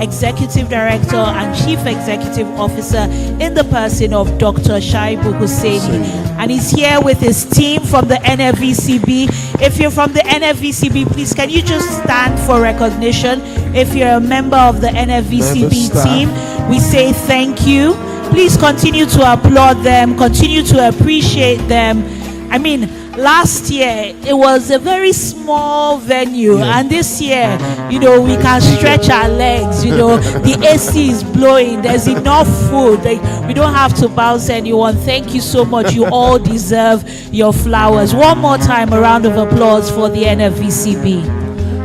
Executive Director and Chief Executive Officer in the person of Dr. Shaibu Husseini. And he's here with his team from the NFVCB. If you're from the NFVCB, please can you just stand for recognition? If you're a member of the NFVCB team, we say thank you. Please continue to applaud them, continue to appreciate them. I mean, last year it was a very small venue, and this year, we can stretch our legs. The AC is blowing, there's enough food, we don't have to bounce anyone. Thank you so much. You all deserve your flowers. One more time, a round of applause for the NFVCB.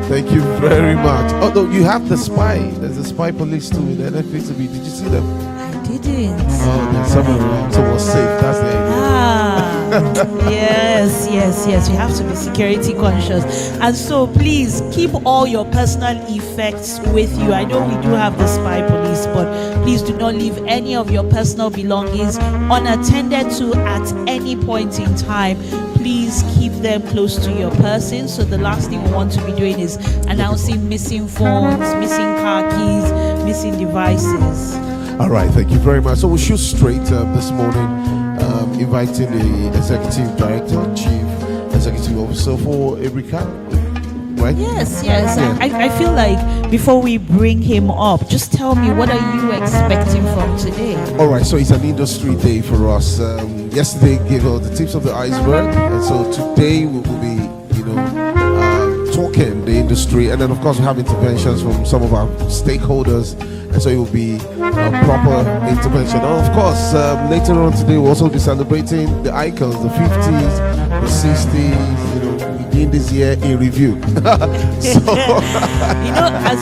Thank you very much. Although you have the spy, there's a spy police too in the NFVCB. Did you see them? I didn't. Oh, there's someone around, so we're safe. That's the idea. Yes. We have to be security conscious. And so please keep all your personal effects with you. I know we do have the spy police, but please do not leave any of your personal belongings unattended to at any point in time. Please keep them close to your person. So the last thing we want to be doing is announcing missing phones, missing car keys, missing devices. All right, thank you very much. So we'll shoot straight this morning, inviting the Executive Director, Chief Executive Officer for a recap, right? Yes. Yeah. I feel like before we bring him up, just tell me, what are you expecting from today? All right, so it's an industry day for us. Yesterday gave us the tips of the iceberg, and so today we will be, talking the industry, and then of course we have interventions from some of our stakeholders, and so it will be a proper intervention. And of course, later on today we'll also be celebrating the icons, the 50s, the 60s, within this year in review. As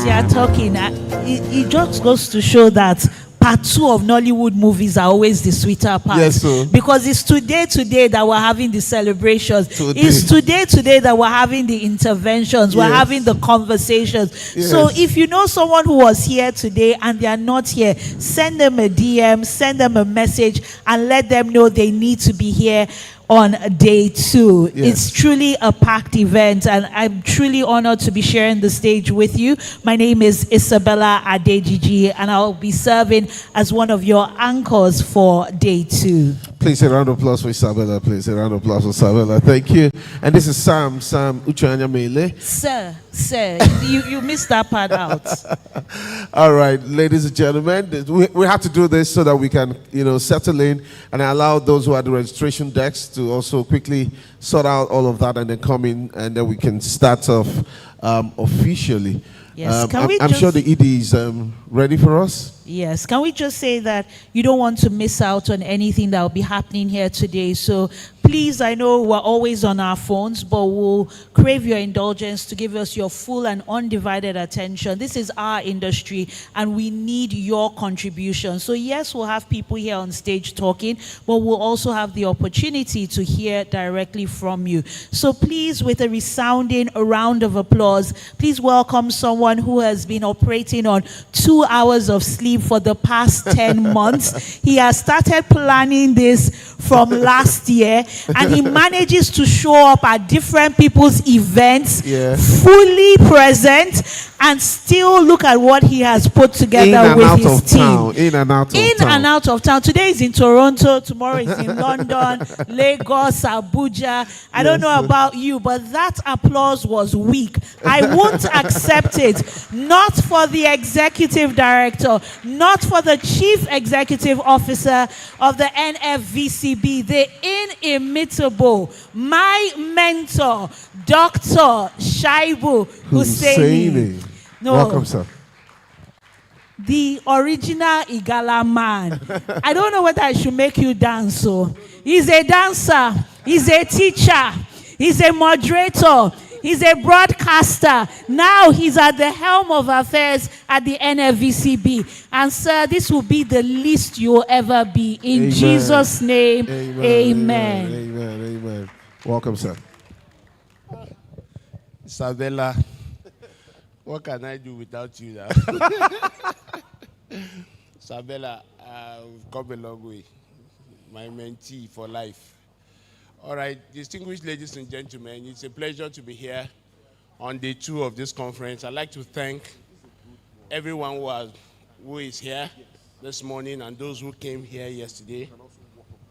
you are talking, it just goes to show that part 2 of Nollywood movies are always the sweeter part. Yes, sir. Because it's today that we're having the celebrations. It's today that we're having the interventions. We're having the conversations. Yes. So if you know someone who was here today and they are not here, send them a DM, send them a message, and let them know they need to be here on day 2. Yes. It's truly a packed event, and I'm truly honored to be sharing the stage with you. My name is Isabella Adejiji, and I'll be serving as one of your anchors for day 2. Please, a round of applause for Isabella. Please, a round of applause for Isabella. Thank you. And this is Sam Uchanya Mele. Sir, you missed that part out. All right, ladies and gentlemen, we have to do this so that we can, settle in and allow those who are at the registration desks to also quickly sort out all of that and then come in, and then we can start off officially. Yes, I'm sure the ED is ready for us. Yes, can we just say that you don't want to miss out on anything that will be happening here today? So please, I know we're always on our phones, but we'll crave your indulgence to give us your full and undivided attention. This is our industry, and we need your contribution. So yes, we'll have people here on stage talking, but we'll also have the opportunity to hear directly from you. So please, with a resounding round of applause, please welcome someone who has been operating on 2 hours of sleep for the past 10 months. He has started planning this from last year, and he manages to show up at different people's events, fully present, and still look at what he has put together with his team. In and out of town. Today is in Toronto, tomorrow is in London, Lagos, Abuja. I don't know about you, but that applause was weak. I won't accept it. Not for the executive director, not for the chief executive officer of the NFVCB, the inimitable, my mentor, Dr. Shaibu Husseini. No. Welcome, sir. The original Igala man. I don't know whether I should make you dance. So he's a dancer, he's a teacher, he's a moderator, he's a broadcaster. Now he's at the helm of affairs at the NFVCB. And sir, this will be the least you'll ever be. In Amen. Jesus' name, amen. Amen. Welcome, sir. Isabella, what can I do without you now? Isabella, we've come a long way. My mentee for life. All right, distinguished ladies and gentlemen, it's a pleasure to be here on day 2 of this conference. I'd like to thank everyone who is here this morning and those who came here yesterday.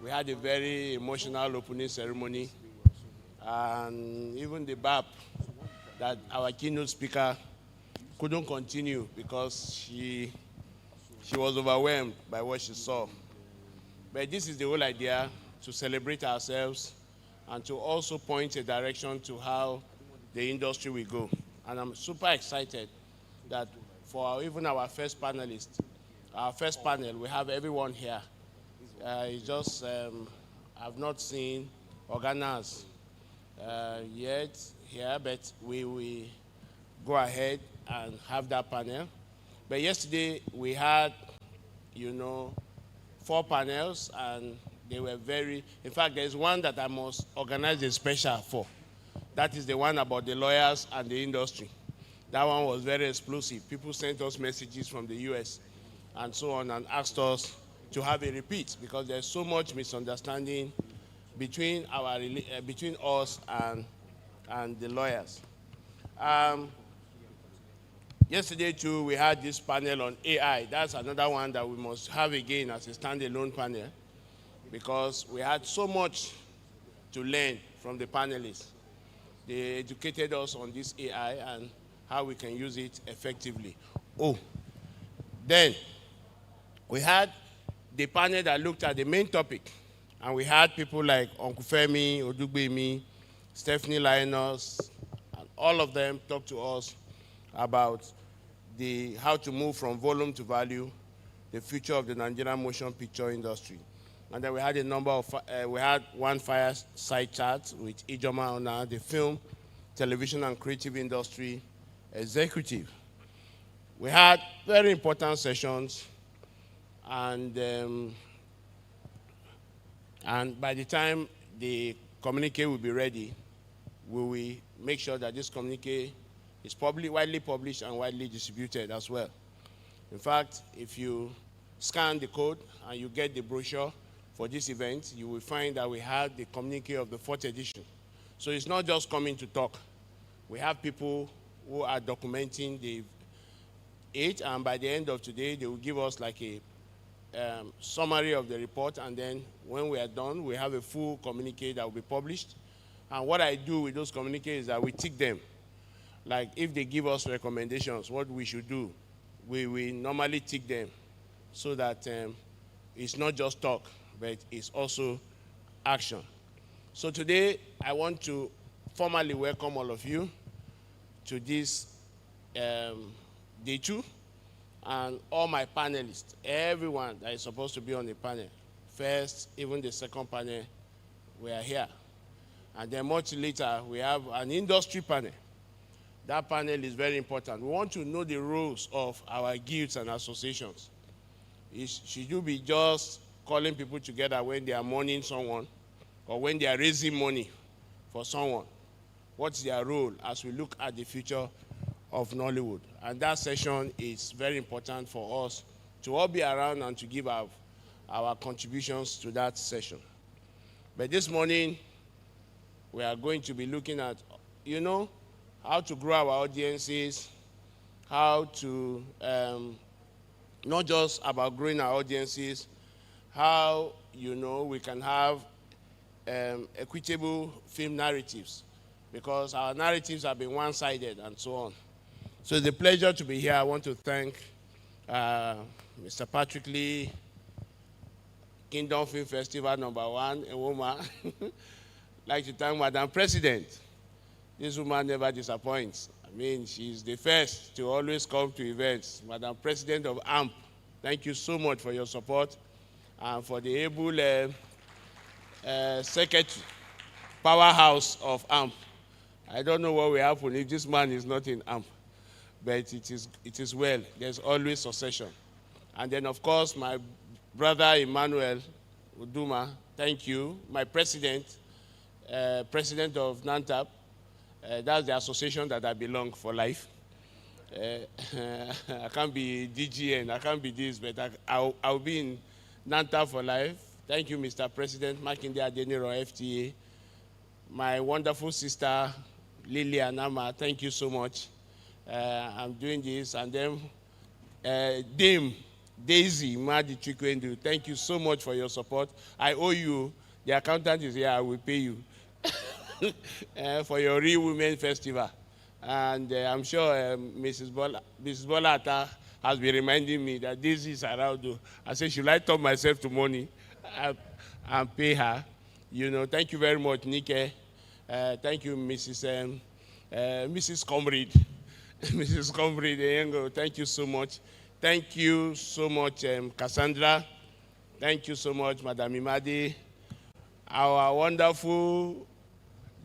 We had a very emotional opening ceremony, and even the BAP, that our keynote speaker couldn't continue because she was overwhelmed by what she saw. But this is the whole idea, to celebrate ourselves and to also point a direction to how the industry will go. And I'm super excited that for even our first panelist, our first panel, we have everyone here. It's just, I've not seen organers yet here, but we will go ahead and have that panel. But yesterday we had, 4 panels, and they were in fact, there's one that I must organize a special for. That is the one about the lawyers and the industry. That one was very explosive. People sent us messages from the US and so on and asked us to have a repeat because there's so much misunderstanding between us and the lawyers. Yesterday too, we had this panel on AI. That's another one that we must have again as a standalone panel because we had so much to learn from the panelists. They educated us on this AI and how we can use it effectively. Then we had the panel that looked at the main topic, and we had people like Uncle Femi, Odugbemi, Stephanie Linus, and all of them talk to us about how to move from volume to value, the future of the Nigerian motion picture industry. And then we had we had one fireside chat with Ijoma Ona, the film, television, and creative industry executive. We had very important sessions, and by the time the communique will be ready, we will make sure that this communique is widely published and widely distributed as well. In fact, if you scan the code and you get the brochure for this event, you will find that we had the communique of the 4th edition. So it's not just coming to talk. We have people who are documenting it, and by the end of today, they will give us like a summary of the report, and then when we are done, we have a full communique that will be published. And what I do with those communiques is that we tick them. Like if they give us recommendations, what we should do, we will normally tick them so that it's not just talk, but it's also action. So today, I want to formally welcome all of you to this day 2, and all my panelists, everyone that is supposed to be on the panel. First, even the second panel, we are here. And then much later, we have an industry panel. That panel is very important. We want to know the roles of our guilds and associations. Should you be just calling people together when they are mourning someone or when they are raising money for someone? What's their role as we look at the future of Nollywood? And that session is very important for us to all be around and to give our contributions to that session. But this morning, we are going to be looking at, how to grow our audiences, how to, not just about growing our audiences, how, we can have equitable film narratives, because our narratives have been one-sided and so on. So it's a pleasure to be here. I want to thank Mr. Patrick Lee, Kingdom Film Festival #1, Ewoma. I'd like to thank Madam President. This woman never disappoints. I mean, she's the first to always come to events. Madam President of AMP, thank you so much for your support and for the able secretary, powerhouse of AMP. I don't know what will happen if this man is not in AMP, but it is well. There's always succession. And then, of course, my brother Emmanuel Uduma, thank you. My president, president of NANTAP, that's the association that I belong for life. I can't be DGN, I can't be this, but I'll be in NANTAP for life. Thank you, Mr. President, Makinde Adeniro, FTA. My wonderful sister, Lily Anama, thank you so much. I'm doing this, and then Dame Daisy Madi Chikwendu, thank you so much for your support. I owe you. The accountant is here. I will pay you for your Real Women Festival. And I'm sure Mrs. Bola Atta has been reminding me that this is around. I said, should I turn myself to money and pay her? You know, thank you very much, Nike. Thank you, Mrs. Comrade. Mrs. Comrade, thank you so much. Thank you so much, Cassandra. Thank you so much, Madam Imadi. Our wonderful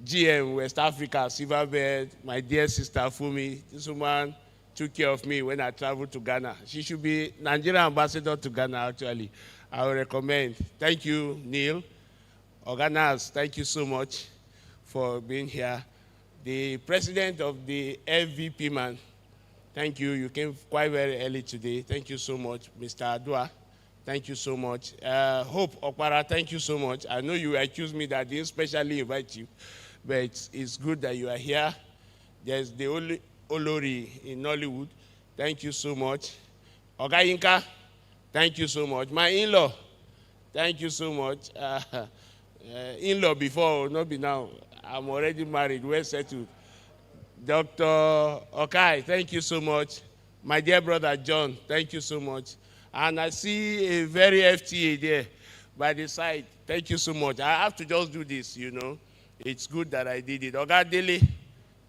GM West Africa, Silverbird, my dear sister Fumi. This woman took care of me when I traveled to Ghana. She should be Nigerian ambassador to Ghana, actually. I would recommend. Thank you, Neil. Organizers, thank you so much for being here. The president of the FVP man, thank you. You came quite very early today. Thank you so much. Mr. Adua, thank you so much. Hope Okpara, thank you so much. I know you accuse me that I didn't specially invite you, but it's good that you are here. There's the only Olori in Nollywood. Thank you so much. Ogayinka, thank you so much. My in-law, thank you so much. In-law before, not be now. I'm already married, well settled. Dr. Okai, thank you so much. My dear brother John, thank you so much. And I see a very FTA there by the side. Thank you so much. I have to just do this, you know. It's good that I did it. Oga Dele,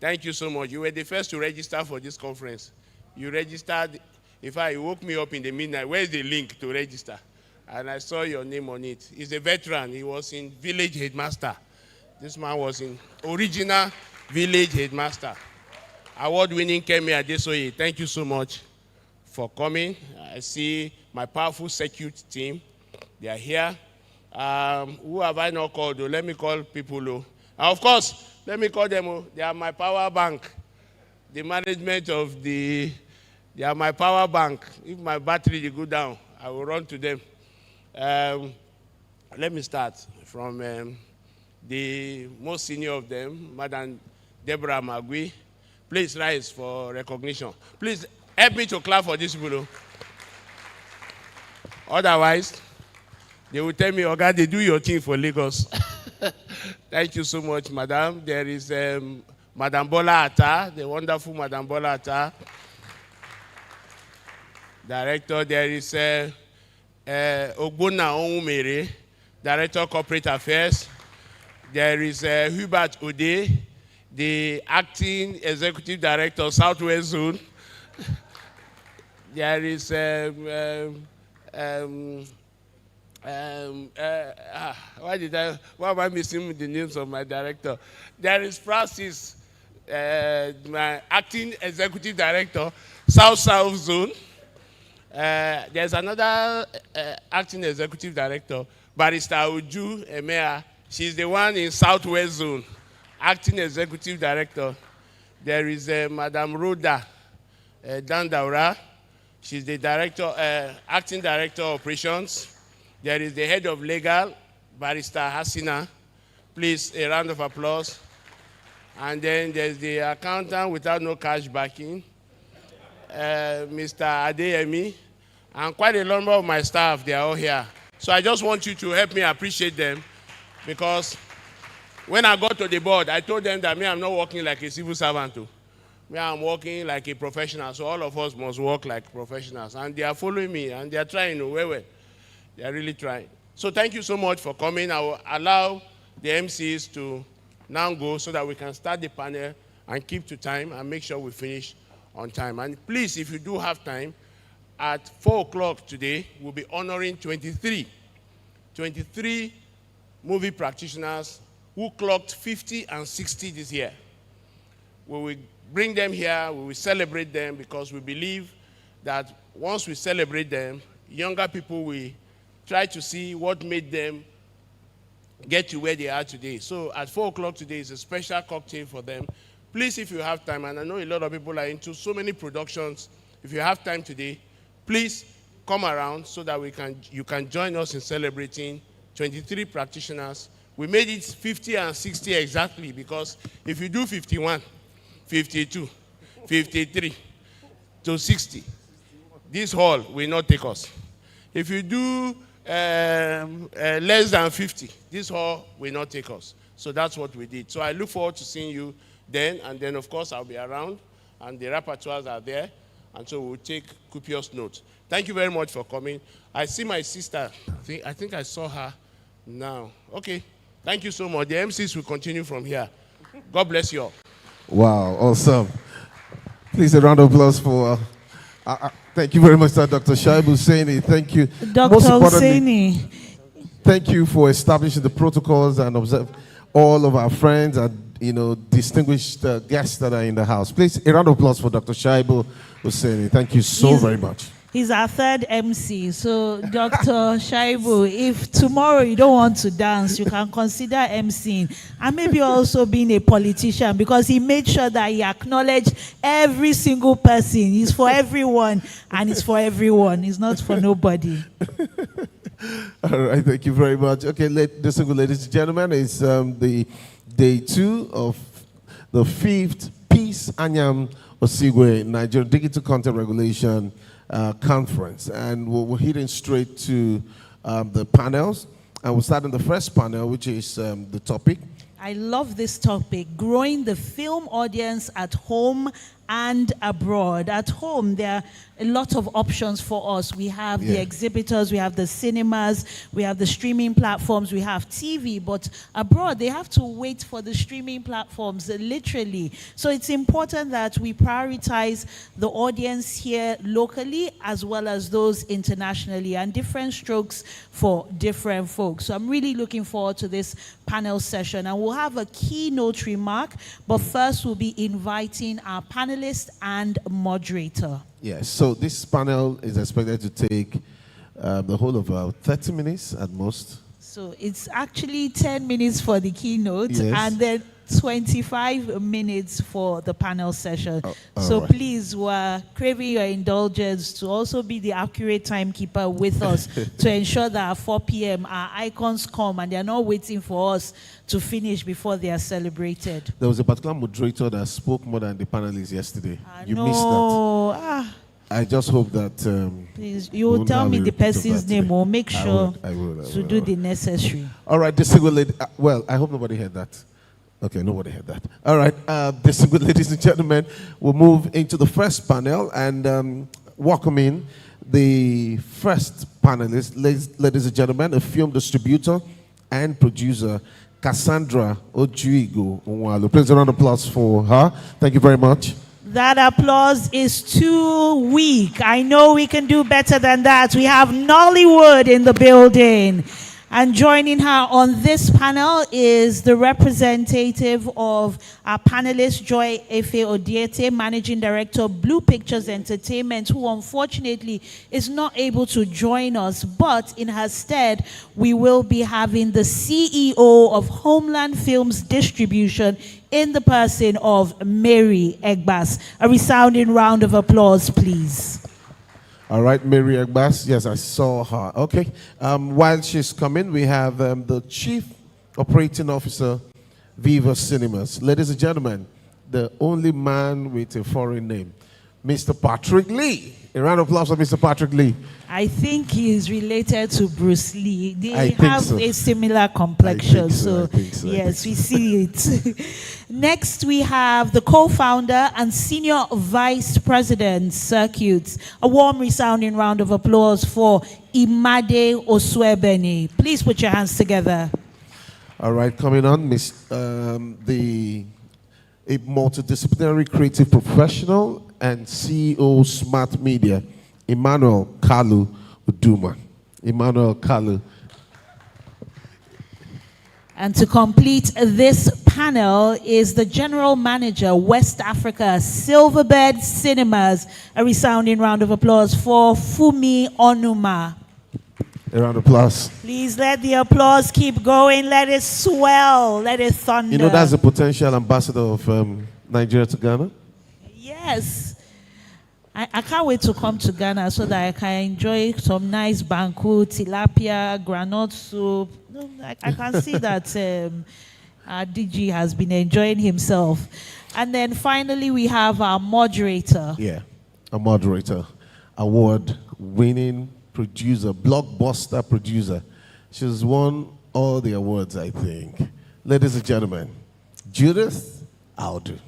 thank you so much. You were the first to register for this conference. You registered. In fact, you woke me up in the midnight. Where's the link to register? And I saw your name on it. He's a veteran. He was in Village Headmaster. This man was in original Village Headmaster. Award-winning Kemi Adesoye, thank you so much for coming. I see my powerful circuit team. They are here. Who have I not called? Let me call people. Of course, let me call them. They are my power bank. The management of they are my power bank. If my battery go down, I will run to them. Let me start from the most senior of them, Madam Deborah Magui. Please rise for recognition. Please help me to clap for these people. Otherwise, they will tell me, oh God, they do your thing for Lagos. Thank you so much, Madam. There is Madam Bola Atta, the wonderful Madam Bola Atta. Director, there is Ogbonna Onwumere, Director of Corporate Affairs. There is Hubert Ode, the Acting Executive Director, Southwest Zone. There is, why am I missing the names of my director? There is Francis, my Acting Executive Director, South Zone. There's another Acting Executive Director, Barrister Uju Emea. She's the one in Southwest Zone, Acting Executive Director. There is Madam Rhoda Dandaura. She's the Director, Acting Director of Operations. There is the Head of Legal, Barrister Hasina. Please, a round of applause. And then there's the Accountant without no cash backing, Mr. Adeyemi. And quite a number of my staff, they are all here. So I just want you to help me appreciate them. Because when I got to the board, I told them that I'm not working like a civil servant. I'm working like a professional. So all of us must work like professionals. And they are following me, and they are trying. Well. They are really trying. So thank you so much for coming. I will allow the MCs to now go so that we can start the panel and keep to time and make sure we finish on time. And please, if you do have time, at 4 o'clock today, we'll be honoring 23 movie practitioners who clocked 50 and 60 this year. We will bring them here, we will celebrate them, because we believe that once we celebrate them, younger people will try to see what made them get to where they are today. So at 4 o'clock today is a special cocktail for them. Please, if you have time, and I know a lot of people are into so many productions, if you have time today, please come around so that you can join us in celebrating 23 practitioners. We made it 50 and 60 exactly, because if you do 51, 52, 53 to 60, this hall will not take us. If you do less than 50, this hall will not take us. So that's what we did. So I look forward to seeing you then, and then of course I'll be around, and the rapporteurs are there, and so we'll take copious notes. Thank you very much for coming. I see my sister. I think I saw her now. Okay. Thank you so much. The MCs will continue from here. God bless you all. Wow, awesome. Please, a round of applause for... thank you very much, sir, Dr. Shaibu Hussaini. Thank you. Dr. Hussaini. Thank you for establishing the protocols and observe all of our friends and distinguished guests that are in the house. Please, a round of applause for Dr. Shaibu Hussaini. Thank you so very much. He's our third MC. So, Dr. Shaibu, if tomorrow you don't want to dance, you can consider MCing and maybe also being a politician, because he made sure that he acknowledged every single person. He's for everyone, and it's for everyone. He's not for nobody. All right, thank you very much. Okay, ladies and gentlemen, it's the day 2 of the 5th Peace Anyam Osigwe Nigerian Digital Content Regulation Conference, and we're heading straight to the panels, and we'll start in the first panel, which is the topic. I love this topic: growing the film audience at home and abroad. At home, there are a lot of options for us. We have the exhibitors, we have the cinemas, we have the streaming platforms, we have TV, but abroad, they have to wait for the streaming platforms, literally. So it's important that we prioritize the audience here locally as well as those internationally, and different strokes for different folks. So I'm really looking forward to this panel session, and we'll have a keynote remark, but first we'll be inviting our panelist and moderator. Yes, so this panel is expected to take the whole of 30 minutes at most. So it's actually 10 minutes for the keynote, and then 25 minutes for the panel session. So right. Please, we're craving your indulgence to also be the accurate timekeeper with us to ensure that at 4 p.m. our icons come and they're not waiting for us to finish before they are celebrated. There was a particular moderator that spoke more than the panelists yesterday. You missed that. I just hope that... please, you will tell me the person's name. We'll make sure to do the necessary. All right, distinguished lady. Well, I hope nobody heard that. Okay, nobody heard that. All right, distinguished ladies and gentlemen, we'll move into the first panel and welcome in the first panelist, ladies and gentlemen, a film distributor and producer, Cassandra Ojuigo Onwalo. Please, a round of applause for her. Thank you very much. That applause is too weak. I know we can do better than that. We have Nollywood in the building. And joining her on this panel is the representative of our panelist, Joy Efe Odiete, Managing Director, Blue Pictures Entertainment, who unfortunately is not able to join us. But in her stead, we will be having the CEO of Homeland Films Distribution in the person of Mary Egbas. A resounding round of applause, please. All right, Mary Egbas. Yes, I saw her. Okay. While she's coming, we have the Chief Operating Officer, Viva Cinemas. Ladies and gentlemen, the only man with a foreign name, Mr. Patrick Lee. A round of applause for Mr. Patrick Lee. I think he's related to Bruce Lee. They have a similar complexion. So yes, we see it. Next, we have the co-founder and senior vice president, Circuits. A warm, resounding round of applause for Imade Oswebeni. Please put your hands together. All right, coming on, a multidisciplinary creative professional and CEO Smart Media, Emmanuel Kalu Uduma. Emmanuel Kalu. And to complete this panel is the General Manager, West Africa, Silverbird Cinemas. A resounding round of applause for Fumi Onuma. A round of applause. Please let the applause keep going. Let it swell. Let it thunder. You know, that's the potential ambassador of Nigeria to Ghana? Yes. I can't wait to come to Ghana so that I can enjoy some nice banku, tilapia, granite soup. I can see that our DG has been enjoying himself. And then finally, we have our moderator. Yeah, a moderator. award-winning producer, blockbuster producer. She's won all the awards, I think. Ladies and gentlemen, Judith Audu.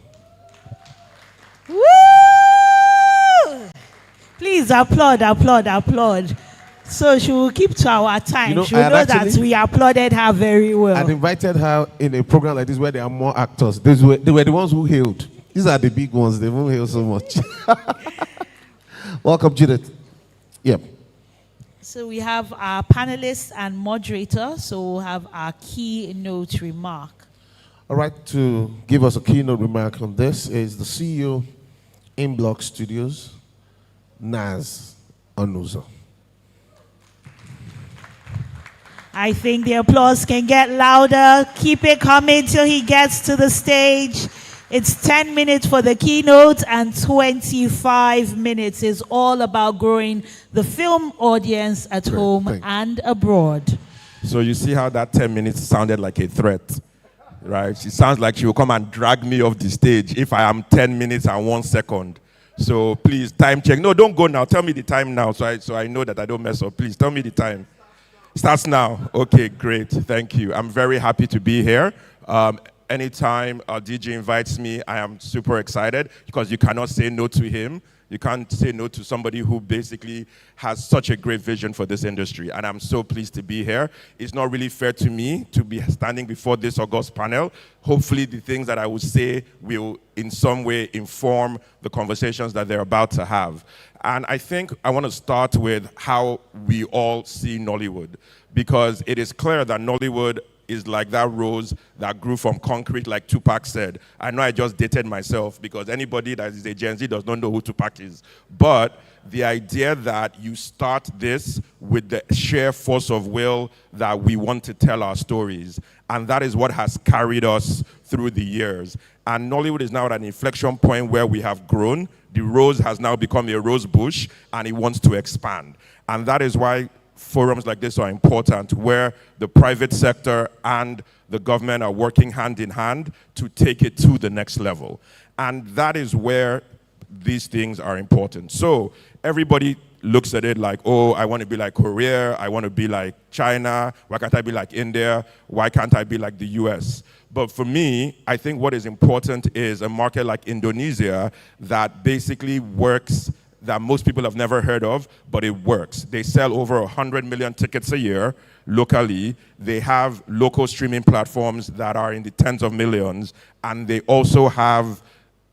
Woo! Please applaud, applaud, applaud. So she will keep to our time. You know, She will I know had that actually- we applauded her very well. I'd invited her in a program like this where there are more actors. They were the ones who hailed. These are the big ones. They won't hail so much. Welcome, Judith. Yep. So we have our panelists and moderator. So we'll have our keynote remark. All right, to give us a keynote remark on this is the CEO in Block Studios, Naz Onuzo. I think the applause can get louder. Keep it coming till he gets to the stage. It's 10 minutes for the keynote and 25 minutes is all about growing the film audience at home Thank you. and abroad. So you see how that 10 minutes sounded like a threat, right? She sounds like she will come and drag me off the stage if I am 10 minutes and 1 second. So please, time check. No, don't go now. Tell me the time now so I know that I don't mess up. Please, tell me the time. Starts now. Okay, great. Thank you. I'm very happy to be here. Anytime DJ invites me, I am super excited because you cannot say no to him. You can't say no to somebody who basically has such a great vision for this industry. And I'm so pleased to be here. It's not really fair to me to be standing before this august panel. Hopefully the things that I will say will in some way inform the conversations that they're about to have. And I think I want to start with how we all see Nollywood, because it is clear that Nollywood is like that rose that grew from concrete, like Tupac said. I know I just dated myself because anybody that is a Gen Z does not know who Tupac is. But the idea that you start this with the sheer force of will that we want to tell our stories, and that is what has carried us through the years. And Nollywood is now at an inflection point where we have grown. The rose has now become a rose bush, and it wants to expand. And that is why forums like this are important, where the private sector and the government are working hand in hand to take it to the next level. And that is where these things are important. So everybody looks at it like, oh, I want to be like Korea, I want to be like China, why can't I be like India, why can't I be like the US? But for me, I think what is important is a market like Indonesia that basically works, that most people have never heard of, but it works. They sell over 100 million tickets a year locally. They have local streaming platforms that are in the tens of millions, and they also have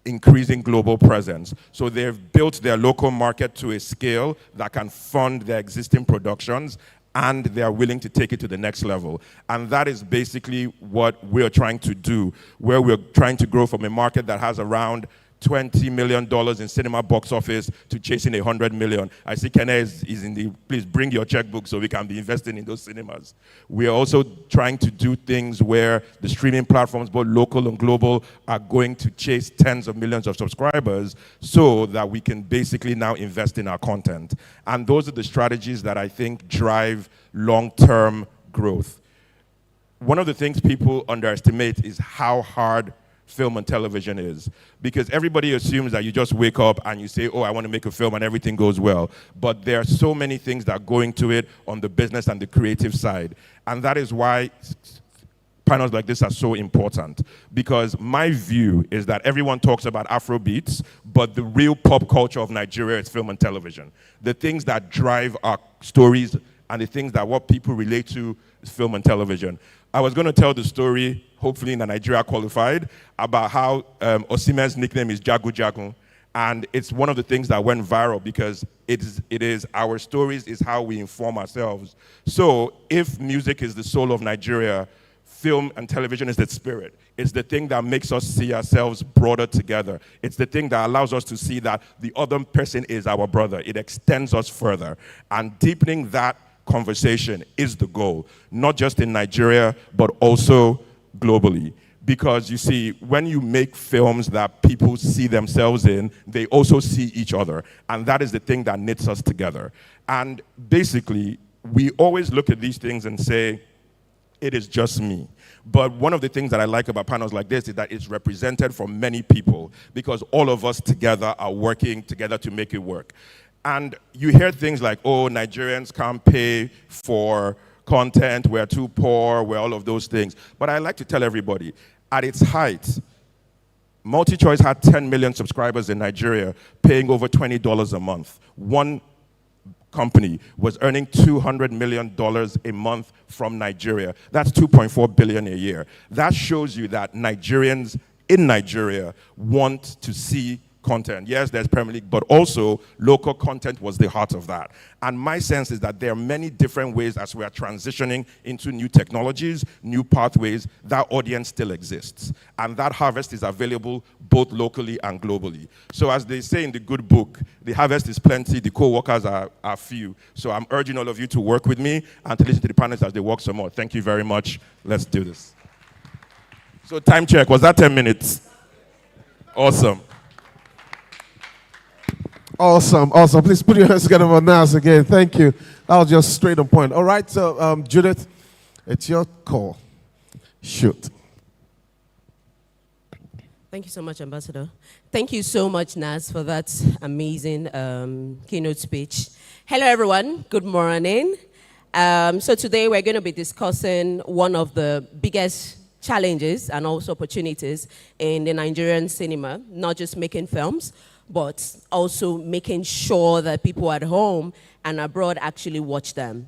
increasing global presence. So they've built their local market to a scale that can fund their existing productions, and they are willing to take it to the next level. And that is basically what we're trying to do, where we're trying to grow from a market that has around $20 million in cinema box office to chasing 100 million. I see Kenneth is in the, please bring your checkbook so we can be investing in those cinemas. We are also trying to do things where the streaming platforms, both local and global, are going to chase tens of millions of subscribers so that we can basically now invest in our content. And those are the strategies that I think drive long-term growth. One of the things people underestimate is how hard film and television is, because everybody assumes that you just wake up and you say, oh, I want to make a film and everything goes well. But there are so many things that go into it on the business and the creative side. And that is why panels like this are so important, because my view is that everyone talks about Afrobeats, but the real pop culture of Nigeria is film and television. The things that drive our stories and the things that what people relate to is film and television. I was going to tell the story, hopefully in the Nigeria qualified, about how Osimhen's nickname is Jagu Jagu. And it's one of the things that went viral because it is our stories is how we inform ourselves. So if music is the soul of Nigeria, film and television is the spirit. It's the thing that makes us see ourselves broader together. It's the thing that allows us to see that the other person is our brother. It extends us further. And deepening that conversation is the goal, not just in Nigeria, but also globally. Because you see, when you make films that people see themselves in, they also see each other. And that is the thing that knits us together. And basically, we always look at these things and say, it is just me. But one of the things that I like about panels like this is that it's represented from many people, because all of us together are working together to make it work. And you hear things like, oh, Nigerians can't pay for content, we're too poor, we're all of those things. But I like to tell everybody, at its height, MultiChoice had 10 million subscribers in Nigeria, paying over $20 a month. One company was earning $200 million a month from Nigeria. That's $2.4 billion a year. That shows you that Nigerians in Nigeria want to see content. Yes, there's Premier League, but also local content was the heart of that. And my sense is that there are many different ways as we are transitioning into new technologies, new pathways, that audience still exists. And that harvest is available both locally and globally. So as they say in the good book, the harvest is plenty, the co-workers are few. So I'm urging all of you to work with me and to listen to the panelists as they work some more. Thank you very much. Let's do this. So time check, was that 10 minutes? Awesome. Awesome, awesome. Please put your hands together for Nas again. Thank you. That was just straight on point. All right, so Judith, it's your call. Shoot. Thank you so much, Ambassador. Thank you so much, Nas, for that amazing keynote speech. Hello, everyone. Good morning. So today we're going to be discussing one of the biggest challenges and also opportunities in the Nigerian cinema, not just making films, but also making sure that people at home and abroad actually watch them.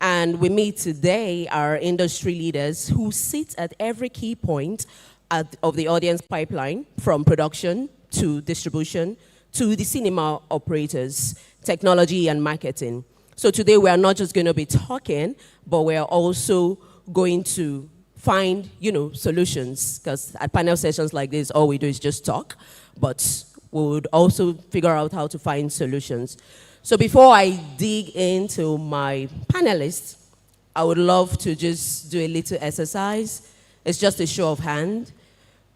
And with me today are industry leaders who sit at every key point of the audience pipeline, from production to distribution to the cinema operators, technology and marketing. So today we are not just going to be talking, but we are also going to find, solutions, because at panel sessions like this, all we do is just talk, but we would also figure out how to find solutions. So before I dig into my panelists, I would love to just do a little exercise. It's just a show of hand.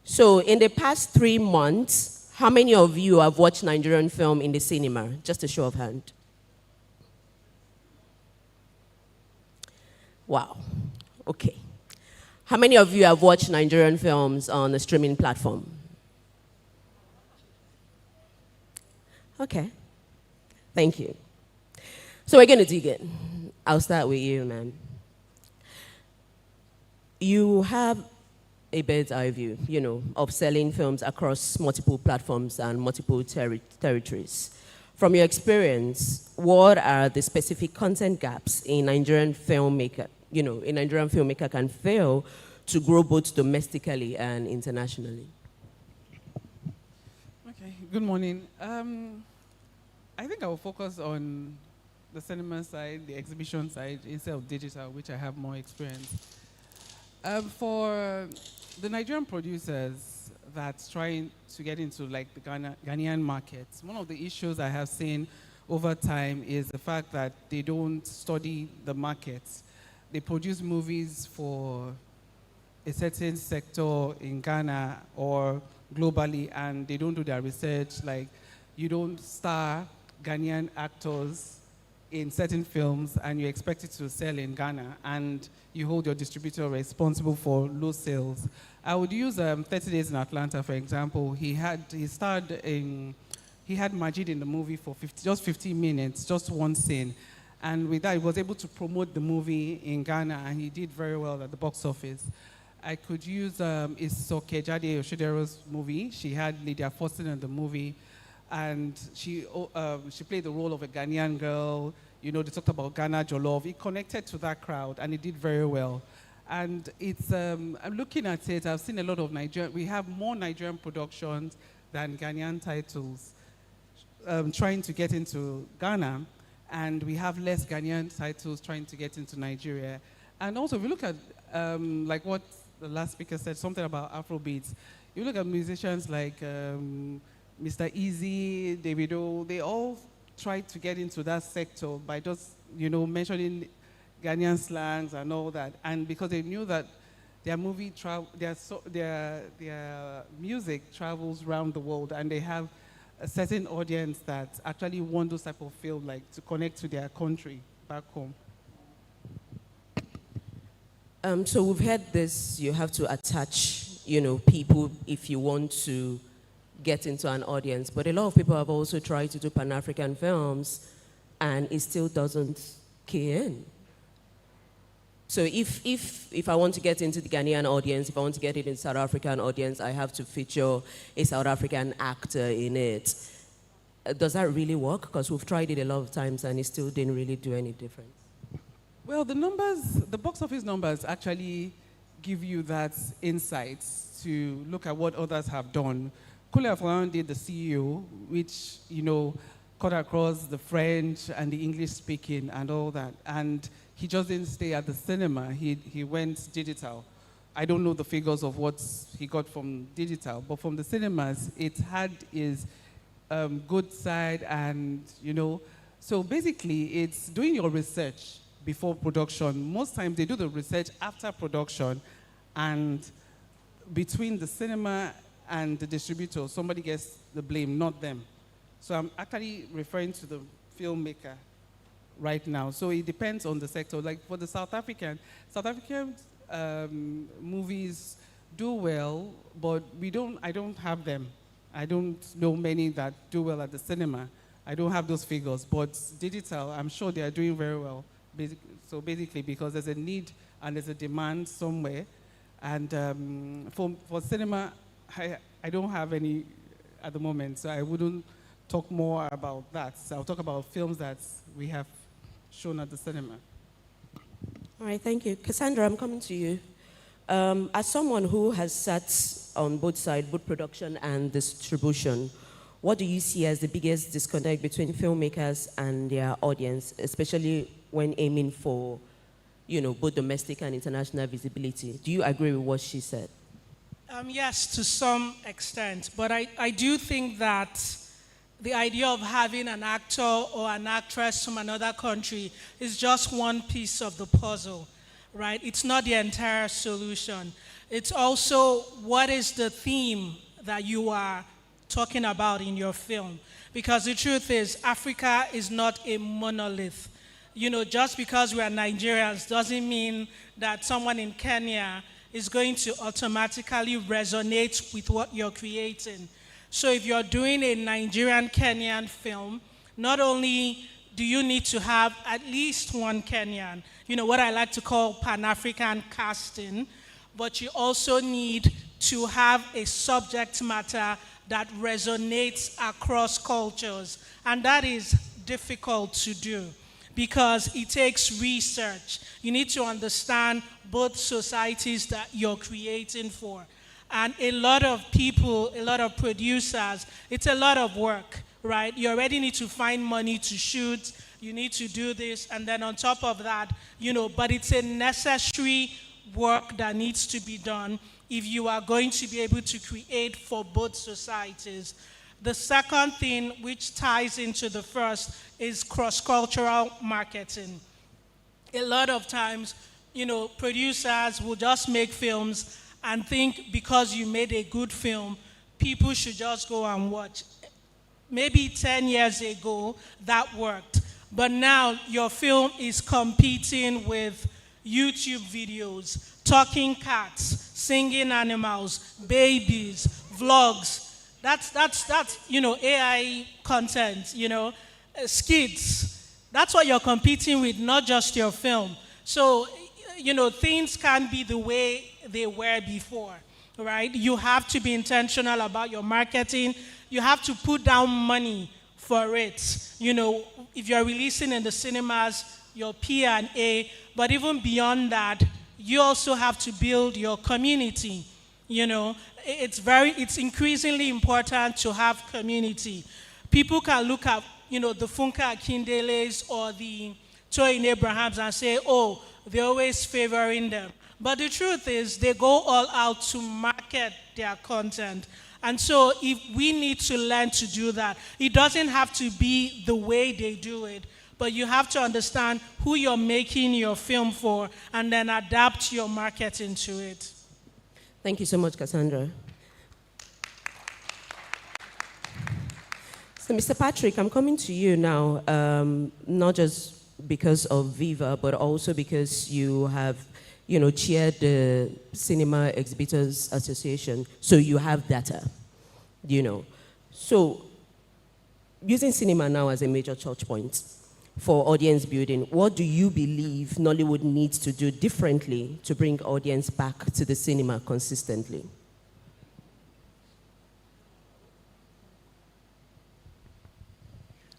So in the past 3 months, how many of you have watched Nigerian film in the cinema? Just a show of hand. Wow, okay. How many of you have watched Nigerian films on a streaming platform? Okay, thank you. So we're gonna dig in. I'll start with you, man. You have a bird's eye view, of selling films across multiple platforms and multiple territories. From your experience, what are the specific content gaps in Nigerian filmmaker, a Nigerian filmmaker can fill to grow both domestically and internationally? Okay, good morning. I think I will focus on the cinema side, the exhibition side, instead of digital, which I have more experience. For the Nigerian producers that's trying to get into the Ghanaian markets, one of the issues I have seen over time is the fact that they don't study the markets. They produce movies for a certain sector in Ghana or globally, and they don't do their research. Like, you don't star Ghanaian actors in certain films and you expect it to sell in Ghana, and you hold your distributor responsible for low sales. I would use 30 Days in Atlanta, for example. He had Majid in the movie for just 15 minutes, just one scene. And with that, he was able to promote the movie in Ghana, and he did very well at the box office. I could use Isoke Jade Oshidero's movie. She had Lydia Forson in the movie, and she played the role of a Ghanaian girl. They talked about Ghana Jollof. It connected to that crowd, and it did very well. And it's, I'm looking at it, I've seen a lot of we have more Nigerian productions than Ghanaian titles trying to get into Ghana, and we have less Ghanaian titles trying to get into Nigeria. And also, if you look at, like what the last speaker said, something about Afrobeats, you look at musicians like Mr. Easy, Davido, they all tried to get into that sector by just, mentioning Ghanaian slangs and all that. And because they knew that their their music travels around the world, and they have a certain audience that actually want those type of film, like to connect to their country back home. So we've heard this, you have to attach, people if you want to get into an audience. But a lot of people have also tried to do Pan-African films, and it still doesn't key in. So if I want to get into the Ghanaian audience, if I want to get it in South African audience, I have to feature a South African actor in it. Does that really work? Because we've tried it a lot of times and it still didn't really do any difference. Well, the numbers, the box office numbers actually give you that insight to look at what others have done. Kule Afolayan did The CEO, which, cut across the French and the English speaking and all that. And he just didn't stay at the cinema. He went digital. I don't know the figures of what he got from digital, but from the cinemas, it had his good side and, So basically, it's doing your research before production. Most times they do the research after production, and between the cinema and the distributor, somebody gets the blame, not them. So I'm actually referring to the filmmaker right now. So it depends on the sector. Like for the South African movies do well, but I don't have them. I don't know many that do well at the cinema. I don't have those figures, but digital, I'm sure they are doing very well. So basically, because there's a need and there's a demand somewhere. And for cinema, I don't have any at the moment, so I wouldn't talk more about that. So I'll talk about films that we have shown at the cinema. All right, thank you. Cassandra, I'm coming to you. As someone who has sat on both sides, both production and distribution, what do you see as the biggest disconnect between filmmakers and their audience, especially when aiming for, both domestic and international visibility? Do you agree with what she said? Yes, to some extent. But I do think that the idea of having an actor or an actress from another country is just one piece of the puzzle, right? It's not the entire solution. It's also what is the theme that you are talking about in your film. Because the truth is, Africa is not a monolith. Just because we are Nigerians doesn't mean that someone in Kenya is going to automatically resonate with what you're creating. So if you're doing a Nigerian-Kenyan film, not only do you need to have at least one Kenyan, what I like to call Pan-African casting, but you also need to have a subject matter that resonates across cultures. And that is difficult to do because it takes research. You need to understand both societies that you're creating for. And a lot of people, a lot of producers, it's a lot of work, right? You already need to find money to shoot, you need to do this, and then on top of that, but it's a necessary work that needs to be done if you are going to be able to create for both societies. The second thing, which ties into the first, is cross-cultural marketing. A lot of times, producers will just make films and think because you made a good film, people should just go and watch. Maybe 10 years ago, that worked. But now your film is competing with YouTube videos, talking cats, singing animals, babies, vlogs. That's AI content, skits. That's what you're competing with, not just your film. So, things can't be the way they were before, right? You have to be intentional about your marketing. You have to put down money for it. If you're releasing in the cinemas, your P&A, but even beyond that, you also have to build your community. It's increasingly important to have community. People can look at, the Funka Akindeles or the Toyin Abrahams and say, oh, they're always favoring them. But the truth is, they go all out to market their content. And so if we need to learn to do that, it doesn't have to be the way they do it, but you have to understand who you're making your film for and then adapt your marketing to it. Thank you so much, Cassandra. So, Mr. Patrick, I'm coming to you now, not just because of Viva, but also because you have, chaired the Cinema Exhibitors Association, so you have data. you know. So, using cinema now as a major touch point for audience building, what do you believe Nollywood needs to do differently to bring audience back to the cinema consistently?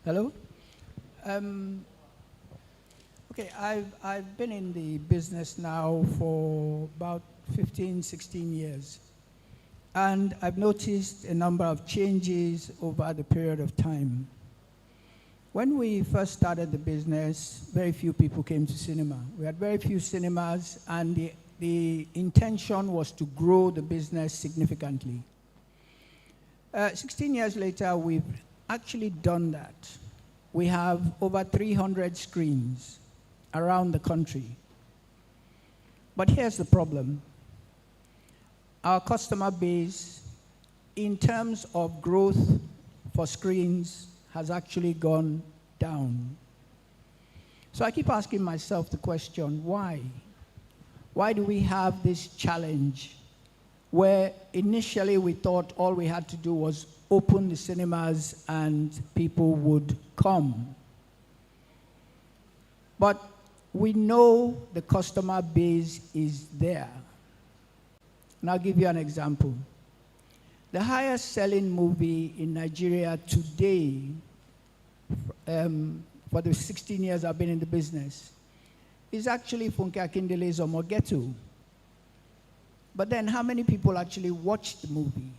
Hello? Okay, I've been in the business now for about 15, 16 years. And I've noticed a number of changes over the period of time. When we first started the business, very few people came to cinema. We had very few cinemas, and the intention was to grow the business significantly. 16 years later, we've actually done that. We have over 300 screens around the country. But here's the problem. Our customer base, in terms of growth for screens, has actually gone down. So I keep asking myself the question, why? Why do we have this challenge where initially we thought all we had to do was open the cinemas and people would come? But we know the customer base is there. And I'll give you an example. The highest selling movie in Nigeria today, for the 16 years I've been in the business, is actually Funke Akindele's Omogeto. But then how many people actually watched the movie?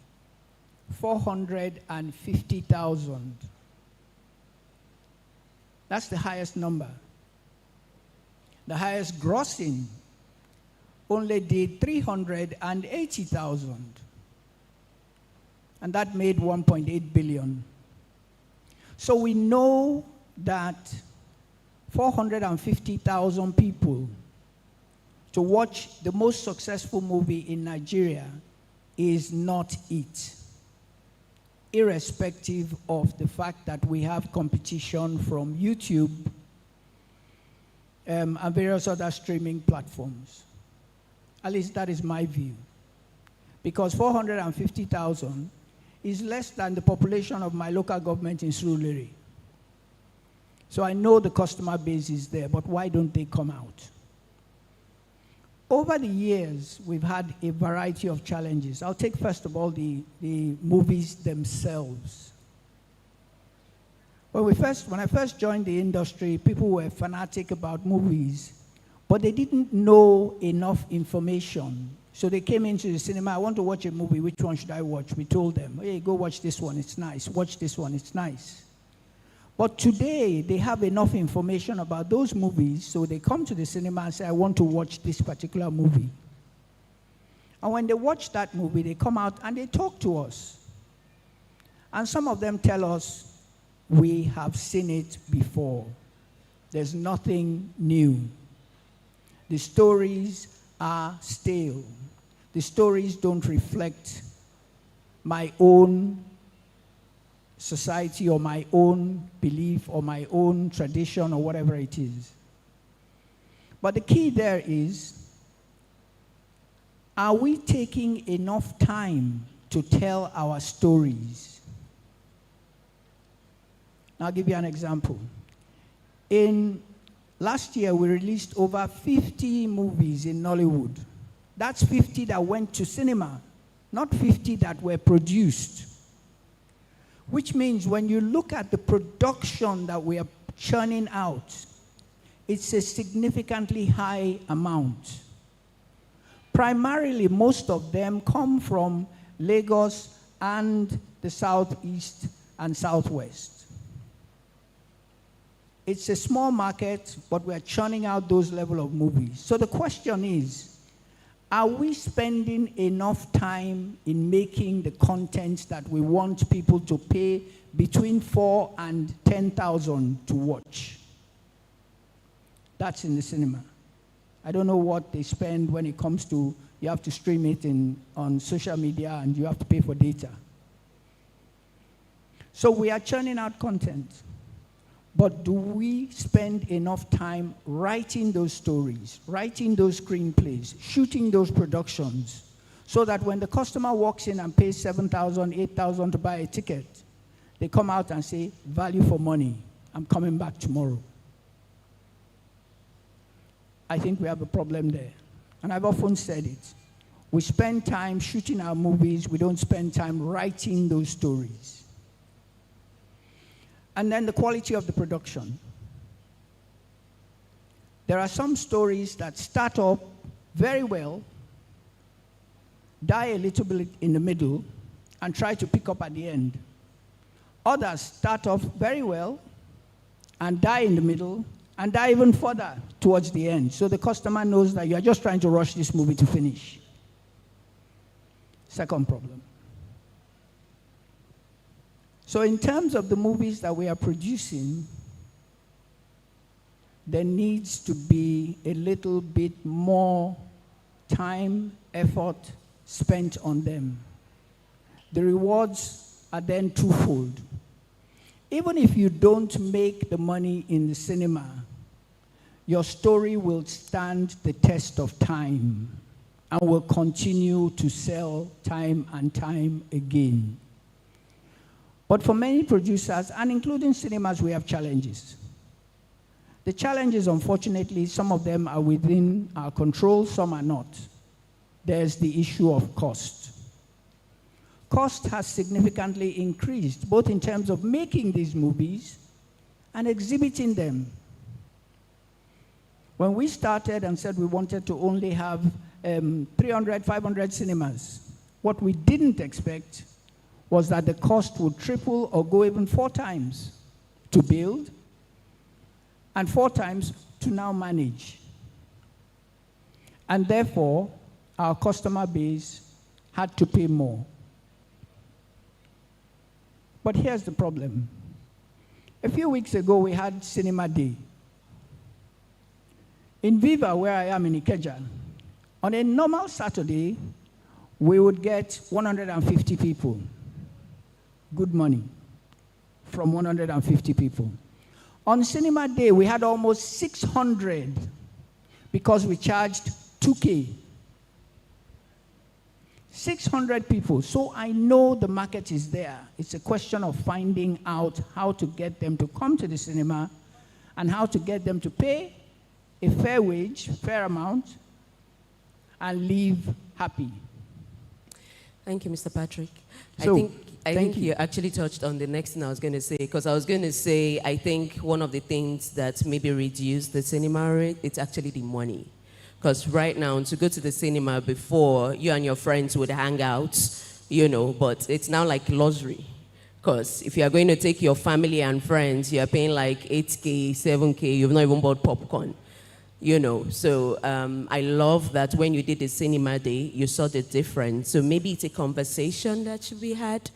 450,000. That's the highest number. The highest grossing only did 380,000. And that made 1.8 billion. So we know that 450,000 people to watch the most successful movie in Nigeria is not it, irrespective of the fact that we have competition from YouTube and various other streaming platforms. At least that is my view. Because 450,000 is less than the population of my local government in Surulere. So I know the customer base is there, but why don't they come out? Over the years, we've had a variety of challenges. I'll take first of all the movies themselves. When I first joined the industry, people were fanatic about movies, but they didn't know enough information. So they came into the cinema, I want to watch a movie, which one should I watch? We told them, hey, go watch this one, it's nice. Watch this one, it's nice. But today, they have enough information about those movies, so they come to the cinema and say, I want to watch this particular movie. And when they watch that movie, they come out and they talk to us. And some of them tell us, we have seen it before. There's nothing new. The stories are stale. The stories don't reflect my own society or my own belief or my own tradition or whatever it is. But the key there is, are we taking enough time to tell our stories? I'll give you an example. Last year, we released over 50 movies in Nollywood. That's 50 that went to cinema, not 50 that were produced. Which means when you look at the production that we are churning out, it's a significantly high amount. Primarily, most of them come from Lagos and the Southeast and Southwest. It's a small market, but we're churning out those level of movies. So the question is, are we spending enough time in making the content that we want people to pay between 4,000 and 10,000 to watch? That's in the cinema. I don't know what they spend when it comes to, you have to stream it on social media and you have to pay for data. So we are churning out content. But do we spend enough time writing those stories, writing those screenplays, shooting those productions, So that when the customer walks in and pays 7,000, 8,000 to buy a ticket, they come out and say, value for money, I'm coming back tomorrow. I think we have a problem there. And I've often said it. We spend time shooting our movies, we don't spend time writing those stories. And then the quality of the production. There are some stories that start up very well, die a little bit in the middle, and try to pick up at the end. Others start off very well and die in the middle and die even further towards the end. So the customer knows that you are just trying to rush this movie to finish. Second problem. So in terms of the movies that we are producing, there needs to be a little bit more time, effort spent on them. The rewards are then twofold. Even if you don't make the money in the cinema, your story will stand the test of time and will continue to sell time and time again. But for many producers, and including cinemas, we have challenges. The challenges, unfortunately, some of them are within our control, some are not. There's the issue of cost. Cost has significantly increased, both in terms of making these movies and exhibiting them. When we started and said we wanted to only have 300, 500 cinemas, what we didn't expect was that the cost would triple or go even 4 times to build and 4 times to now manage. And therefore, our customer base had to pay more. But here's the problem. A few weeks ago, we had Cinema Day. In Viva, where I am in Ikeja, on a normal Saturday, we would get 150 people. Good money from 150 people. On Cinema Day, we had almost 600 because we charged 2K. 600 people. So I know the market is there. It's a question of finding out how to get them to come to the cinema and how to get them to pay a fair wage, fair amount, and leave happy. Thank you, Mr. Patrick. So, I think you actually touched on the next thing I was going to say, because I was going to say, I think one of the things that maybe reduced the cinema rate, it's actually the money. Because right now, to go to the cinema before, you and your friends would hang out, you know, but it's now like luxury. Because if you are going to take your family and friends, you are paying like 8K, 7K, you've not even bought popcorn. You know, so I love that when you did the Cinema Day, you saw the difference. So maybe it's a conversation that should be had.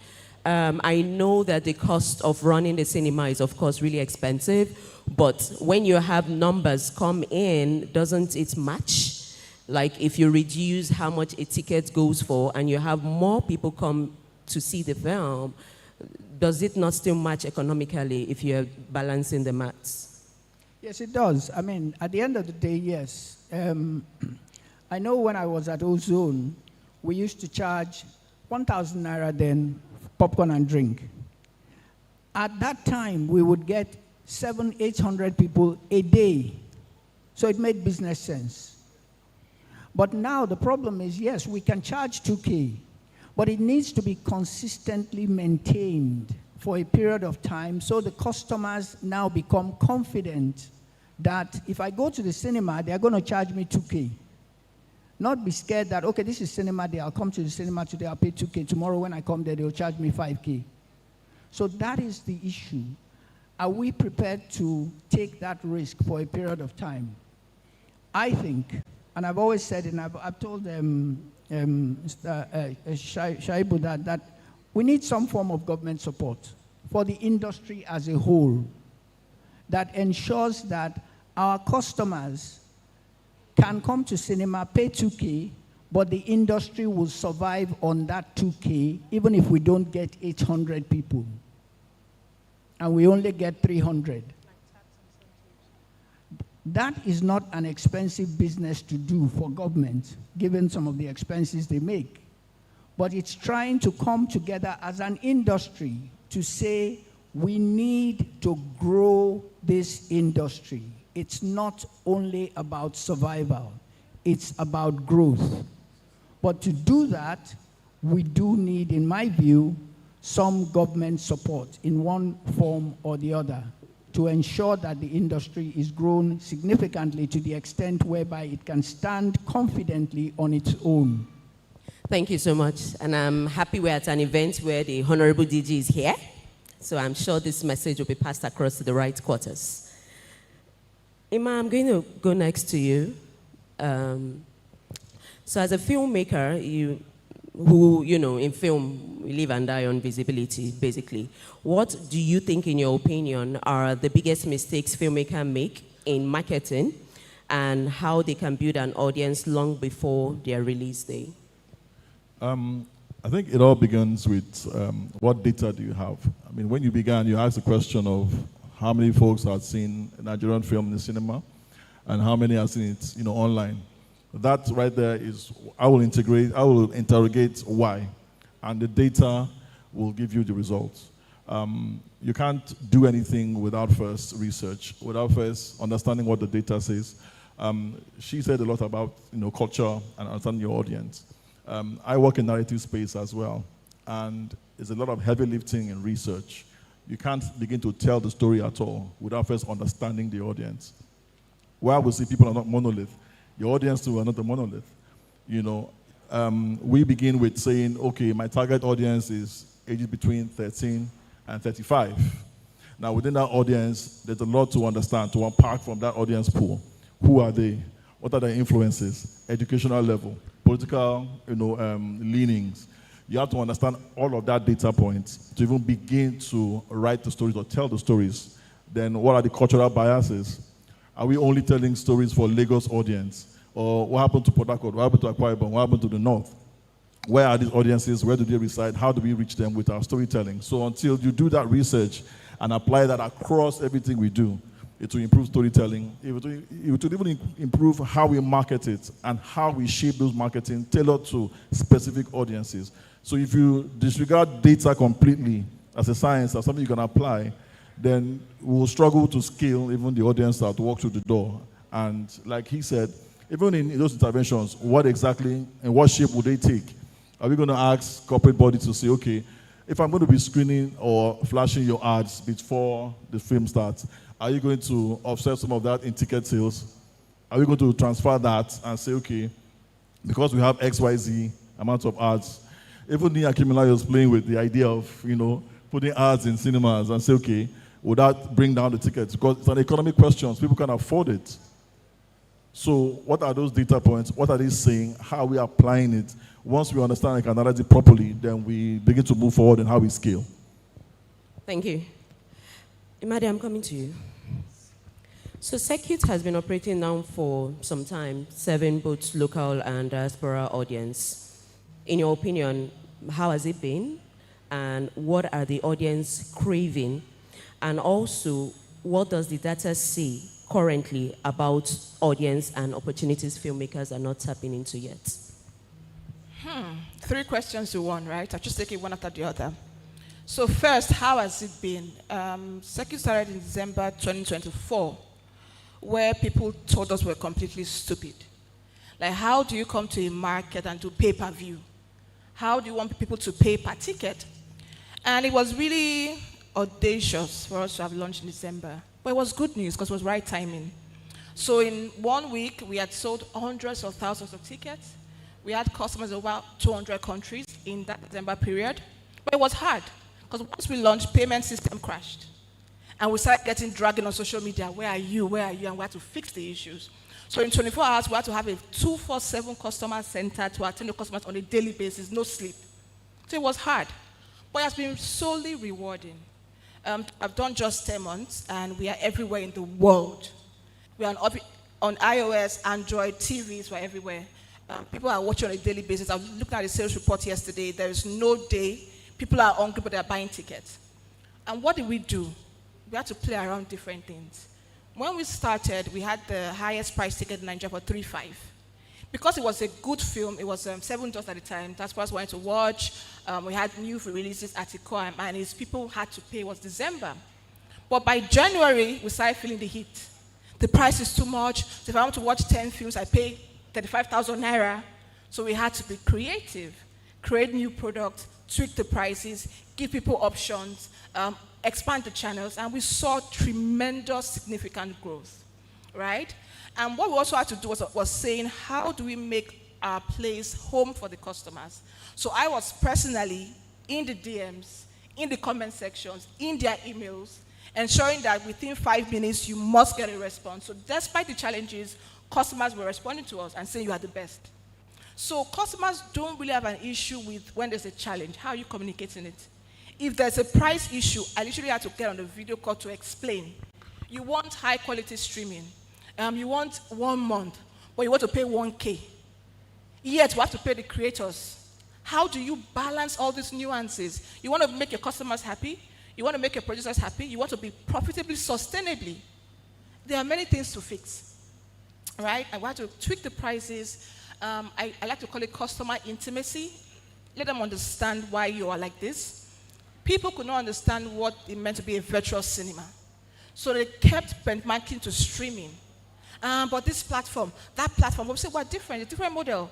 I know that the cost of running the cinema is, of course, really expensive. But when you have numbers come in, doesn't it match? Like if you reduce how much a ticket goes for and you have more people come to see the film, does it not still match economically if you're balancing the maths? Yes, it does. I mean, at the end of the day, yes. I know when I was at Ozone, we used to charge 1,000 naira then, popcorn and drink. At that time, we would get 700, 800 people a day. So it made business sense. But now the problem is, yes, we can charge 2K, but it needs to be consistently maintained for a period of time so the customers now become confident that if I go to the cinema, they're going to charge me 2K. Not be scared that, okay, this is Cinema Day, I'll come to the cinema today, I'll pay 2K. Tomorrow when I come there, they'll charge me 5K. So that is the issue. Are we prepared to take that risk for a period of time? I think, and I've always said it, and I've told Shaibu that we need some form of government support for the industry as a whole that ensures that our customers can come to cinema, pay 2K, but the industry will survive on that 2K even if we don't get 800 people. And we only get 300. That is not an expensive business to do for government, given some of the expenses they make. but it's trying to come together as an industry to say we need to grow this industry. It's not only about survival, it's about growth. But to do that, we do need, in my view, some government support in one form or the other to ensure that the industry is grown significantly to the extent whereby it can stand confidently on its own. Thank you so much. And I'm happy we're at an event where the Honorable DG is here. So I'm sure this message will be passed across to the right quarters. Ima, I'm going to go next to you. So as a filmmaker, in film, we live and die on visibility, basically. What do you think, in your opinion, are the biggest mistakes filmmakers make in marketing and how they can build an audience long before their release day? I think it all begins with what data do you have? I mean, when you began, you asked the question of how many folks had seen a Nigerian film in the cinema and how many have seen it, online. That right there is, I will interrogate why, and the data will give you the results. You can't do anything without first research, without first understanding what the data says. She said a lot about culture and understanding your audience. I work in narrative space as well, and there's a lot of heavy lifting in research. You can't begin to tell the story at all without first understanding the audience. While we see people are not monolith, your audience too are not a monolith. We begin with saying, okay, my target audience is ages between 13 and 35. Now, within that audience, there's a lot to understand, to unpack from that audience pool. Who are they? What are their influences? Educational level, political, leanings. You have to understand all of that data points to even begin to write the stories or tell the stories. Then what are the cultural biases? Are we only telling stories for Lagos audience? Or what happened to Port Harcourt? What happened to Akwa Ibom? What happened to the North? Where are these audiences? Where do they reside? How do we reach them with our storytelling? So until you do that research and apply that across everything we do, it will improve storytelling. It will even improve how we market it and how we shape those marketing tailored to specific audiences. So if you disregard data completely as a science, as something you can apply, then we will struggle to scale even the audience that walk through the door. And like he said, even in those interventions, what exactly and what shape would they take? Are we going to ask corporate bodies to say, okay, if I'm going to be screening or flashing your ads before the film starts, are you going to offset some of that in ticket sales? Are we going to transfer that and say, okay, because we have XYZ amount of ads, even Nia Kimila was playing with the idea of, putting ads in cinemas and say, okay, would that bring down the tickets? Because it's an economic question. People can afford it. So what are those data points? What are they saying? How are we applying it? Once we understand and can analyze it properly, then we begin to move forward in how we scale. Thank you. Imade, I'm coming to you. So Circuit has been operating now for some time, serving both local and diaspora audience. In your opinion, how has it been? And what are the audience craving? And also, what does the data say currently about audience and opportunities filmmakers are not tapping into yet? 3 questions to one, right? I'll just take it one after the other. So first, how has it been? Circuit started in December 2024, where people told us we're completely stupid. Like, how do you come to a market and do pay-per-view? How do you want people to pay per ticket? And it was really audacious for us to have launched in December. But it was good news because it was right timing. So in 1 week, we had sold hundreds of thousands of tickets. We had customers in about 200 countries in that December period. But it was hard because once we launched, payment system crashed. And we started getting dragging on social media, where are you, where are you? And we had to fix the issues. So in 24 hours, we had to have a 24/7 customer center to attend the customers on a daily basis, no sleep. So it was hard, but it has been solely rewarding. I've done just 10 months, and we are everywhere in the world. We are on iOS, Android, TVs, we're everywhere. People are watching on a daily basis. I was looking at the sales report yesterday. There is no day people are hungry, but they're buying tickets. And what did we do? We had to play around different things. When we started, we had the highest price ticket in Nigeria for 3.5. Because it was a good film, it was $7 at the time. That's what I wanted to watch. We had new releases at Iko and his people had to pay. It was December. But by January, we started feeling the heat. The price is too much. So if I want to watch 10 films, I pay 35,000 naira. So we had to be creative, create new products, tweak the prices, give people options, expand the channels, and we saw tremendous, significant growth, right? And what we also had to do was saying, how do we make our place home for the customers? So I was personally in the DMs, in the comment sections, in their emails, ensuring that within 5 minutes, you must get a response. So despite the challenges, customers were responding to us and saying you are the best. So customers don't really have an issue with when there's a challenge. How are you communicating it? If there's a price issue, I literally had to get on a video call to explain. You want high quality streaming. You want 1 month, but you want to pay 1K. Yet you have to pay the creators. How do you balance all these nuances? You want to make your customers happy. You want to make your producers happy. You want to be profitably, sustainably. There are many things to fix, right? I want to tweak the prices. I like to call it customer intimacy. Let them understand why you are like this. People could not understand what it meant to be a virtual cinema. So they kept benchmarking to streaming. But this platform, that platform, we say we're different, a different model.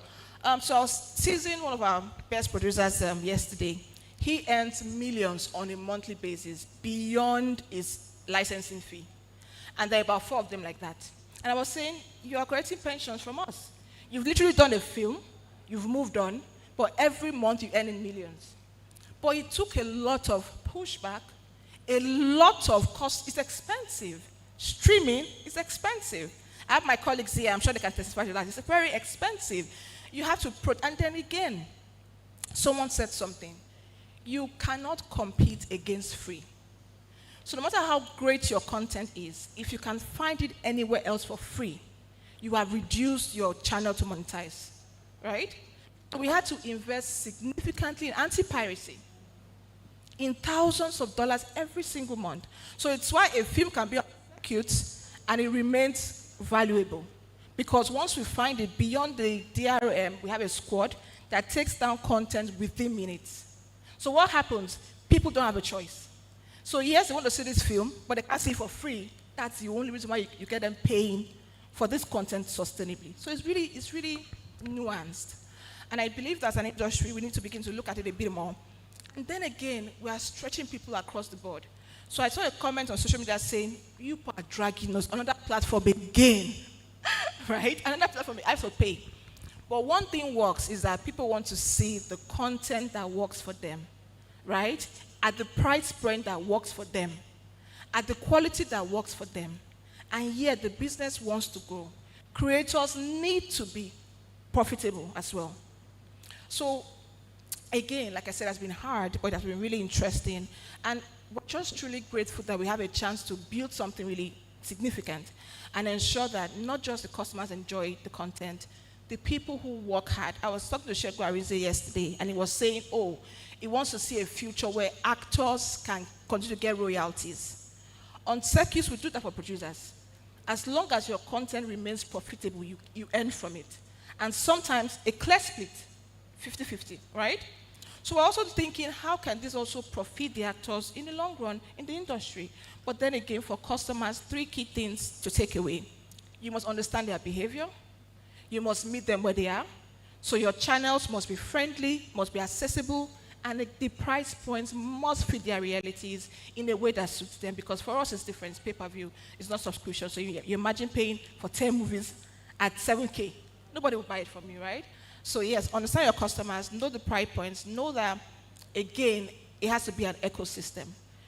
So I was teasing one of our best producers yesterday. He earns millions on a monthly basis beyond his licensing fee. And there are about 4 of them like that. And I was saying, you are collecting pensions from us. You've literally done a film, you've moved on, but every month you earn in millions. But it took a lot of pushback, a lot of cost. It's expensive. Streaming is expensive. I have my colleagues here, I'm sure they can testify to that. It's very expensive. You have to, and then again, someone said something. You cannot compete against free. So no matter how great your content is, if you can find it anywhere else for free, you have reduced your channel to monetize, right? So we had to invest significantly in anti-piracy, in thousands of dollars every single month. So it's why a film can be cute and it remains valuable. Because once we find it beyond the DRM, we have a squad that takes down content within minutes. So what happens? People don't have a choice. So yes, they want to see this film, but they can't see it for free. That's the only reason why you get them paying for this content sustainably. So it's really nuanced. And I believe that as an industry, we need to begin to look at it a bit more. And then again, we are stretching people across the board. So I saw a comment on social media saying, you are dragging us another platform again, right? Another platform, I have to pay. But one thing works is that people want to see the content that works for them, right? At the price point that works for them, at the quality that works for them. And yet the business wants to grow. Creators need to be profitable as well. So again, like I said, it has been hard, but it has been really interesting. And we're just truly grateful that we have a chance to build something really significant and ensure that not just the customers enjoy the content, the people who work hard. I was talking to Sheku Arize yesterday, and he was saying, oh, he wants to see a future where actors can continue to get royalties. On circuits, we do that for producers. As long as your content remains profitable, you earn from it. And sometimes a clear split, 50-50, right? So we're also thinking, how can this also profit the actors in the long run in the industry? But then again, for customers, 3 key things to take away. You must understand their behavior. You must meet them where they are. So your channels must be friendly, must be accessible, and the price points must fit their realities in a way that suits them. Because for us, it's different. It's pay-per-view. It's not subscription. So you imagine paying for 10 movies at 7K. Nobody will buy it from you, right? So yes, understand your customers, know the price points, know that, again, it has to be an ecosystem.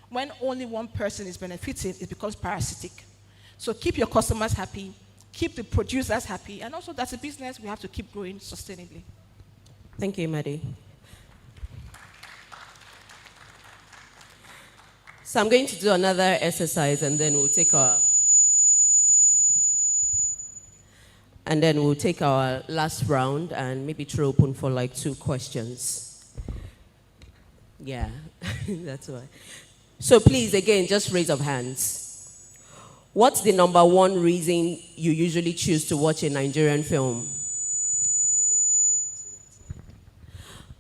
When only one person is benefiting, it becomes parasitic. So keep your customers happy, keep the producers happy, and also that's a business we have to keep growing sustainably. Thank you, Madi. So I'm going to do another exercise, and then we'll take our last round and maybe throw open for like 2 questions. Yeah, that's why. So please, again, just raise of hands. What's the number 1 reason you usually choose to watch a Nigerian film?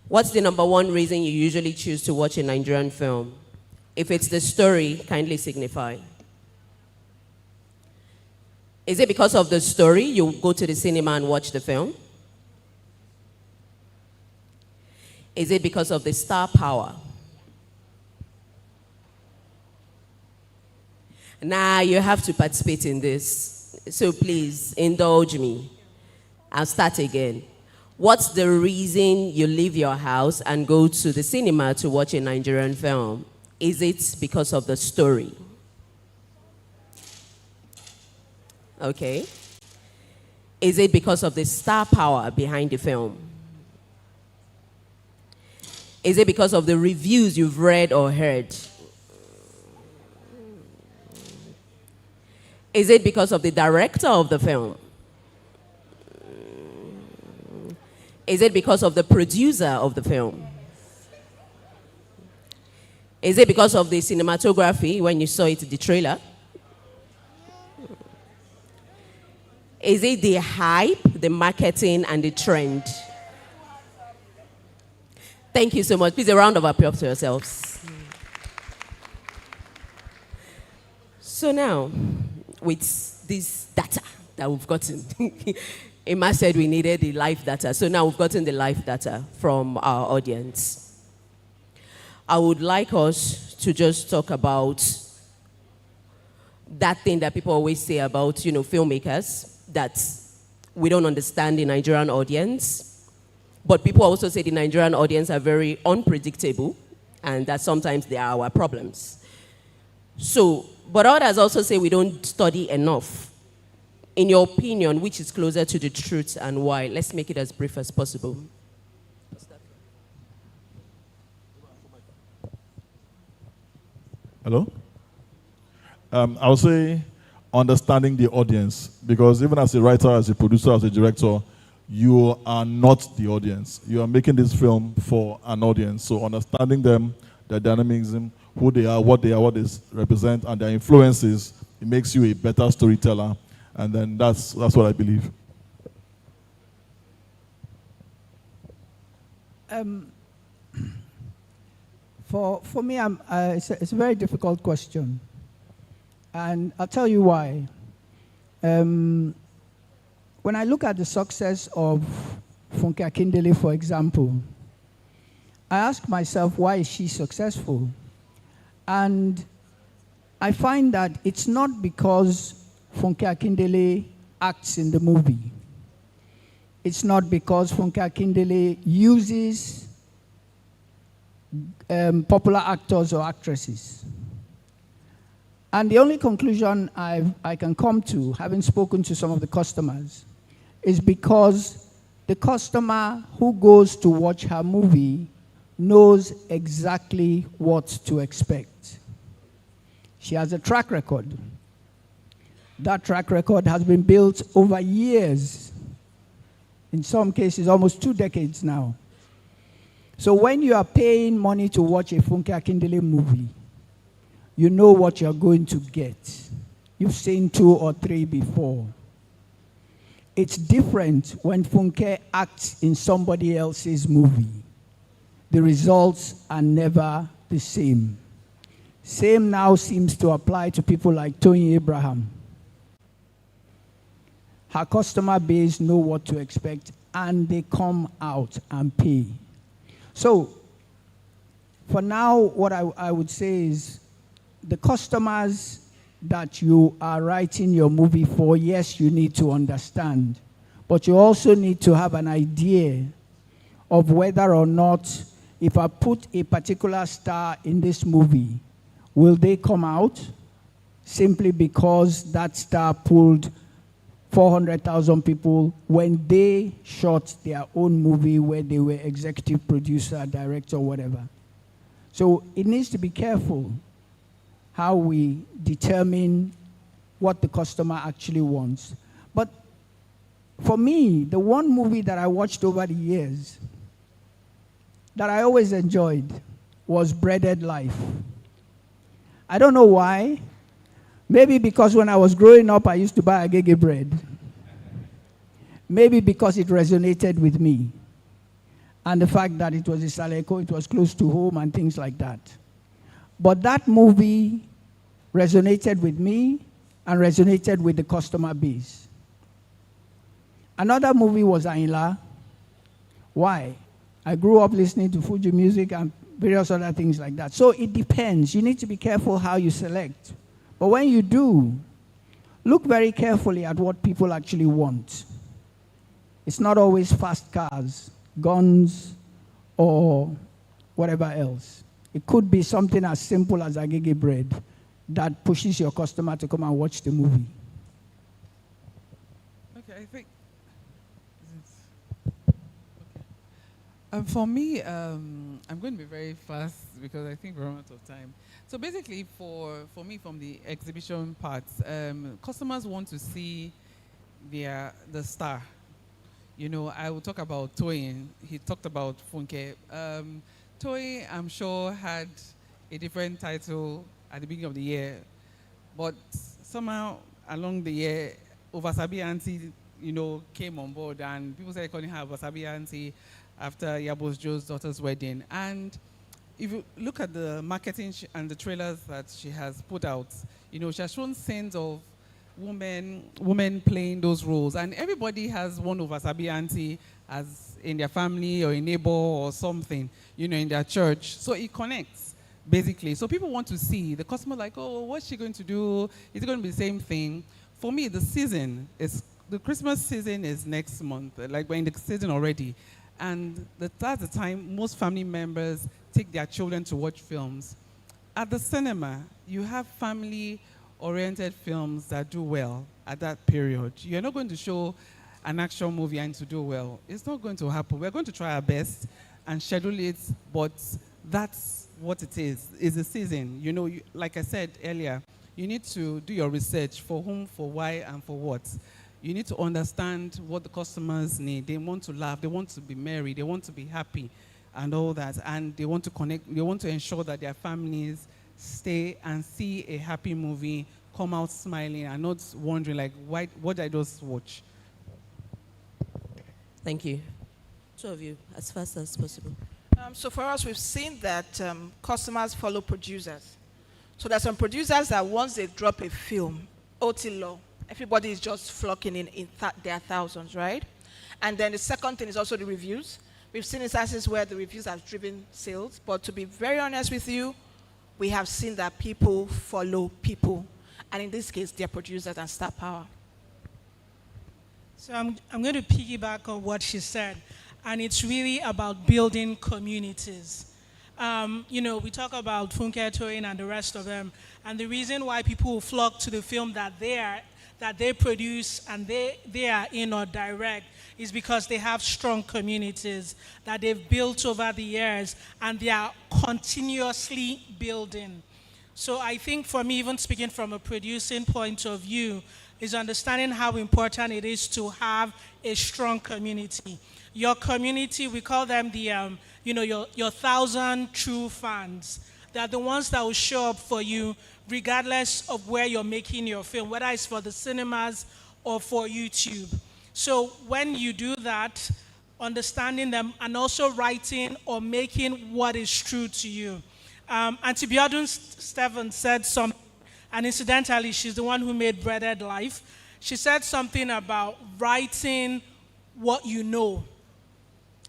What's the number one reason you usually choose to watch a Nigerian film? If it's the story, kindly signify. Is it because of the story you go to the cinema and watch the film? Is it because of the star power? Now you have to participate in this. So please indulge me. I'll start again. What's the reason you leave your house and go to the cinema to watch a Nigerian film? Is it because of the story? Okay. Is it because of the star power behind the film? Is it because of the reviews you've read or heard? Is it because of the director of the film? Is it because of the producer of the film? Is it because of the cinematography when you saw it in the trailer? Is it the hype, the marketing, and the trend? Thank you so much. Please, a round of applause to yourselves. So now, with this data that we've gotten, Emma said we needed the live data. So now we've gotten the live data from our audience. I would like us to just talk about that thing that people always say about, filmmakers, that we don't understand the Nigerian audience. But people also say the Nigerian audience are very unpredictable and that sometimes they are our problems. So, but others also say we don't study enough. In your opinion, which is closer to the truth and why? Let's make it as brief as possible. Hello? I would say understanding the audience, because even as a writer, as a producer, as a director, you are not the audience. You are making this film for an audience. So understanding them, their dynamism, who they are, what they represent, and their influences, it makes you a better storyteller. And then that's what I believe. For me, it's a very difficult question. And I'll tell you why. When I look at the success of Funke Akindele, for example, I ask myself, why is she successful? And I find that it's not because Funke Akindele acts in the movie. It's not because Funke Akindele uses popular actors or actresses. And the only conclusion I can come to, having spoken to some of the customers, is because the customer who goes to watch her movie knows exactly what to expect. She has a track record. That track record has been built over years, in some cases almost 2 decades now. So when you are paying money to watch a Funke Akindele movie, you know what you're going to get. You've seen 2 or 3 before. It's different when Funke acts in somebody else's movie. The results are never the same. Same now seems to apply to people like Tony Abraham. Her customer base know what to expect, and they come out and pay. So, for now, what I would say is, the customers that you are writing your movie for, yes, you need to understand. But you also need to have an idea of whether or not, if I put a particular star in this movie, will they come out simply because that star pulled 400,000 people when they shot their own movie where they were executive producer, director, whatever. So it needs to be careful how we determine what the customer actually wants. But for me, the one movie that I watched over the years that I always enjoyed was Breaded Life. I don't know why. Maybe because when I was growing up, I used to buy agege bread. Maybe because it resonated with me. and the fact that it was Isaleko, it was close to home and things like that. But that movie resonated with me and resonated with the customer base. Another movie was Ainla. Why? I grew up listening to Fuji music and various other things like that. So it depends. You need to be careful how you select. But when you do, look very carefully at what people actually want. It's not always fast cars, guns, or whatever else. It could be something as simple as agege bread that pushes your customer to come and watch the movie. Okay, I think. For me, I'm going to be very fast because I think we're out of time. So basically, for me, from the exhibition part, customers want to see the star. You know, I will talk about Toyin. He talked about Funke. Toyin, I'm sure, had a different title at the beginning of the year, but somehow along the year, Ovasabi Auntie, you know, came on board, and people started calling her Ovasabi Auntie after Yabos Joe's daughter's wedding. And if you look at the marketing and the trailers that she has put out, you know, she has shown scenes of women playing those roles. And everybody has one Ovasabi Auntie as in their family or a neighbor or something, you know, in their church. So it connects, basically. So people want to see. The customer like, oh, what's she going to do? Is it going to be the same thing? For me, the Christmas season is next month. Like, we're in the season already. And that's the time most family members take their children to watch films. At the cinema, you have family-oriented films that do well at that period. You're not going to show an action movie and to do well. It's not going to happen. We're going to try our best and schedule it, but that's what it is. It's a season. You know, like I said earlier, you need to do your research for whom, for why, and for what. You need to understand what the customers need. They want to laugh, they want to be merry, they want to be happy and all that. And they want to connect, they want to ensure that their families stay and see a happy movie, come out smiling and not wondering like, what did I just watch? Thank you. Two of you, as fast as possible. So for us, we've seen that customers follow producers. So there's some producers that once they drop a film, OT law, everybody is just flocking in their thousands, right? And then the second thing is also the reviews. We've seen instances where the reviews have driven sales, but to be very honest with you, we have seen that people follow people. And in this case, they're producers and star power. So I'm going to piggyback on what she said, and it's really about building communities. You know, we talk about Funke Toyin and the rest of them, and the reason why people flock to the film that they produce and they are in or direct is because they have strong communities that they've built over the years, and they are continuously building. So I think for me, even speaking from a producing point of view, is understanding how important it is to have a strong community. Your community, we call them the, you know, your 1,000 true fans. They're the ones that will show up for you regardless of where you're making your film, whether it's for the cinemas or for YouTube. So when you do that, understanding them and also writing or making what is true to you. Auntie Biodun Stephen said something, and incidentally, she's the one who made Breaded Life. She said something about writing what you know.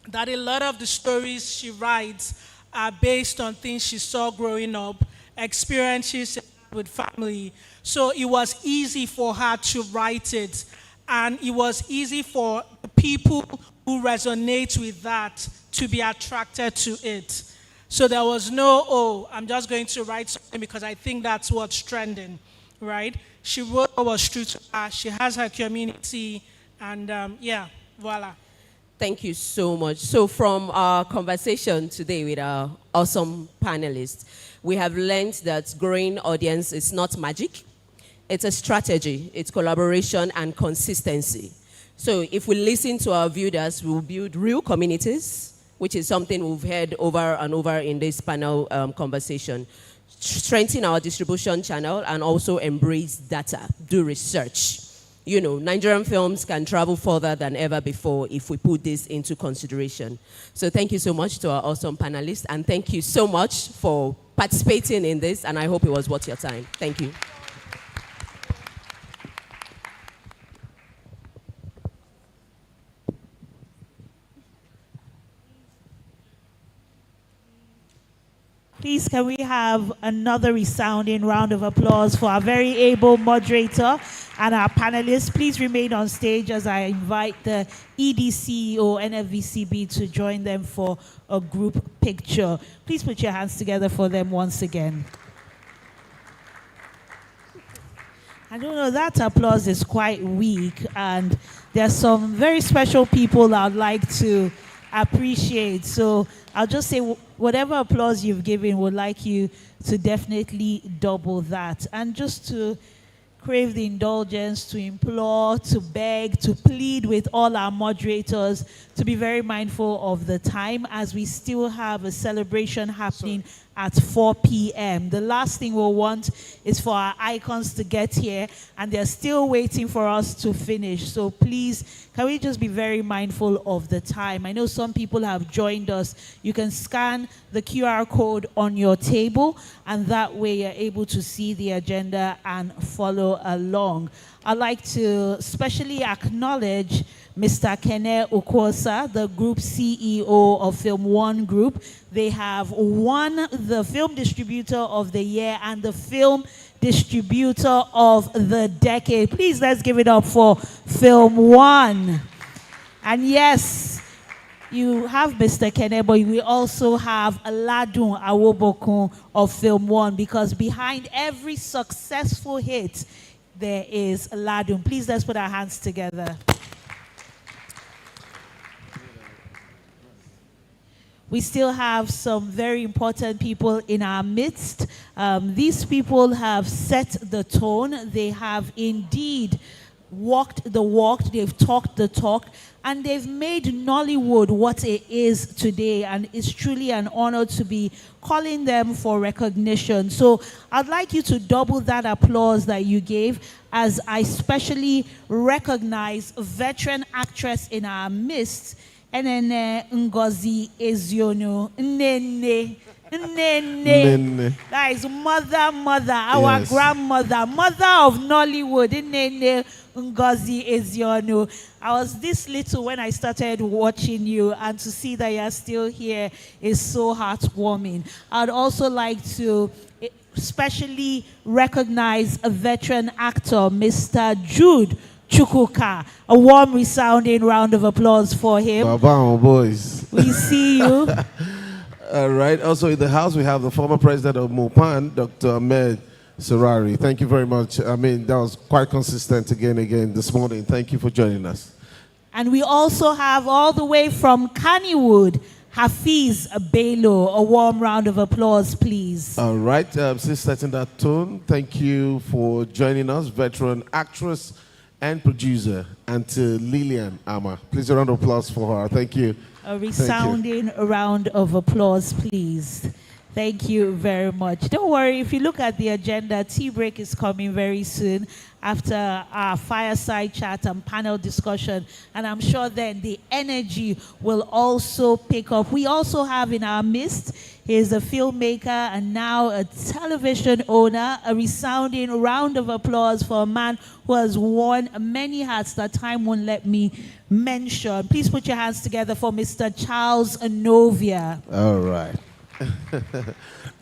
That a lot of the stories she writes are based on things she saw growing up, experiences with family. So it was easy for her to write it, and it was easy for people who resonate with that to be attracted to it. So there was no, oh, I'm just going to write something because I think that's what's trending, right? She wrote what was true to her. She has her community, and yeah, voila. Thank you so much. So from our conversation today with our awesome panelists, we have learned that growing audience is not magic. It's a strategy. It's collaboration and consistency. So if we listen to our viewers, we'll build real communities, which is something we've heard over and over in this panel conversation. Strengthen our distribution channel and also embrace data. Do research. you know, Nigerian films can travel further than ever before if we put this into consideration. So thank you so much to our awesome panelists, and thank you so much for participating in this, and I hope it was worth your time. Thank you. Please, can we have another resounding round of applause for our very able moderator and our panelists? Please remain on stage as I invite the EDCEO NFVCB to join them for a group picture. Please put your hands together for them once again. I don't know, that applause is quite weak, and there's some very special people I'd like to appreciate. So I'll just say whatever applause you've given, would like you to definitely double that. And just to crave the indulgence, to implore, to beg, to plead with all our moderators to be very mindful of the time, as we still have a celebration happening at 4 p.m. The last thing we'll want is for our icons to get here and they're still waiting for us to finish. So please, can we just be very mindful of the time? I know some people have joined us. You can scan the QR code on your table, and that way you're able to see the agenda and follow along. I'd like to especially acknowledge Mr. Kene Okosa, the Group CEO of Film One Group. They have won the Film Distributor of the Year and the Film Distributor of the Decade. Please, let's give it up for Film One. And yes, you have Mr. Kene, but we also have Aladun Awobokun of Film One, because behind every successful hit, there is Aladun. Please, let's put our hands together. We still have some very important people in our midst. These people have set the tone. They have indeed walked the walk, they've talked the talk, and they've made Nollywood what it is today, and it's truly an honor to be calling them for recognition. So I'd like you to double that applause that you gave as I specially recognize a veteran actress in our midst, Enene Ngozi Eziono, Nene. That is mother, our grandmother, mother of Nollywood, Nene Ngozi Eziono. I was this little when I started watching you, and to see that you're still here is so heartwarming. I'd also like to especially recognize a veteran actor, Mr. Jude Chukwuka. A warm, resounding round of applause for him. Baba, boys. We see you. All right. Also in the house, we have the former president of Mopan, Dr. Ahmed Serari. Thank you very much. I mean, that was quite consistent again this morning. Thank you for joining us. And we also have all the way from Kannywood, Hafiz Bello. A warm round of applause, please. All right. Since setting that tone, thank you for joining us, veteran actress and producer, and to Lillian Ama. Please a round of applause for her. Thank you. A resounding round of applause, please. Thank you very much. Don't worry, if you look at the agenda, tea break is coming very soon after our fireside chat and panel discussion. And I'm sure then the energy will also pick up. We also have in our midst, he is a filmmaker and now a television owner. A resounding round of applause for a man who has worn many hats that time won't let me mention. Please put your hands together for Mr. Charles Novia. All right.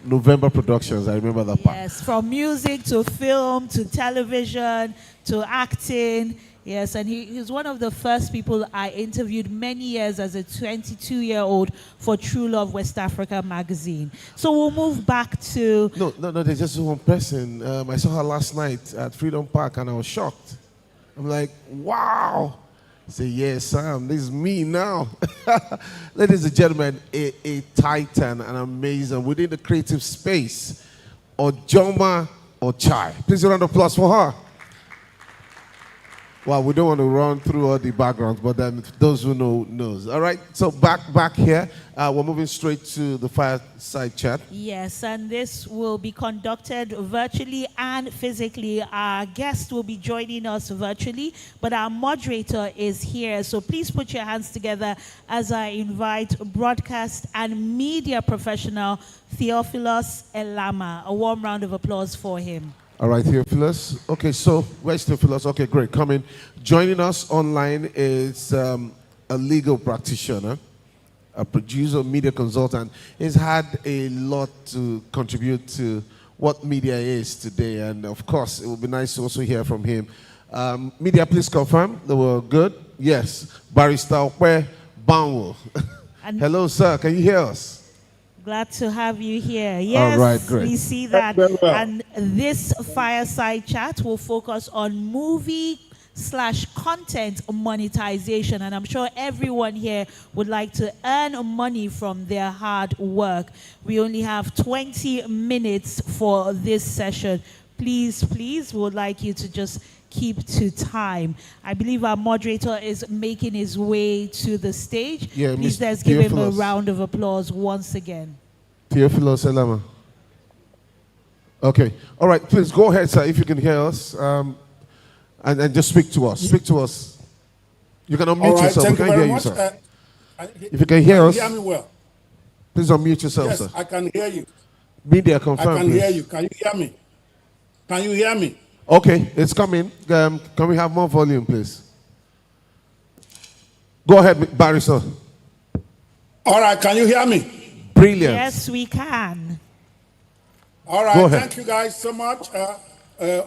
November Productions, I remember that part. Yes, from music to film to television to acting. Yes, and he's one of the first people I interviewed many years as a 22-year-old for True Love West Africa magazine. So we'll move back to... No, there's just one person. I saw her last night at Freedom Park and I was shocked. I'm like, wow. I say, yes, Sam, this is me now. Ladies and gentlemen, a titan, an amazing, within the creative space, Ojoma Ochai. Please a round of applause for her. Well, we don't want to run through all the backgrounds, but then those who know knows. All right. So back here, we're moving straight to the fireside chat. Yes, and this will be conducted virtually and physically. Our guest will be joining us virtually, but our moderator is here. So please put your hands together as I invite broadcast and media professional Theophilus Elama. A warm round of applause for him. All right, Theophilus. Okay, so where's Theophilus? Okay, great. Coming. Joining us online is a legal practitioner, a producer, media consultant. He's had a lot to contribute to what media is today. And of course, it would be nice to also hear from him. Media, please confirm they were good. Yes. Barrister Okwe Banwo. Hello, sir. Can you hear us? Glad to have you here. Yes, all right, great. We see that. And this fireside chat will focus on movie/content monetization. And I'm sure everyone here would like to earn money from their hard work. We only have 20 minutes for this session. Please, we would like you to just keep to time. I believe our moderator is making his way to the stage. Yeah, please, let's give him a round of applause once again. Theophilus Elama. Okay. All right. Please go ahead, sir, if you can hear us. And just speak to us. Speak to us. You can unmute yourself. We can hear you, sir. If you can hear us, hear me well. Please unmute yourself, yes, sir. I can hear you. Media confirm. I can please. hear you. Can you hear me? Can you hear me? Okay, it's coming. Can we have more volume, please? Go ahead, Barrister. All right, can you hear me? Brilliant. Yes, we can. All right, thank you guys so much.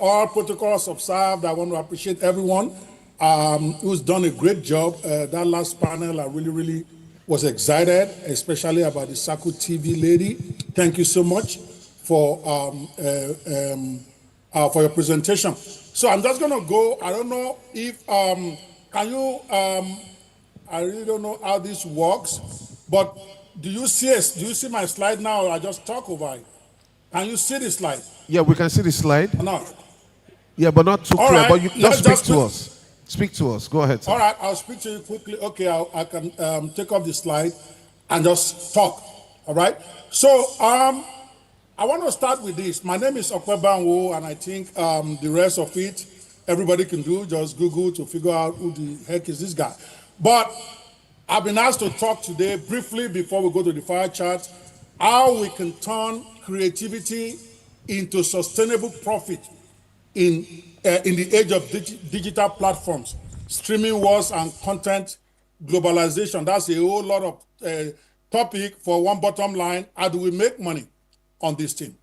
All protocols observed. I want to appreciate everyone who's done a great job. That last panel, I really was excited, especially about the Saku TV lady. Thank you so much for your presentation. So I'm just going to go. I don't know if, can you, I really don't know how this works, but do you see my slide now, or I just talk over it? Can you see the slide? Yeah, we can see the slide. Or not? Yeah, but not too All clear. right, But you just speak to us. Speak to us. Go ahead, sir. All right, I'll speak to you quickly. Okay, I can take off the slide and just talk. All right. So I want to start with this. My name is Okwe Banwo, and I think the rest of it everybody can do. Just Google to figure out who the heck is this guy. But I've been asked to talk today briefly before we go to the fire chat, how we can turn creativity into sustainable profit in the age of digital platforms, streaming wars and content globalization. That's a whole lot of topic for one bottom line. How do we make money on this thing?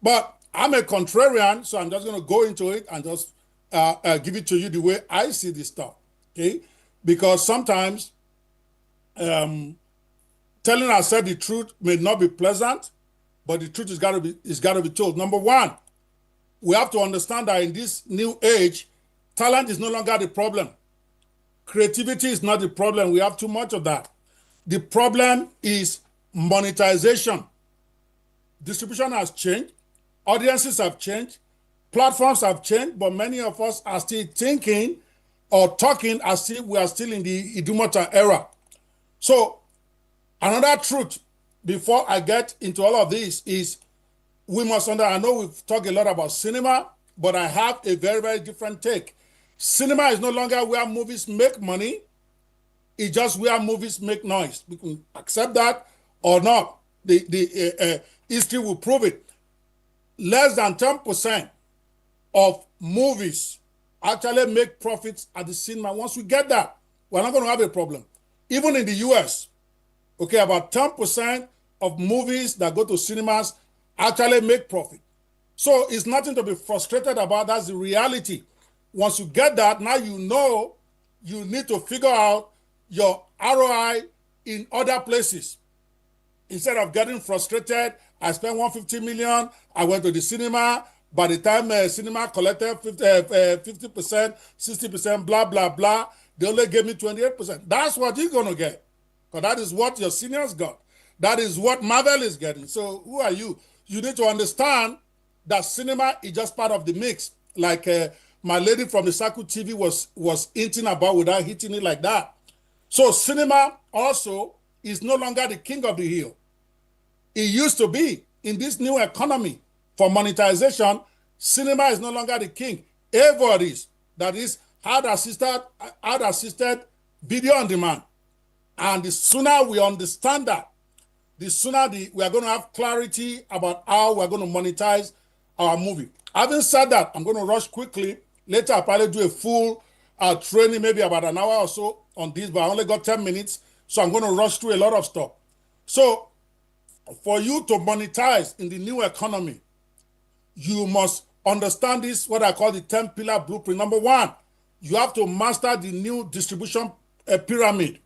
But I'm a contrarian, so I'm just going to go into it and just give it to you the way I see this stuff, okay? Because sometimes telling ourselves the truth may not be pleasant, but the truth is got to be told. Number one, we have to understand that in this new age, talent is no longer the problem. Creativity is not the problem. We have too much of that. The problem is monetization. Distribution has changed. Audiences have changed. Platforms have changed, but many of us are still thinking or talking as if we are still in the Idumota era. So another truth before I get into all of this is we must understand, I know we've talked a lot about cinema, but I have a very, very different take. Cinema is no longer where movies make money. It's just where movies make noise. We can accept that or not. The history will prove it. Less than 10% of movies actually make profits at the cinema. Once we get that, we're not going to have a problem. Even in the US, okay, about 10% of movies that go to cinemas actually make profit. So it's nothing to be frustrated about. That's the reality. Once you get that, now you know you need to figure out your ROI in other places. Instead of getting frustrated, I spent 150 million, I went to the cinema. By the time cinema collected 50%, 60%, blah, blah, blah, they only gave me 28%. That's what you're going to get. Because that is what your seniors got. That is what Marvel is getting. So who are you? You need to understand that cinema is just part of the mix. Like my lady from the Circle TV was hinting about without hitting it like that. So cinema also is no longer the king of the hill. It used to be. In this new economy for monetization, cinema is no longer the king. AVOD is. That is ad-assisted video on demand. And the sooner we understand that, the sooner we are going to have clarity about how we're going to monetize our movie. Having said that, I'm going to rush quickly. Later, I'll probably do a full training, maybe about an hour or so on this, but I only got 10 minutes, so I'm going to rush through a lot of stuff. So, for you to monetize in the new economy, you must understand this, what I call the 10-pillar blueprint. Number one, you have to master the new distribution pyramid.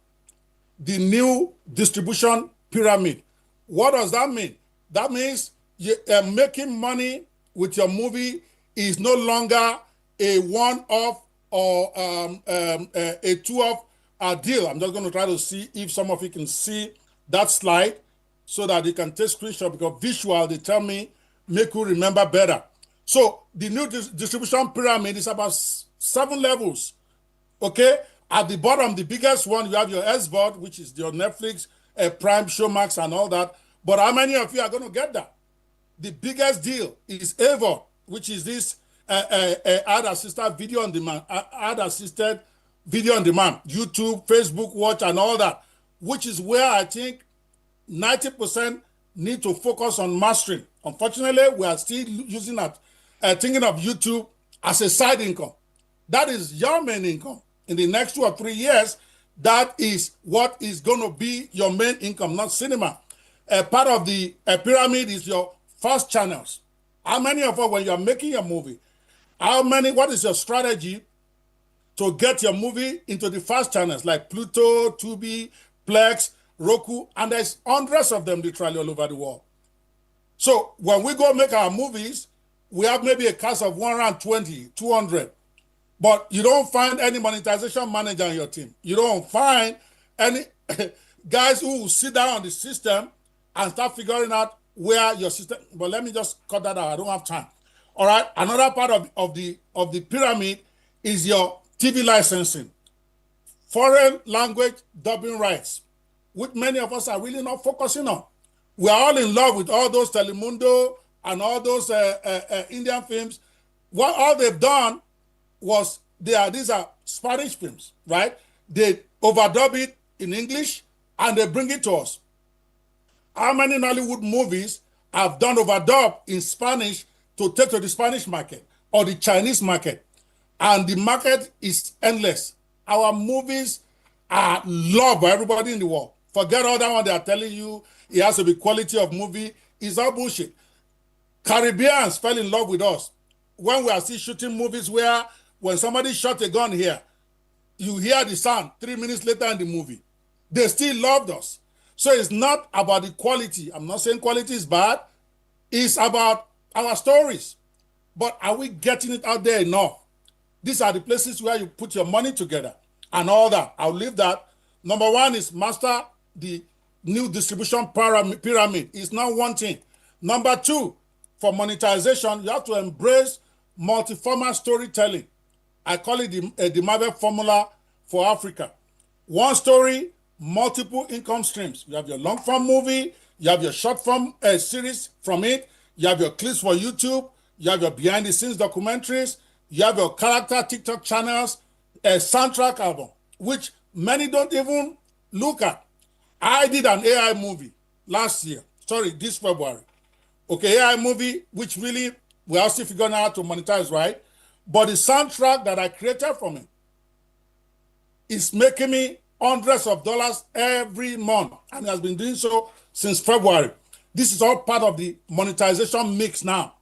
The new distribution pyramid. What does that mean? That means making money with your movie is no longer a one-off or a two-off deal. I'm just going to try to see if some of you can see that slide so that you can take screenshot, because visual, they tell me, make you remember better. So the new distribution pyramid is about 7 levels, okay? At the bottom, the biggest one, you have your SVOD, which is your Netflix, Prime, Showmax, and all that. But how many of you are going to get that? The biggest deal is AVOD, which is this ad-assisted video on demand, ad-assisted video on demand, YouTube, Facebook Watch, and all that, which is where I think 90% need to focus on mastering. Unfortunately, we are still using that, thinking of YouTube as a side income. That is your main income. In the next 2 or 3 years, that is what is going to be your main income, not cinema. Part of the pyramid is your fast channels. How many of us, when you're making your movie, what is your strategy to get your movie into the fast channels like Pluto, Tubi, Plex, Roku, and there's hundreds of them literally all over the world. So when we go make our movies, we have maybe a cast of 120, 200. But you don't find any monetization manager on your team. You don't find any guys who will sit down on the system and start figuring out where your system. But let me just cut that out. I don't have time. All right. Another part of the pyramid is your TV licensing, foreign language dubbing rights, which many of us are really not focusing on. We are all in love with all those Telemundo and all those Indian films. What all they've done was these are Spanish films, right? They overdub it in English and they bring it to us. How many Nollywood movies have done overdub in Spanish to take to the Spanish market or the Chinese market? And the market is endless. Our movies are loved by everybody in the world. Forget all that one they are telling you it has to be quality of movie. It's all bullshit. Caribbeans fell in love with us when we are still shooting movies where when somebody shot a gun here, you hear the sound 3 minutes later in the movie. They still loved us. So it's not about the quality. I'm not saying quality is bad. It's about our stories. But are we getting it out there enough? These are the places where you put your money together and all that. I'll leave that. Number one is master the new distribution pyramid. It's not one thing. Number two, for monetization, you have to embrace multi-format storytelling. I call it the Marvel formula for Africa. One story, multiple income streams. You have your long-form movie, you have your short-form series from it, you have your clips for YouTube, you have your behind-the-scenes documentaries, you have your character TikTok channels, a soundtrack album, which many don't even look at. I did an AI movie this February. Okay, AI movie, which really, we are still figuring out how to monetize, right? But the soundtrack that I created from it is making me hundreds of dollars every month, and has been doing so since February. This is all part of the monetization mix now.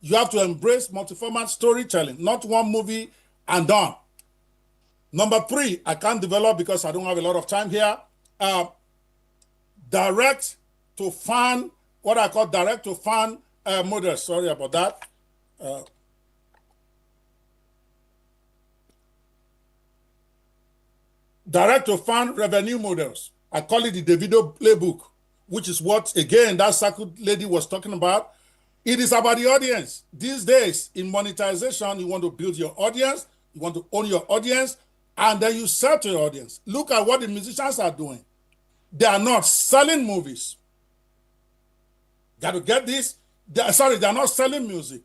You have to embrace multi-format storytelling, not one movie and done. Number three, I can't develop because I don't have a lot of time here. Direct to fan, what I call direct to fan models. Sorry about that. Direct to fan revenue models. I call it the Davido playbook, which is what, again, that circuit lady was talking about. It is about the audience. These days, in monetization, you want to build your audience, you want to own your audience, and then you sell to your audience. Look at what the musicians are doing. They are not selling movies. Got to get this? They're not selling music.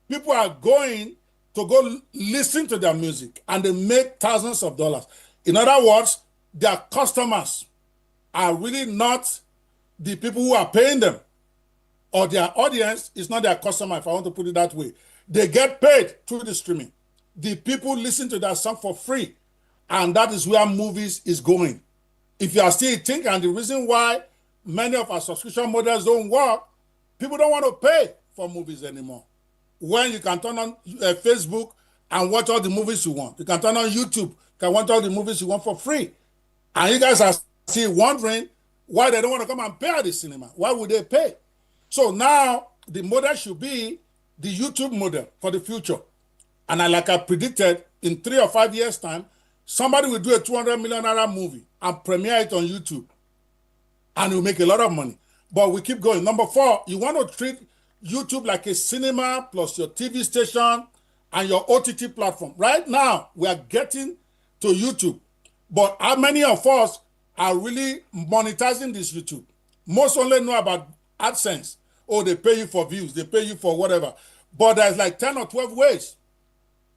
People are going to go listen to their music, and they make thousands of dollars. In other words, their customers are really not the people who are paying them, or their audience is not their customer, if I want to put it that way. They get paid through the streaming. The people listen to that song for free, and that is where movies is going. If you are still thinking, and the reason why many of our subscription models don't work, people don't want to pay for movies anymore. When you can turn on Facebook and watch all the movies you want. You can turn on YouTube, can watch all the movies you want for free. And you guys are still wondering why they don't want to come and pay at the cinema. Why would they pay? So now the model should be the YouTube model for the future. And like I predicted, in 3 or 5 years' time, somebody will do a $200 million movie and premiere it on YouTube. And you'll make a lot of money. But we keep going. Number 4, you want to treat YouTube like a cinema plus your TV station and your OTT platform. Right now, we are getting to YouTube. But how many of us are really monetizing this YouTube? Most only know about AdSense. Oh, they pay you for views. They pay you for whatever. But there's like 10 or 12 ways.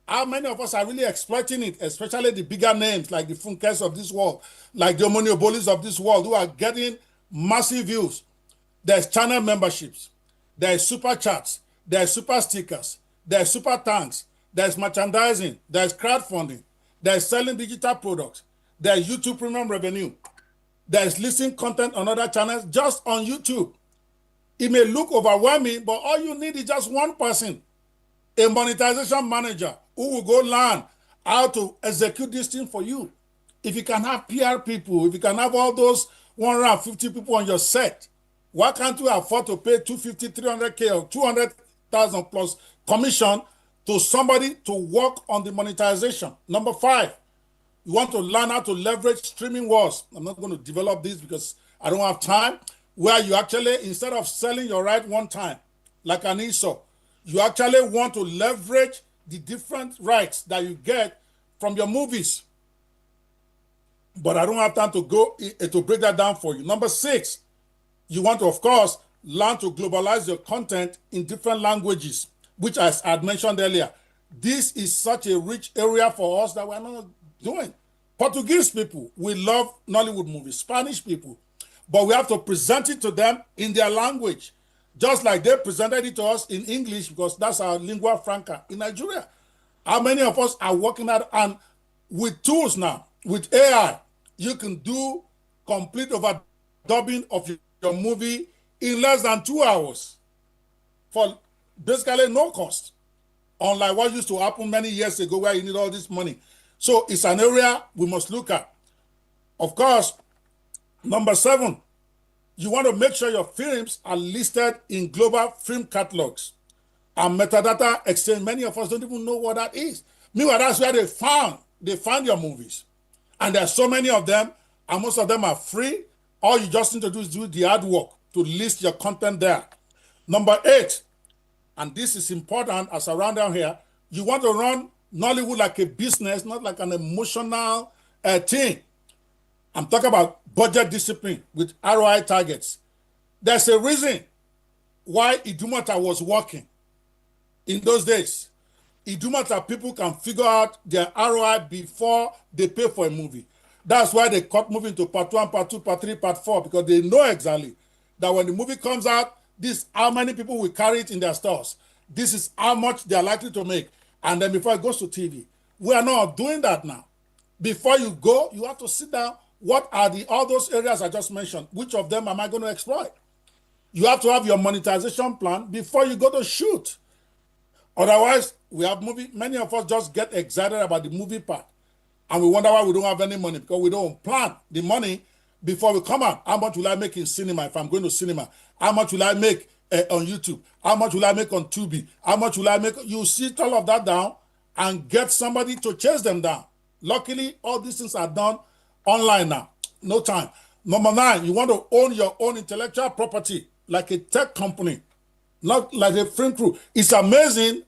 How many of us are really exploiting it, especially the bigger names like the Funkers of this world, like the Omoniobolis of this world, who are getting massive views? There's channel memberships. There's super chats. There's super stickers. There's super thanks. There's merchandising. There's crowdfunding. There's selling digital products. There's YouTube premium revenue. There's listing content on other channels just on YouTube. It may look overwhelming, but all you need is just one person, a monetization manager who will go learn how to execute this thing for you. If you can have PR people, if you can have all those 150 people on your set, why can't you afford to pay 250, 300K or 200,000 plus commission to somebody to work on the monetization? Number 5, you want to learn how to leverage streaming wars. I'm not going to develop this because I don't have time. Where you actually, instead of selling your right one time, like an ESOP, you actually want to leverage the different rights that you get from your movies. But I don't have time to go to break that down for you. Number 6, you want to, of course, learn to globalize your content in different languages, which, as I had mentioned earlier, this is such a rich area for us that we're not doing. Portuguese people, we love Nollywood movies. Spanish people, but we have to present it to them in their language, just like they presented it to us in English, because that's our lingua franca in Nigeria. How many of us are working at, and with tools now, with AI, you can do complete overdubbing of your movie in less than 2 hours for basically no cost, unlike what used to happen many years ago where you need all this money. So it's an area we must look at. Of course, number 7, you want to make sure your films are listed in global film catalogs and metadata exchange. Many of us don't even know what that is. Meanwhile, that's where they found your movies. And there are so many of them, and most of them are free. All you just need to do is do the hard work to list your content there. Number 8, and this is important as I round down here, you want to run Nollywood like a business, not like an emotional thing. I'm talking about budget discipline with ROI targets. There's a reason why Idumota was working in those days. Idumota people can figure out their ROI before they pay for a movie. That's why they cut movie into part 1, part 2, part 3, part 4, because they know exactly that when the movie comes out, this is how many people will carry it in their stores. This is how much they are likely to make. And then before it goes to TV. We are not doing that now. Before you go, you have to sit down. What are all those areas I just mentioned? Which of them am I going to exploit? You have to have your monetization plan before you go to shoot. Otherwise, we have many of us just get excited about the movie part. And we wonder why we don't have any money, because we don't plan the money before we come out. How much will I make in cinema if I'm going to cinema? How much will I make on YouTube? How much will I make on Tubi? How much will I make? You sit all of that down and get somebody to chase them down. Luckily, all these things are done online now. No time. Number 9, you want to own your own intellectual property like a tech company. not like a film crew. It's amazing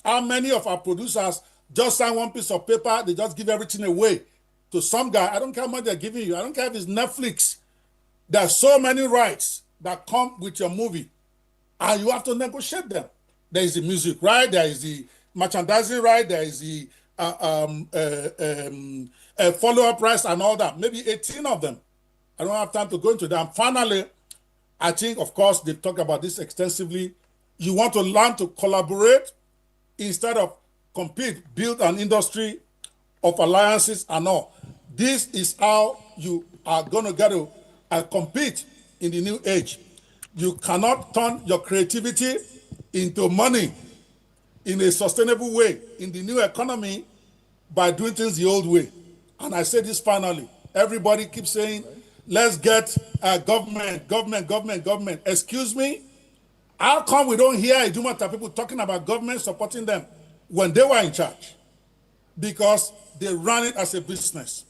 how many of our producers just sign one piece of paper, they just give everything away to some guy. I don't care how much they're giving you. I don't care if it's Netflix. There are so many rights that come with your movie, and you have to negotiate them. There is the music right, there is the merchandising right, there is the follow-up rights and all that. Maybe 18 of them. I don't have time to go into that. And finally, I think, of course, they've talked about this extensively. You want to learn to collaborate instead of compete, build an industry of alliances and all. This is how you are going to get to compete in the new age. You cannot turn your creativity into money in a sustainable way in the new economy by doing things the old way. And I say this finally. Everybody keeps saying, let's get government. Excuse me? How come we don't hear Idumota people talking about government supporting them when they were in charge? Because they ran it as a business.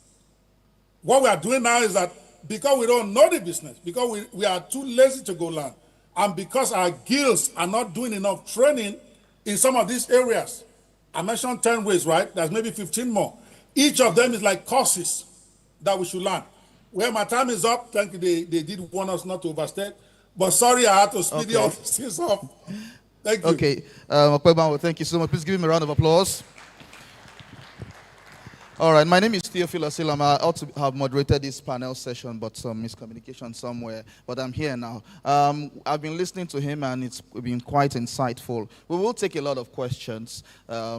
What we are doing now is that because we don't know the business, because we are too lazy to go learn, and because our guilds are not doing enough training in some of these areas. I mentioned 10 ways, right? There's maybe 15 more. Each of them is like courses that we should learn. Well, my time is up. Thank you. They did want us not to overstay. But sorry, I had to speed all these things up. Thank you. Okay. Okwebanwo, thank you so much. Please give him a round of applause. All right, my name is Theophilus Ilama. I ought to have moderated this panel session, but some miscommunication somewhere. But I'm here now. I've been listening to him, and it's been quite insightful. We will take a lot of questions, but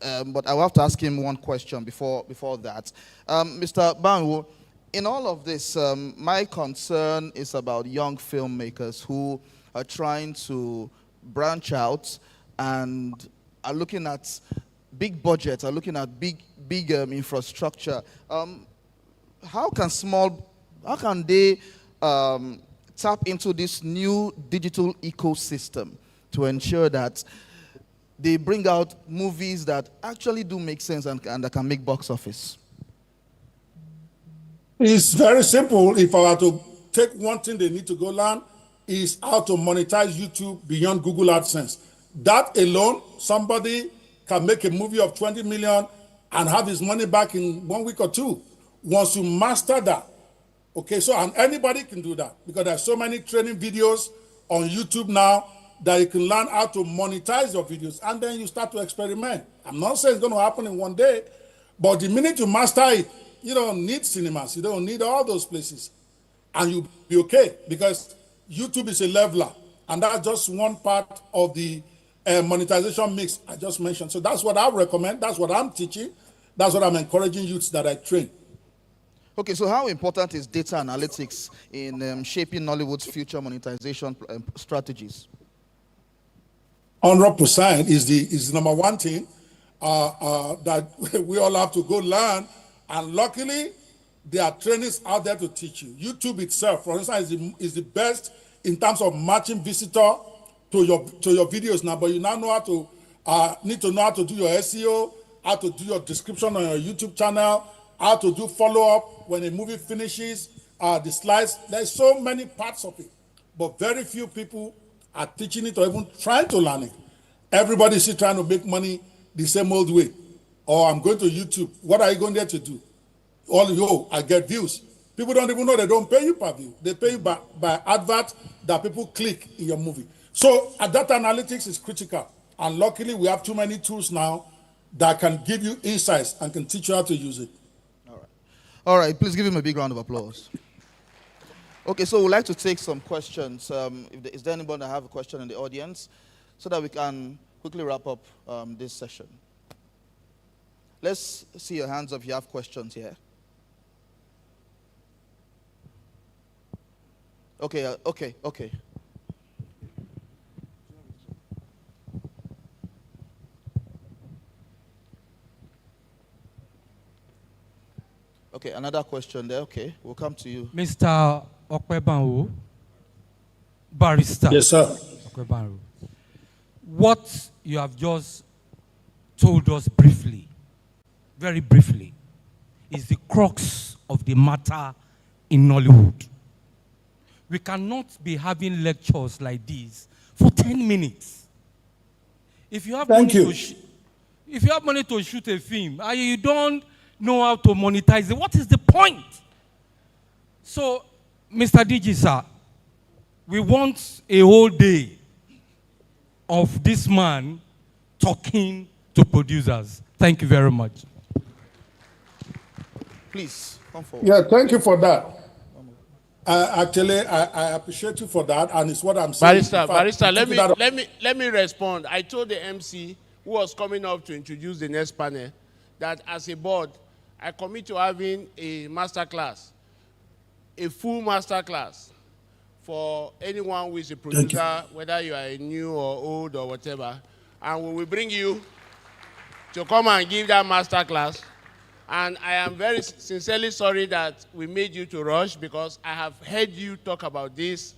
I will have to ask him one question before that. Mr. Banwo, in all of this, my concern is about young filmmakers who are trying to branch out and are looking at big budgets, are looking at big infrastructure. How can they tap into this new digital ecosystem to ensure that they bring out movies that actually do make sense and that can make box office? It's very simple. If I were to take one thing they need to go learn is how to monetize YouTube beyond Google AdSense. That alone, somebody can make a movie of 20 million and have his money back in 1 week or two. Once you master that, okay, so and anybody can do that because there's so many training videos on YouTube now that you can learn how to monetize your videos, and then you start to experiment. I'm not saying it's going to happen in one day, but the minute you master it, you don't need cinemas, you don't need all those places, and you'll be okay because YouTube is a leveler, and that's just one part of the monetization mix I just mentioned. So that's what I recommend. That's what I'm teaching. That's what I'm encouraging youths that I train. Okay, so how important is data analytics in shaping Nollywood's future monetization strategies? 100% is the number one thing that we all have to go learn. And luckily, there are trainings out there to teach you. YouTube itself, for instance, is the best in terms of matching visitor to your videos now, but you now know how to need to know how to do your SEO, how to do your description on your YouTube channel, how to do follow-up when a movie finishes, the slides. There's so many parts of it, but very few people are teaching it or even trying to learn it. Everybody's still trying to make money the same old way. Or I'm going to YouTube. What are you going there to do? I get views. People don't even know they don't pay you per view. They pay you by advert that people click in your movie. So data analytics is critical. And luckily, we have too many tools now that can give you insights and can teach you how to use it. All right, please give him a big round of applause. Okay, so we'd like to take some questions. Is there anybody that have a question in the audience so that we can quickly wrap up this session? Let's see your hands up if you have questions here. Okay. Okay, another question there. Okay, we'll come to you. Mr. Okwebanwo, barrister. Yes, sir. Okwebanwo. What you have just told us briefly, very briefly, is the crux of the matter in Nollywood. We cannot be having lectures like this for 10 minutes. If you have Thank money you. if you have money to shoot a film and you don't know how to monetize it, what is the point? So, Mr. DG, sir, we want a whole day of this man talking to producers. Thank you very much. Please, come forward. Yeah, thank you for that. Actually, I appreciate you for that, and it's what I'm saying. Barrister, In fact, Barrister, you took it out of- let me respond. I told the MC who was coming up to introduce the next panel that as a board, I commit to having a master class, a full master class for anyone who is a producer, whether you are a new or old or whatever, and we will bring you to come and give that master class. And I am very sincerely sorry that we made you to rush, because I have heard you talk about this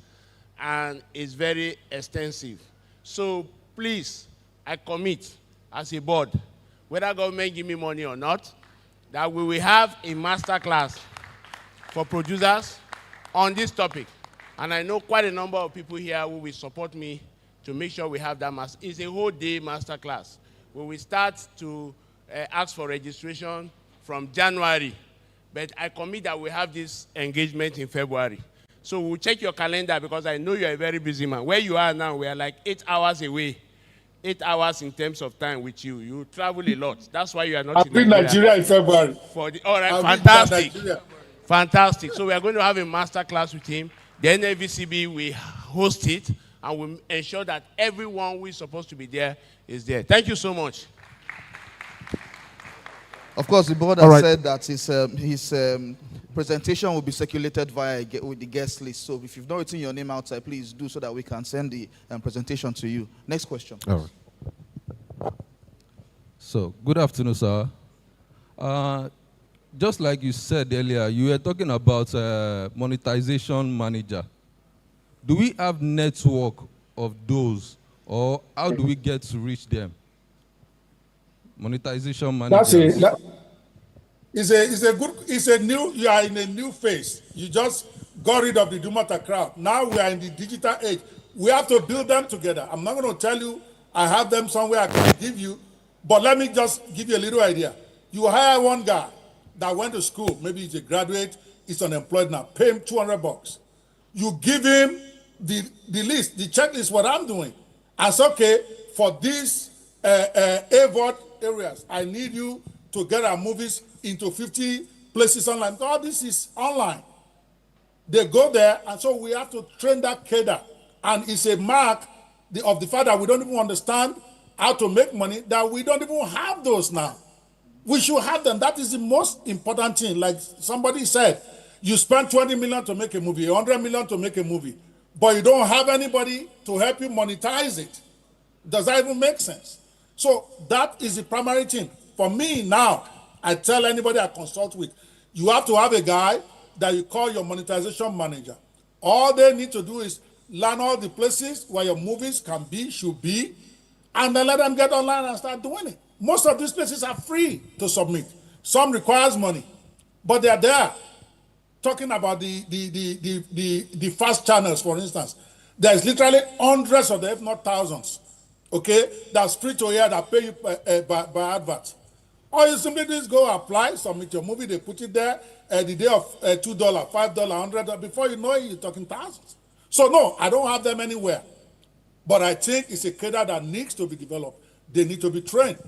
and it's very extensive. So please, I commit as a board, whether government give me money or not, that we will have a master class for producers on this topic. And I know quite a number of people here who will support me to make sure we have that master. It's a whole day master class. We will start to ask for registration from January, but I commit that we have this engagement in February. So we'll check your calendar, because I know you're a very busy man. Where you are now, we are like 8 hours away. 8 hours in terms of time with you. You travel a lot. That's why you are not I'll be in Nigeria in February. All right, I'll fantastic. be in Nigeria. Fantastic. So we are going to have a master class with him. The NAVCB will host it, and will ensure that everyone who is supposed to be there is there. Thank you so much. Of course, the board has said that his presentation will be circulated with the guest list. So if you've not written your name outside, please do, so that we can send the presentation to you. Next question. All right. So, good afternoon, sir. Just like you said earlier, you were talking about monetization manager. Do we have network of those, or how do we get to reach them? Monetization managers. That's it. You are in a new phase. You just got rid of the Dumata crowd. Now we are in the digital age. We have to build them together. I'm not going to tell you I have them somewhere I can give you, but let me just give you a little idea. You hire one guy that went to school, maybe he's a graduate, he's unemployed now, pay him $200. You give him the list, the checklist, what I'm doing. I say, okay, for these AVOD areas, I need you to get our movies into 50 places online. All this is online. They go there, and so we have to train that cadre. And it's a mark of the fact that we don't even understand how to make money, that we don't even have those now. We should have them. That is the most important thing. Like somebody said, you spend 20 million to make a movie, 100 million to make a movie, but you don't have anybody to help you monetize it. Does that even make sense? So that is the primary thing. For me now, I tell anybody I consult with, you have to have a guy that you call your monetization manager. All they need to do is learn all the places where your movies can be, should be, and then let them get online and start doing it. Most of these places are free to submit. Some requires money, but they are there. Talking about the fast channels, for instance, there's literally hundreds of them, if not thousands, okay, that's free to air, that pay you by adverts. Or you simply just go apply, submit your movie, they put it there, the day of $2, $5, $100, before you know it, you're talking thousands. So no, I don't have them anywhere. But I think it's a cadre that needs to be developed. They need to be trained.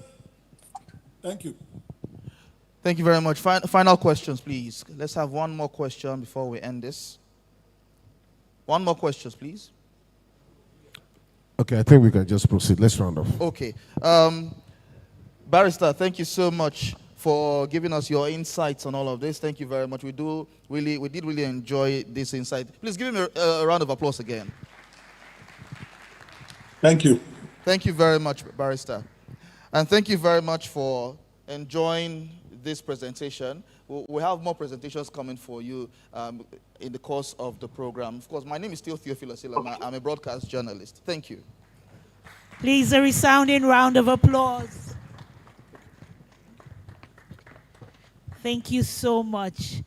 Thank you. Thank you very much. Final questions, please. Let's have one more question before we end this. One more question, please. Okay, I think we can just proceed. Let's round off. Okay. Barrister, thank you so much for giving us your insights on all of this. Thank you very much. We did really enjoy this insight. Please give him a round of applause again. Thank you. Thank you very much, Barrister. And thank you very much for enjoying this presentation. We have more presentations coming for you in the course of the program. Of course, my name is still Theophilus Ilama. I'm a broadcast journalist. Thank you. Please, a resounding round of applause. Thank you so much.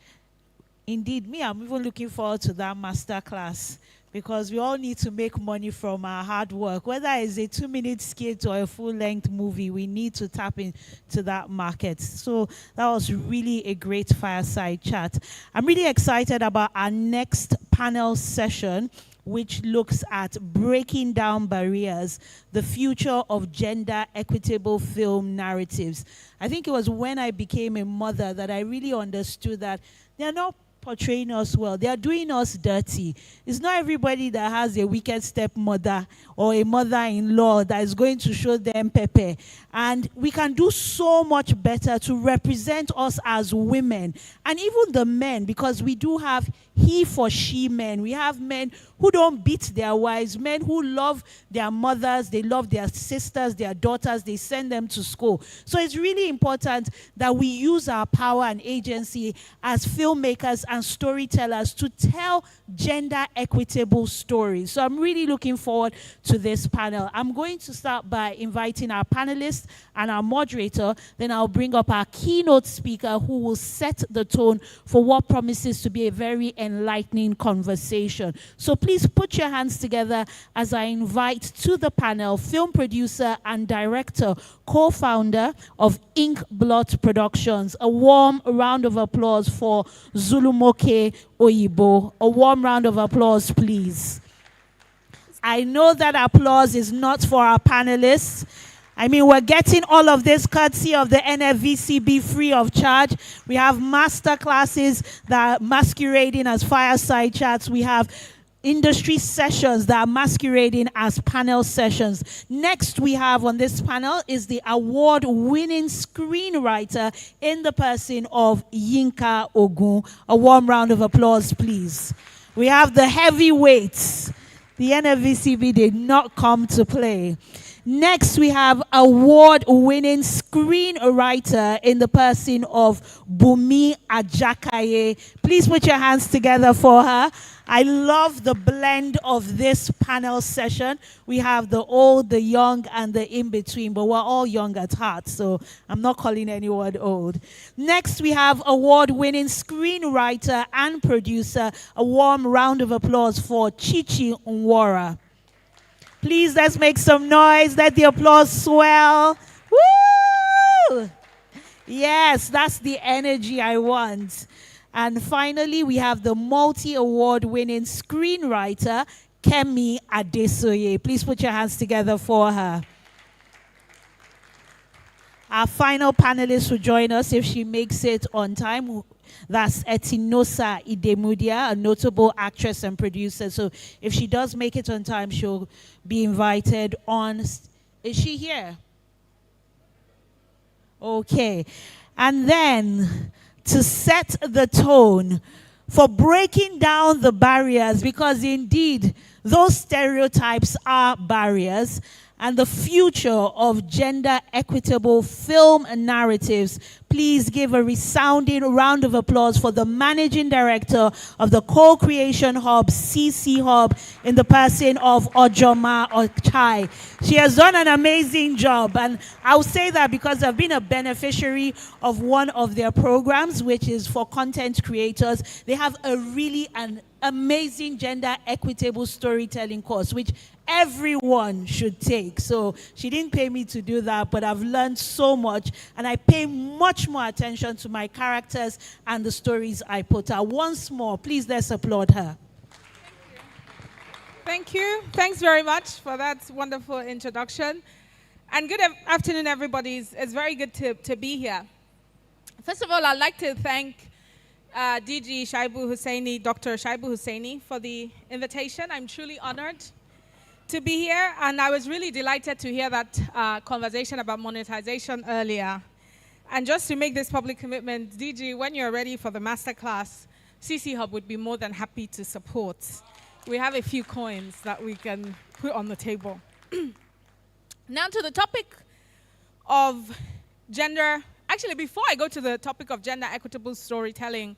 Indeed, I'm even looking forward to that master class, because we all need to make money from our hard work. Whether it's a 2-minute skit or a full-length movie, we need to tap into that market. So that was really a great fireside chat. I'm really excited about our next panel session, which looks at breaking down barriers, the future of gender equitable film narratives. I think it was when I became a mother that I really understood that they're not portraying us well. They are doing us dirty. It's not everybody that has a wicked stepmother or a mother-in-law that is going to show them pepe. And we can do so much better to represent us as women and even the men, because we do have he for she men. We have men who don't beat their wives, men who love their mothers, they love their sisters, their daughters, they send them to school. So it's really important that we use our power and agency as filmmakers and storytellers to tell gender equitable stories. So I'm really looking forward to this panel. I'm going to start by inviting our panelists and our moderator. Then I'll bring up our keynote speaker who will set the tone for what promises to be a very enlightening conversation. So please put your hands together as I invite to the panel film producer and director, co-founder of Ink Blot Productions. A warm round of applause for Zulumoke Oyibo. A warm round of applause, please. I know that applause is not for our panelists. I mean, we're getting all of this courtesy of the NFVCB free of charge. We have master classes that are masquerading as fireside chats. We have industry sessions that are masquerading as panel sessions. Next we have on this panel is the award-winning screenwriter in the person of Yinka Ogun. A warm round of applause, please. We have the heavyweights. The NFVCB did not come to play. Next, we have award-winning screenwriter in the person of Bumi Ajakaye. Please put your hands together for her. I love the blend of this panel session. We have the old, the young, and the in-between, but we're all young at heart, so I'm not calling anyone old. Next, we have award-winning screenwriter and producer. A warm round of applause for Chichi Nwora. Please, let's make some noise. Let the applause swell. Woo! Yes, that's the energy I want. And finally, we have the multi-award winning screenwriter, Kemi Adesoye. Please put your hands together for her. Our final panelist will join us if she makes it on time. That's Etinosa Idemudia, a notable actress and producer. So if she does make it on time, she'll be invited on. Is she here? Okay. And then to set the tone for breaking down the barriers, because indeed those stereotypes are barriers, and the future of gender equitable film narratives, please give a resounding round of applause for the managing director of the co-creation hub, CC Hub, in the person of Ojoma Ochai. She has done an amazing job, and I'll say that because I've been a beneficiary of one of their programs, which is for content creators. They have a really an amazing gender equitable storytelling course, which everyone should take. So she didn't pay me to do that, but I've learned so much, and I pay much more attention to my characters and the stories I put out. Once more, please let's applaud her. Thank you. Thanks very much for that wonderful introduction. And good afternoon, everybody. It's very good to be here. First of all, I'd like to thank DG Shaibu Hussaini, Dr. Shaibu Hussaini, for the invitation. I'm truly honored to be here, and I was really delighted to hear that conversation about monetization earlier. And just to make this public commitment, DG, when you're ready for the masterclass, CC Hub would be more than happy to support. We have a few coins that we can put on the table. Now to the topic of gender. Actually, before I go to the topic of gender equitable storytelling,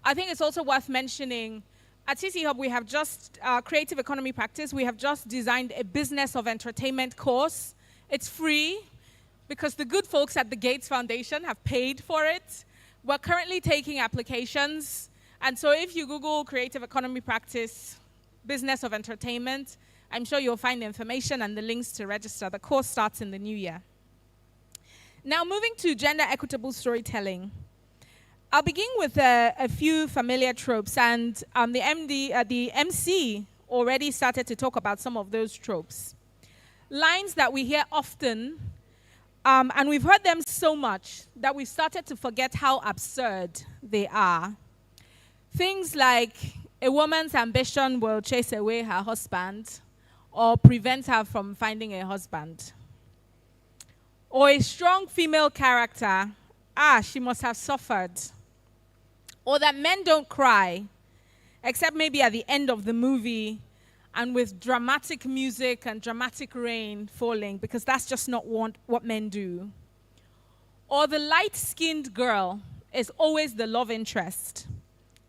I think it's also worth mentioning at CC Hub, we have just creative economy practice. We have just designed a business of entertainment course. It's free because the good folks at the Gates Foundation have paid for it. We're currently taking applications. And so if you Google creative economy practice, business of entertainment. I'm sure you'll find the information and the links to register. The course starts in the new year. Now, moving to gender equitable storytelling. I'll begin with a few familiar tropes, and the MC already started to talk about some of those tropes. Lines that we hear often, and we've heard them so much that we've started to forget how absurd they are. Things like, a woman's ambition will chase away her husband or prevent her from finding a husband. Or a strong female character, she must have suffered. Or that men don't cry, except maybe at the end of the movie and with dramatic music and dramatic rain falling, because that's just not what men do. Or the light-skinned girl is always the love interest.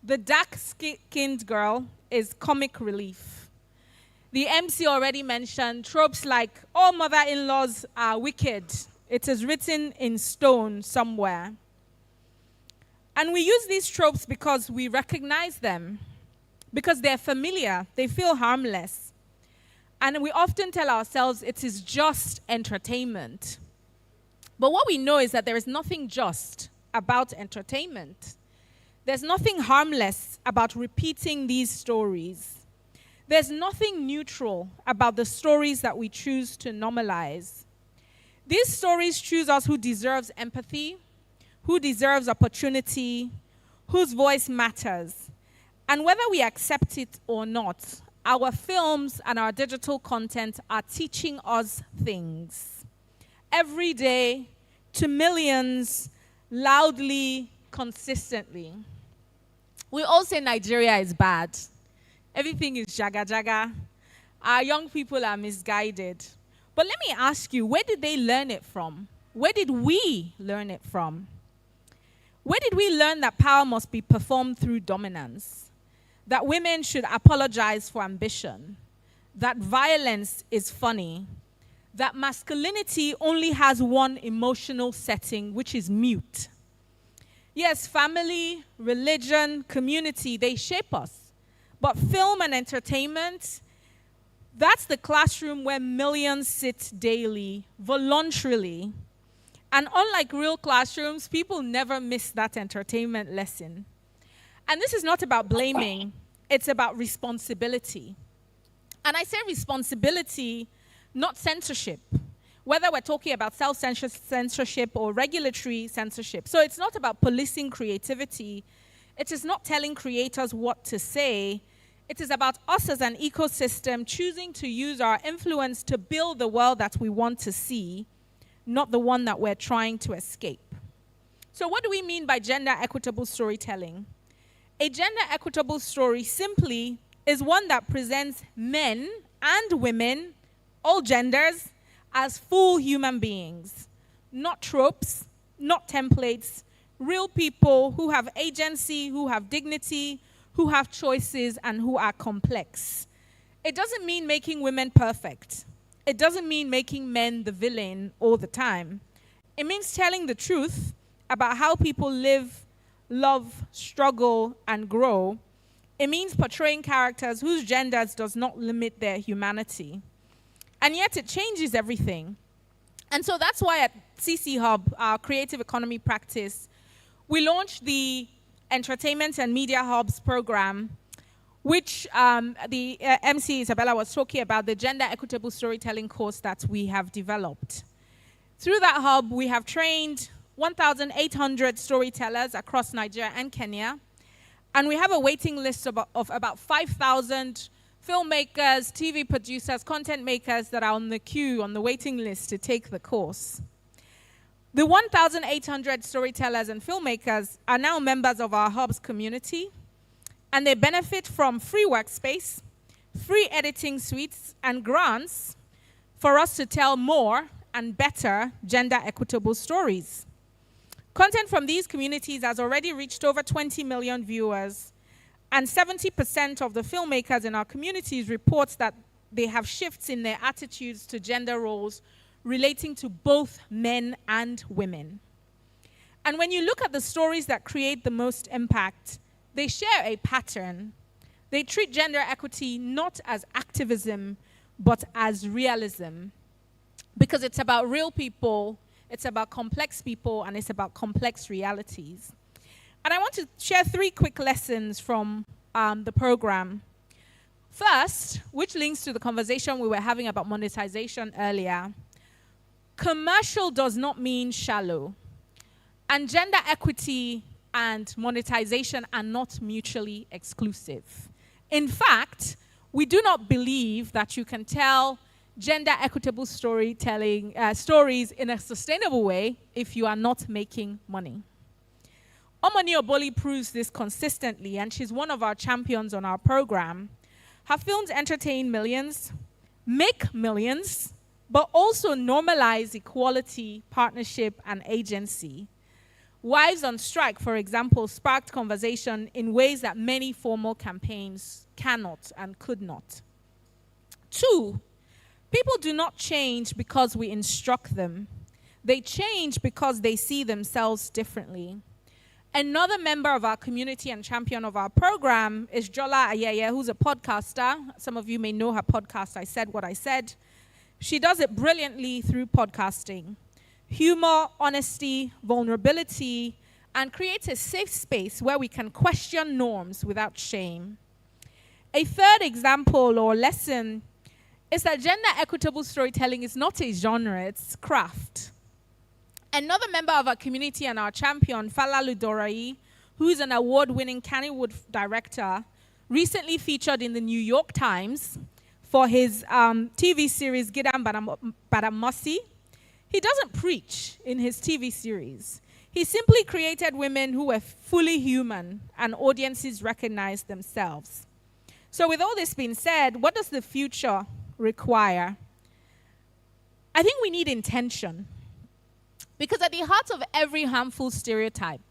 The dark-skinned girl is comic relief. The MC already mentioned tropes like, all mother-in-laws are wicked. It is written in stone somewhere. And we use these tropes because we recognize them, because they're familiar, they feel harmless. And we often tell ourselves it is just entertainment. But what we know is that there is nothing just about entertainment. There's nothing harmless about repeating these stories. There's nothing neutral about the stories that we choose to normalize. These stories choose us who deserves empathy, who deserves opportunity, whose voice matters. And whether we accept it or not, our films and our digital content are teaching us things. Every day, to millions, loudly, consistently. We all say Nigeria is bad. Everything is jaga jaga. Our young people are misguided. But let me ask you, where did they learn it from? Where did we learn it from? Where did we learn that power must be performed through dominance? That women should apologize for ambition? That violence is funny? That masculinity only has one emotional setting, which is mute? Yes, family, religion, community, they shape us. But film and entertainment, that's the classroom where millions sit daily, voluntarily. And unlike real classrooms, people never miss that entertainment lesson. And this is not about blaming, it's about responsibility. And I say responsibility, not censorship, whether we're talking about self-censorship or regulatory censorship. So it's not about policing creativity. It is not telling creators what to say. It is about us as an ecosystem choosing to use our influence to build the world that we want to see, not the one that we're trying to escape. So what do we mean by gender equitable storytelling? A gender equitable story simply is one that presents men and women, all genders, as full human beings, not tropes, not templates, real people who have agency, who have dignity, who have choices, and who are complex. It doesn't mean making women perfect. It doesn't mean making men the villain all the time. It means telling the truth about how people live, love, struggle, and grow. It means portraying characters whose genders does not limit their humanity. And yet it changes everything. And so that's why at CC Hub, our creative economy practice, we launched the Entertainment and Media Hubs program, which the MC Isabella was talking about, the gender equitable storytelling course that we have developed. Through that hub, we have trained 1,800 storytellers across Nigeria and Kenya, and we have a waiting list of about 5,000 filmmakers, TV producers, content makers that are on the queue, on the waiting list to take the course. The 1,800 storytellers and filmmakers are now members of our Hubs community, and they benefit from free workspace, free editing suites, and grants for us to tell more and better gender equitable stories. Content from these communities has already reached over 20 million viewers, and 70% of the filmmakers in our communities report that they have shifts in their attitudes to gender roles relating to both men and women. And when you look at the stories that create the most impact, they share a pattern. They treat gender equity not as activism, but as realism. Because it's about real people, it's about complex people, and it's about complex realities. And I want to share 3 quick lessons from the program. First, which links to the conversation we were having about monetization earlier, commercial does not mean shallow. And gender equity and monetization are not mutually exclusive. In fact, we do not believe that you can tell gender equitable storytelling stories in a sustainable way if you are not making money. Omoni Oboli proves this consistently, and she's one of our champions on our program. Her films entertain millions, make millions, but also normalize equality, partnership, and agency. Wives on Strike, for example, sparked conversation in ways that many formal campaigns cannot and could not. 2, people do not change because we instruct them. They change because they see themselves differently. Another member of our community and champion of our program is Jola Ayeye, who's a podcaster. Some of you may know her podcast, I Said What I Said. She does it brilliantly through podcasting. Humor, honesty, vulnerability, and creates a safe space where we can question norms without shame. A third example or lesson is that gender equitable storytelling is not a genre, it's craft. Another member of our community and our champion, Falalu Dorai, who is an award-winning Kannywood director, recently featured in the New York Times for his TV series Gidam Badamosi. He doesn't preach in his TV series. He simply created women who were fully human and audiences recognized themselves. So with all this being said, what does the future require? I think we need intention. Because at the heart of every harmful stereotype,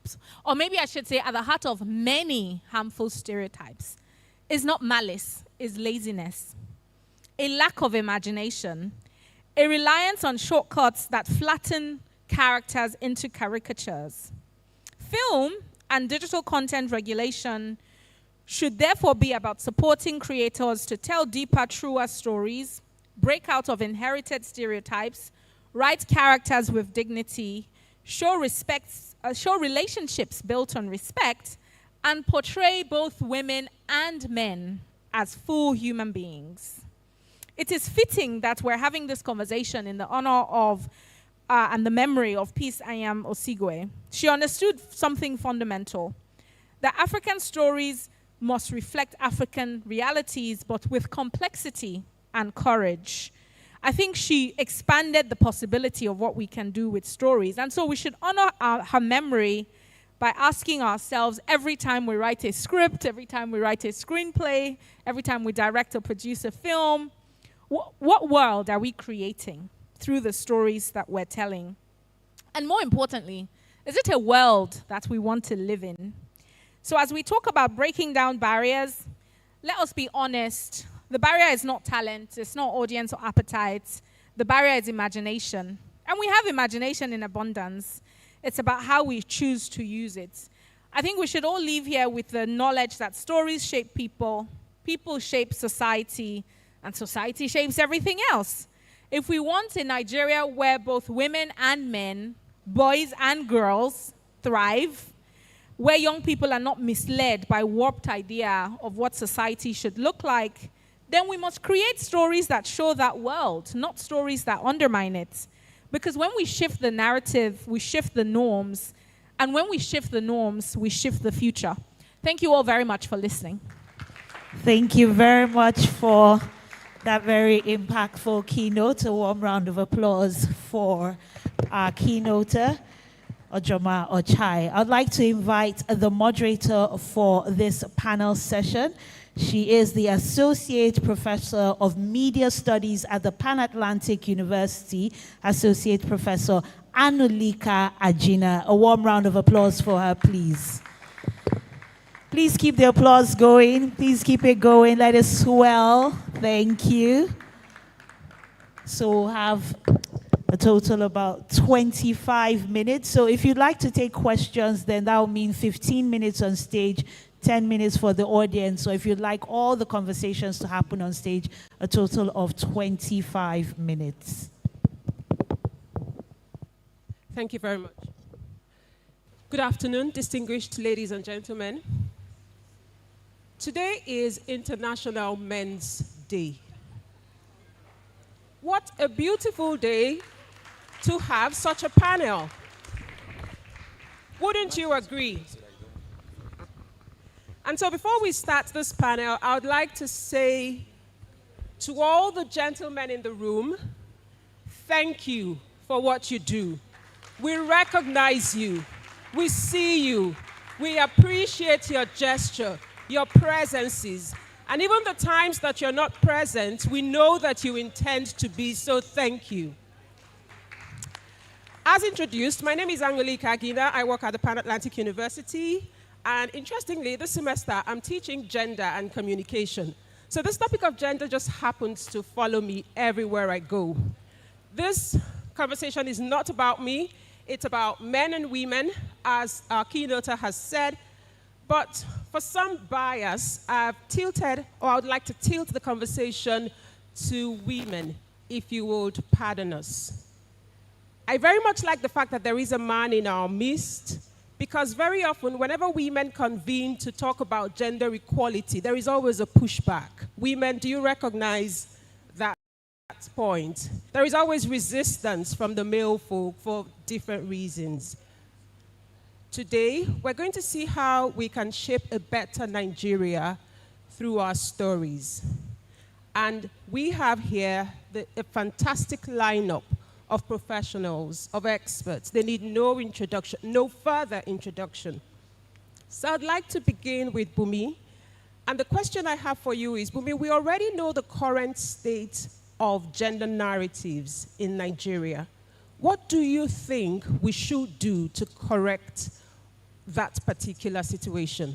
or maybe I should say at the heart of many harmful stereotypes, is not malice, is laziness, a lack of imagination, a reliance on shortcuts that flatten characters into caricatures. Film and digital content regulation should therefore be about supporting creators to tell deeper, truer stories, break out of inherited stereotypes, write characters with dignity, show relationships built on respect, and portray both women and men as full human beings. It is fitting that we're having this conversation in the honor of and the memory of Peace Ayam Osigwe. She understood something fundamental, that African stories must reflect African realities, but with complexity and courage. I think she expanded the possibility of what we can do with stories. And so we should honor her memory by asking ourselves every time we write a script, every time we write a screenplay, every time we direct or produce a film, what world are we creating through the stories that we're telling? And more importantly, is it a world that we want to live in? So as we talk about breaking down barriers, let us be honest. The barrier is not talent, it's not audience or appetite. The barrier is imagination. And we have imagination in abundance. It's about how we choose to use it. I think we should all leave here with the knowledge that stories shape people, people shape society, and society shapes everything else. If we want a Nigeria where both women and men, boys and girls thrive, where young people are not misled by warped idea of what society should look like, then we must create stories that show that world, not stories that undermine it. Because when we shift the narrative, we shift the norms. And when we shift the norms, we shift the future. Thank you all very much for listening. Thank you very much for that very impactful keynote. A warm round of applause for our keynoter, Ojoma Ochai. I'd like to invite the moderator for this panel session. She is the Associate Professor of Media Studies at the Pan-Atlantic University, Associate Professor Anulika Ajina. A warm round of applause for her, please. Please keep the applause going. Please keep it going. Let it swell. Thank you. So we'll have a total about 25 minutes. So if you'd like to take questions, then that will mean 15 minutes on stage, 10 minutes for the audience. So if you'd like all the conversations to happen on stage, a total of 25 minutes. Thank you very much. Good afternoon, distinguished ladies and gentlemen. Today is International Men's Day. What a beautiful day to have such a panel. Wouldn't you agree? And so before we start this panel, I would like to say to all the gentlemen in the room, thank you for what you do. We recognize you. We see you. We appreciate your gesture, your presences. And even the times that you're not present, we know that you intend to be, so thank you. As introduced, my name is Angelique Agina. I work at the Pan Atlantic University. And interestingly, this semester, I'm teaching gender and communication. So this topic of gender just happens to follow me everywhere I go. This conversation is not about me. It's about men and women, as our keynoter has said. But for some bias, I've tilted, or I would like to tilt the conversation to women, if you would pardon us. I very much like the fact that there is a man in our midst, because very often, whenever women convene to talk about gender equality, there is always a pushback. Women, do you recognize that point? There is always resistance from the male folk for different reasons. Today, we're going to see how we can shape a better Nigeria through our stories. And we have here a fantastic lineup of professionals, of experts. They need no introduction, no further introduction. So I'd like to begin with Bumi. And the question I have for you is, Bumi, we already know the current state of gender narratives in Nigeria. What do you think we should do to correct that particular situation?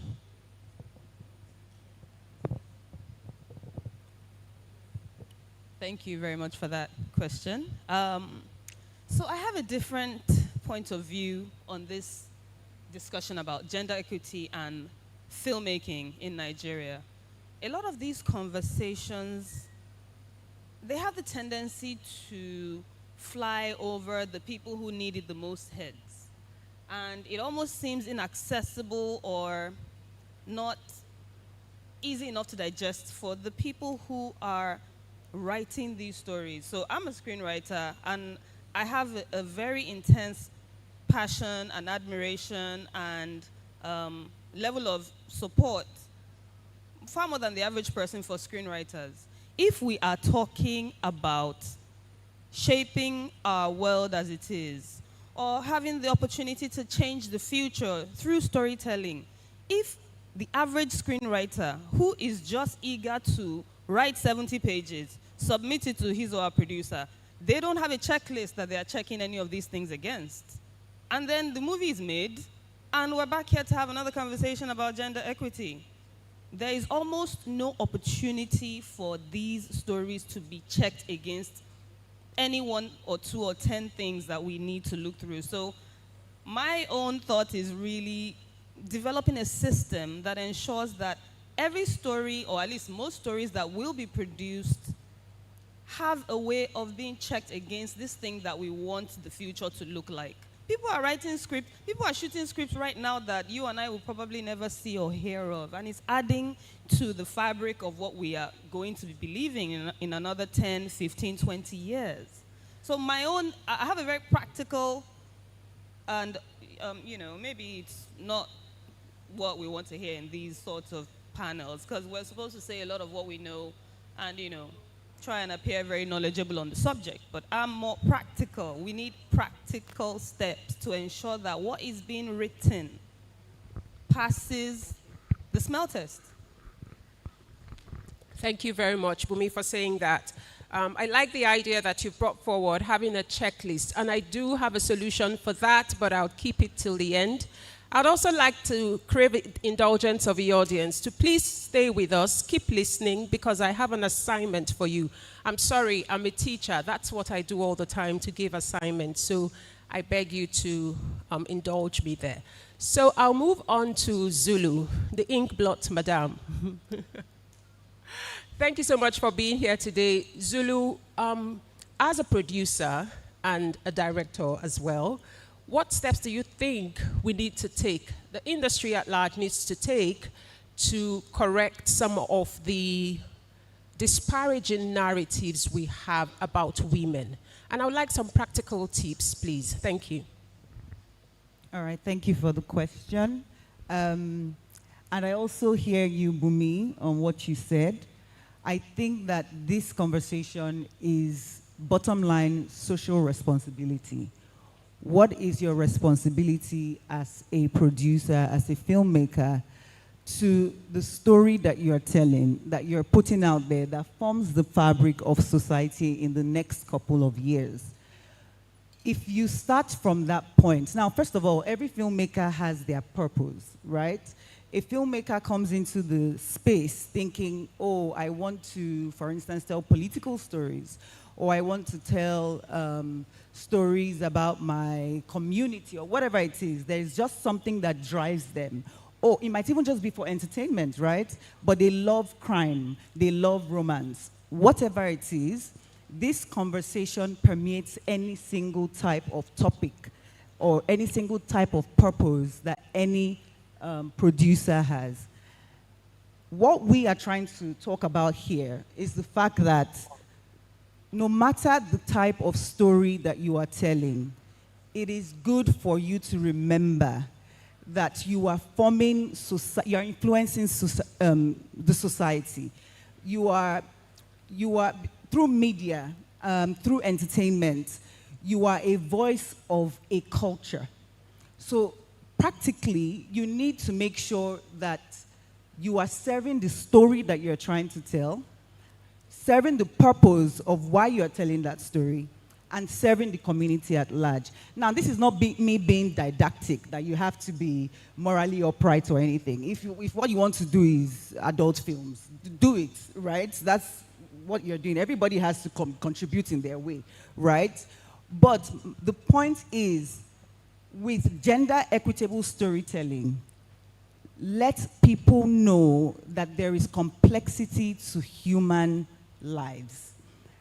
Thank you very much for that question. So I have a different point of view on this discussion about gender equity and filmmaking in Nigeria. A lot of these conversations, they have the tendency to fly over the people who need it the most heads. And it almost seems inaccessible or not easy enough to digest for the people who are writing these stories. So I'm a screenwriter, and I have a very intense passion and admiration and level of support, far more than the average person, for screenwriters. If we are talking about shaping our world as it is, or having the opportunity to change the future through storytelling, if the average screenwriter who is just eager to write 70 pages, submit it to his or her producer, they don't have a checklist that they are checking any of these things against. And then the movie is made, and we're back here to have another conversation about gender equity. There is almost no opportunity for these stories to be checked against any 1 or 2 or 10 things that we need to look through. So my own thought is really developing a system that ensures that every story, or at least most stories that will be produced, have a way of being checked against this thing that we want the future to look like. People are writing scripts, people are shooting scripts right now that you and I will probably never see or hear of, and it's adding to the fabric of what we are going to be believing in another 10, 15, 20 years. So I have a very practical, and maybe it's not what we want to hear in these sorts of panels, because we're supposed to say a lot of what we know and, try and appear very knowledgeable on the subject. But I'm more practical. We need practical steps to ensure that what is being written passes the smell test. Thank you very much, Bumi, for saying that. I like the idea that you brought forward, having a checklist, and I do have a solution for that, but I'll keep it till the end. I'd also like to crave indulgence of the audience to please stay with us, keep listening, because I have an assignment for you. I'm sorry, I'm a teacher. That's what I do all the time, to give assignments. So I beg you to indulge me there. So I'll move on to Zulu, the ink blot madam. Thank you so much for being here today. Zulu, as a producer and a director as well, what steps do you think we need to take, the industry at large needs to take, to correct some of the disparaging narratives we have about women? And I would like some practical tips, please. Thank you. All right, thank you for the question. And I also hear you, Bumi, on what you said. I think that this conversation is bottom line social responsibility. What is your responsibility as a producer, as a filmmaker, to the story that you're telling, that you're putting out there, that forms the fabric of society in the next couple of years? If you start from that point, now, first of all, every filmmaker has their purpose, right? A filmmaker comes into the space thinking, oh, I want to, for instance, tell political stories, or I want to tell stories about my community, or whatever it is. There's just something that drives them. Or it might even just be for entertainment, right? But they love crime, they love romance. Whatever it is, this conversation permeates any single type of topic or any single type of purpose that any producer has. What we are trying to talk about here is the fact that no matter the type of story that you are telling, it is good for you to remember that you are forming, you are influencing the society. You are through media, through entertainment, you are a voice of a culture. So practically, you need to make sure that you are serving the story that you're trying to tell, serving the purpose of why you're telling that story, and serving the community at large. Now, this is not me being didactic, that you have to be morally upright or anything. If what you want to do is adult films, do it, right? That's what you're doing. Everybody has to contribute in their way, right? But the point is, with gender equitable storytelling, let people know that there is complexity to human lives.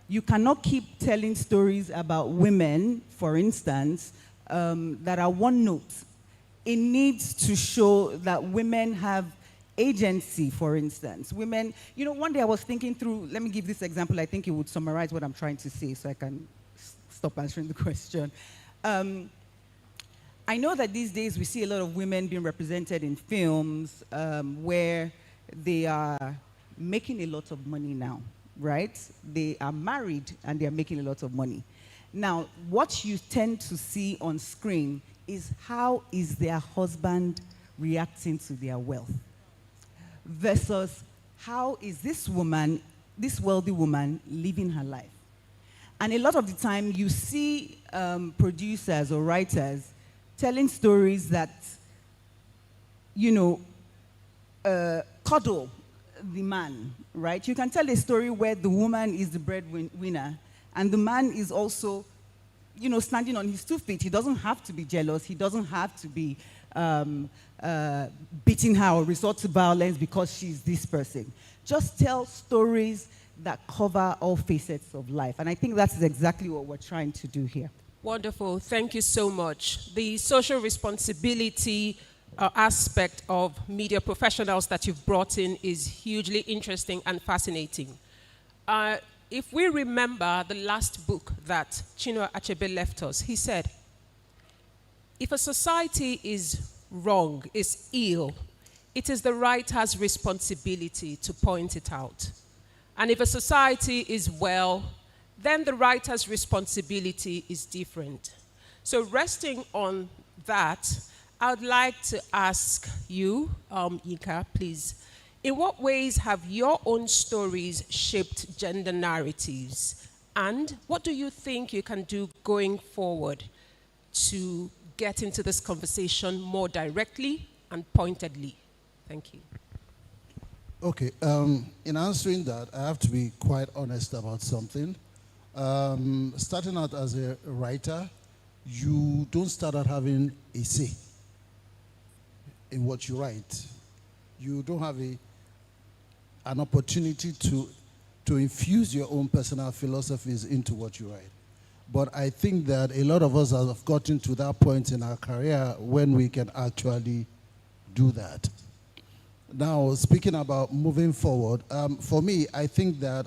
You cannot keep telling stories about women, for instance, that are one note. It needs to show that women have agency, for instance. Women, you know, one day I was thinking through, let me give this example, I think it would summarize what I'm trying to say so I can stop answering the question. I know that these days we see a lot of women being represented in films where they are making a lot of money now, right? They are married and they are making a lot of money. Now, what you tend to see on screen is how is their husband reacting to their wealth versus how is this woman, this wealthy woman, living her life. And a lot of the time you see producers or writers telling stories that, you know, coddle the man, right? You can tell a story where the woman is the breadwinner and the man is also, you know, standing on his 2 feet. He doesn't have to be jealous. He doesn't have to be beating her or resort to violence because she's this person. Just tell stories that cover all facets of life. And I think that's exactly what we're trying to do here. Wonderful. Thank you so much. The social responsibility aspect of media professionals that you've brought in is hugely interesting and fascinating. If we remember the last book that Chinua Achebe left us, he said, if a society is wrong, is ill, it is the writer's responsibility to point it out. And if a society is well, then the writer's responsibility is different. So resting on that, I would like to ask you, Yinka, please, in what ways have your own stories shaped gender narratives? And what do you think you can do going forward to get into this conversation more directly and pointedly? Thank you. Okay, in answering that, I have to be quite honest about something. Starting out as a writer, you don't start out having a say in what you write. You don't have an opportunity to infuse your own personal philosophies into what you write. But I think that a lot of us have gotten to that point in our career when we can actually do that. Now, speaking about moving forward, for me, I think that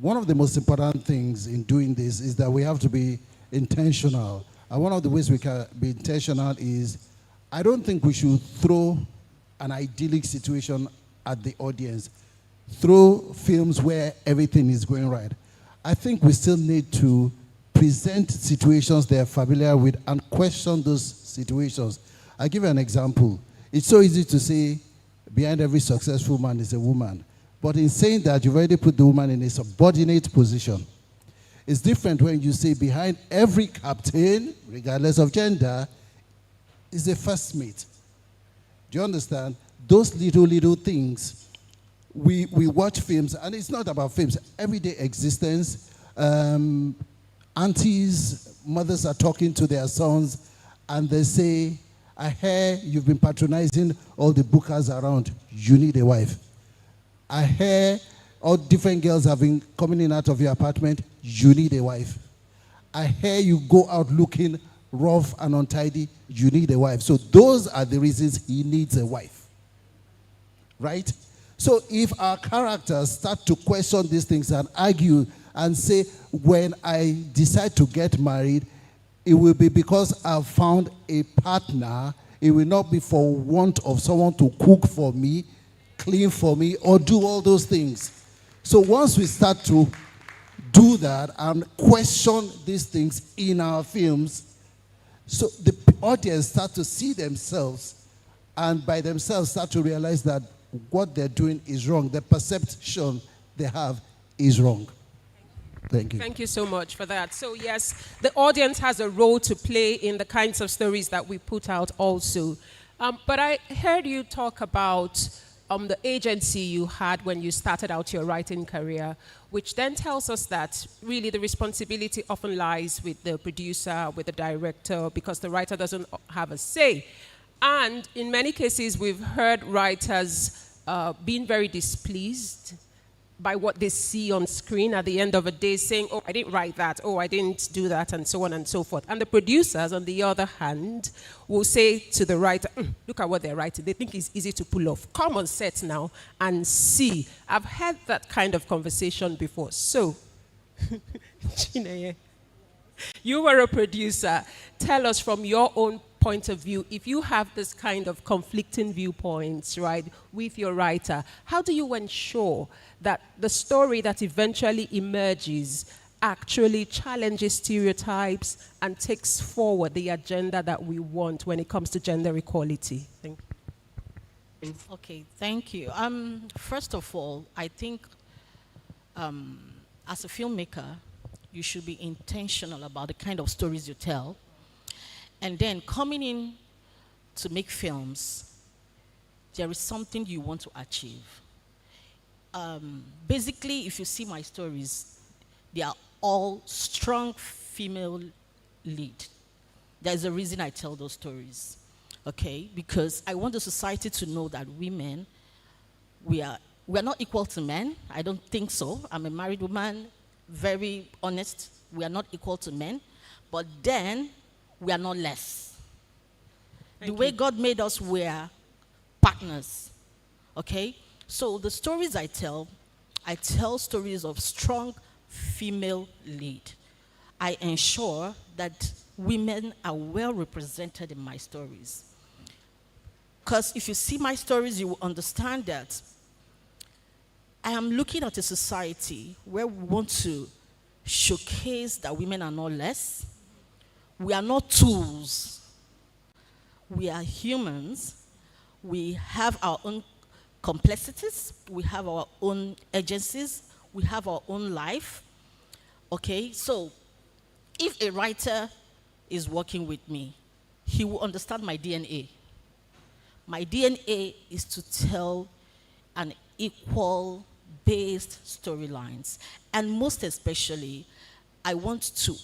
one of the most important things in doing this is that we have to be intentional. And one of the ways we can be intentional is, I don't think we should throw an idyllic situation at the audience, throw films where everything is going right. I think we still need to present situations they're familiar with and question those situations. I'll give you an example. It's so easy to say behind every successful man is a woman. But in saying that, you've already put the woman in a subordinate position. It's different when you say behind every captain, regardless of gender, is a first mate. Do you understand? Those little things. We watch films, and it's not about films, everyday existence. Aunties, mothers are talking to their sons, and they say, I hear you've been patronizing all the bookers around. You need a wife. I hear all different girls have been coming in out of your apartment. You need a wife. I hear you go out looking rough and untidy. You need a wife. So those are the reasons he needs a wife. Right? So if our characters start to question these things and argue and say, when I decide to get married, it will be because I've found a partner. It will not be for want of someone to cook for me, clean for me, or do all those things. So once we start to do that and question these things in our films, so the audience start to see themselves, and by themselves start to realize that what they're doing is wrong. The perception they have is wrong. Thank you. Thank you so much for that. So yes, the audience has a role to play in the kinds of stories that we put out also. But I heard you talk about the agency you had when you started out your writing career, which then tells us that really the responsibility often lies with the producer, with the director, because the writer doesn't have a say. And in many cases, we've heard writers being very displeased by what they see on screen at the end of a day, saying, oh, I didn't write that, oh, I didn't do that, and so on and so forth. And the producers, on the other hand, will say to the writer, look at what they're writing. They think it's easy to pull off. Come on set now and see. I've had that kind of conversation before. So, Chineye, you were a producer. Tell us from your own point of view, if you have this kind of conflicting viewpoints, right, with your writer, how do you ensure that the story that eventually emerges actually challenges stereotypes and takes forward the agenda that we want when it comes to gender equality? Thank you. Okay, thank you. First of all, I think as a filmmaker, you should be intentional about the kind of stories you tell. And then coming in to make films, there is something you want to achieve. Basically, if you see my stories, they are all strong female lead. There's a reason I tell those stories, okay? Because I want the society to know that women, we are not equal to men. I don't think so. I'm a married woman, very honest. We are not equal to men. But then, we are not less. The way God made us, we are partners, okay? So the stories I tell stories of strong female lead. I ensure that women are well represented in my stories. Because if you see my stories, you will understand that I am looking at a society where we want to showcase that women are not less. We are not tools. We are humans. We have our own complexities. We have our own agencies. We have our own life. Okay, so if a writer is working with me, he will understand my DNA. My DNA is to tell an equal-based storylines. And most especially, I want to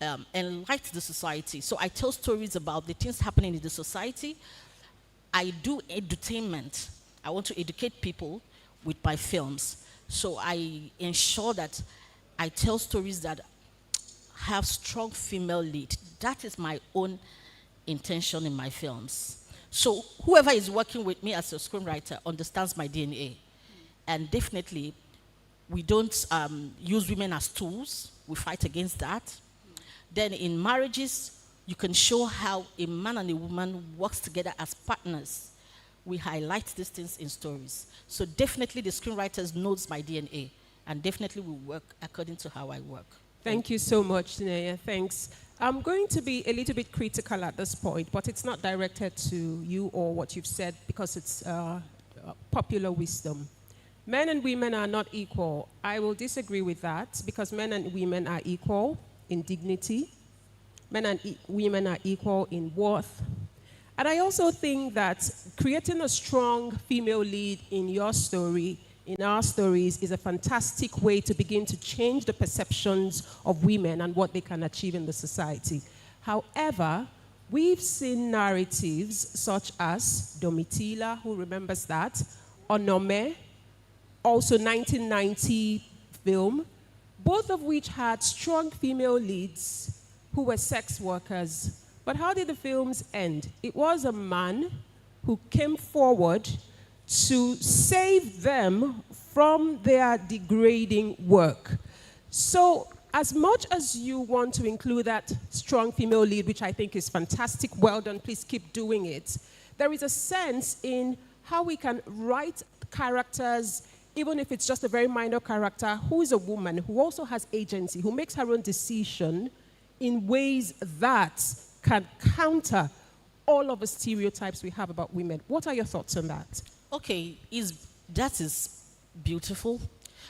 enlighten the society. So I tell stories about the things happening in the society. I do edutainment. I want to educate people with my films. So I ensure that I tell stories that have strong female lead. That is my own intention in my films. So whoever is working with me as a screenwriter understands my DNA. And definitely, we don't use women as tools. We fight against that. Then in marriages, you can show how a man and a woman works together as partners. We highlight these things in stories. So definitely the screenwriters knows my DNA, and definitely we work according to how I work. Thank you so much, Tinea. Thanks. I'm going to be a little bit critical at this point, but it's not directed to you or what you've said because it's popular wisdom. Men and women are not equal. I will disagree with that because men and women are equal in dignity. Men and women are equal in worth. And I also think that creating a strong female lead in your story, in our stories, is a fantastic way to begin to change the perceptions of women and what they can achieve in the society. However, we've seen narratives such as Domitila, who remembers that, Onome, also 1990 film, both of which had strong female leads who were sex workers. But how did the films end? It was a man who came forward to save them from their degrading work. So as much as you want to include that strong female lead, which I think is fantastic, well done, please keep doing it, there is a sense in how we can write characters, even if it's just a very minor character, who is a woman, who also has agency, who makes her own decision in ways that can counter all of the stereotypes we have about women. What are your thoughts on that? Okay, that is beautiful.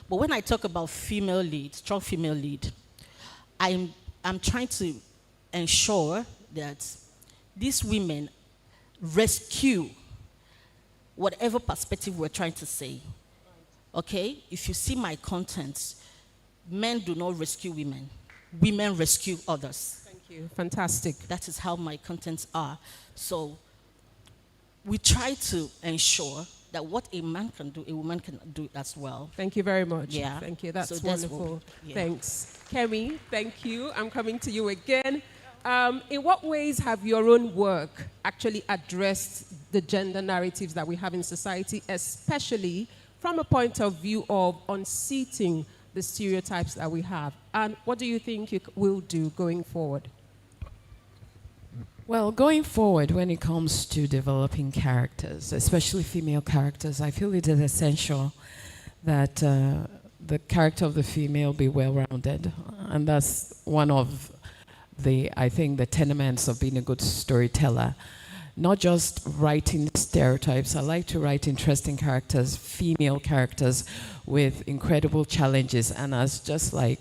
But when I talk about female lead, strong female lead, I'm trying to ensure that these women rescue whatever perspective we're trying to say. Okay? If you see my content, men do not rescue women. Women rescue others. Thank you. Fantastic. That is how my contents are. So we try to ensure that what a man can do, a woman can do as well. Thank you very much. Yeah. Thank you. That's So wonderful. yeah. Thanks. Kemi, thank you. I'm coming to you again. In what ways have your own work actually addressed the gender narratives that we have in society, especially from a point of view of unseating the stereotypes that we have? And what do you think you will do going forward? Well, going forward, when it comes to developing characters, especially female characters, I feel it is essential that the character of the female be well-rounded. And that's one of I think, the tenements of being a good storyteller. Not just writing stereotypes. I like to write interesting characters, female characters with incredible challenges. And as just like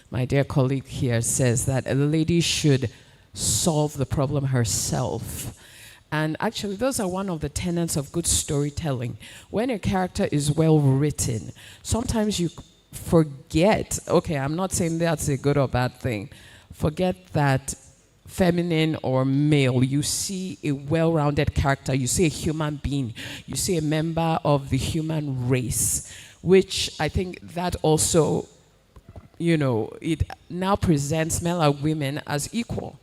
my dear colleague here says, that a lady should solve the problem herself. And actually, those are one of the tenets of good storytelling. When a character is well written, sometimes you forget, okay, I'm not saying that's a good or bad thing, forget that feminine or male, you see a well-rounded character, you see a human being, you see a member of the human race, which I think that also, you know, it now presents men and women as equal,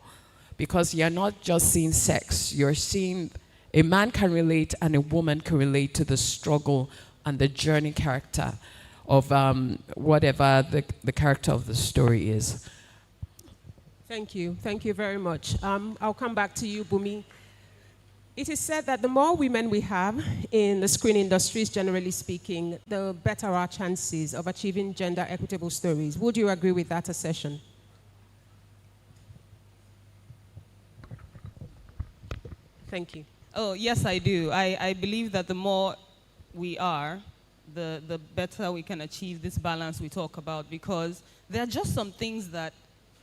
because you're not just seeing sex, you're seeing a man can relate and a woman can relate to the struggle and the journey character of whatever the character of the story is. Thank you. Thank you very much. I'll come back to you, Bumi. It is said that the more women we have in the screen industries, generally speaking, the better our chances of achieving gender equitable stories. Would you agree with that assertion? Thank you. Oh, yes, I do. I believe that the more we are, the better we can achieve this balance we talk about, because there are just some things that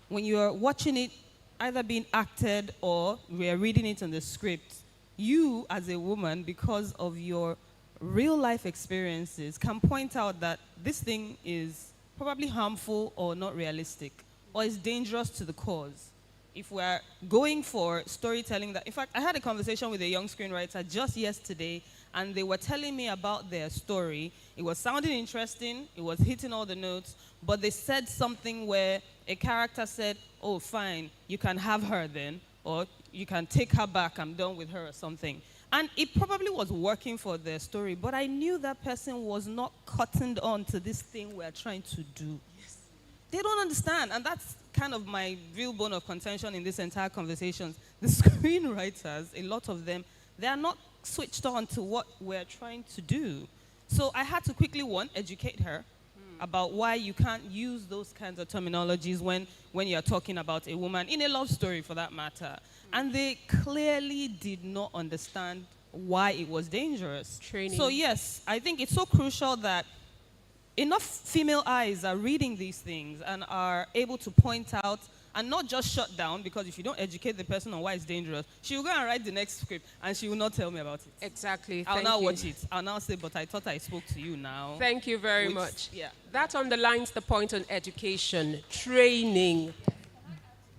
when you're watching it either being acted or we're reading it in the script, you as a woman, because of your real life experiences, can point out that this thing is probably harmful or not realistic. or it's dangerous to the cause. If we're going for storytelling that, in fact, I had a conversation with a young screenwriter just yesterday, and they were telling me about their story. It was sounding interesting, it was hitting all the notes, but they said something where a character said, oh, fine, you can have her then, or you can take her back, I'm done with her, or something. And it probably was working for their story, but I knew that person was not cottoned on to this thing we're trying to do. Yes. They don't understand, and that's kind of my real bone of contention in this entire conversation. The screenwriters, a lot of them, they are not switched on to what we're trying to do. So I had to quickly, one, educate her about why you can't use those kinds of terminologies when you're talking about a woman, in a love story for that matter. And they clearly did not understand why it was dangerous. Training. So yes, I think it's so crucial that enough female eyes are reading these things and are able to point out and not just shut down, because if you don't educate the person on why it's dangerous, she will go and write the next script and she will not tell me about it. Exactly. I'll Thank now you. watch it. I'll now say, but I thought I spoke to you now. Thank you very Which- much. Yeah. That underlines the point on education, training,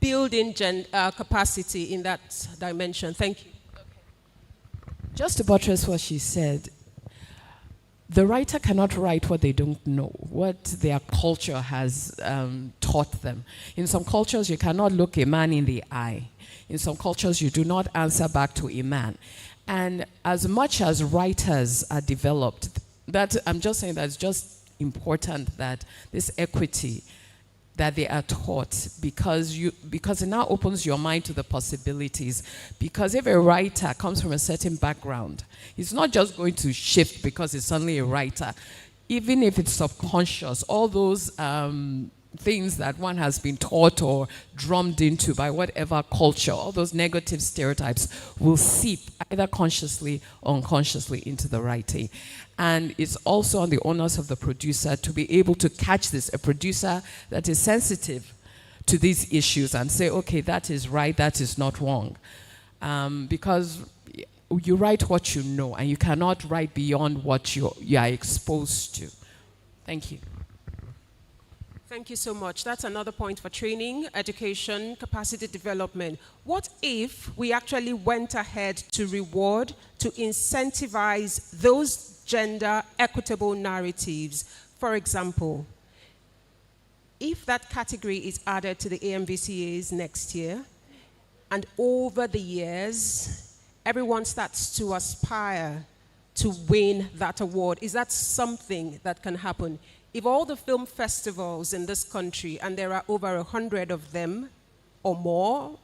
building capacity in that dimension. Thank you. Just to buttress what she said, the writer cannot write what they don't know, what their culture has taught them. In some cultures, you cannot look a man in the eye. In some cultures, you do not answer back to a man. And as much as writers are developed, that I'm just saying that it's just important that this equity that they are taught, because it now opens your mind to the possibilities. Because if a writer comes from a certain background, he's not just going to shift because he's suddenly a writer. Even if it's subconscious, all those things that one has been taught or drummed into by whatever culture, all those negative stereotypes will seep either consciously or unconsciously into the writing. And it's also on the onus of the producer to be able to catch this, a producer that is sensitive to these issues and say, okay, that is right, that is not wrong. Because you write what you know, and you cannot write beyond what you are exposed to. Thank you. Thank you so much. That's another point for training, education, capacity development. What if we actually went ahead to reward, to incentivize those gender equitable narratives? For example, if that category is added to the AMVCAs next year, and over the years, everyone starts to aspire to win that award, is that something that can happen? If all the film festivals in this country, and there are over 100 of them or more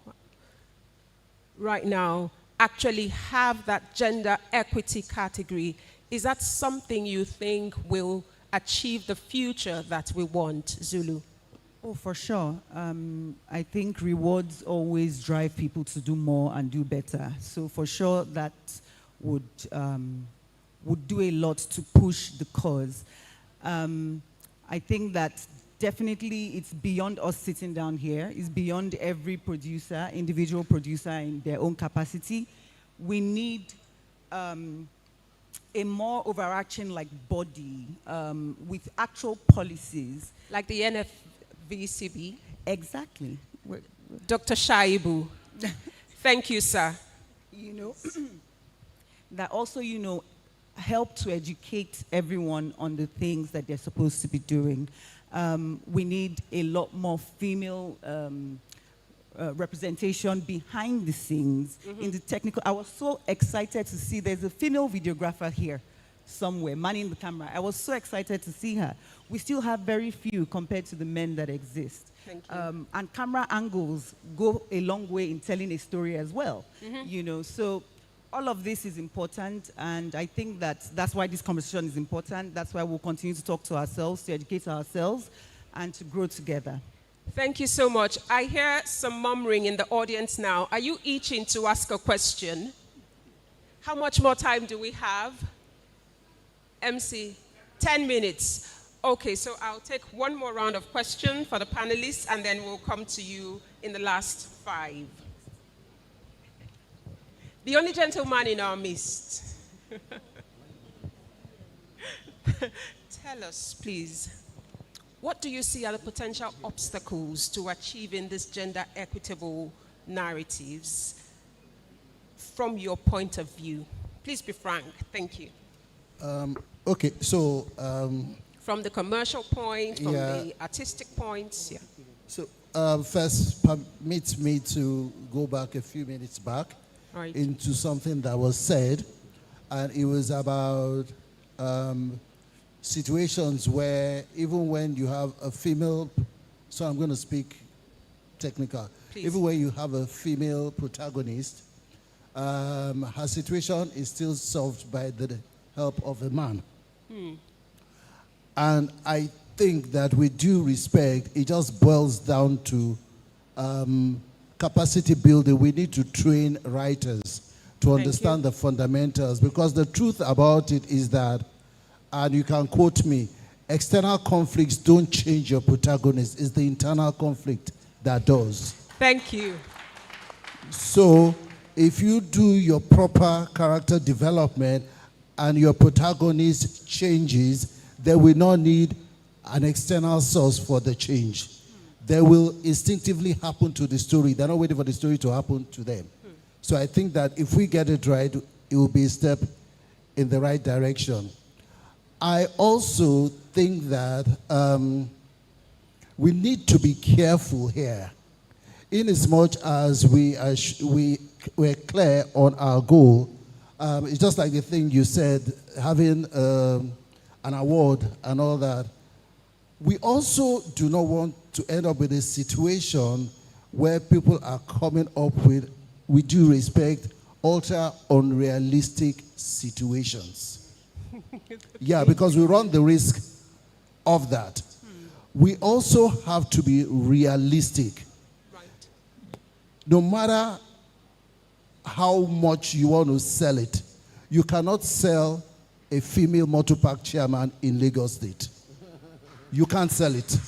right now, actually have that gender equity category, is that something you think will achieve the future that we want, Zulu? Oh, for sure. I think rewards always drive people to do more and do better. So for sure that would do a lot to push the cause. I think that definitely it's beyond us sitting down here. It's beyond every producer, individual producer in their own capacity. We need a more overarching body with actual policies. Like the NFVCB? Exactly. Dr. Shaibu. Thank you, sir. That also, help to educate everyone on the things that they're supposed to be doing. We need a lot more female representation behind the scenes in the technical. I was so excited to see there's a female videographer here somewhere, manning the camera. I was so excited to see her. We still have very few compared to the men that exist. Thank you. And camera angles go a long way in telling a story as well. So all of this is important, and I think that's why this conversation is important. That's why we'll continue to talk to ourselves, to educate ourselves, and to grow together. Thank you so much. I hear some murmuring in the audience now. Are you itching to ask a question? How much more time do we have? MC, 10 minutes. Okay, so I'll take one more round of questions for the panelists, and then we'll come to you in the last 5. The only gentleman in our midst. Tell us, please. what do you see are the potential obstacles to achieving these gender equitable narratives from your point of view? Please be frank. Thank you. Okay, so From the commercial point, from Yeah. the artistic points. Yeah. So first, permit me to go back a few minutes back Right. into something that was said, and it was about situations where even when you have a female, so I'm going to speak technical, Please. even when you have a female protagonist, her situation is still solved by the help of a man. And I think that with due respect, it just boils down to capacity building. We need to train writers to understand the fundamentals, because the truth about it is that, and you can quote me, external conflicts don't change your protagonist. It's the internal conflict that does. Thank you. So if you do your proper character development and your protagonist changes, they will not need an external source for the change. They will instinctively happen to the story. They're not waiting for the story to happen to them. So I think that if we get it right, it will be a step in the right direction. I also think that we need to be careful here. In as much as we're clear on our goal, it's just like the thing you said, having an award and all that. We also do not want to end up with a situation where people are coming up with due respect, ultra unrealistic situations. Yeah, because we run the risk of that. We also have to be realistic. No matter how much you want to sell it, you cannot sell a female motor park chairman in Lagos State. You can't sell it.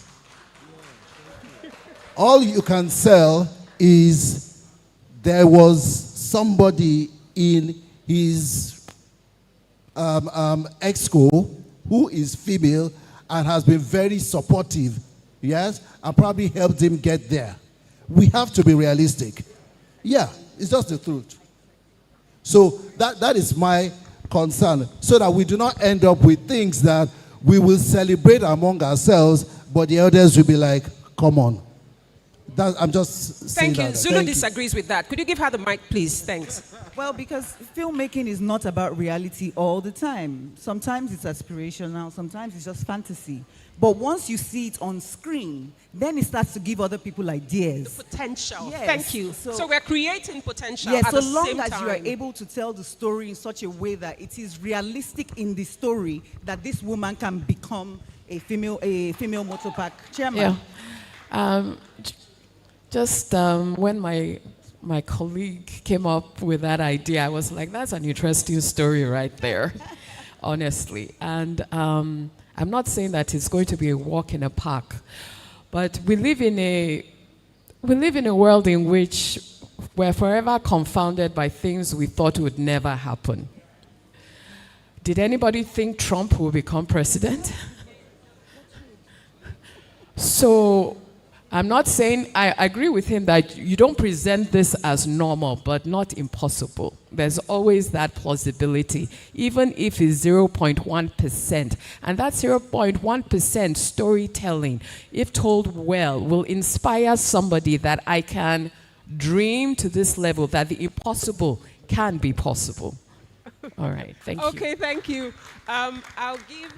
All you can sell is there was somebody in his exco who is female and has been very supportive, yes, and probably helped him get there. We have to be realistic. Yeah, it's just the truth. So that is my concern, so that we do not end up with things that we will celebrate among ourselves, but the others will be like, come on. I'm just saying Thank you. that. Zulu disagrees with that. Could you give her the mic, please? Thanks. Well, because filmmaking is not about reality all the time. Sometimes it's aspirational, sometimes it's just fantasy. But once you see it on screen, then it starts to give other people ideas. The potential. Yes. Thank you. So we're creating potential Yes, at so the long same as time. you are able to tell the story in such a way that it is realistic in the story that this woman can become a female motor park chairman. Yeah. When my colleague came up with that idea, I was like, that's an interesting story right there, honestly. And I'm not saying that it's going to be a walk in a park, but we live in a world in which we're forever confounded by things we thought would never happen. Did anybody think Trump will become president? So I'm not saying, I agree with him that you don't present this as normal, but not impossible. There's always that plausibility, even if it's 0.1%. And that 0.1% storytelling, if told well, will inspire somebody that I can dream to this level, that the impossible can be possible. All right, thank you. Okay, thank you. I'll give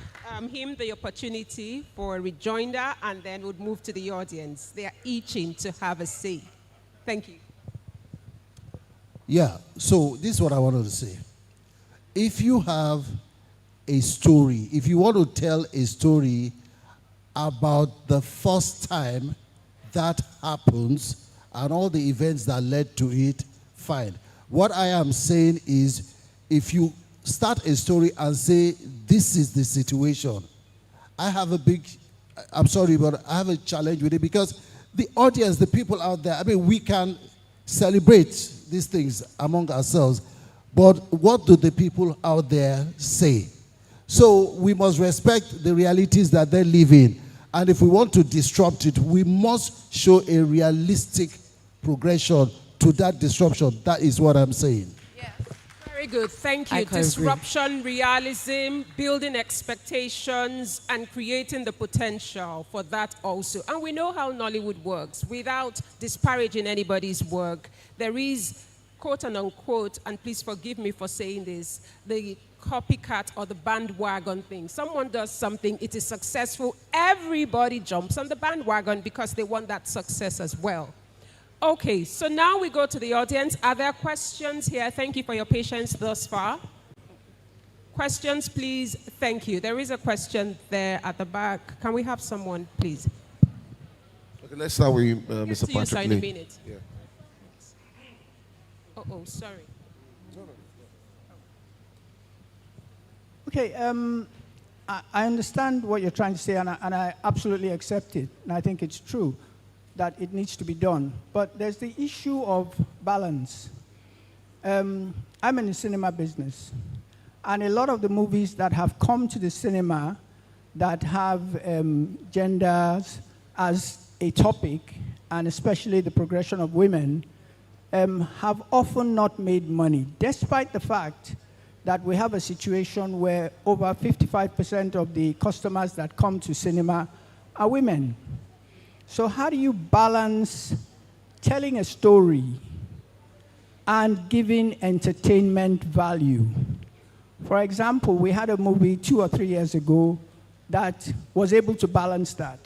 him the opportunity for a rejoinder, and then we'll move to the audience. They are itching to have a say. Thank you. Yeah, so this is what I wanted to say. If you have a story, if you want to tell a story about the first time that happens and all the events that led to it, fine. What I am saying is, if you start a story and say, this is the situation, I'm sorry, but I have a challenge with it, because the audience, the people out there, I mean, we can celebrate these things among ourselves, but what do the people out there say? So we must respect the realities that they live in. And if we want to disrupt it, we must show a realistic progression to that disruption. That is what I'm saying. Very good, thank you. Disruption, realism, building expectations, and creating the potential for that also. And we know how Nollywood works. Without disparaging anybody's work, there is, quote and unquote, and please forgive me for saying this, the copycat or the bandwagon thing. Someone does something, it is successful, everybody jumps on the bandwagon because they want that success as well. Okay, so now we go to the audience. Are there questions here? Thank you for your patience thus far. Questions, please. Thank you. There is a question there at the back. Can we have someone, please? Okay, let's start with Mr. To you, sir, Patrick in a Lee. minute. Yeah. Oh, sorry. Okay, I understand what you're trying to say, and I absolutely accept it, and I think it's true that it needs to be done. But there's the issue of balance. I'm in the cinema business, and a lot of the movies that have come to the cinema that have genders as a topic, and especially the progression of women, have often not made money, despite the fact that we have a situation where over 55% of the customers that come to cinema are women. So how do you balance telling a story and giving entertainment value? For example, we had a movie 2 or 3 years ago that was able to balance that,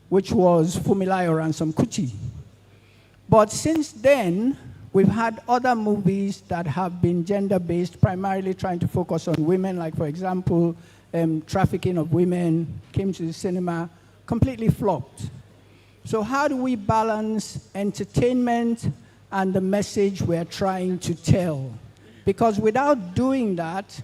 which was Fumilayo Ransom Kuti. But since then, we've had other movies that have been gender-based, primarily trying to focus on women, like, for example, Trafficking of Women came to the cinema, completely flopped. So how do we balance entertainment and the message we're trying to tell? Because without doing that,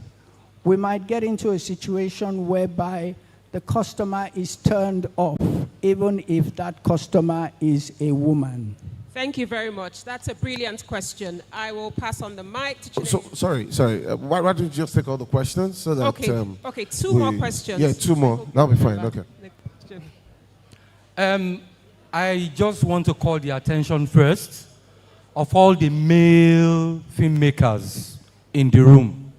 we might get into a situation whereby the customer is turned off, even if that customer is a woman. Thank you very much. That's a brilliant question. I will pass on the mic to Chineke. So, sorry. Why don't you just take all the questions so that... Okay, two more questions. Yeah, 2 more. That'll be fine. Okay. I just want to call the attention first of all the male filmmakers in the room.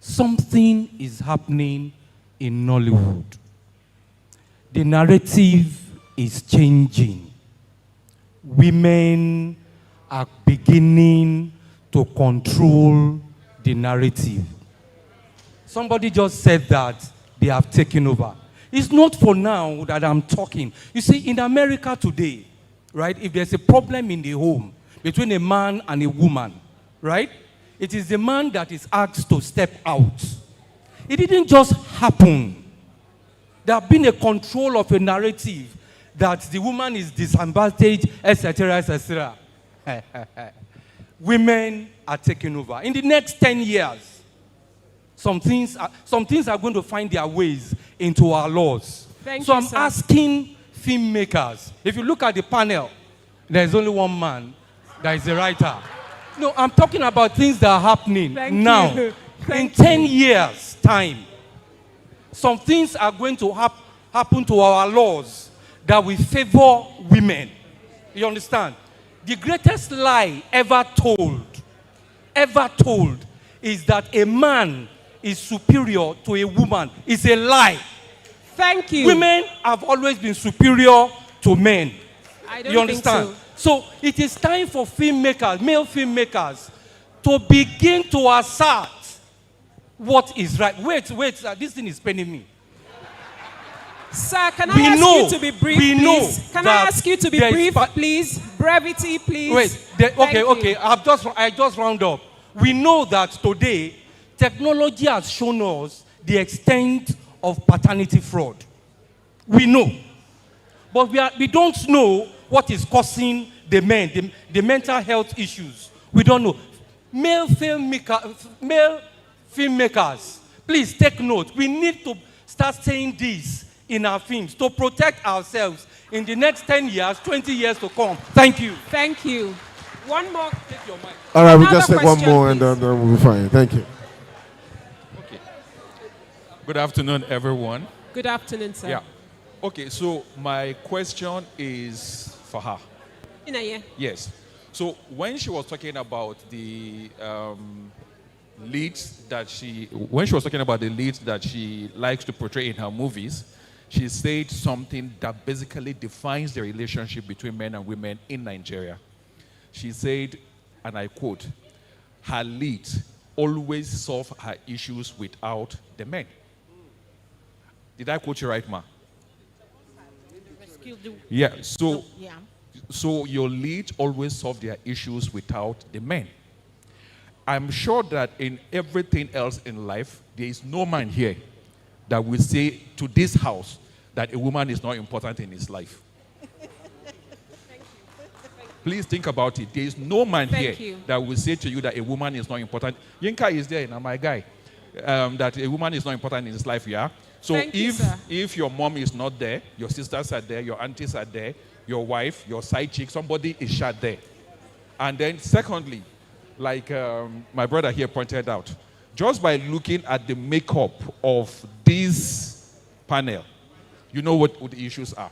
Something is happening in Nollywood. The narrative is changing. Women are beginning to control the narrative. Somebody just said that they have taken over. It's not for now that I'm talking. You see, in America today, right, if there's a problem in the home between a man and a woman, right, it is the man that is asked to step out. It didn't just happen. There have been a control of a narrative that the woman is disadvantaged, etc., etc. Women are taking over. In the next 10 years, some things are going to find their ways into our laws. So I'm asking filmmakers, if you look at the panel, there's only one man that is a writer. No, I'm talking about things that are happening now. In 10 years' time, some things are going to happen to our laws that will favor women. You understand? The greatest lie ever told, is that a man is superior to a woman. It's a lie. Thank you. Women have always been superior to men. I don't You understand? think so. So it is time for filmmakers, male filmmakers, to begin to assert what is right. Wait, this thing is paining me. Sir, can I ask you to be brief, please? Can I ask you to be brief, please? Brevity, please. Wait, okay. I just round up. We know that today, technology has shown us the extent of paternity fraud. We know. But we don't know what is causing the men, the mental health issues. We don't know. Male filmmakers, please take note. We need to start saying this in our films to protect ourselves in the next 10 years, 20 years to come. Thank you. Thank you. One more. Take your mic. All right, we'll just take one more and then we'll be fine. Thank you. Okay. Good afternoon, everyone. Good afternoon, sir. Yeah. Okay, so my question is for her. Inaye. Yes. So when she was talking about the when she was talking about the leads that she likes to portray in her movies, she said something that basically defines the relationship between men and women in Nigeria. She said, and I quote, her leads always solve her issues without the men. Did I quote you right, ma? Yeah, so your leads always solve their issues without the men. I'm sure that in everything else in life, there is no man here that will say to this house that a woman is not important in his life. Please think about it. There is no man here that will say to you that a woman is not important. Yinka is there, now my guy. That a woman is not important in his life, yeah? So if your mom is not there, your sisters are there, your aunties are there, your wife, your side chick, somebody is shot there. And then secondly, like my brother here pointed out, just by looking at the makeup of this panel, you know what the issues are.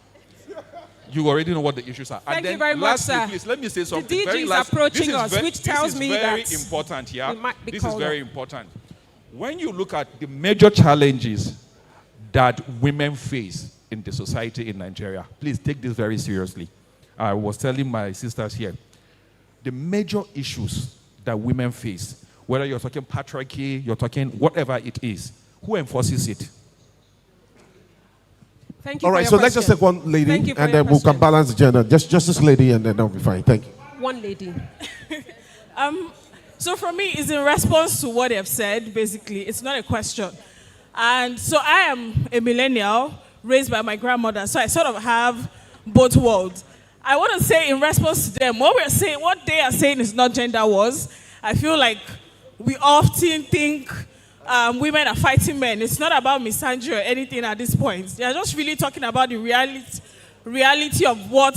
You already know what the issues are. Thank and then you very much, sir. Please, let me say something. The DG is approaching us, which tells me that this is very important, yeah? we might be This is called very up. important. When you look at the major challenges that women face in the society in Nigeria, please take this very seriously. I was telling my sisters here, the major issues that women face, whether you're talking patriarchy, you're talking whatever it is, who enforces it? Thank you All for right, your so let's question. just take one lady, Thank you for and your then we can question. balance the gender. Just this lady, and then that'll be fine. Thank you. One lady. So for me, it's in response to what they've said, basically. It's not a question. And so I am a millennial raised by my grandmother, so I sort of have both worlds. I want to say in response to them, what they are saying is not gender wars. I feel like we often think women are fighting men. It's not about misogyny or anything at this point. They are just really talking about the reality of what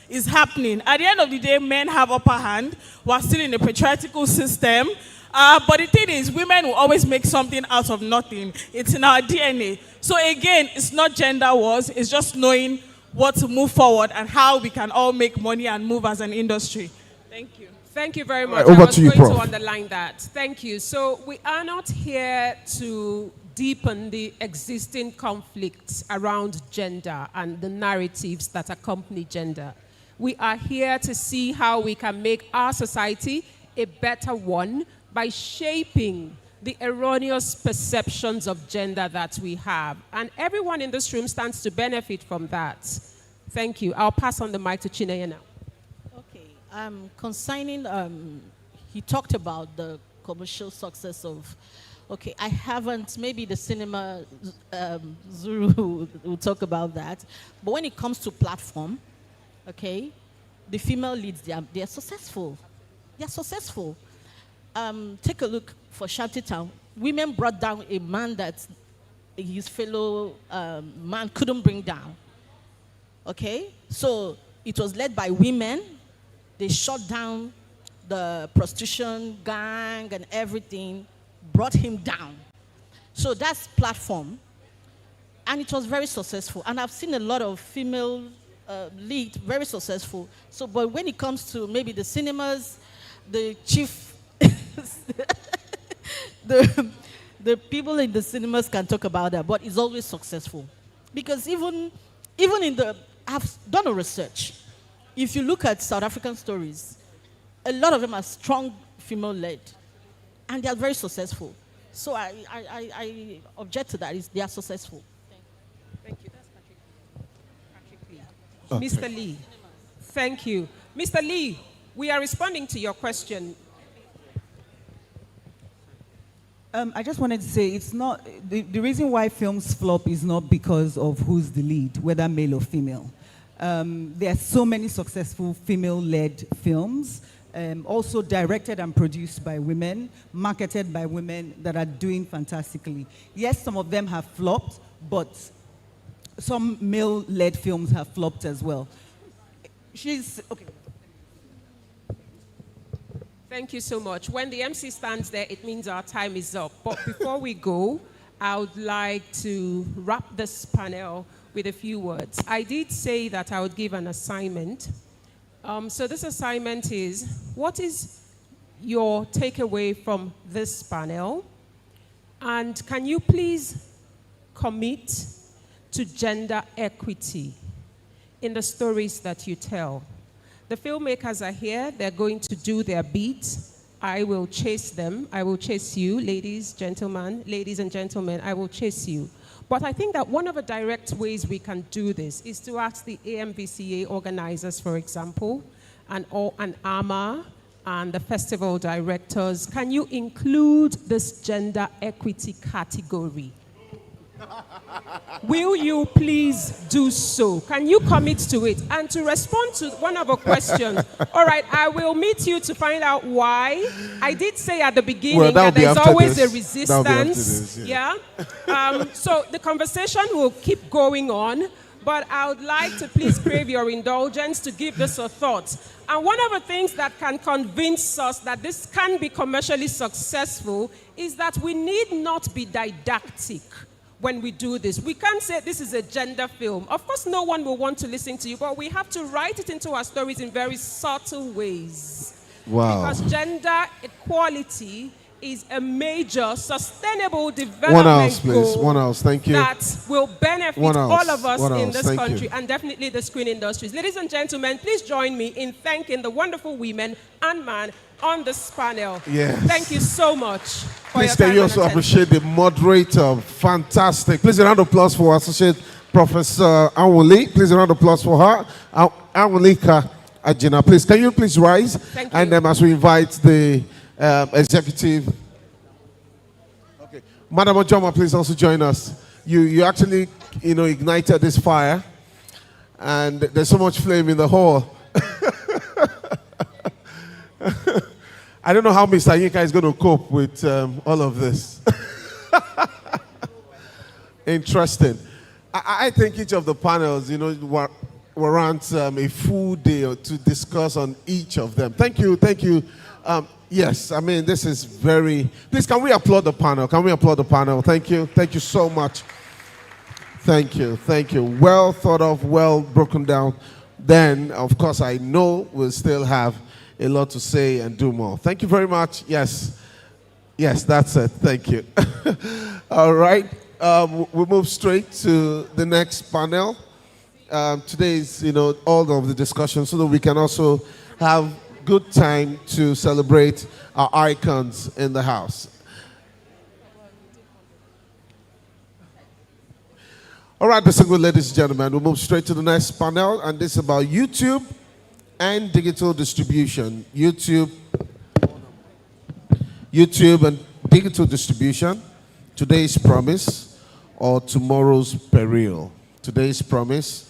is happening. At the end of the day, men have upper hand. We're still in a patriarchal system. But the thing is, women will always make something out of nothing. It's in our DNA. So again, it's not gender wars. It's just knowing what to move forward and how we can all make money and move as an industry. Thank you. Thank you very right, much. over I was to you, going to Prof. underline that. Thank you. So we are not here to deepen the existing conflicts around gender and the narratives that accompany gender. We are here to see how we can make our society a better one by shaping the erroneous perceptions of gender that we have. And everyone in this room stands to benefit from that. Thank you. I'll pass on the mic to Chineye now. Concerning, he talked about the commercial success of, okay, I haven't, maybe the cinema Zuru will talk about that. But when it comes to platform, okay, the female leads, they are successful. They are successful. Take a look for Shantytown. Women brought down a man that his fellow man couldn't bring down. Okay? So it was led by women. They shut down the prostitution gang and everything, brought him down. So that's platform. And it was very successful. And I've seen a lot of female lead, very successful. So, but when it comes to maybe the cinemas, the chief, the people in the cinemas can talk about that, but it's always successful. Because even in the, I've done a research. If you look at South African stories, a lot of them are strong female-led, and they are very successful. So I object to that. They are successful. Thank you. That's Patrick Lee. Mr. Lee, thank you. Mr. Lee, we are responding to your question. I just wanted to say it's not, the reason why films flop is not because of who's the lead, whether male or female. There are so many successful female-led films, also directed and produced by women, marketed by women that are doing fantastically. Yes, some of them have flopped, but some male-led films have flopped as well. Okay. Thank you so much. When the MC stands there, it means our time is up. But before we go, I would like to wrap this panel with a few words. I did say that I would give an assignment. So this assignment is, what is your takeaway from this panel? And can you please commit to gender equity in the stories that you tell? The filmmakers are here. They're going to do their beat. I will chase them. I will chase you, ladies and gentlemen, I will chase you. But I think that one of the direct ways we can do this is to ask the AMVCA organizers, for example, and AMA, and the festival directors, can you include this gender equity category? Will you please do so? Can you commit to it? And to respond to one of the questions, all right, I will meet you to find out why. I did say at the beginning that there's always a resistance. Yeah. So the conversation will keep going on, but I would like to please crave your indulgence to give this a thought. And one of the things that can convince us that this can be commercially successful is that we need not be didactic when we do this. We can't say this is a gender film. Of course, no one will want to listen to you, but we have to write it into our stories in very subtle ways. Wow. Because gender equality is a major sustainable development goal. One else, thank you. That will benefit all of us in this country and definitely the screen industries. Ladies and gentlemen, please join me in thanking the wonderful women and man on this panel. Yes. Thank you so much. Please, can you also appreciate the moderator? Fantastic. Please, a round of applause for Associate Professor Anwuli. Please, a round of applause for her. Anwulika Ajina. Please, can you please rise? Thank you. And then as we invite the executive. Okay. Madam Ojoma, please also join us. You actually, ignited this fire. And there's so much flame in the hall. I don't know how Mr. Yinka is going to cope with all of this. Interesting. I think each of the panels, warrants a full day to discuss on each of them. Thank you. Yes, I mean, this is very... Please, can we applaud the panel? Thank you. Thank you so much. Thank you. Well thought of, well broken down. Then, of course, I know we'll still have a lot to say and do more. Thank you very much. Yes, that's it. Thank you. All right. We'll move straight to the next panel. Today's, all of the discussion so that we can also have good time to celebrate our icons in the house. All right, ladies and gentlemen, we'll move straight to the next panel, and this is about YouTube and digital distribution. YouTube and digital distribution. Today's promise or tomorrow's peril. Today's promise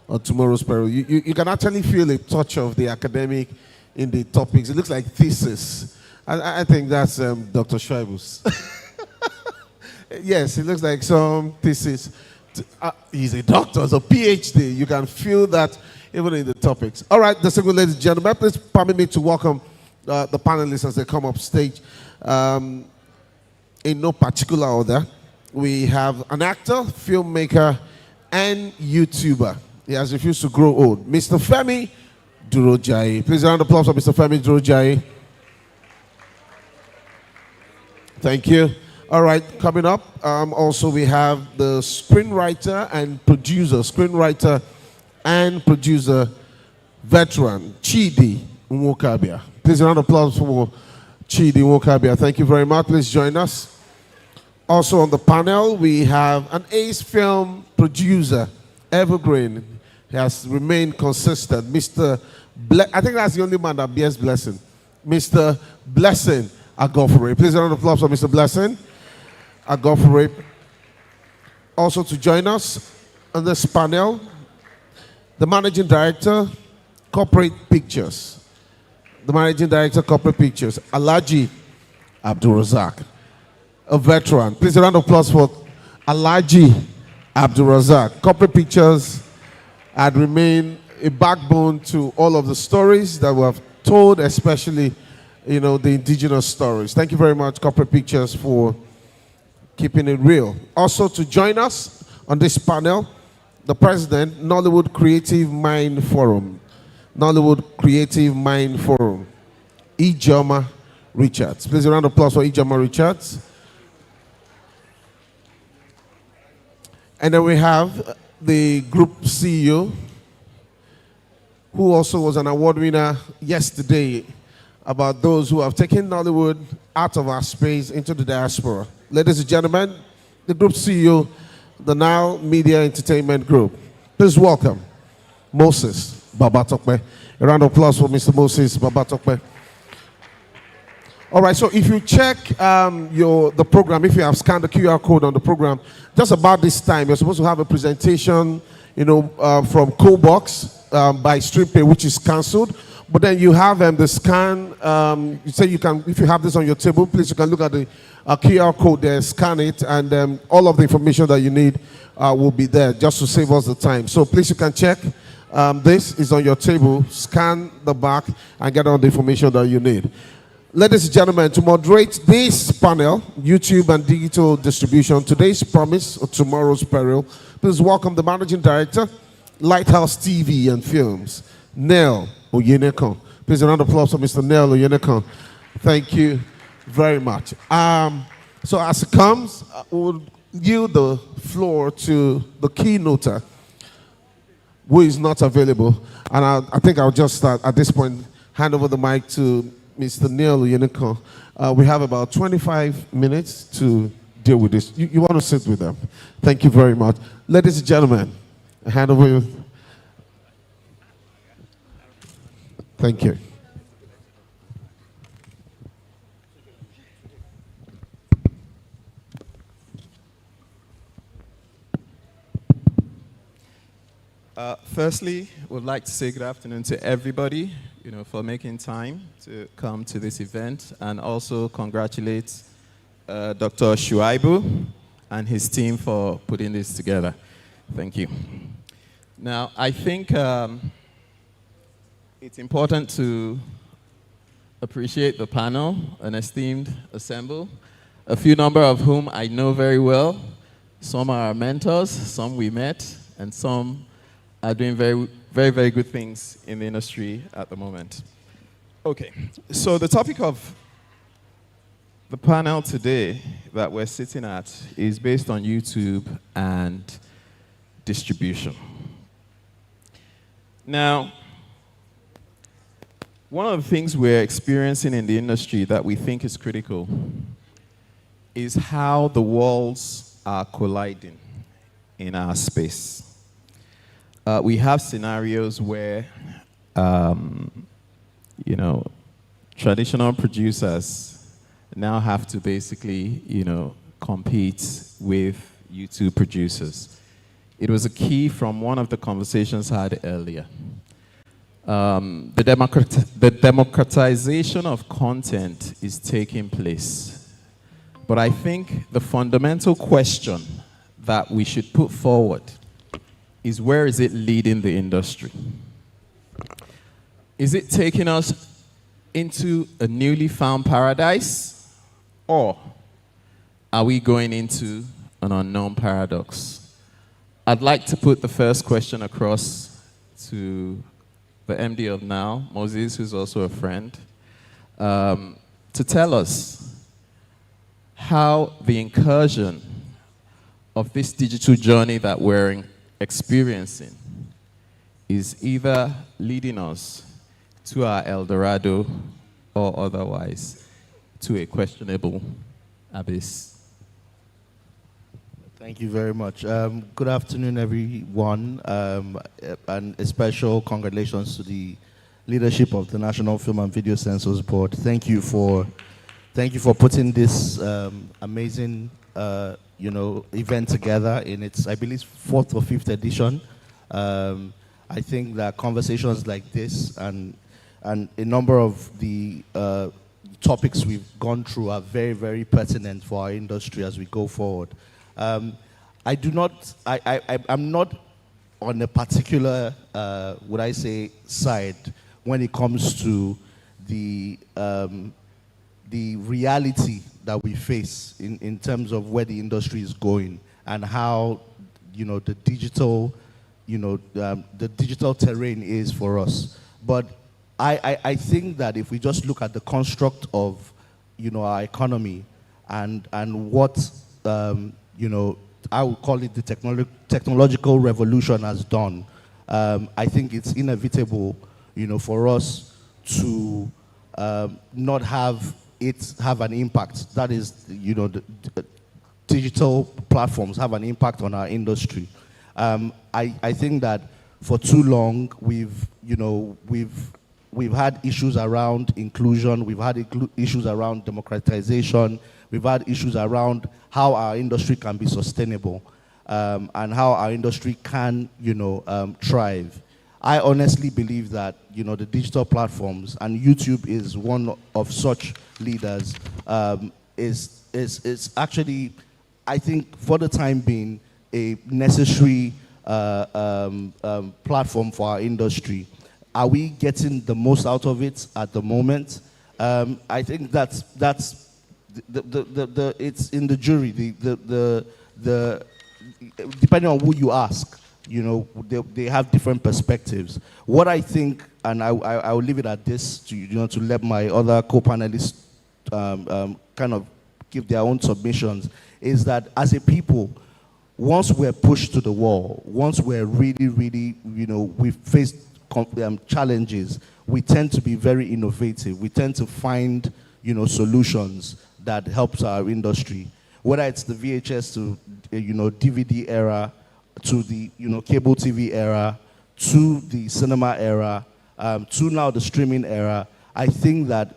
or tomorrow's peril. You can actually feel a touch of the academic in the topics. It looks like thesis. I think that's Dr. Schreiber's. Yes, it looks like some thesis. He's a doctor, it's a PhD. You can feel that even in the topics. All right, ladies and gentlemen, please permit me to welcome the panelists as they come up stage. In no particular order, we have an actor, filmmaker, and YouTuber. He has refused to grow old. Mr. Femi Durojaye. Please, a round of applause for Mr. Femi Durojaye. Thank you. All right, coming up, also we have the screenwriter and producer veteran, Chidi Nwokabia. Please, a round of applause for Chidi Nwokabia. Thank you very much. Please join us. Also on the panel, we have an ace film producer, evergreen. He has remained consistent. I think that's the only man that bears blessing. Mr. Blessing Agofore. Please, a round of applause for Mr. Blessing Agofore. Also to join us on this panel, the Managing Director, Corporate Pictures. Alhaji Abdulrazak, a veteran. Please, a round of applause for Alhaji Abdulrazak. Corporate Pictures had remained a backbone to all of the stories that we have told, especially, the indigenous stories. Thank you very much, Corporate Pictures, for keeping it real. Also to join us on this panel, the president, Nollywood Creative Mind Forum. Nollywood Creative Mind Forum, Ijoma Richards. Please a round of applause for Ijoma Richards. And then we have the group CEO, who also was an award winner yesterday, about those who have taken Nollywood out of our space into the diaspora. Ladies and gentlemen, the group CEO, the Now Media Entertainment Group. Please welcome Moses Babatokpe. A round of applause for Mr. Moses Babatokpe. All right, so if you check the program, if you have scanned the QR code on the program, just about this time, you're supposed to have a presentation, from CoBox by StreamPay, which is cancelled. But then you have the scan. You say you can, if you have this on your table, please you can look at the QR code there, scan it, and all of the information that you need will be there, just to save us the time. So please you can check. This is on your table. Scan the back and get all the information that you need. Ladies and gentlemen, to moderate this panel, YouTube and digital distribution, today's promise or tomorrow's peril, please welcome the Managing Director, Lighthouse TV and Films, Nell Oyenekon. Please a round of applause for Mr. Nell Oyenekon. Thank you very much. So as it comes, we'll yield the floor to the keynoter, who is not available. And I think I'll just start at this point, hand over the mic to Mr. Nell Oyenekon. We have about 25 minutes to deal with this. You want to sit with them. Thank you very much. Ladies and gentlemen, a hand over. Thank you. Firstly, we'd like to say good afternoon to everybody, for making time to come to this event, and also congratulate Dr. Shuaibu and his team for putting this together. Thank you. Now, I think it's important to appreciate the panel, an esteemed assemble, a few number of whom I know very well. Some are our mentors, some we met, and some are doing very, very, very good things in the industry at the moment. Okay, so the topic of the panel today that we're sitting at is based on YouTube and distribution. Now, one of the things we're experiencing in the industry that we think is critical is how the worlds are colliding in our space. We have scenarios where, traditional producers now have to basically, compete with YouTube producers. It was a key from one of the conversations I had earlier. The democratization of content is taking place. But I think the fundamental question that we should put forward is, where is it leading the industry? Is it taking us into a newly found paradise, or are we going into an unknown paradox? I'd like to put the first question across to the MD of Now, Moses, who's also a friend, to tell us how the incursion of this digital journey that we're experiencing is either leading us to our El Dorado or otherwise to a questionable abyss. Thank you very much. Good afternoon, everyone, and a special congratulations to the leadership of the National Film and Video Censors Board. Thank you for putting this amazing event together in its, I believe, 4th or 5th edition. I think that conversations like this and a number of the topics we've gone through are very, very pertinent for our industry as we go forward. I'm not on a particular, would I say, side when it comes to the reality that we face in terms of where the industry is going and how, the digital, the digital terrain is for us. But I think that if we just look at the construct of, our economy and what, I would call it the technological revolution has done, I think it's inevitable, for us to not have it have an impact. That is, the digital platforms have an impact on our industry. I think that for too long we've had issues around inclusion, we've had issues around democratization, we've had issues around how our industry can be sustainable, and how our industry can, thrive. I honestly believe that, the digital platforms, and YouTube is one of such leaders, is actually, I think, for the time being, a necessary platform for our industry. Are we getting the most out of it at the moment? I think that's it's in the jury. Depending on who you ask, they have different perspectives. What I think, and I will leave it at this, to let my other co-panelists kind of give their own submissions, is that as a people, once we're pushed to the wall, once we're really, we've faced challenges, we tend to be very innovative. We tend to find, solutions that helps our industry. Whether it's the VHS to, DVD era, to the, cable TV era, to the cinema era, to now the streaming era, I think that,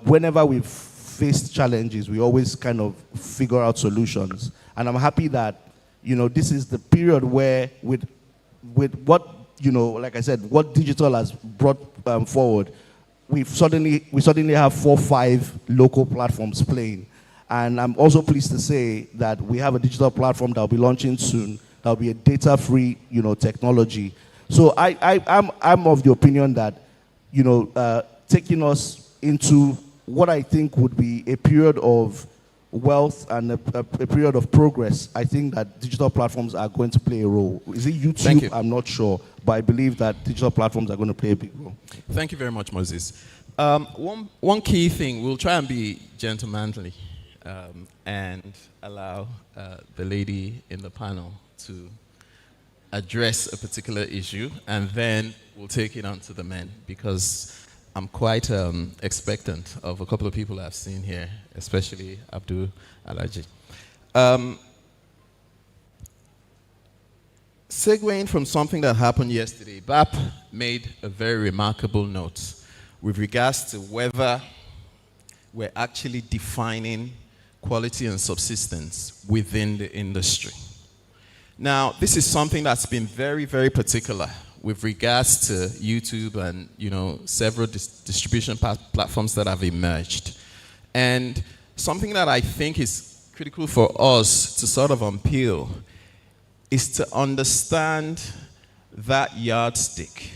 whenever we've faced challenges, we always kind of figure out solutions. And I'm happy that, this is the period where with what, like I said, what digital has brought forward, we suddenly have 4 or 5 local platforms playing. And I'm also pleased to say that we have a digital platform that will be launching soon. That will be a data-free, technology. So I'm of the opinion that, taking us into what I think would be a period of wealth and a period of progress, I think that digital platforms are going to play a role. Is it YouTube? Thank you. I'm not sure, but I believe that digital platforms are going to play a big role. Thank you very much, Moses. One key thing, we'll try and be gentlemanly and allow the lady in the panel to address a particular issue, and then we'll take it on to the men, because I'm quite expectant of a couple of people I've seen here, especially Abdul Alaji. Segueing from something that happened yesterday, BAP made a very remarkable note with regards to whether we're actually defining quality and subsistence within the industry. Now, this is something that's been very, very particular with regards to YouTube and, several distribution platforms that have emerged. And something that I think is critical for us to sort of unpeel is to understand that yardstick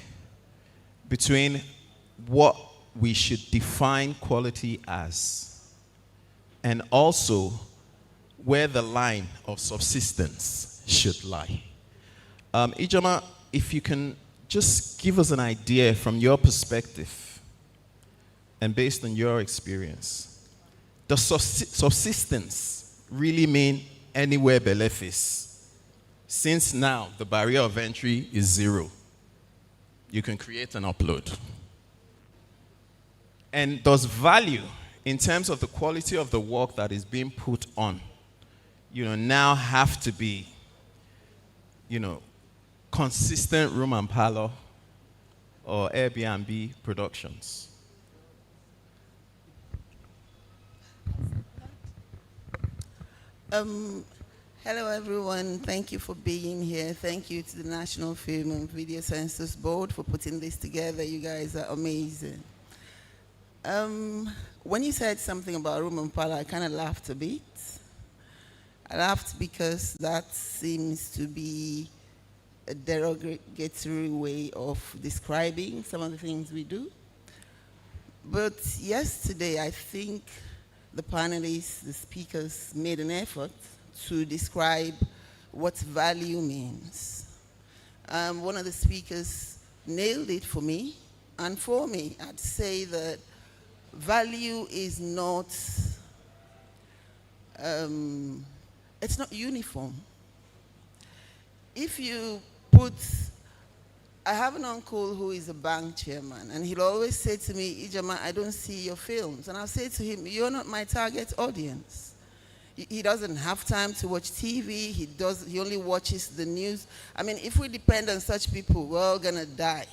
between what we should define quality as and also where the line of subsistence should lie. Ijoma, if you can just give us an idea from your perspective and based on your experience, does subsistence really mean anywhere belefis? Since now the barrier of entry is 0, you can create and upload. And does value, in terms of the quality of the work that is being put on, now have to be, consistent room and parlor or Airbnb productions? Hello, everyone. Thank you for being here. Thank you to the National Film and Video Census Board for putting this together. You guys are amazing. When you said something about room and parlor, I kind of laughed a bit. I laughed because that seems to be a derogatory way of describing some of the things we do. But yesterday, I think the panelists, the speakers made an effort to describe what value means. One of the speakers nailed it for me and for me. I'd say that value is not, it's not uniform. If you put, I have an uncle who is a bank chairman, and he'll always say to me, Ijama, I don't see your films. And I'll say to him, you're not my target audience. He doesn't have time to watch TV. He only watches the news. I mean, if we depend on such people, we're all gonna die.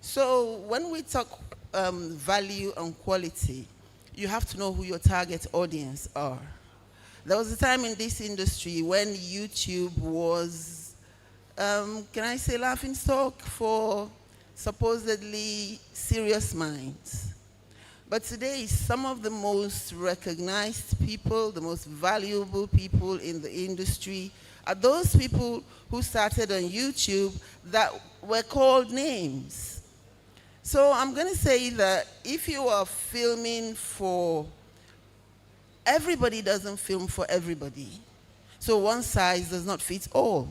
So when we talk value and quality, you have to know who your target audience are. There was a time in this industry when YouTube was, can I say, laughing stock for supposedly serious minds. But today, some of the most recognized people, the most valuable people in the industry are those people who started on YouTube that were called names. So I'm going to say that if you are filming for, everybody doesn't film for everybody. So one size does not fit all.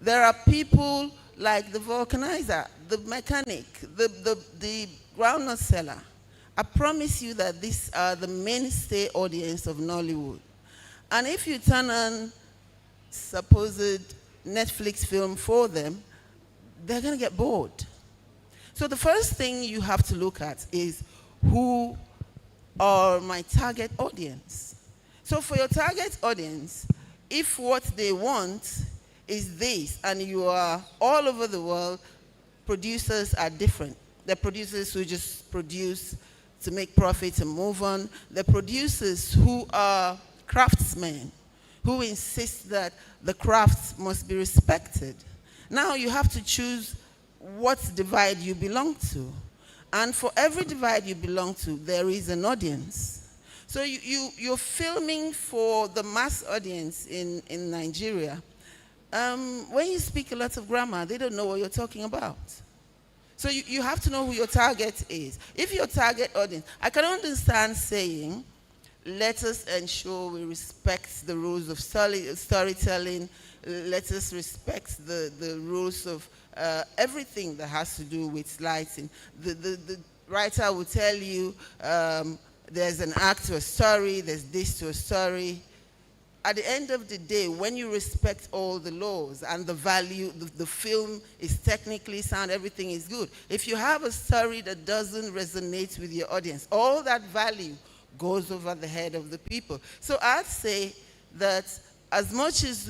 There are people like the vulcanizer, the mechanic, the groundnut seller. I promise you that these are the mainstay audience of Nollywood. And if you turn on supposed Netflix film for them, they're going to get bored. So the first thing you have to look at is who are my target audience. So for your target audience, if what they want is this, and you are all over the world, producers are different. They're producers who just produce to make profits and move on. They're producers who are craftsmen, who insist that the crafts must be respected. Now you have to choose what divide you belong to. And for every divide you belong to, there is an audience. So you're filming for the mass audience in Nigeria. When you speak a lot of grammar, they don't know what you're talking about. So you have to know who your target is. If your target audience, I can understand saying, let us ensure we respect the rules of storytelling, let us respect the rules of everything that has to do with lighting. The writer will tell you there's an act to a story, there's this to a story. At the end of the day, when you respect all the laws and the value, the film is technically sound, everything is good. If you have a story that doesn't resonate with your audience, all that value goes over the head of the people. So I'd say that as much as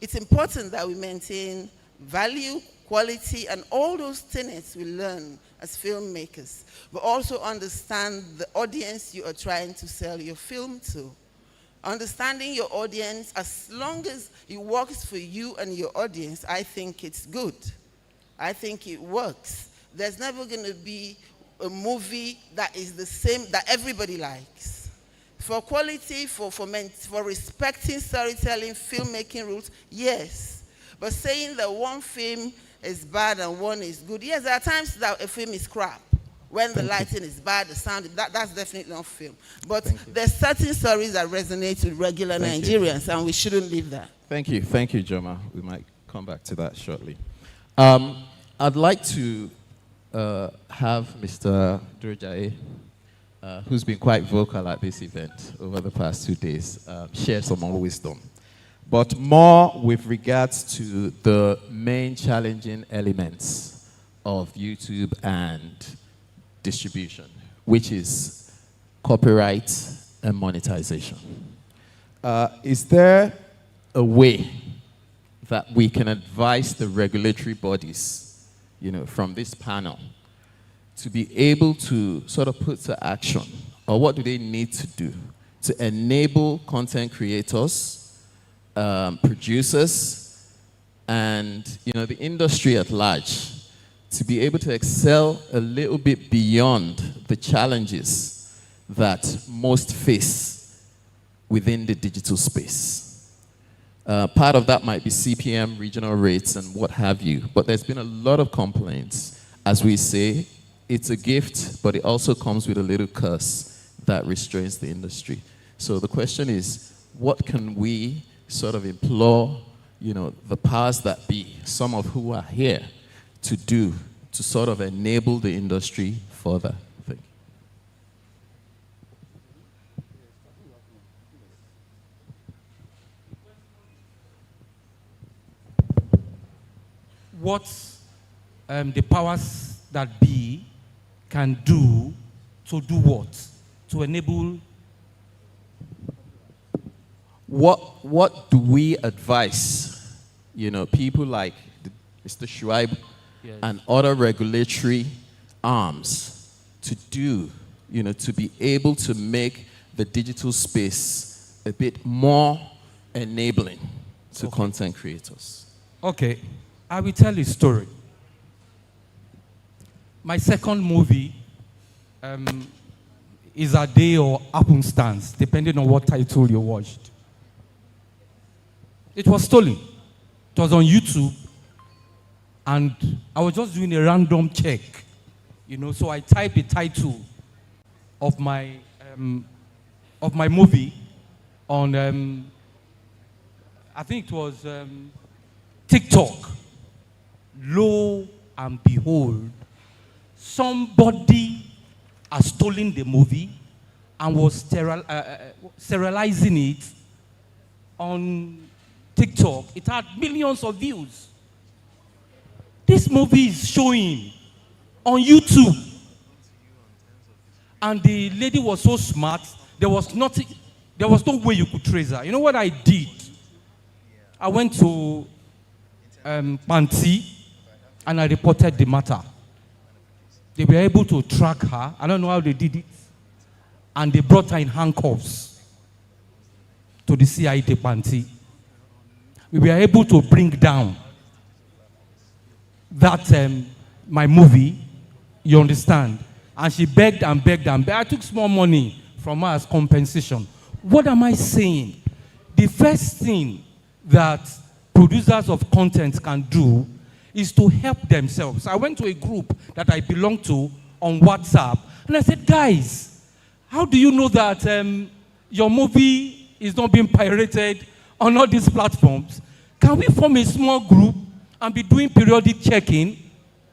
it's important that we maintain value, quality, and all those tenets we learn as filmmakers, but also understand the audience you are trying to sell your film to. Understanding your audience, as long as it works for you and your audience, I think it's good. I think it works. There's never going to be a movie that is the same, that everybody likes. For quality, for respecting storytelling, filmmaking rules, yes. But saying that one film is bad and one is good, yes, there are times that a film is crap. When the lighting is bad, the sound, that's definitely not film. But there's certain stories that resonate with regular Nigerians, and we shouldn't leave that. Thank you, Joma. We might come back to that shortly. I'd like to have Mr. Durjae, who's been quite vocal at this event over the past 2 days, share some more wisdom. But more with regards to the main challenging elements of YouTube and distribution, which is copyright and monetization. Is there a way that we can advise the regulatory bodies, from this panel, to be able to sort of put to action, or what do they need to do to enable content creators, producers, and the industry at large to be able to excel a little bit beyond the challenges that most face within the digital space? Part of that might be CPM, regional rates, and what have you. But there's been a lot of complaints. As we say, it's a gift, but it also comes with a little curse that restrains the industry. So the question is, what can we sort of implore, the powers that be, some of who are here, to do to sort of enable the industry further? Thank you. What the powers that be can do to do what? To enable. What do we advise, people like Mr. Shuaib and other regulatory arms to do, to be able to make the digital space a bit more enabling to content creators? Okay, I will tell a story. My second movie is A Day or Happenstance, depending on what title you watched. It was stolen. It was on YouTube, and I was just doing a random check, so I typed the title of my movie on, I think it was TikTok. Lo and behold, somebody has stolen the movie and was serializing it on TikTok. It had millions of views. This movie is showing on YouTube. And the lady was so smart, there was no way you could trace her. You know what I did? I went to Panti and I reported the matter. They were able to track her. I don't know how they did it. And they brought her in handcuffs to the CID Panti. We were able to bring down that my movie, you understand? And she begged and begged and begged. I took small money from her as compensation. What am I saying? The first thing that producers of content can do is to help themselves. I went to a group that I belong to on WhatsApp, and I said, guys, how do you know that your movie is not being pirated on all these platforms? Can we form a small group and be doing periodic checking?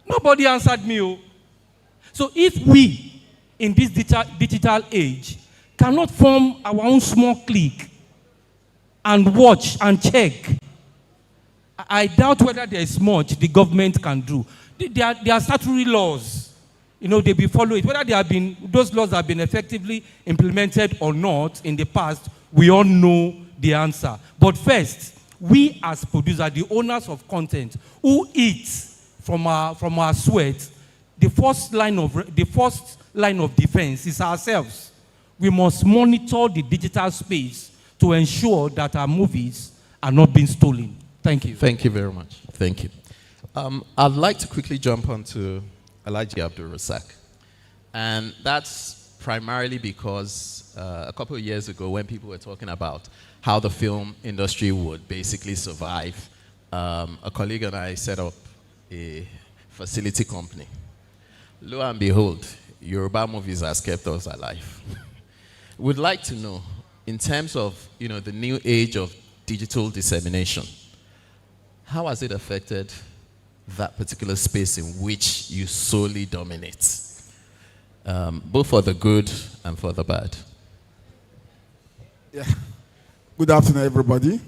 Nobody answered me. Oh. So if we, in this digital age, cannot form our own small clique and watch and check, I doubt whether there is much the government can do. There are statutory laws. They be followed. Whether those laws have been effectively implemented or not in the past, we all know the answer. But first, we as producers, the owners of content, who eat from our sweat, the first line of defense is ourselves. We must monitor the digital space to ensure that our movies are not being stolen. Thank you. Thank you very much. Thank you. I'd like to quickly jump onto Alhaji Abdul Razak. And that's primarily because a couple of years ago, when people were talking about how the film industry would basically survive, a colleague and I set up a facility company. Lo and behold, Yoruba movies has kept us alive. We'd like to know, in terms of the new age of digital dissemination, how has it affected that particular space in which you solely dominate, both for the good and for the bad? Yeah. Good afternoon, everybody.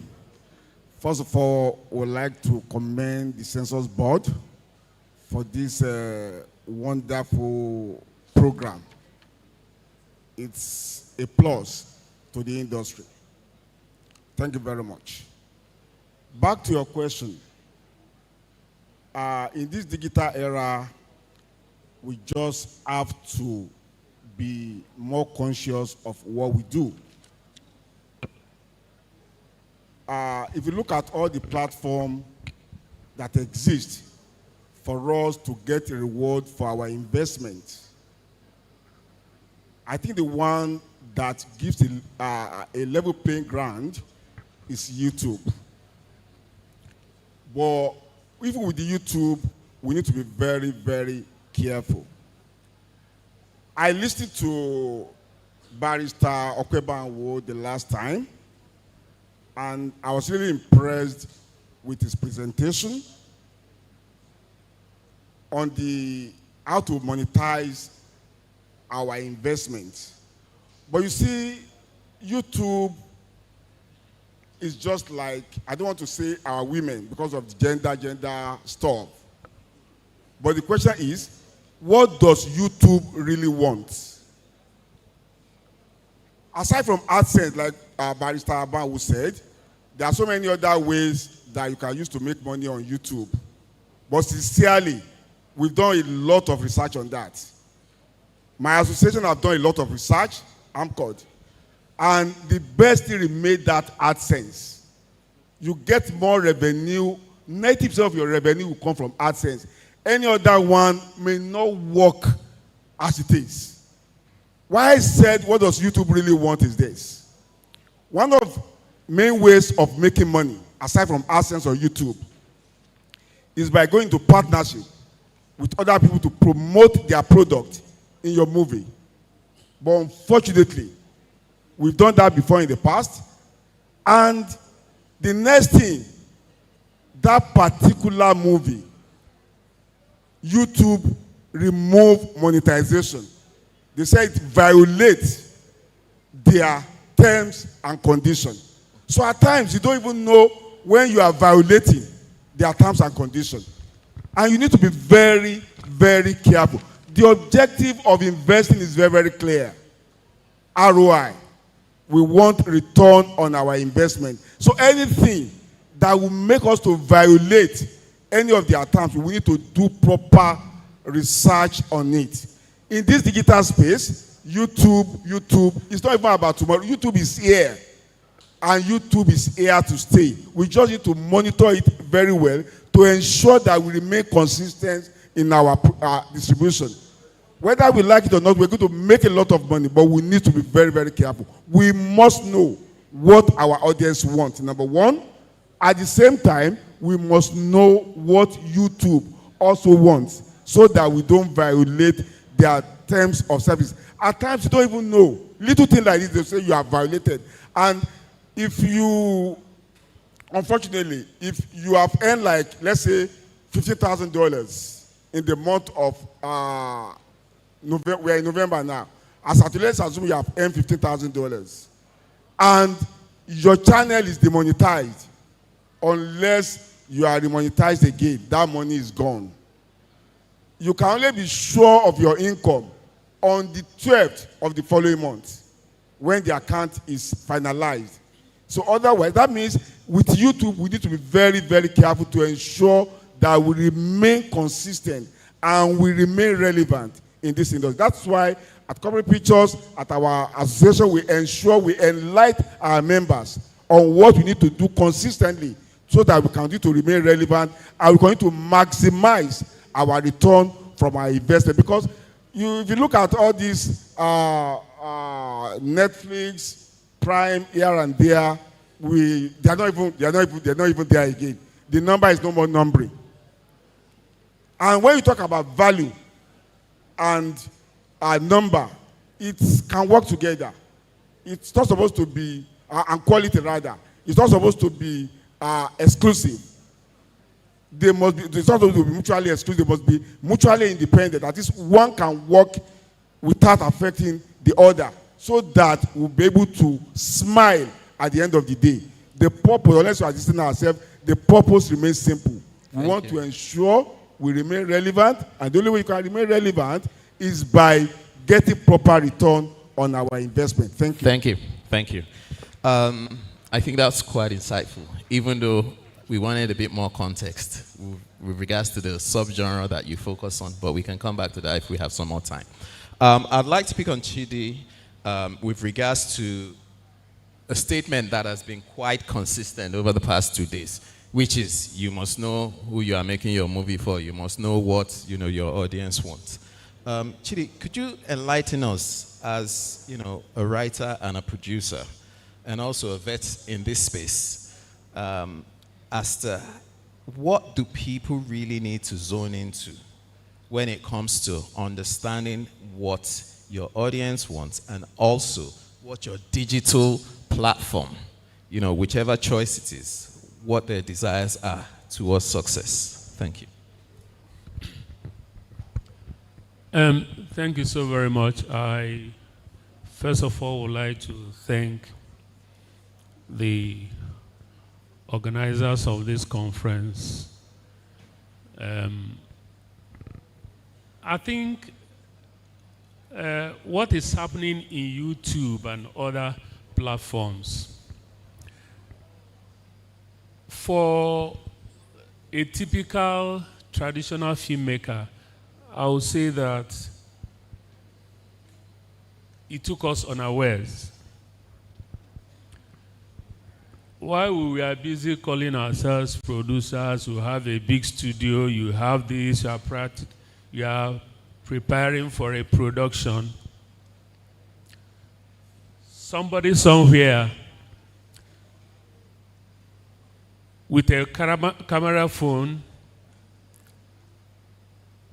First of all, I would like to commend the Census Board for this wonderful program. It's a plus to the industry. Thank you very much. Back to your question. In this digital era, we just have to be more conscious of what we do. If you look at all the platforms that exist for us to get a reward for our investment, I think the one that gives a level playing ground is YouTube. But even with the YouTube, we need to be very, very careful. I listened to Barrister Okwebanwo the last time, and I was really impressed with his presentation on the how to monetize our investment. But you see, YouTube is just like, I don't want to say our women because of the gender stuff. But the question is, what does YouTube really want? Aside from AdSense, like Barrister Abawu said, there are so many other ways that you can use to make money on YouTube. But sincerely, we've done a lot of research on that. My association have done a lot of research, AMCOD, and the best thing remains that AdSense. You get more revenue, 90% of your revenue will come from AdSense. Any other one may not work as it is. Why I said what does YouTube really want is this. One of main ways of making money, aside from AdSense or YouTube, is by going to partnership with other people to promote their product in your movie. But unfortunately, we've done that before in the past. And the next thing, that particular movie, YouTube remove monetization. They say it violates their terms and conditions. So at times, you don't even know when you are violating their terms and conditions. And you need to be very, very careful. The objective of investing is very, very clear. ROI. We want return on our investment. So anything that will make us to violate any of their terms, we need to do proper research on it. In this digital space, YouTube, it's not even about tomorrow. YouTube is here. And YouTube is here to stay. We just need to monitor it very well to ensure that we remain consistent in our distribution. Whether we like it or not, we're going to make a lot of money, but we need to be very, very careful. We must know what our audience wants, number one. At the same time, we must know what YouTube also wants so that we don't violate their terms of service. At times, you don't even know. Little things like this, they say you are violated. And if you, unfortunately, if you have earned like, let's say, $50,000 in the month of November, we are in November now. As at let's assume you have earned $15,000, and your channel is demonetized, unless you are demonetized again, that money is gone. You can only be sure of your income on the 12th of the following month, when the account is finalized. So otherwise, that means with YouTube, we need to be very, very careful to ensure that we remain consistent and we remain relevant in this industry. That's why at Corporate Pictures, at our association, we ensure we enlighten our members on what we need to do consistently so that we continue to remain relevant and we continue to maximize our return from our investment. Because if you look at all these Netflix, Prime, here and there, they're not even there again. The number is no more numbering. And when you talk about value and number, it can work together. It's not supposed to be, and quality rather, it's not supposed to be exclusive. They must be, it's not supposed to be mutually exclusive, they must be mutually independent. That is, one can work without affecting the other, so that we'll be able to smile at the end of the day. The purpose, unless we are listening ourselves, the purpose remains simple. We want to ensure we remain relevant, and the only way you can remain relevant is by getting proper return on our investment. Thank you. Thank you. Thank you. I think that's quite insightful, even though we wanted a bit more context with regards to the subgenre that you focus on, but we can come back to that if we have some more time. I'd like to pick on Chidi with regards to a statement that has been quite consistent over the past 2 days, which is you must know who you are making your movie for. You must know what your audience wants. Chidi, could you enlighten us as a writer and a producer, and also a vet in this space, as to what do people really need to zone into when it comes to understanding what your audience wants, and also what your digital platform, whichever choice it is, what their desires are towards success. Thank you. Thank you so very much. I, first of all, would like to thank the organizers of this conference. I think what is happening in YouTube and other platforms, for a typical traditional filmmaker, I would say that it took us unawares. While we were busy calling ourselves producers, who have a big studio, you have this, you are preparing for a production, somebody somewhere with a camera phone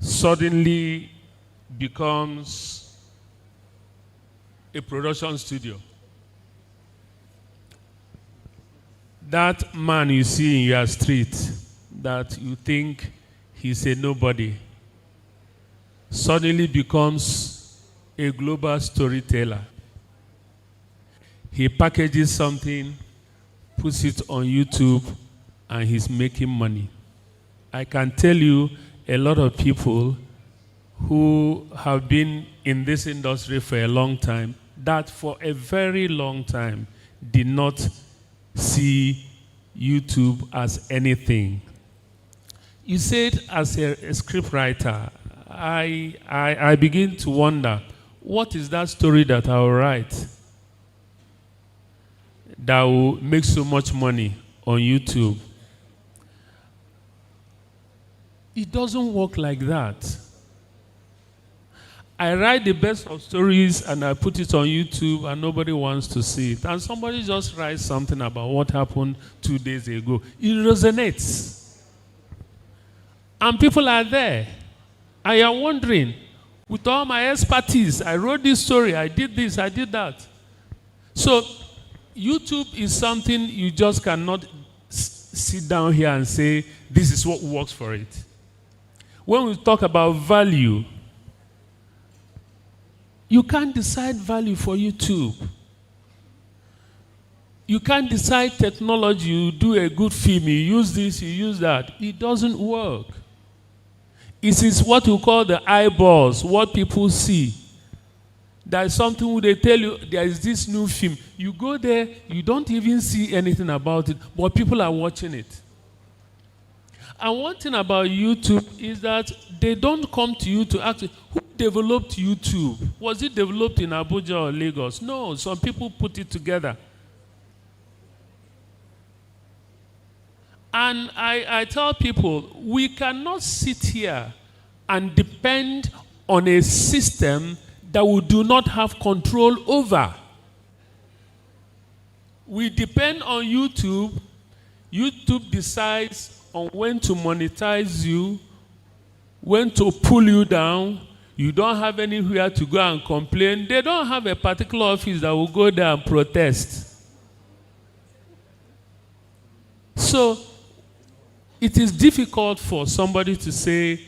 suddenly becomes a production studio. That man you see in your street that you think he's a nobody suddenly becomes a global storyteller. He packages something, puts it on YouTube, and he's making money. I can tell you a lot of people who have been in this industry for a long time that for a very long time did not see YouTube as anything. You said as a scriptwriter, I begin to wonder, what is that story that I will write that will make so much money on YouTube? It doesn't work like that. I write the best of stories and I put it on YouTube and nobody wants to see it. And somebody just writes something about what happened 2 days ago. It resonates. And people are there. I am wondering, with all my expertise, I wrote this story, I did this, I did that. So YouTube is something you just cannot sit down here and say, this is what works for it. When we talk about value, you can't decide value for YouTube. You can't decide technology, you do a good film, you use this, you use that. It doesn't work. It is what we call the eyeballs, what people see. There is something they tell you, there is this new film. You go there, you don't even see anything about it, but people are watching it. And one thing about YouTube is that they don't come to you to ask, who developed YouTube? Was it developed in Abuja or Lagos? No, some people put it together. And I tell people, we cannot sit here and depend on a system that we do not have control over. We depend on YouTube. YouTube decides on when to monetize you, when to pull you down. You don't have anywhere to go and complain. They don't have a particular office that will go there and protest. So it is difficult for somebody to say,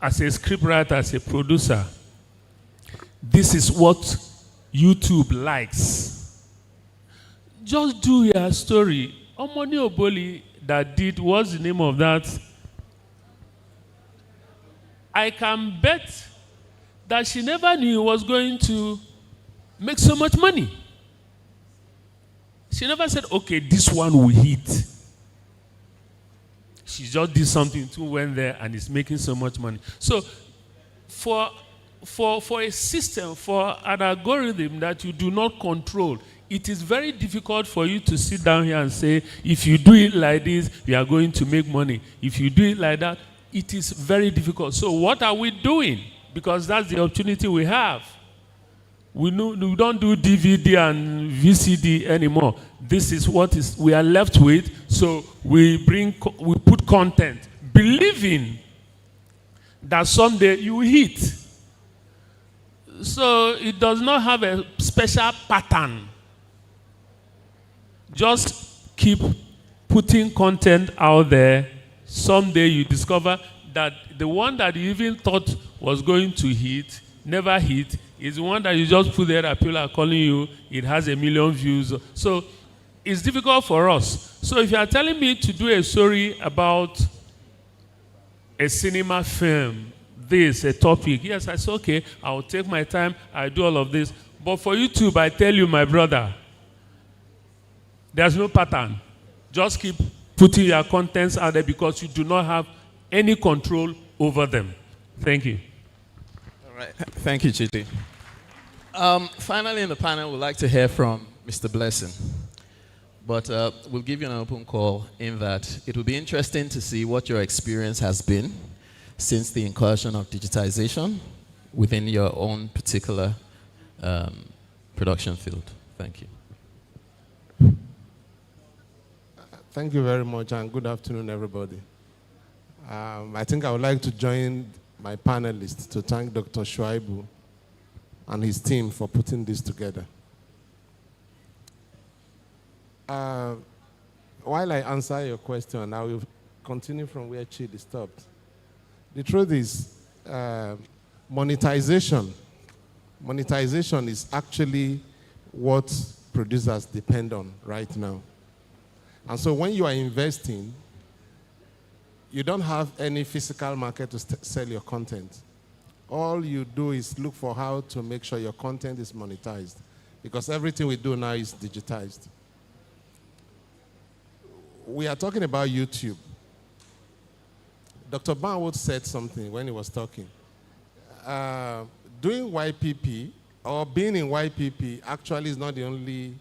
as a scriptwriter, as a producer, this is what YouTube likes. Just do your story. Omoni Oboli that did, what's the name of that? I can bet that she never knew it was going to make so much money. She never said, okay, this one will hit. She just did something, too, went there, and is making so much money. So for a system, for an algorithm that you do not control, it is very difficult for you to sit down here and say, if you do it like this, you are going to make money. If you do it like that, it is very difficult. So what are we doing? Because that's the opportunity we have. We don't do DVD and VCD anymore. This is what we are left with. So we put content, believing that someday you will hit. So it does not have a special pattern. Just keep putting content out there. Someday you discover that the one that you even thought was going to hit, never hit, is the one that you just put there that people are calling you, it has 1 million views. So it's difficult for us. So if you are telling me to do a story about a cinema film, this, a topic, yes, I say, okay, I'll take my time, I'll do all of this. But for YouTube, I tell you, my brother, there's no pattern. Just keep putting your contents out there because you do not have any control over them. Thank you. All right. Thank you, Chidi. Finally, in the panel, we'd like to hear from Mr. Blessing. But we'll give you an open call in that it will be interesting to see what your experience has been since the incursion of digitization within your own particular production field. Thank you. Thank you very much, and good afternoon, everybody. I think I would like to join my panelists to thank Dr. Shuaibu and his team for putting this together. While I answer your question, I will continue from where Chidi stopped. The truth is, monetization is actually what producers depend on right now. And so when you are investing, you don't have any physical market to sell your content. All you do is look for how to make sure your content is monetized, because everything we do now is digitized. We are talking about YouTube. Dr. Barwood said something when he was talking. Doing YPP or being in YPP actually is not the only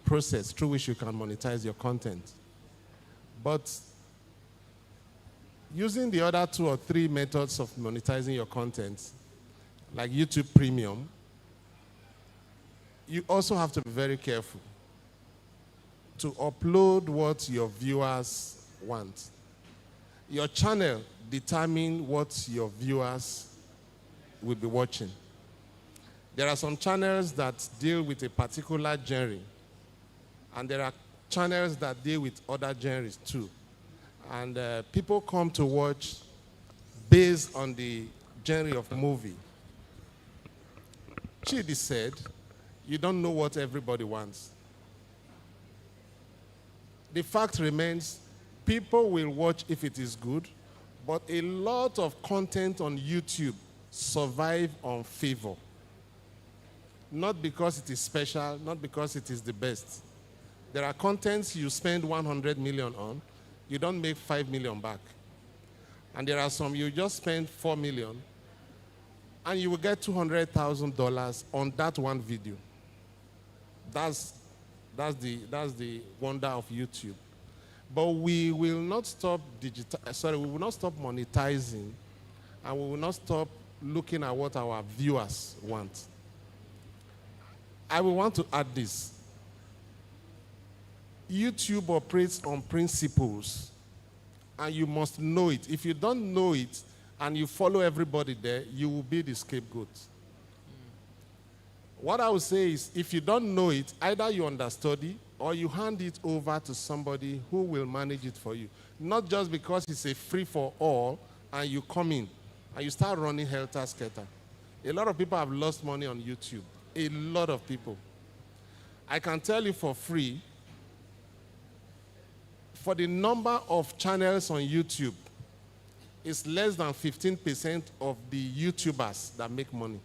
process through which you can monetize your content. But using the other 2 or 3 methods of monetizing your content, like YouTube Premium, you also have to be very careful to upload what your viewers want. Your channel determines what your viewers will be watching. There are some channels that deal with a particular genre, and there are channels that deal with other genres too. And people come to watch based on the genre of movie. Chidi said, you don't know what everybody wants. The fact remains, people will watch if it is good, but a lot of content on YouTube survive on favor. Not because it is special, not because it is the best. There are contents you spend 100 million on, you don't make 5 million back. And there are some you just spend 4 million, and you will get $200,000 on that one video. That's the wonder of YouTube. But we will not stop we will not stop monetizing, and we will not stop looking at what our viewers want. I will want to add this. YouTube operates on principles, and you must know it. If you don't know it and you follow everybody there, you will be the scapegoat. What I would say is, if you don't know it, either you understudy or you hand it over to somebody who will manage it for you. Not just because it's a free-for-all and you come in and you start running helter-skelter. A lot of people have lost money on YouTube. A lot of people. I can tell you for free, for the number of channels on YouTube, it's less than 15% of the YouTubers that make money.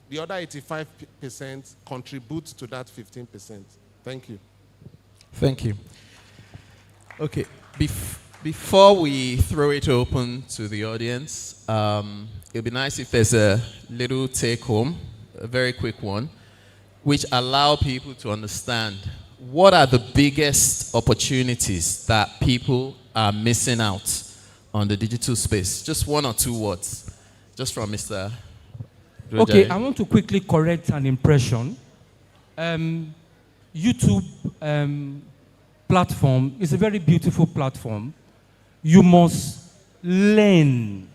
The other 85% contribute to that 15%. Thank you. Thank you. Okay, before we throw it open to the audience, it'd be nice if there's a little take-home, a very quick one, which allow people to understand what are the biggest opportunities that people are missing out on the digital space. Just 1 or 2 words, just from Mr. Roger. Okay, I want to quickly correct an impression. YouTube platform is a very beautiful platform. You must learn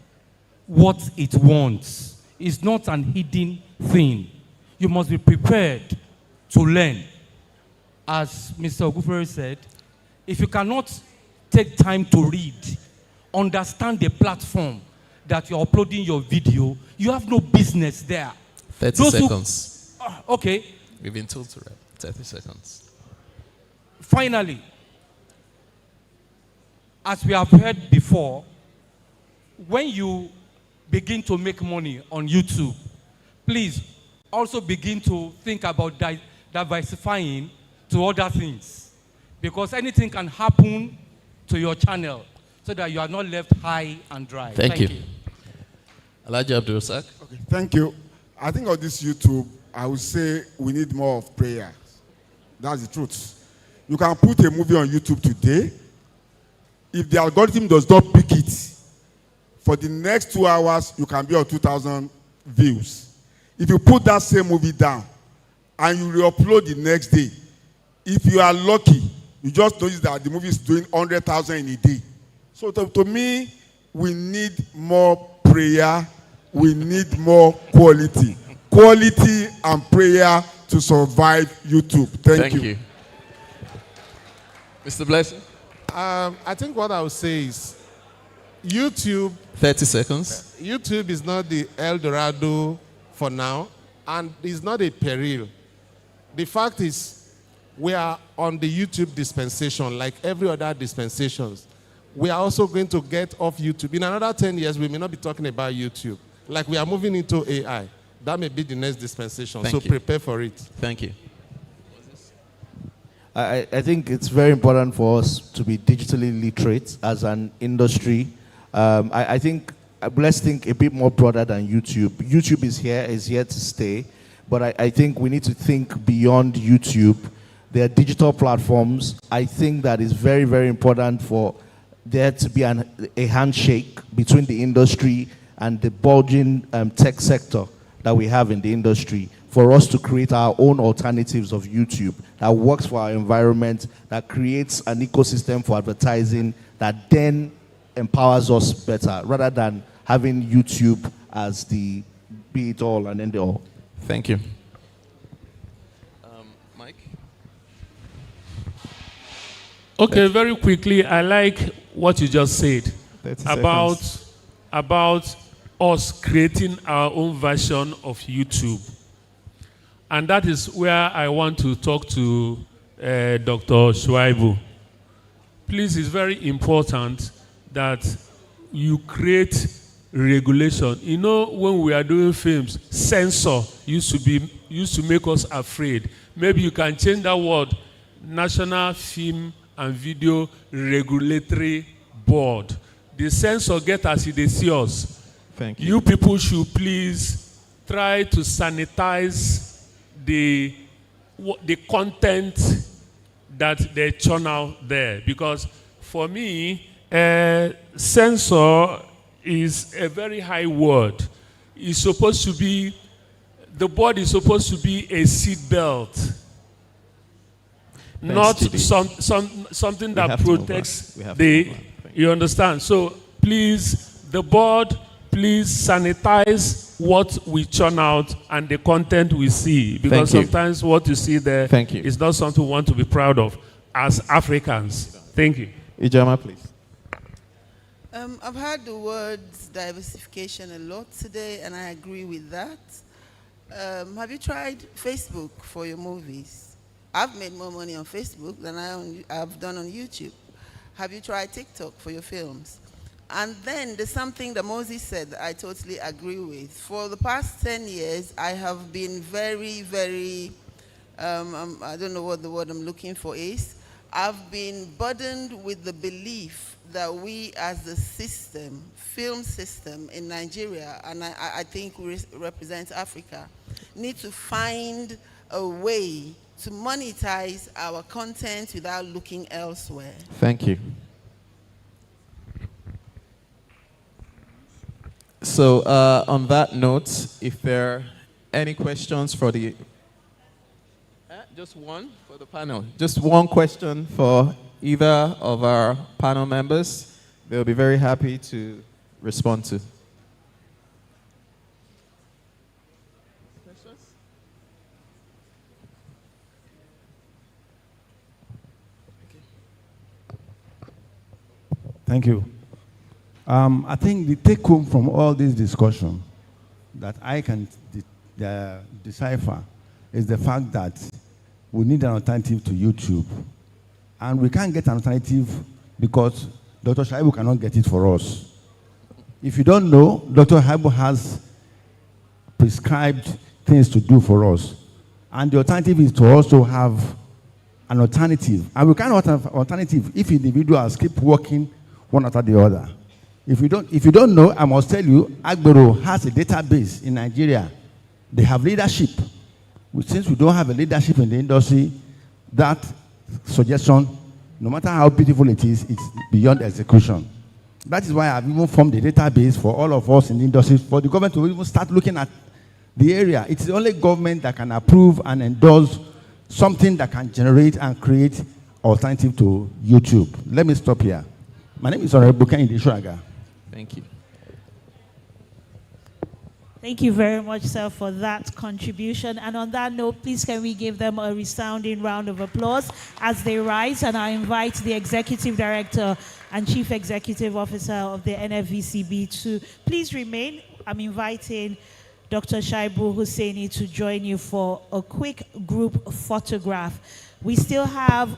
what it wants. is not an hidden thing. You must be prepared to learn. As Mr. Ogufere said, if you cannot take time to read, understand the platform that you're uploading your video, you have no business there. 30 seconds. Okay. We've been told to wrap. 30 seconds. Finally, as we have heard before, when you begin to make money on YouTube, please also begin to think about diversifying to other things. Because anything can happen to your channel so that you are not left high and dry. Thank you. Elijah Abdul-Razak. Okay, thank you. I think on this YouTube, I would say we need more of prayer. That's the truth. You can put a movie on YouTube today. If the algorithm does not pick it, for the next 2 hours, you can be on 2,000 views. If you put that same movie down and you re-upload the next day, if you are lucky, you just notice that the movie is doing 100,000 in a day. So to me, we need more prayer. We need more quality. Quality and prayer to survive YouTube. Thank you. Mr. Blessing? I think what I would say is YouTube. 30 seconds. YouTube is not the El Dorado for now, and it's not a peril. The fact is, we are on the YouTube dispensation, like every other dispensations. We are also going to get off YouTube. In another 10 years, we may not be talking about YouTube. Like we are moving into AI. That may be the next dispensation. Thank so you. prepare for it. Thank you. I think it's very important for us to be digitally literate as an industry. I think, let's think a bit more broader than YouTube. YouTube is here to stay, but I think we need to think beyond YouTube. There are digital platforms. I think that is very, very important for there to be a handshake between the industry and the bulging tech sector that we have in the industry, for us to create our own alternatives of YouTube that works for our environment, that creates an ecosystem for advertising, that then empowers us better, rather than having YouTube as the be it all and end it all. Thank you. Mike? Okay, very quickly, I like what you just said about us creating our own version of YouTube. And that is where I want to talk to Dr. Shuaibu. Please, it's very important that you create regulation. You know, when we are doing films, censor used to make us afraid. Maybe you can change that word, National Film and Video Regulatory Board. The censor get as they see us. Thank you. You people should please try to sanitize the content that they churn out there, because for me, censor is a very high word. It's supposed to be, the board is supposed to be a seat belt, not something that protects the. You understand? So please, the board, please sanitize what we churn out and the content we see, because sometimes what you see there is not something we want to be proud of as Africans. Thank you. Ijama, please. I've heard the words diversification a lot today, and I agree with that. Have you tried Facebook for your movies? I've made more money on Facebook than I've done on YouTube. Have you tried TikTok for your films? And then there's something that Moses said that I totally agree with. For the past 10 years, I have been very, very, I don't know what the word I'm looking for is. I've been burdened with the belief that we as the system, film system in Nigeria, and I think we represent Africa, need to find a way to monetize our content without looking elsewhere. Thank you. So on that note, if there are any questions for the... just one for the panel. Just one question for either of our panel members. They'll be very happy to respond to. Thank you. I think the take home from all this discussion that I can decipher is the fact that we need an alternative to YouTube. And we can't get an alternative because Dr. Shaibu cannot get it for us. If you don't know, Dr. Shaibu has prescribed things to do for us. And the alternative is to also have an alternative. And we cannot have an alternative if individuals keep working one after the other. If you don't know, I must tell you, Agbero has a database in Nigeria. They have leadership. Since we don't have a leadership in the industry, that suggestion, no matter how beautiful it is, it's beyond execution. That is why I've even formed a database for all of us in the industry, for the government to even start looking at the area. It's the only government that can approve and endorse something that can generate and create alternative to YouTube. Let me stop here. My name is Honorable Kehinde Shoaga. Thank you. Thank you very much, sir, for that contribution. And on that note, please can we give them a resounding round of applause as they rise. And I invite the Executive Director and Chief Executive Officer of the NFVCB to please remain. I'm inviting Dr. Shaibu Hussaini to join you for a quick group photograph. We still have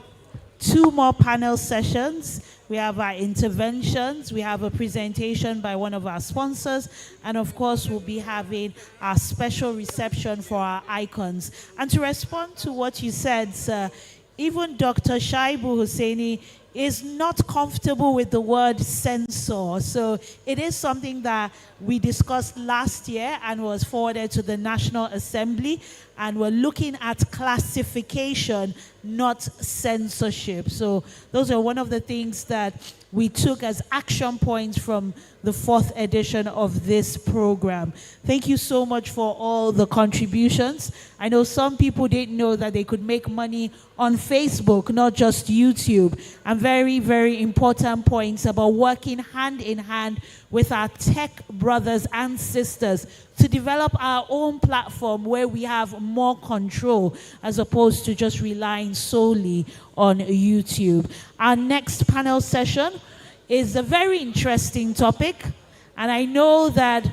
2 more panel sessions. We have our interventions, we have a presentation by one of our sponsors, and of course we'll be having our special reception for our icons. And to respond to what you said, sir, even Dr. Shaibu Hussaini is not comfortable with the word censor. So it is something that we discussed last year and was forwarded to the National Assembly, and we're looking at classification, not censorship. So those are one of the things that we took as action points from the 4th edition of this program. Thank you so much for all the contributions. I know some people didn't know that they could make money on Facebook, not just YouTube. And very, very important points about working hand in hand with our tech brothers and sisters to develop our own platform where we have more control as opposed to just relying solely on YouTube. Our next panel session is a very interesting topic, and I know that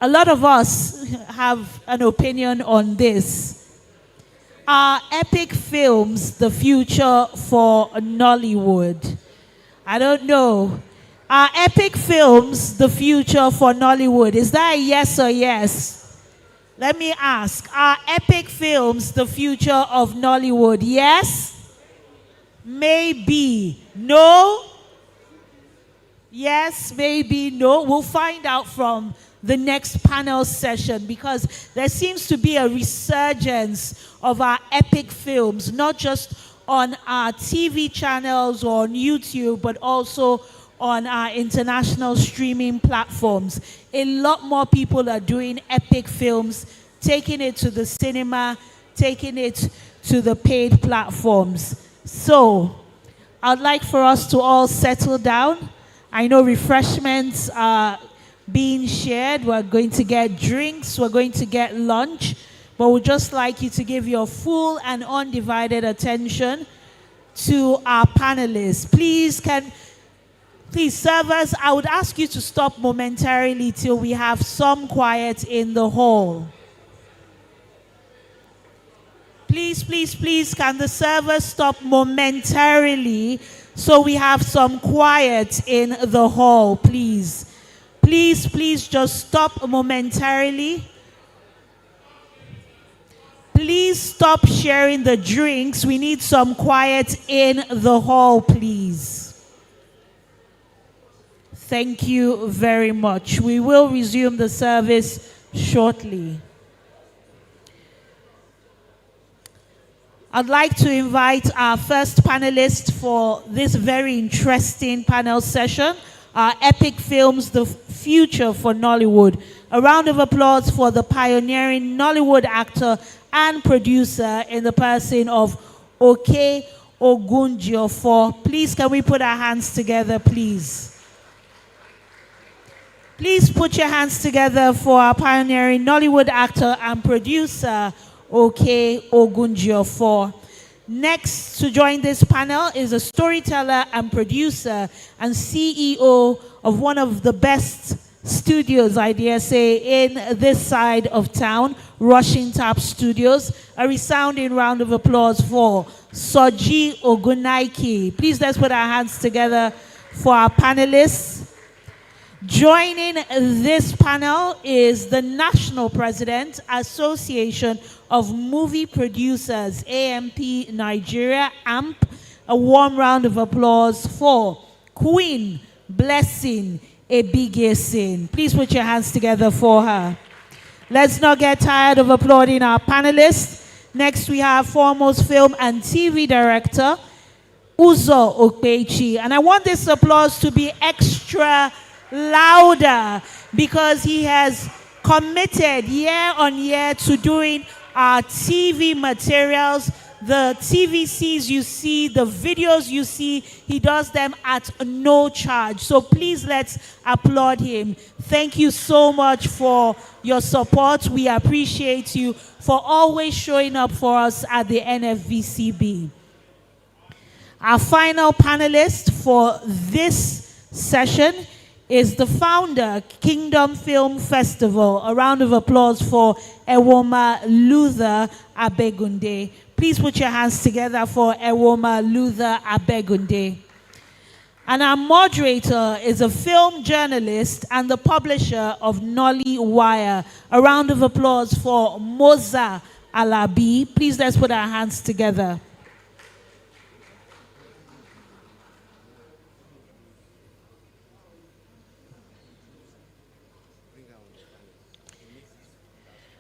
a lot of us have an opinion on this. Are epic films the future for Nollywood? I don't know. Are epic films the future for Nollywood? Is that a yes or yes? Let me ask. Are epic films the future of Nollywood? Yes? Maybe. No? Yes, maybe, no. We'll find out from the next panel session, because there seems to be a resurgence of our epic films, not just on our TV channels or on YouTube, but also on our international streaming platforms. A lot more people are doing epic films, taking it to the cinema, taking it to the paid platforms. So, I'd like for us to all settle down. I know refreshments are being shared. We're going to get drinks, we're going to get lunch, but we'd just like you to give your full and undivided attention to our panelists. Please, servers, I would ask you to stop momentarily till we have some quiet in the hall. Please, please, please, can the servers stop momentarily so we have some quiet in the hall, please. Please, please just stop momentarily. Please stop sharing the drinks. We need some quiet in the hall, please. Thank you very much. We will resume the service shortly. I'd like to invite our first panelist for this very interesting panel session, our Epic Films, The Future for Nollywood. A round of applause for the pioneering Nollywood actor and producer in the person of Oke Ogunjiofor. Please, can we put our hands together, please? Please put your hands together for our pioneering Nollywood actor and producer, Oke Ogunjiofor. Next to join this panel is a storyteller and producer and CEO of one of the best studios, I dare say, in this side of town, Rushing Tap Studios. A resounding round of applause for Soji Ogunaiki. Please let's put our hands together for our panelists. Joining this panel is the National President, Association of Movie Producers, AMP Nigeria, AMP. A warm round of applause for Queen Blessing Ebigesin. Please put your hands together for her. Let's not get tired of applauding our panelists. Next, we have foremost film and TV director, Uzo Okpechi. And I want this applause to be extra louder because he has committed year on year to doing our TV materials. The TVCs you see, the videos you see, he does them at no charge. So please let's applaud him. Thank you so much for your support. We appreciate you for always showing up for us at the NFVCB. Our final panelist for this session is the founder, Kingdom Film Festival. A round of applause for Ewoma Luther Abegunde. Please put your hands together for Ewoma Luther Abegunde. And our moderator is a film journalist and the publisher of Nolly Wire. A round of applause for Moza Alabi. Please let's put our hands together.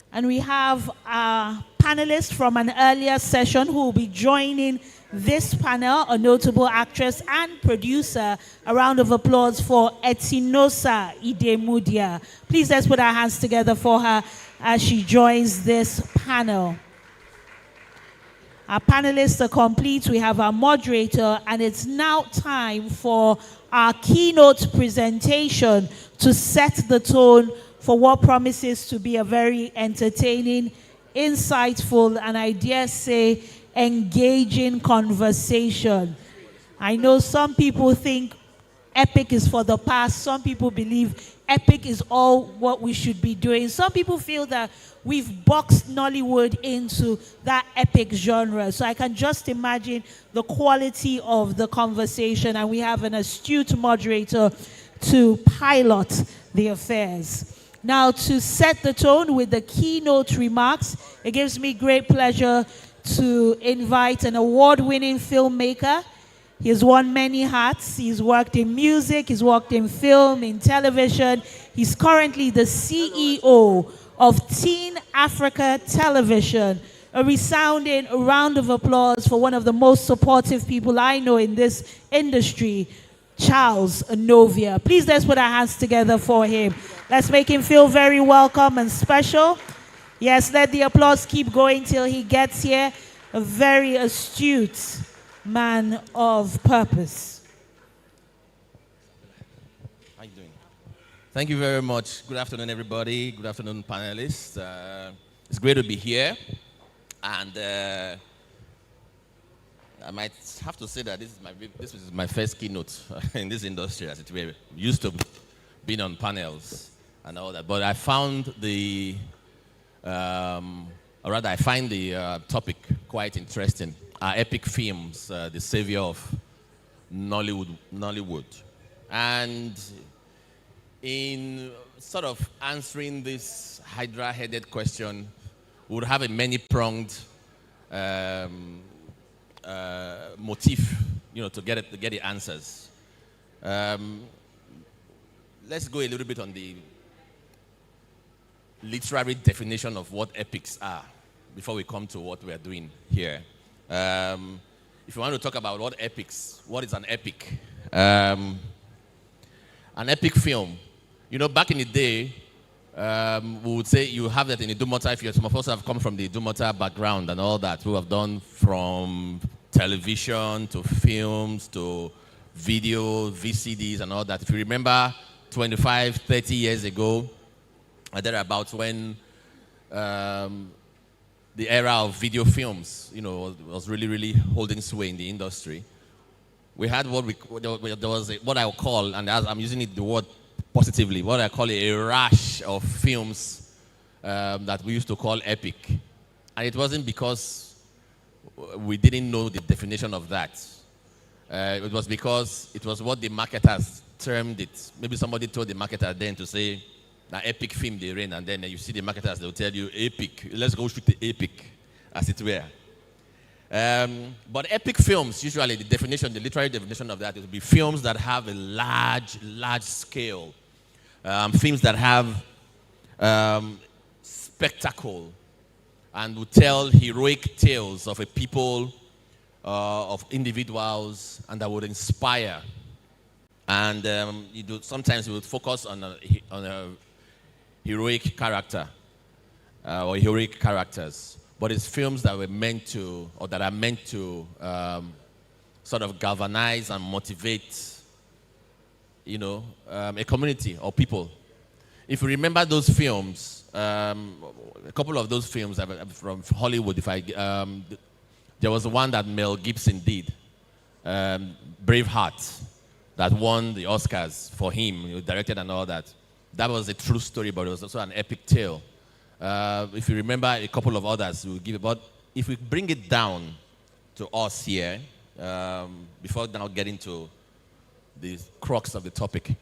And we have a panelist from an earlier session who will be joining this panel, a notable actress and producer. A round of applause for Etinosa Idemudia. Please let's put our hands together for her as she joins this panel. Our panelists are complete. We have our moderator, and it's now time for our keynote presentation to set the tone for what promises to be a very entertaining, insightful, and I dare say, engaging conversation. I know some people think epic is for the past. Some people believe epic is all what we should be doing. Some people feel that we've boxed Nollywood into that epic genre. So I can just imagine the quality of the conversation, and we have an astute moderator to pilot the affairs. Now, to set the tone with the keynote remarks, it gives me great pleasure to invite an award-winning filmmaker. He has worn many hats. He's worked in music, he's worked in film, in television. He's currently the CEO of Teen Africa Television. A resounding round of applause for one of the most supportive people I know in this industry, Charles Novia. Please let's put our hands together for him. Let's make him feel very welcome and special. Yes, let the applause keep going till he gets here. A very astute man of purpose. How you doing? Thank you very much. Good afternoon, everybody. Good afternoon, panelists. It's great to be here. And I might have to say that this is my first keynote in this industry, as it were. Used to being on panels and all that, but I found I find the topic quite interesting. Epic films, the savior of Nollywood. And in sort of answering this hydra-headed question, we would have a many-pronged motif, to get the answers. Let's go a little bit on the literary definition of what epics are before we come to what we are doing here. If you want to talk about what is an epic? An epic film. Back in the day, we would say you have that in the Idumota. If some of us have come from the Idumota background and all that, who have done from television to films to video, VCDs and all that. If you remember 25, 30 years ago, thereabouts, when the era of video films, was really, really holding sway in the industry, we had there was what I would call, and as I'm using the word positively, what I call a rash of films that we used to call epic. And it wasn't because we didn't know the definition of that. It was because it was what the marketers termed it. Maybe somebody told the marketer then to say, "Now epic film they reign," and then you see the marketers, they'll tell you, "Epic, let's go shoot the epic," as it were. But epic films, usually the literary definition of that would be films that have a large scale, films that have spectacle, and would tell heroic tales of a people, of individuals, and that would inspire. And sometimes we would focus on a heroic character or heroic characters. But it's films that were meant to, or that are meant to sort of galvanize and motivate, a community or people. If you remember those films, a couple of those films from Hollywood, there was one that Mel Gibson did, Braveheart, that won the Oscars for him, he directed and all that. That was a true story, but it was also an epic tale. If you remember a couple of others, we'll give it. But if we bring it down to us here, before now getting to the crux of the topic,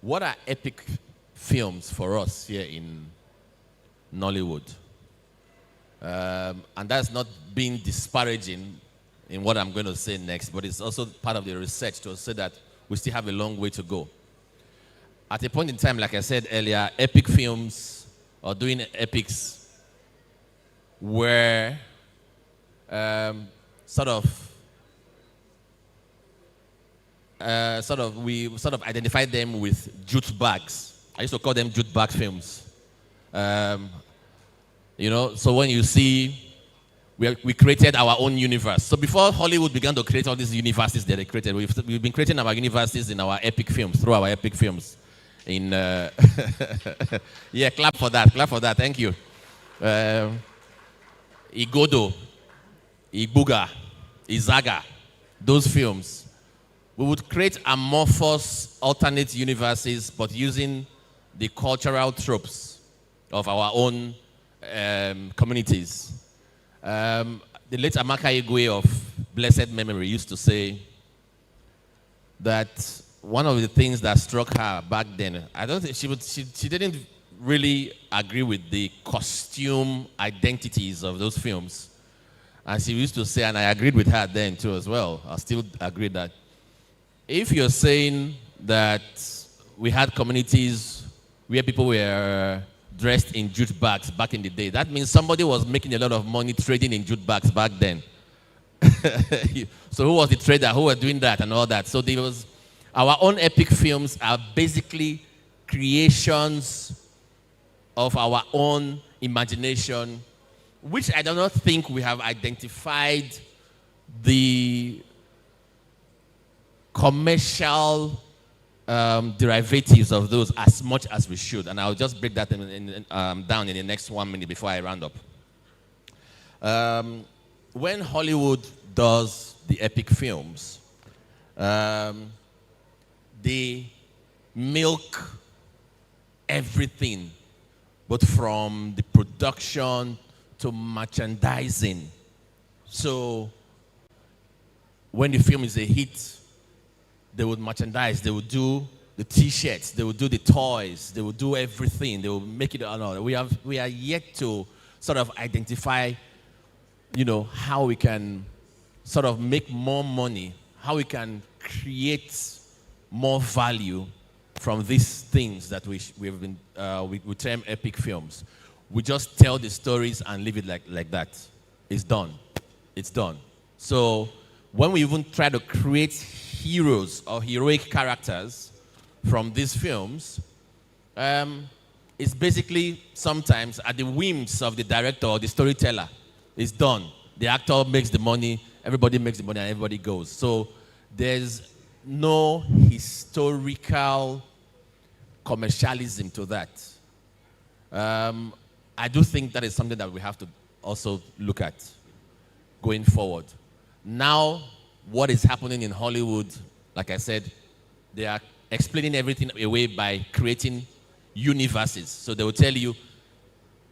what are epic films for us here in Nollywood? And that's not being disparaging in what I'm going to say next, but it's also part of the research to say that we still have a long way to go. At a point in time, like I said earlier, epic films or doing epics were we sort of identified them with jute bags. I used to call them jute bag films. So when you see, we created our own universe. So before Hollywood began to create all these universes that they created, we've been creating our universes in our epic films, through our epic films. Yeah, clap for that, thank you. Igodo, Ibuga, Izaga, those films. We would create amorphous alternate universes, but using the cultural tropes of our own communities. The late Amaka Igwe of blessed memory used to say that one of the things that struck her back then, I don't think she didn't really agree with the costume identities of those films. And she used to say, and I agreed with her then too as well, I still agree that if you're saying that we had communities where people were dressed in jute bags back in the day, that means somebody was making a lot of money trading in jute bags back then. So who was the trader? Who were doing that and all that? So there was, our own epic films are basically creations of our own imagination, which I do not think we have identified the commercial derivatives of those as much as we should. And I'll just break that down in the next 1 minute before I round up. When Hollywood does the epic films, they milk everything, but from the production to merchandising. So when the film is a hit, they would merchandise, they would do the t-shirts, they would do the toys, they would do everything, they would make it all. We are yet to sort of identify, how we can sort of make more money, how we can create more value from these things that we term epic films. We just tell the stories and leave it like that. It's done. It's done. So when we even try to create heroes or heroic characters from these films, it's basically sometimes at the whims of the director or the storyteller. It's done. The actor makes the money, everybody makes the money, and everybody goes. So there's no historical commercialism to that. I do think that is something that we have to also look at going forward. Now, what is happening in Hollywood, like I said, they are explaining everything away by creating universes. So they will tell you,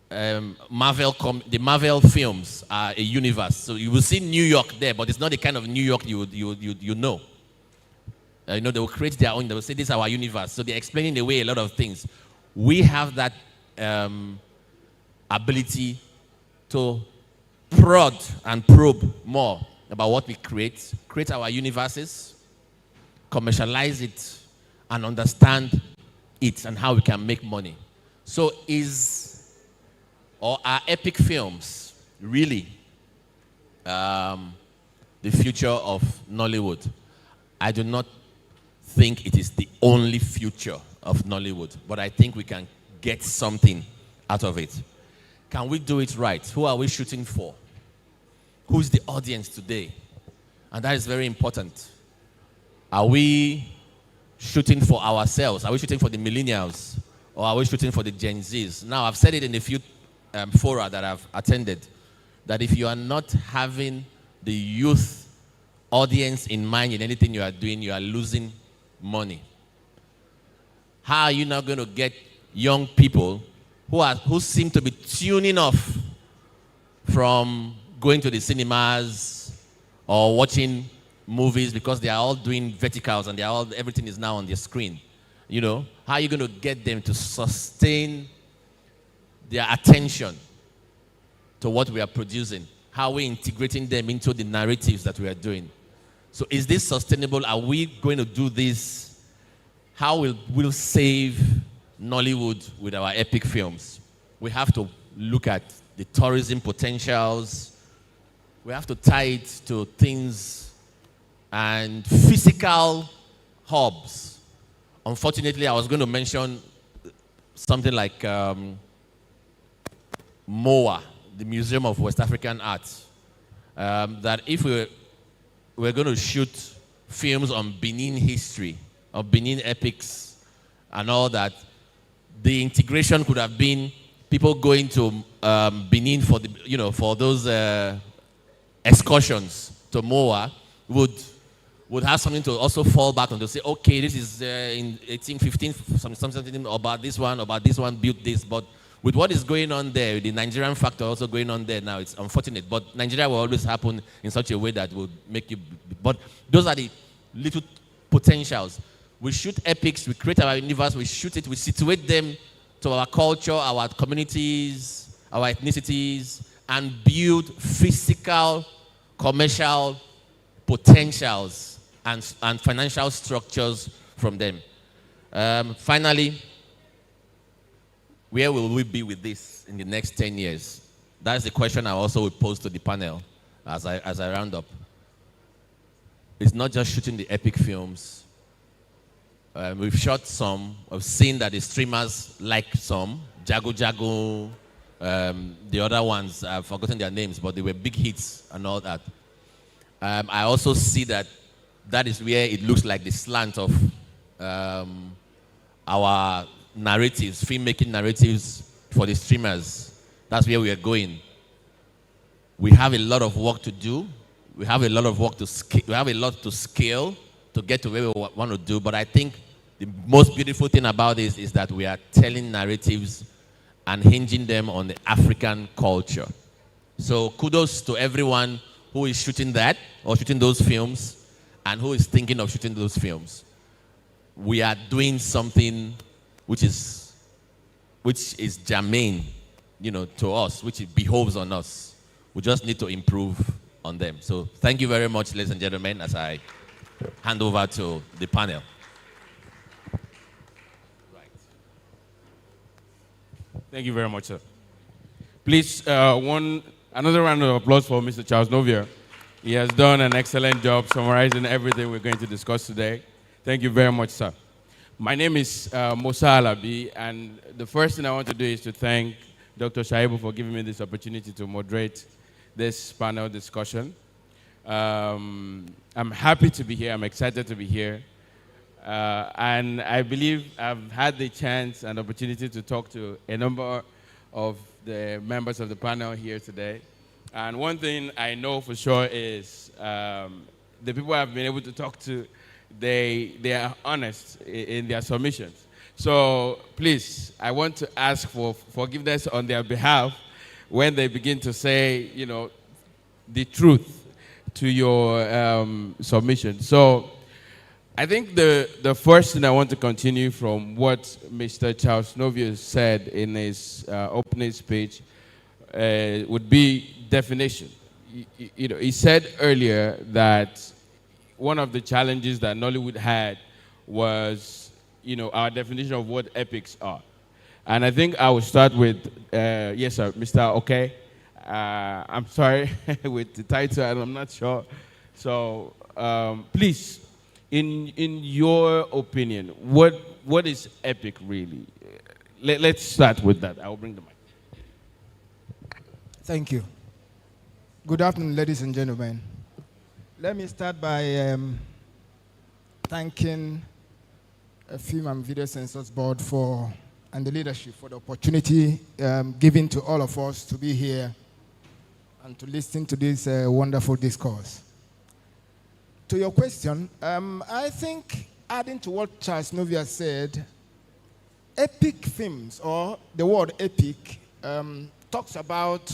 the Marvel films are a universe. So you will see New York there, but it's not the kind of New York you know. They will create their own. They will say, this is our universe. So they're explaining away a lot of things. We have that ability to prod and probe more about what we create our universes, commercialize it, and understand it and how we can make money. So are epic films really the future of Nollywood? I do not think it is the only future of Nollywood, but I think we can get something out of it. Can we do it right? Who are we shooting for? Who's the audience today? And that is very important. Are we shooting for ourselves? Are we shooting for the millennials? Or are we shooting for the Gen Zs? Now, I've said it in a few fora that I've attended, that if you are not having the youth audience in mind in anything you are doing, you are losing money. How are you now going to get young people who seem to be tuning off from going to the cinemas or watching movies because they are all doing verticals and everything is now on their screen? How are you going to get them to sustain their attention to what we are producing? How are we integrating them into the narratives that we are doing? So is this sustainable? Are we going to do this? How will we save Nollywood with our epic films? We have to look at the tourism potentials. We have to tie it to things and physical hubs. Unfortunately, I was going to mention something like MOA, the Museum of West African Art, that if we're going to shoot films on Benin history, or Benin epics and all that, the integration could have been people going to Benin for for those excursions to MOA would have something to also fall back on to say, okay, this is in 1815, something about this one built this, but with what is going on there, the Nigerian factor also going on there now, it's unfortunate. But Nigeria will always happen in such a way that will make you. But those are the little potentials. We shoot epics, we create our universe, we shoot it, we situate them to our culture, our communities, our ethnicities, and build physical, commercial potentials and financial structures from them. Finally, where will we be with this in the next 10 years? That's the question I also will pose to the panel as I round up. It's not just shooting the epic films. We've shot some. We've seen that the streamers like some. Jago Jago, the other ones, I've forgotten their names, but they were big hits and all that. I also see that is where it looks like the slant of our narratives, filmmaking narratives for the streamers. That's where we are going. We have a lot of work to do. We have a lot of work to scale. We have a lot to scale to get to where we want to do. But I think the most beautiful thing about this is that we are telling narratives and hinging them on the African culture. So kudos to everyone who is shooting that or shooting those films and who is thinking of shooting those films. We are doing something which is germane, to us, which it behoves on us. We just need to improve on them. So thank you very much, ladies and gentlemen, as I hand over to the panel. Thank you very much, sir. Please, another round of applause for Mr. Charles Novia. He has done an excellent job summarizing everything we're going to discuss today. Thank you very much, sir. My name is Musa Alabi, and the first thing I want to do is to thank Dr. Shaibu for giving me this opportunity to moderate this panel discussion. I'm happy to be here. I'm excited to be here. And I believe I've had the chance and opportunity to talk to a number of the members of the panel here today. And one thing I know for sure is the people I've been able to talk to, they are honest in their submissions. So please, I want to ask for forgiveness on their behalf when they begin to say, the truth to your submission. So I think the first thing I want to continue from what Mr. Charles Novius said in his opening speech would be definition. He said earlier that one of the challenges that Nollywood had was, our definition of what epics are. And I think I will start with, yes, sir, Mr. Okay. I'm sorry with the title, and I'm not sure. So please, in your opinion, what is epic really? Let's start with that. I will bring the mic. Thank you. Good afternoon, ladies and gentlemen. Let me start by thanking Film and Video Censors Board and the leadership for the opportunity given to all of us to be here and to listen to this wonderful discourse. To your question, I think adding to what Charles Novia said, epic films, or the word epic, talks about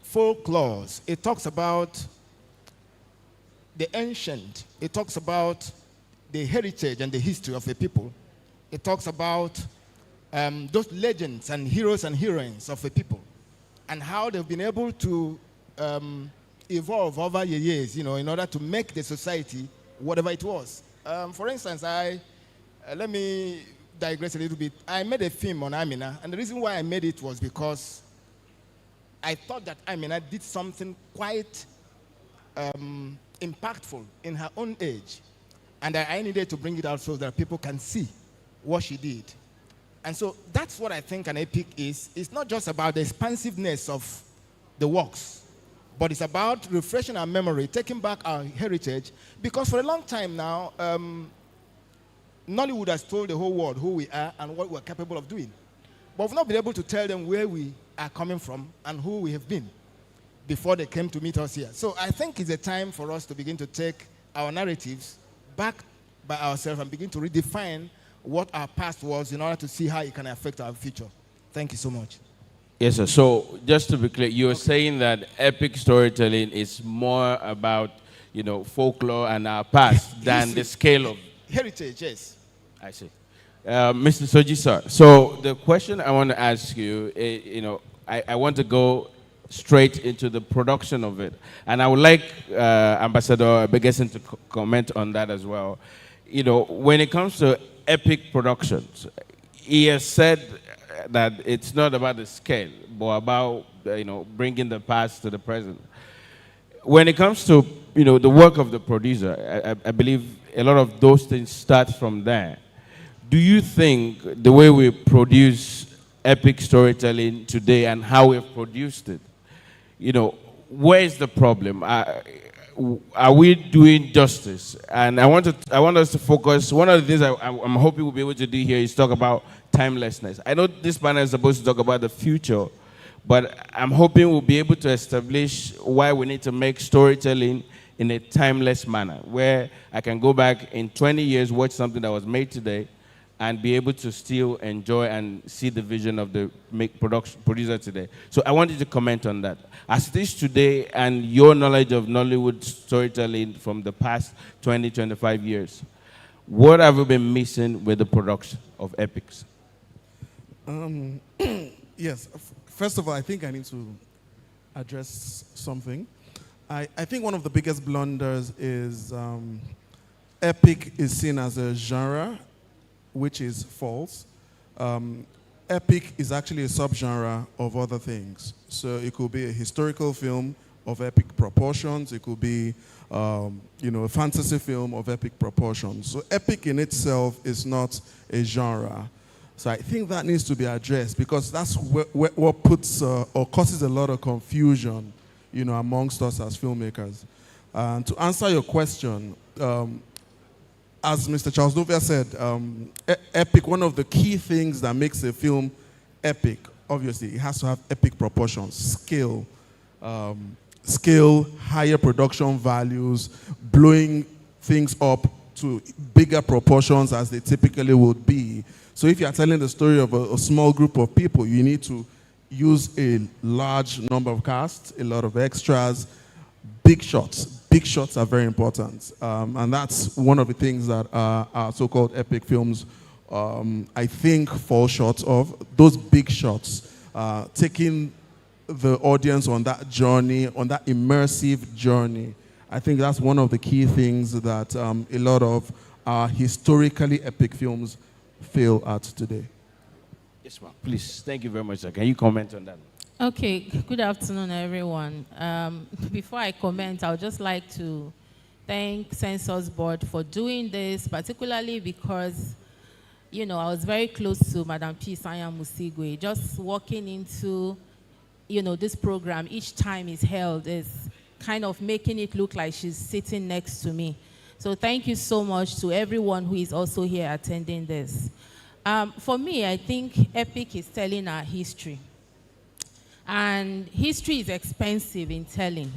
folklore. It talks about the ancient. It talks about the heritage and the history of a people. It talks about those legends and heroes and heroines of a people and how they've been able to evolve over the years, in order to make the society whatever it was. For instance, let me digress a little bit. I made a film on Amina, and the reason why I made it was because I thought that Amina did something quite impactful in her own age, and I needed to bring it out so that people can see what she did. And so that's what I think an epic is. It's not just about the expansiveness of the works, but it's about refreshing our memory, taking back our heritage, because for a long time now, Nollywood has told the whole world who we are and what we're capable of doing. But we've not been able to tell them where we are coming from and who we have been before they came to meet us here. So I think it's a time for us to begin to take our narratives back by ourselves and begin to redefine what our past was in order to see how it can affect our future. Thank you so much. Yes, sir. So just to be clear, you're saying that epic storytelling is more about, folklore and our past than the scale of heritage, yes. I see. Mr. Soji, sir. So the question I want to ask you, I want to go straight into the production of it. And I would like Ambassador Begesin to comment on that as well. When it comes to epic productions, he has said that it's not about the scale, but about, bringing the past to the present. When it comes to, the work of the producer, I believe a lot of those things start from there. Do you think the way we produce epic storytelling today and how we've produced it, where is the problem? Are we doing justice? And I want us to focus. One of the things I'm hoping we'll be able to do here is talk about timelessness. I know this panel is supposed to talk about the future, but I'm hoping we'll be able to establish why we need to make storytelling in a timeless manner, where I can go back in 20 years, watch something that was made today, and be able to still enjoy and see the vision of the producer today. So I want you to comment on that. As it is today and your knowledge of Nollywood storytelling from the past 20, 25 years, what have you been missing with the production of epics? Yes. First of all, I think I need to address something. I think one of the biggest blunders is epic is seen as a genre, which is false. Epic is actually a subgenre of other things. So it could be a historical film of epic proportions. It could be, a fantasy film of epic proportions. So epic in itself is not a genre. So I think that needs to be addressed because that's what puts or causes a lot of confusion, amongst us as filmmakers. And to answer your question, as Mr. Charles Novia said, epic, one of the key things that makes a film epic obviously, it has to have epic proportions, scale, higher production values, blowing things up to bigger proportions as they typically would be. So if you're telling the story of a small group of people, you need to use a large number of casts, a lot of extras, big shots. Big shots are very important. And that's one of the things that our so-called epic films, I think, fall short of. Those big shots, taking the audience on that journey, on that immersive journey. I think that's one of the key things that a lot of our historically epic films fail at today. Yes, ma'am. Please, thank you very much, sir. Can you comment on that? Okay, good afternoon, everyone. Before I comment, I would just like to thank Census Board for doing this, particularly because, you know, I was very close to Madam P. Sanya Musigwe. Just walking into, you know, this program each time it's held is kind of making it look like she's sitting next to me. So thank you so much to everyone who is also here attending this. For me, I think Epic is telling our history. And history is expensive in telling.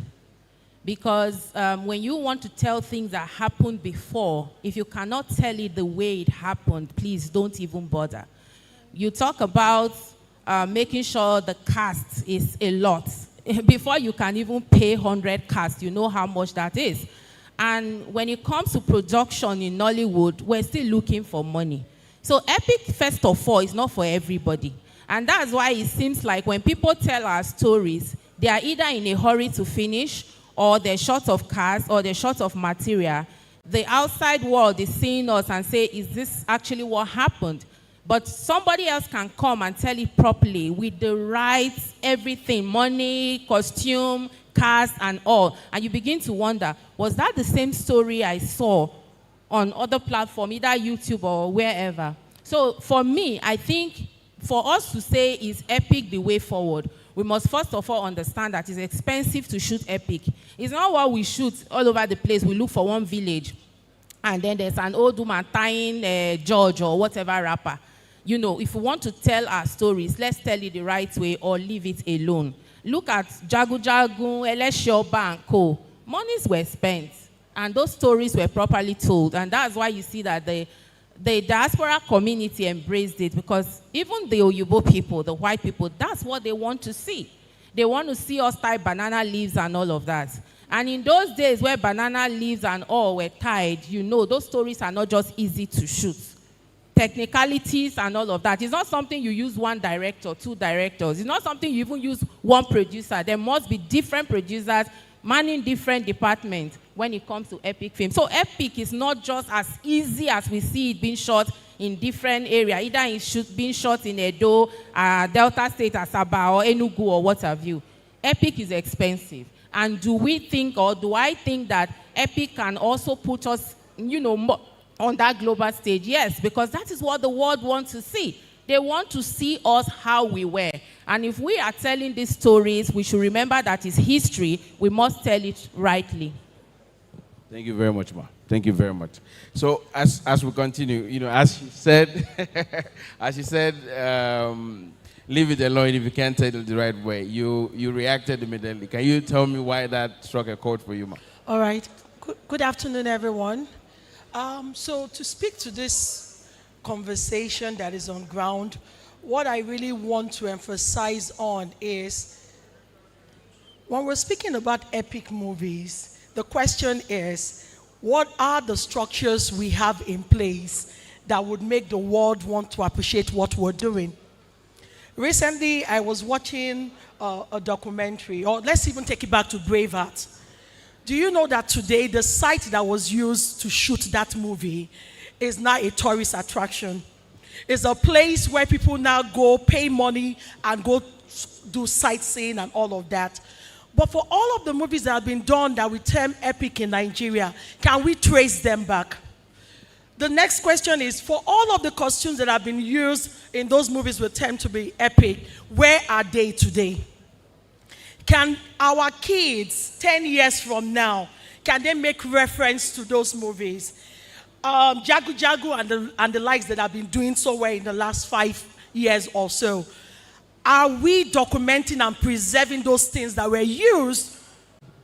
Because when you want to tell things that happened before, if you cannot tell it the way it happened, please don't even bother. You talk about making sure the cast is a lot. Before you can even pay 100 cast, you know how much that is. And when it comes to production in Nollywood, we're still looking for money. So Epic, first of all, is not for everybody. And that's why it seems like when people tell our stories, they are either in a hurry to finish, or they're short of cast, or they're short of material. The outside world is seeing us and say, is this actually what happened? But somebody else can come and tell it properly with the rights, everything, money, costume, cast, and all. And you begin to wonder, was that the same story I saw on other platforms, either YouTube or wherever? So for me, I think for us to say is Epic the way forward, we must first of all understand that it's expensive to shoot Epic. It's not what we shoot all over the place. We look for one village, and then there's an old woman tying George or whatever rapper. You know, if we want to tell our stories, let's tell it the right way or leave it alone. Look at Jagu Jagu, Eleshoba and Co. Monies were spent, and those stories were properly told. And that's why you see that the diaspora community embraced it, because even the Oyibo people, the white people, that's what they want to see. They want to see us tie banana leaves and all of that. And in those days where banana leaves and all were tied, you know, those stories are not just easy to shoot. Technicalities and all of that. It's not something you use one director, two directors. It's not something you even use one producer. There must be different producers manning different departments when it comes to Epic film. So Epic is not just as easy as we see it being shot in different areas. Either it's being shot in Edo, Delta State, Asaba, or Enugu, or what have you. Epic is expensive. And do we think, or do I think that Epic can also put us, you know, on that global stage? Yes, because that is what the world wants to see. They want to see us how we were. And if we are telling these stories, we should remember that it's history. We must tell it rightly. Thank you very much, ma. Thank you very much. So as we continue, you know, as she said, leave it alone if you can't tell it the right way. You reacted immediately. Can you tell me why that struck a chord for you, ma? All right. Good afternoon, everyone. So to speak to this conversation that is on ground, what I really want to emphasize on is, when we're speaking about epic movies, the question is, what are the structures we have in place that would make the world want to appreciate what we're doing? Recently, I was watching a documentary, or let's even take it back to Braveheart. Do you know that today the site that was used to shoot that movie is now a tourist attraction? It's a place where people now go pay money and go do sightseeing and all of that. But for all of the movies that have been done that we term epic in Nigeria, can we trace them back? The next question is, for all of the costumes that have been used in those movies we term to be epic, where are they today? Can our kids, 10 years from now, can they make reference to those movies? Jagu Jagu and the likes that have been doing so well in the last 5 years or so. are we documenting and preserving those things that were used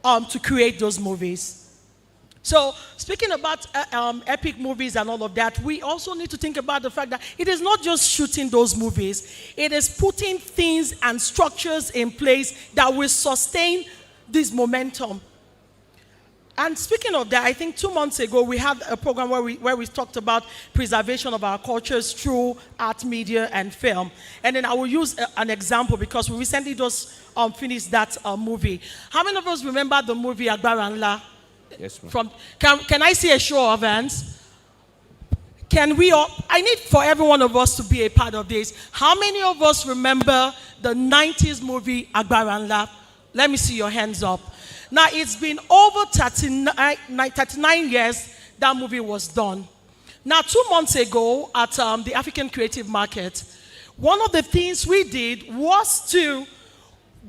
to create those movies? So, speaking about epic movies and all of that, we also need to think about the fact that it is not just shooting those movies, it is putting things and structures in place that will sustain this momentum. And speaking of that, I think 2 months ago we had a program where we talked about preservation of our cultures through art, media, and film. And then I will use an example because we recently just finished that movie. How many of us remember the movie Agbaranla? Yes, ma'am. Can I see a show of hands? Can we all? I need for every one of us to be a part of this. How many of us remember the 90s movie Agbaranla? Let me see your hands up. Now, it's been over 39 years that movie was done. Now, 2 months ago at the African Creative Market, one of the things we did was to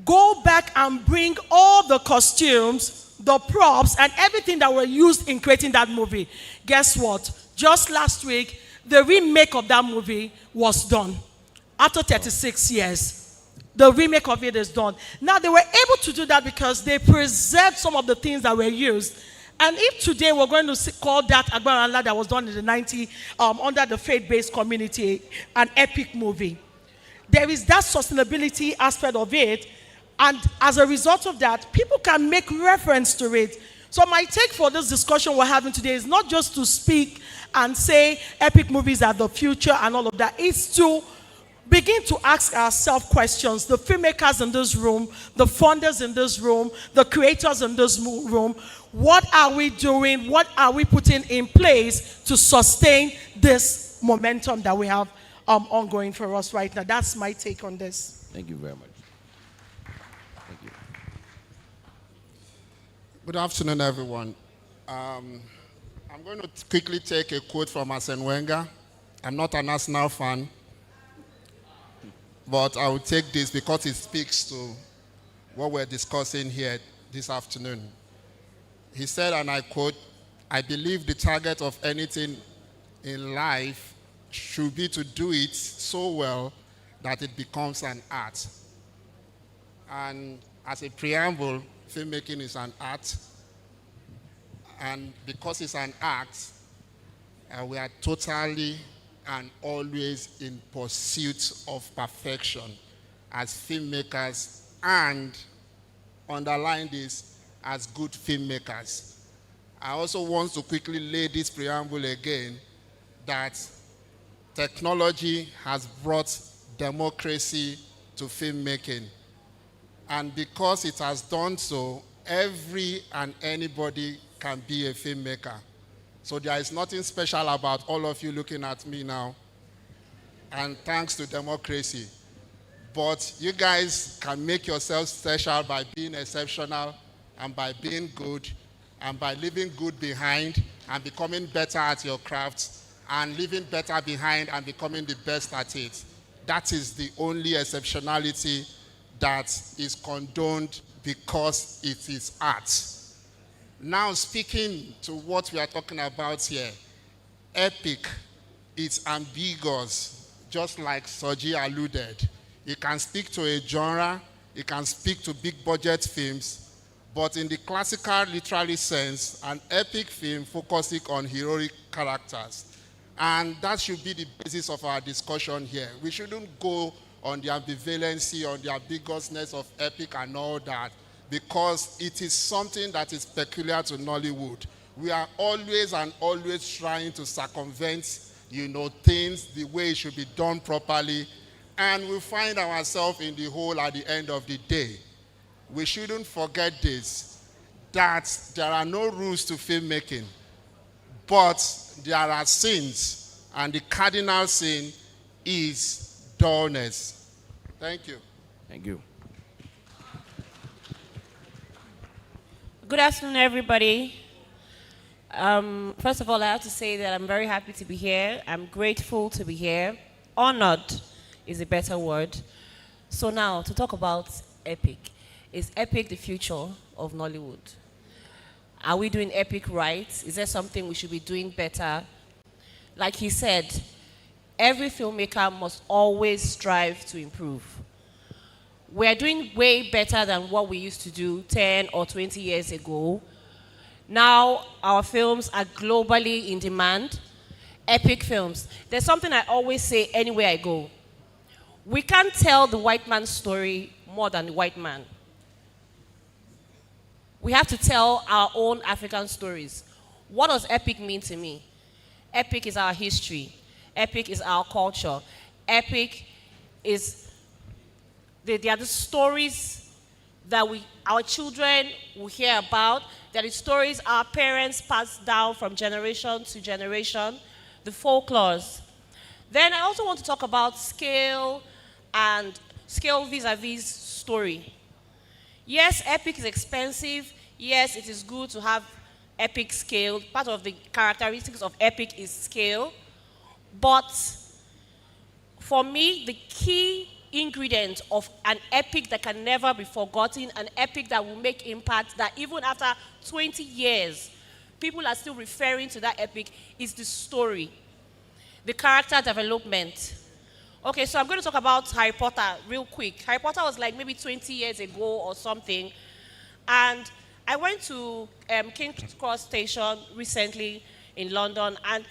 go back and bring all the costumes, the props, and everything that were used in creating that movie. Guess what? Just last week, the remake of that movie was done. After 36 years, the remake of it is done. Now, they were able to do that because they preserved some of the things that were used. And if today we're going to call that Agbaranla that was done in the 90s under the faith-based community an epic movie, there is that sustainability aspect of it. And as a result of that, people can make reference to it. So my take for this discussion we're having today is not just to speak and say epic movies are the future and all of that. It's to begin to ask ourselves questions, the filmmakers in this room, the funders in this room, the creators in this room. What are we doing? What are we putting in place to sustain this momentum that we have ongoing for us right now? That's my take on this. Thank you very much. Thank you. Good afternoon, everyone. I'm going to quickly take a quote from Arsene Wenger. I'm not an Arsenal fan, but I will take this because it speaks to what we're discussing here this afternoon. He said, and I quote, "I believe the target of anything in life should be to do it so well that it becomes an art." And as a preamble, filmmaking is an art. And because it's an art, we are totally and always in pursuit of perfection as filmmakers, and underline this, as good filmmakers. I also want to quickly lay this preamble again, that technology has brought democracy to filmmaking. And because it has done so, every and anybody can be a filmmaker. So there is nothing special about all of you looking at me now, and thanks to democracy. But you guys can make yourselves special by being exceptional and by being good and by leaving good behind and becoming better at your craft and leaving better behind and becoming the best at it. That is the only exceptionality that is condoned because it is art. Now, speaking to what we are talking about here, epic is ambiguous, just like Soji alluded. It can speak to a genre, it can speak to big budget films, but in the classical literary sense, an epic film focusing on heroic characters. And that should be the basis of our discussion here. We shouldn't go on the ambivalency, on the ambiguousness of epic and all that, because it is something that is peculiar to Nollywood. We are always and always trying to circumvent, things the way it should be done properly, and we find ourselves in the hole at the end of the day. We shouldn't forget this, that there are no rules to filmmaking, but there are sins, and the cardinal sin is dullness. Thank you. Thank you. Good afternoon, everybody. First of all, I have to say that I'm very happy to be here. I'm grateful to be here. Honored is a better word. So now, to talk about epic. Is epic the future of Nollywood? Are we doing epic right? Is there something we should be doing better? Like he said, every filmmaker must always strive to improve. We're doing way better than what we used to do 10 or 20 years ago. Now our films are globally in demand. Epic films. There's something I always say anywhere I go. We can't tell the white man's story more than the white man. We have to tell our own African stories. What does epic mean to me? Epic is our history. Epic is our culture. Epic is, they are the stories that our children will hear about. They are the stories our parents passed down from generation to generation, the folklores. Then I also want to talk about scale and scale vis-a-vis story. Yes, epic is expensive. Yes, it is good to have epic scale. Part of the characteristics of epic is scale. But for me, the key ingredient of an epic that can never be forgotten, an epic that will make impact, that even after 20 years, people are still referring to that epic, is the story, the character development. Okay, so I'm going to talk about Harry Potter real quick. Harry Potter was like maybe 20 years ago or something. And I went to King's Cross Station recently in London, and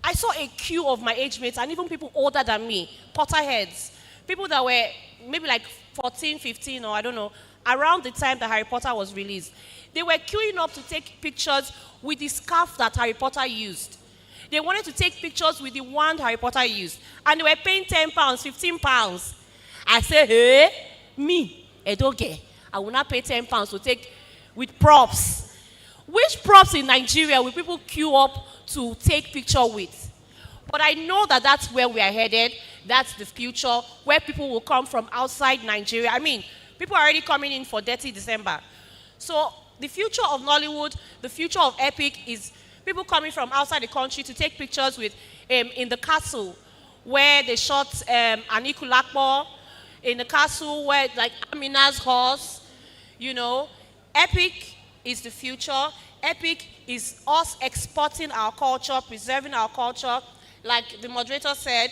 I saw a queue of my age mates and even people older than me, Potterheads, people that were maybe like 14, 15, or I don't know, around the time that Harry Potter was released. They were queuing up to take pictures with the scarf that Harry Potter used. They wanted to take pictures with the wand Harry Potter used. And they were paying £10, £15. I said, hey, me, Edoge, I will not pay £10 to take with props. Which props in Nigeria will people queue up to take picture with? But I know that that's where we are headed. That's the future, where people will come from outside Nigeria. I mean, people are already coming in for Dirty December. So the future of Nollywood, the future of Epic is people coming from outside the country to take pictures with, in the castle, where they shot Anikulakpo, in the castle where, like, Amina's horse, you know. Epic is the future. Epic is us exporting our culture, preserving our culture. Like the moderator said,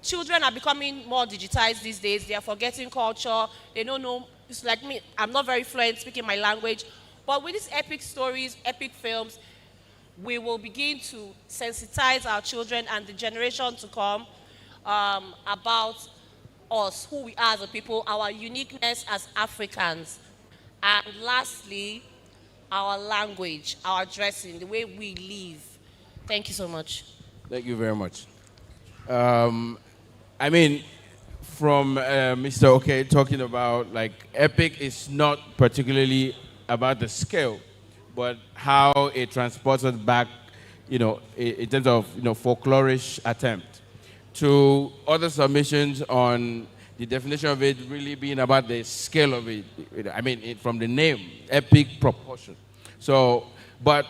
children are becoming more digitized these days. They are forgetting culture. They don't know. It's like me. I'm not very fluent speaking my language. But with these epic stories, epic films, we will begin to sensitize our children and the generation to come about us, who we are as a people, our uniqueness as Africans. And lastly, our language, our dressing, the way we live. Thank you so much. Thank you very much. I mean, from Mr. OK talking about, like, epic is not particularly about the scale, but how it transports us back, you know, in terms of, you know, folklorish attempt, to other submissions on the definition of it really being about the scale of it. I mean, from the name, epic proportion. So, but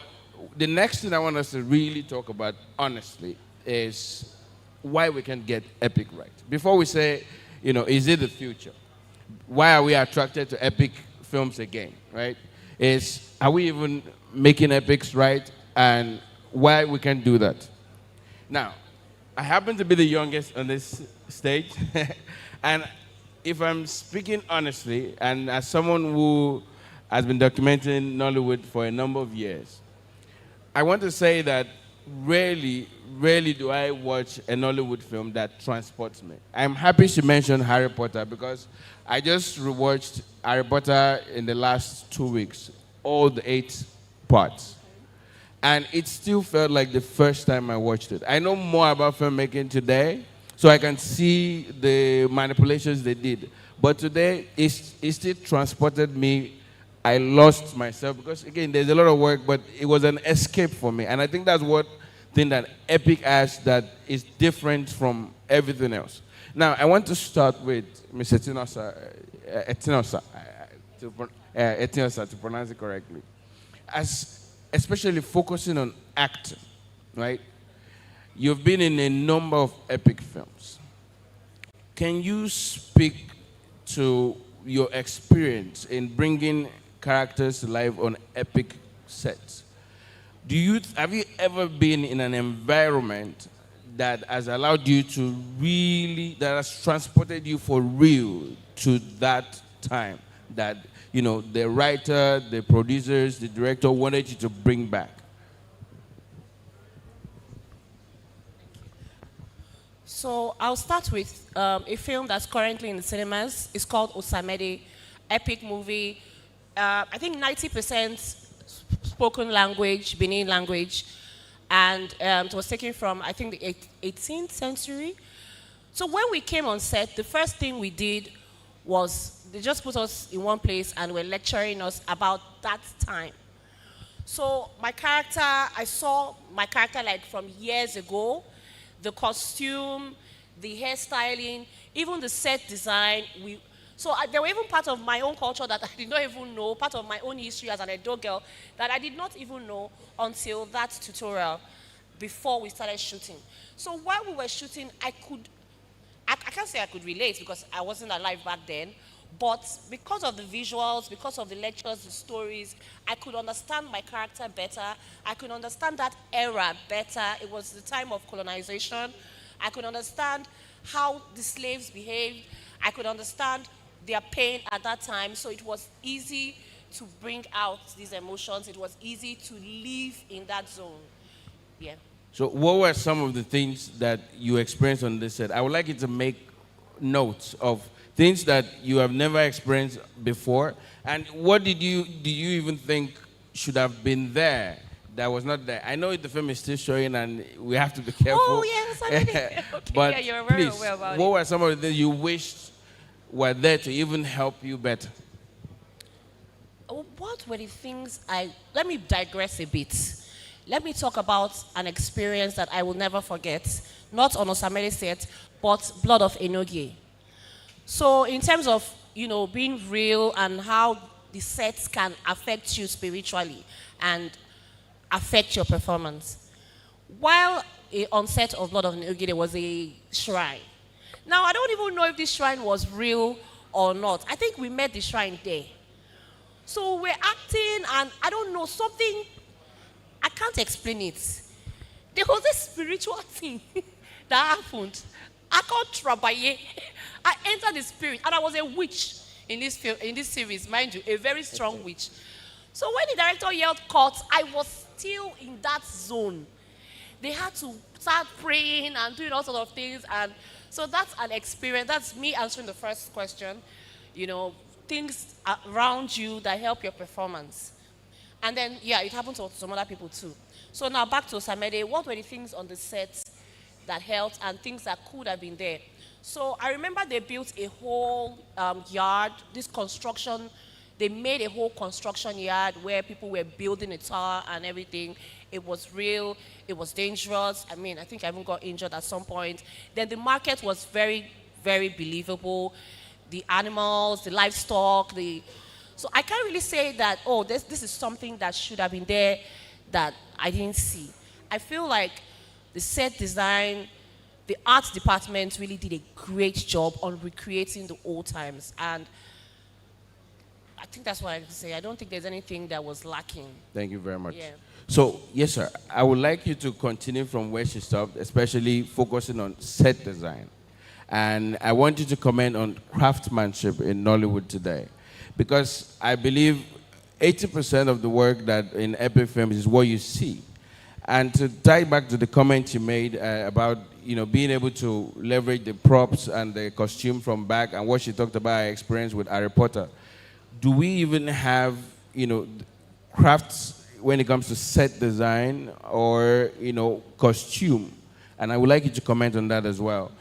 the next thing I want us to really talk about, honestly, is why we can get epic right. Before we say, you know, is it the future? Why are we attracted to epic films again, right? Are we even making epics right? And why we can do that? Now, I happen to be the youngest on this stage. And if I'm speaking honestly, and as someone who has been documenting Nollywood for a number of years, I want to say that rarely do I watch a Nollywood film that transports me. I'm happy she mentioned Harry Potter, because I just rewatched Harry Potter in the last 2 weeks, all the 8 parts. And it still felt like the first time I watched it. I know more about filmmaking today, so I can see the manipulations they did. But today, it still transported me. I lost myself, because, again, there's a lot of work, but it was an escape for me. And I think that's one thing that Epic has that is different from everything else. Now, I want to start with Ms. Etinosa, to pronounce it correctly. Especially focusing on acting, right? You've been in a number of epic films. Can you speak to your experience in bringing characters to life on epic sets? Have you ever been in an environment that has allowed you to really, that has transported you for real to that time that, you know, the writer, the producers, the director wanted you to bring back? So I'll start with a film that's currently in the cinemas. It's called Osamede, epic movie. I think 90% spoken language, Benin language, and it was taken from, I think, the 18th century. So when we came on set, the first thing we did was they just put us in one place and were lecturing us about that time. So my character, I saw my character like from years ago, the costume, the hairstyling, even the set design. There were even part of my own culture that I did not even know, part of my own history as an adult girl that I did not even know until that tutorial before we started shooting. So while we were shooting, I can't say I could relate because I wasn't alive back then, but because of the visuals, because of the lectures, the stories, I could understand my character better. I could understand that era better. It was the time of colonization. I could understand how the slaves behaved. I could understand their pain at that time. So it was easy to bring out these emotions. It was easy to live in that zone. Yeah. So what were some of the things that you experienced on this set? I would like you to make notes of things that you have never experienced before, and what do you even think should have been there that was not there? I know the film is still showing and we have to be careful. Oh, yes, I did it. Okay, but yeah, you're very please, aware about what it. were some of the things you wished were there to even help you better? What were the things let me digress a bit. Let me talk about an experience that I will never forget, not on Osamele set, but Blood of Enogie. So in terms of, being real and how the sets can affect you spiritually and affect your performance. While on set of Blood of Enogie, there was a shrine. Now, I don't even know if this shrine was real or not. I think we met the shrine there. So we're acting, and I don't know, something, I can't explain it. There was a spiritual thing that happened. I called Trabaye. I entered the spirit, and I was a witch in this series, mind you, a very strong witch. So when the director yelled cut, I was still in that zone. They had to start praying and doing all sorts of things, and so that's an experience. That's me answering the first question. Things around you that help your performance. And then, yeah, it happened to some other people too. So now back to Osamede, what were the things on the set that helped and things that could have been there? So I remember they built a whole yard, this construction, they made a whole construction yard where people were building a tower and everything. It was real, it was dangerous. I mean, I think I even got injured at some point. Then the market was very, very believable. The animals, the livestock, so I can't really say that, oh, this is something that should have been there that I didn't see. I feel like the set design, the arts department really did a great job on recreating the old times. And I think that's what I can say. I don't think there's anything that was lacking. Thank you very much. Yeah. So, yes, sir, I would like you to continue from where she stopped, especially focusing on set design. And I want you to comment on craftsmanship in Nollywood today. Because I believe 80% of the work that in epic films is what you see. And to tie back to the comment you made about being able to leverage the props and the costume from back and what she talked about her experience with Harry Potter, do we even have crafts when it comes to set design or costume? And I would like you to comment on that as well.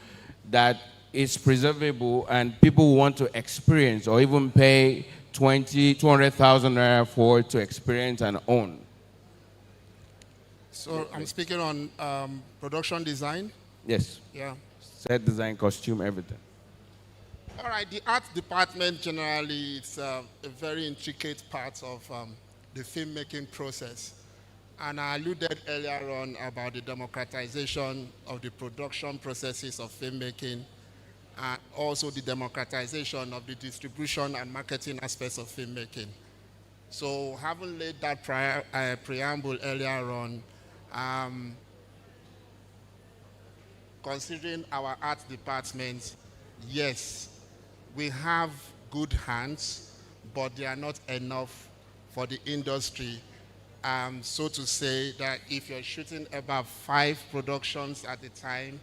That is preservable and people want to experience or even pay 200,000 naira for to experience and own. So I'm speaking on production design. Yes. Yeah. Set design, costume, everything. All right. The art department generally it's a very intricate part of the filmmaking process. And I alluded earlier on about the democratization of the production processes of filmmaking, and also the democratization of the distribution and marketing aspects of filmmaking. So having laid that preamble earlier on, considering our art department, yes, we have good hands, but they are not enough for the industry. So to say that if you're shooting about 5 productions at a time,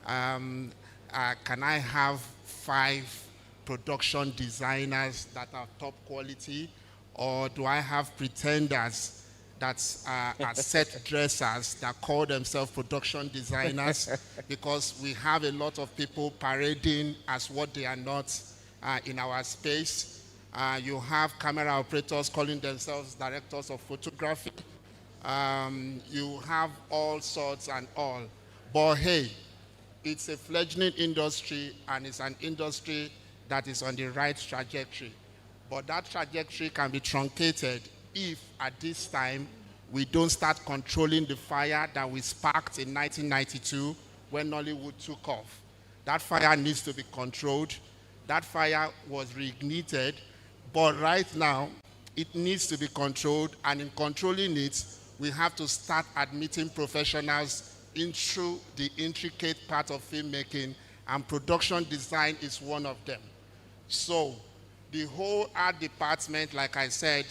can I have 5 production designers that are top quality, or do I have pretenders that are set dressers that call themselves production designers? Because we have a lot of people parading as what they are not in our space. You have camera operators calling themselves directors of photography. You have all sorts and all. But hey, it's a fledgling industry, and it's an industry that is on the right trajectory. But that trajectory can be truncated if at this time we don't start controlling the fire that we sparked in 1992 when Nollywood took off. That fire needs to be controlled. That fire was reignited, but right now it needs to be controlled, and in controlling it, we have to start admitting professionals into the intricate part of filmmaking, and production design is one of them. So the whole art department, like I said,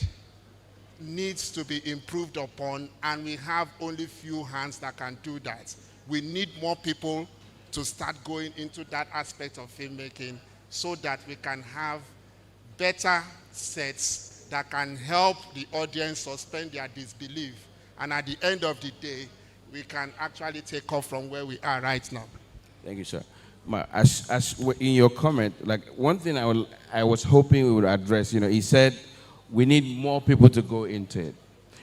needs to be improved upon, and we have only few hands that can do that. We need more people to start going into that aspect of filmmaking so that we can have better sets that can help the audience suspend their disbelief, and at the end of the day, we can actually take off from where we are right now. Thank you, sir. In your comment, like one thing I was hoping we would address, he said we need more people to go into it.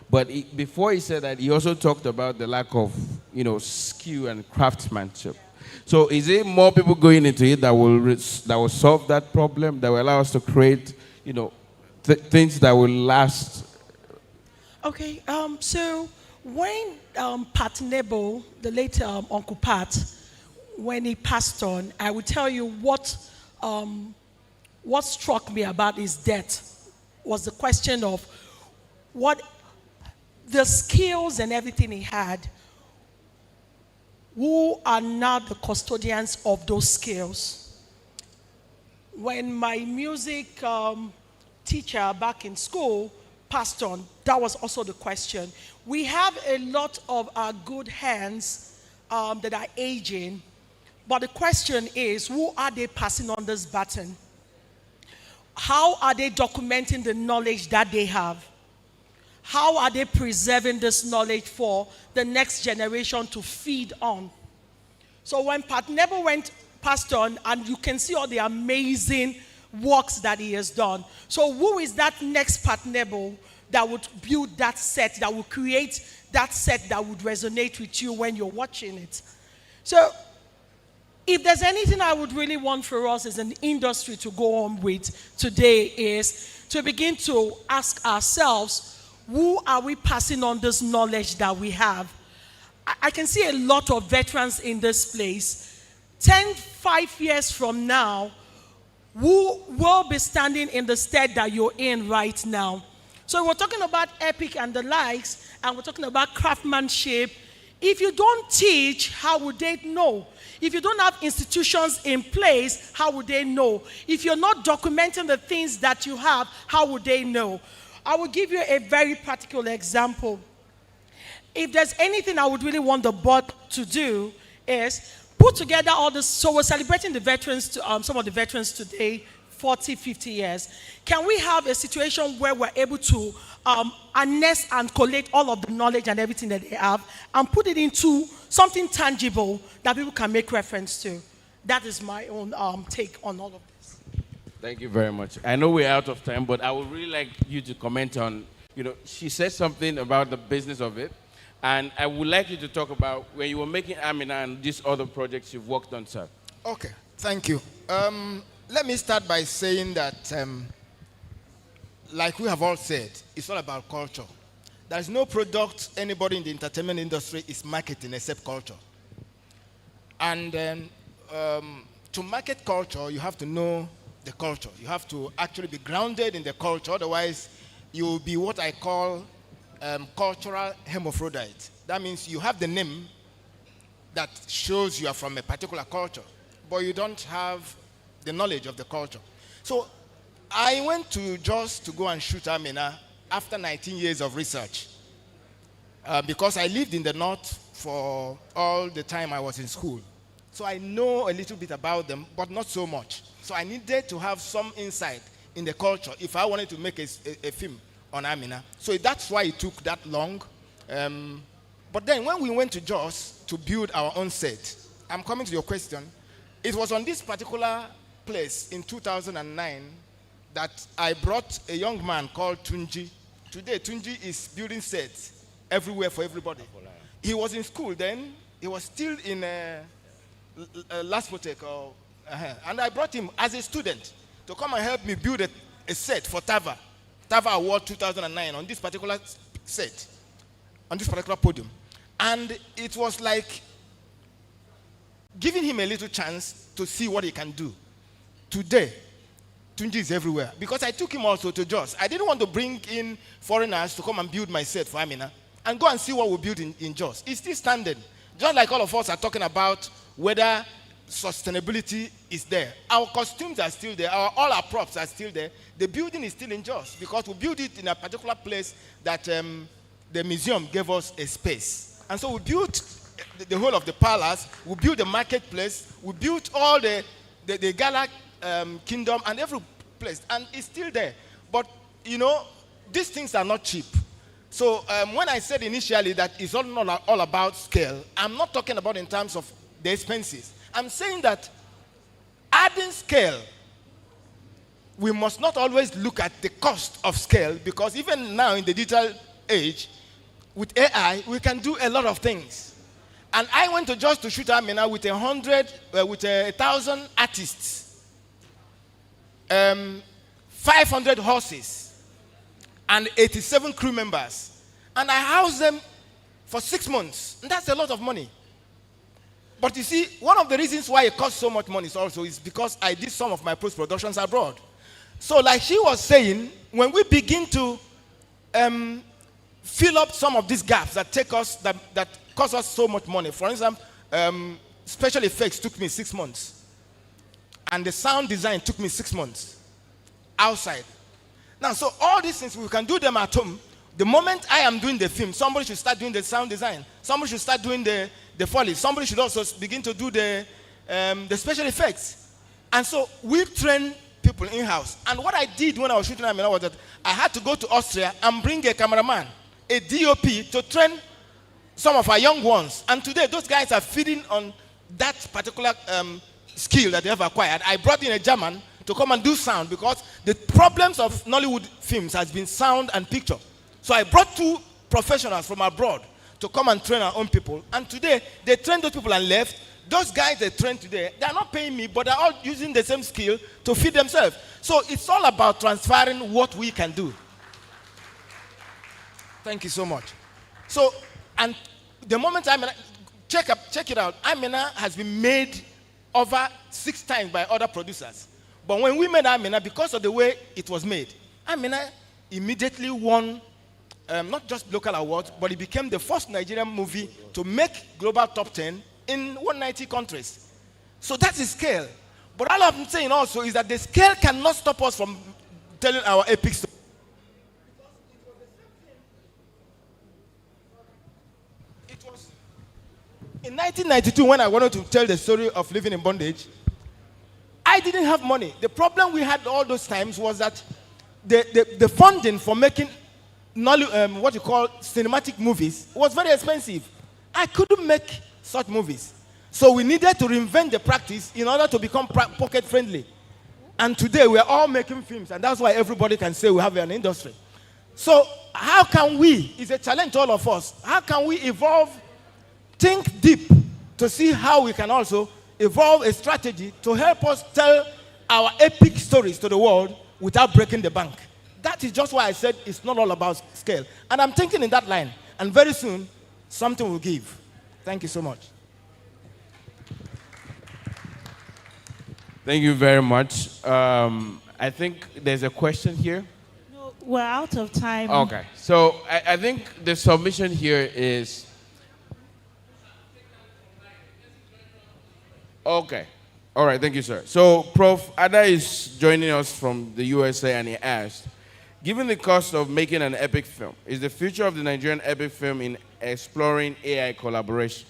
But before he said that, he also talked about the lack of, skill and craftsmanship. So is it more people going into it that will solve that problem, that will allow us to create, things that will last? Okay, so when Pat Nebo, the late Uncle Pat, when he passed on, I will tell you what struck me about his death was the question of what the skills and everything he had, who are now the custodians of those skills. When my music teacher back in school passed on, that was also the question. We have a lot of our good hands that are aging, but the question is, who are they passing on this baton? How are they documenting the knowledge that they have? How are they preserving this knowledge for the next generation to feed on? So when Pat Nebo passed on, and you can see all the amazing works that he has done. So who is that next Pat Nebo that would build that set, that would create that set that would resonate with you when you're watching it? So if there's anything I would really want for us as an industry to go on with today is to begin to ask ourselves, who are we passing on this knowledge that we have? I can see a lot of veterans in this place. 5 years from now, who will be standing in the stead that you're in right now? So we're talking about epic and the likes, and we're talking about craftsmanship. If you don't teach, how would they know? If you don't have institutions in place, how would they know? If you're not documenting the things that you have, how would they know? I will give you a very practical example. If there's anything I would really want the board to do is put together all this. So we're celebrating the veterans, some of the veterans today, 40, 50 years. Can we have a situation where we're able to harness and collate all of the knowledge and everything that they have and put it into something tangible that people can make reference to? That is my own take on all of this. Thank you very much. I know we're out of time, but I would really like you to comment on, she said something about the business of it, and I would like you to talk about when you were making Amina and these other projects you've worked on, sir. Okay, thank you. Let me start by saying that, like we have all said, it's all about culture. There's no product anybody in the entertainment industry is marketing except culture. And to market culture, you have to know the culture. You have to actually be grounded in the culture. Otherwise, you will be what I call cultural hermaphrodite. That means you have the name, that shows you are from a particular culture, but you don't have the knowledge of the culture. So I went to Jos to go and shoot Amina after 19 years of research because I lived in the north for all the time I was in school. So I know a little bit about them, but not so much. So I needed to have some insight in the culture if I wanted to make a film on Amina. So that's why it took that long. But then when we went to Jos to build our own set, I'm coming to your question, it was on this particular place in 2009 that I brought a young man called Tunji. Today, Tunji is building sets everywhere for everybody. He was in school then. He was still in Laspotek, and I brought him as a student to come and help me build a set for Tava Award 2009 on this particular set, on this particular podium. And it was like giving him a little chance to see what he can do. Today, Tunji is everywhere because I took him also to Jos. I didn't want to bring in foreigners to come and build my set for Amina and go and see what we built in Jos. It's still standing. Just like all of us are talking about whether sustainability is there. Our costumes are still there. All our props are still there. The building is still in Jos because we built it in a particular place that the museum gave us a space. And so we built the whole of the palace. We built the marketplace. We built all the gala kingdom and every place. And it's still there. But, you know, these things are not cheap. So when I said initially that it's all about scale, I'm not talking about in terms of the expenses. I'm saying that adding scale, we must not always look at the cost of scale because even now in the digital age, with AI, we can do a lot of things. And I went to just to shoot Amina with 1,000 artists, 500 horses, and 87 crew members. And I housed them for 6 months. And that's a lot of money. But you see, one of the reasons why it costs so much money is because I did some of my post-productions abroad. So like she was saying, when we begin to fill up some of these gaps that that cost us so much money. For instance, special effects took me 6 months. And the sound design took me 6 months outside. Now, so all these things, we can do them at home. The moment I am doing the film, somebody should start doing the sound design. Somebody should start doing the Foley. Somebody should also begin to do the special effects. And so we train people in-house. And what I did when I was shooting Amina was that I had to go to Austria and bring a cameraman, a DOP, to train some of our young ones. And today, those guys are feeding on that particular skill that they have acquired. I brought in a German to come and do sound because the problems of Nollywood films has been sound and picture. So I brought 2 professionals from abroad to come and train our own people. And today, they trained those people and left. Those guys they trained today, they are not paying me, but they're all using the same skill to feed themselves. So it's all about transferring what we can do. Thank you so much. So, and the moment Amina, check it out, Amina has been made over 6 times by other producers. But when we made Amina, because of the way it was made, Amina immediately won not just local awards, but it became the first Nigerian movie to make global top 10 in 190 countries. So that's the scale. But all I'm saying also is that the scale cannot stop us from telling our epic story. It was in 1992 when I wanted to tell the story of living in bondage. I didn't have money. The problem we had all those times was that the funding for making what you call cinematic movies was very expensive. I couldn't make such movies. So we needed to reinvent the practice in order to become pocket friendly. And today we are all making films, and that's why everybody can say we have an industry. So how can we, it's a challenge to all of us, how can we evolve, think deep to see how we can also evolve a strategy to help us tell our epic stories to the world without breaking the bank. That is just why I said it's not all about scale. And I'm thinking in that line. And very soon, something will give. Thank you so much. Thank you very much. I think there's a question here. No, we're out of time. Okay. So I think the submission here is... Okay. All right, thank you, sir. So, Prof. Ada is joining us from the USA, and he asked, given the cost of making an epic film, is the future of the Nigerian epic film in exploring AI collaboration?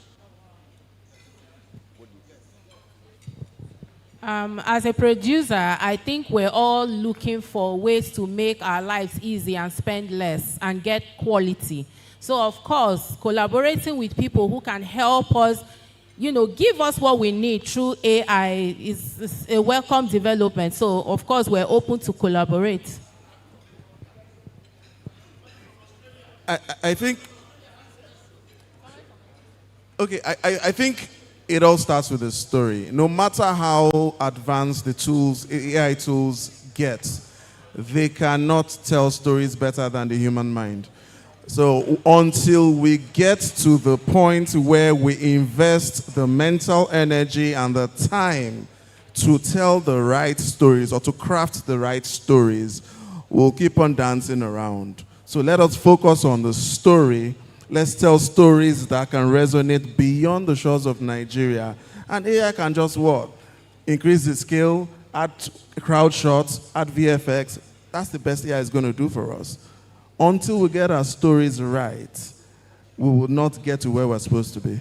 As a producer, I think we're all looking for ways to make our lives easy and spend less and get quality. So, of course, collaborating with people who can help us, give us what we need through AI is a welcome development. So, of course, we're open to collaborate. I think, okay, I think it all starts with a story. No matter how advanced the tools, AI tools get, they cannot tell stories better than the human mind. So until we get to the point where we invest the mental energy and the time to tell the right stories or to craft the right stories, we'll keep on dancing around. So let us focus on the story. Let's tell stories that can resonate beyond the shores of Nigeria. And AI can just what? Increase the scale, add crowd shots, add VFX. That's the best AI is going to do for us. Until we get our stories right, we will not get to where we're supposed to be.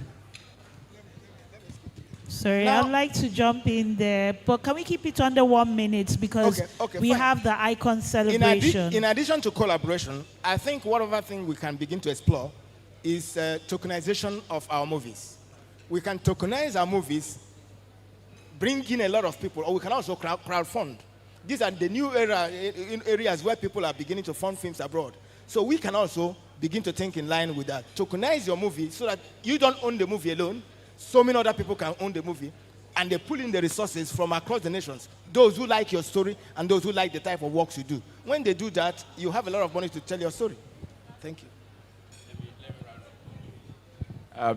Sorry, I'd like to jump in there, but can we keep it under 1 minute because we fine. have the icon celebration. In addition to collaboration, I think one other thing we can begin to explore is tokenization of our movies. We can tokenize our movies, bring in a lot of people, or we can also crowdfund. These are the new areas where people are beginning to fund films abroad. So we can also begin to think in line with that. Tokenize your movie so that you don't own the movie alone. So many other people can own the movie. And they pull in the resources from across the nations. Those who like your story and those who like the type of works you do. When they do that, you have a lot of money to tell your story. Thank you.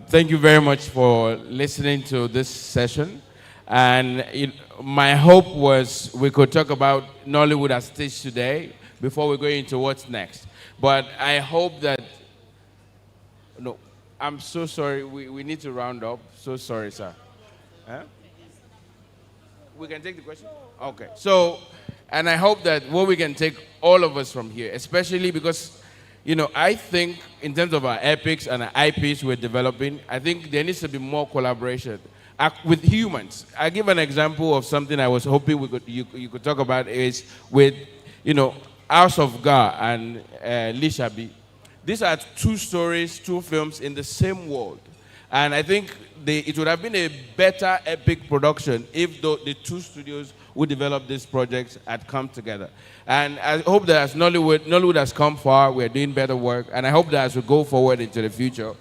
Thank you very much for listening to this session. And my hope was we could talk about Nollywood as stage today before we go into what's next. But I hope that, no, I'm so sorry, we need to round up. So sorry, sir. Huh? We can take the question? Okay. So, and I hope that what we can take all of us from here, especially because, I think in terms of our epics and our IPs we're developing, I think there needs to be more collaboration with humans. I give an example of something I was hoping you could talk about is with, House of God and Lishabi. These are two stories, two films in the same world. And I think it would have been a better epic production if the two studios who developed this project had come together. And I hope that as Nollywood has come far, we're doing better work. And I hope that as we go forward into the future,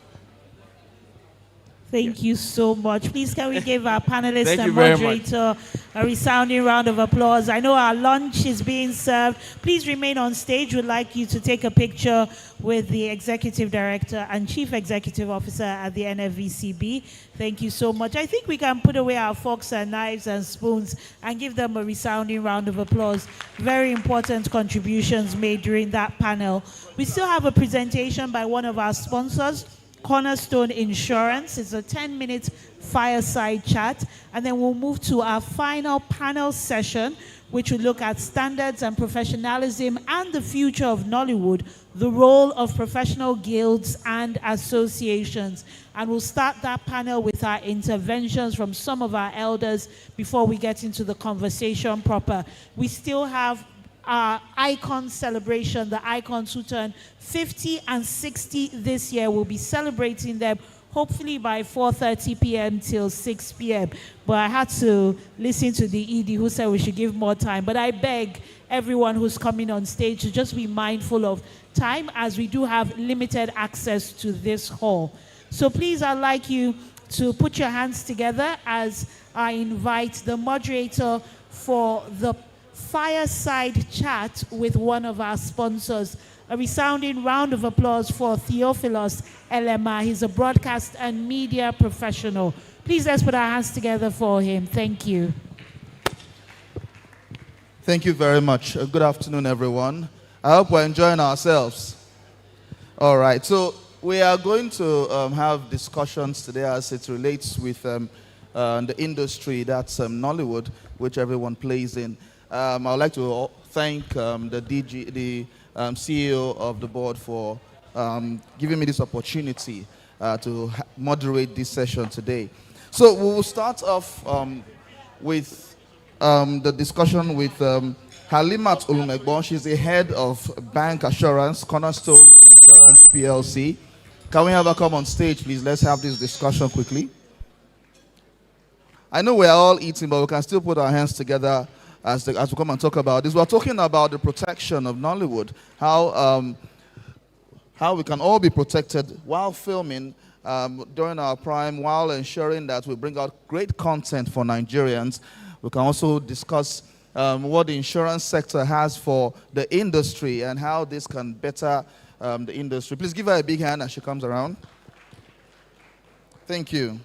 Thank you so much. Please, can we give our panelists Thank and you very moderator a resounding round of applause? I know our lunch is being served. Please remain on stage. We'd like you to take a picture with the Executive Director and Chief Executive Officer at the NFVCB. Thank you so much. I think we can put away our forks and knives and spoons and give them a resounding round of applause. Very important contributions made during that panel. We still have a presentation by one of our sponsors, Cornerstone Insurance. It's a 10-minute fireside chat, and then we'll move to our final panel session, which will look at standards and professionalism and the future of Nollywood, the role of professional guilds and associations. And we'll start that panel with our interventions from some of our elders before we get into the conversation proper. We still have our icon celebration, the icons who turn 50 and 60 this year. We'll be celebrating them hopefully by 4:30 p.m. till 6 p.m. But I had to listen to the ED who said we should give more time. But I beg everyone who's coming on stage to just be mindful of time, as we do have limited access to this hall. So please, I'd like you to put your hands together as I invite the moderator for the fireside chat with one of our sponsors. A resounding round of applause for Theophilus Elema. He's a broadcast and media professional. Please, let's put our hands together for him. Thank you. Thank you very much. Good afternoon, everyone. I hope we're enjoying ourselves. All right, so we are going to have discussions today as it relates with the industry, that's Nollywood, which everyone plays in. I would like to thank the CEO of the board for giving me this opportunity to moderate this session today. So we will start off with the discussion with Halimat Ulumegbon. She's the head of Bank Assurance, Cornerstone Insurance PLC. Can we have her come on stage, please? Let's have this discussion quickly. I know we're all eating, but we can still put our hands together as we come and talk about this. We're talking about the protection of Nollywood, how we can all be protected while filming during our prime, while ensuring that we bring out great content for Nigerians. We can also discuss what the insurance sector has for the industry and how this can better the industry. Please give her a big hand as she comes around. Thank you.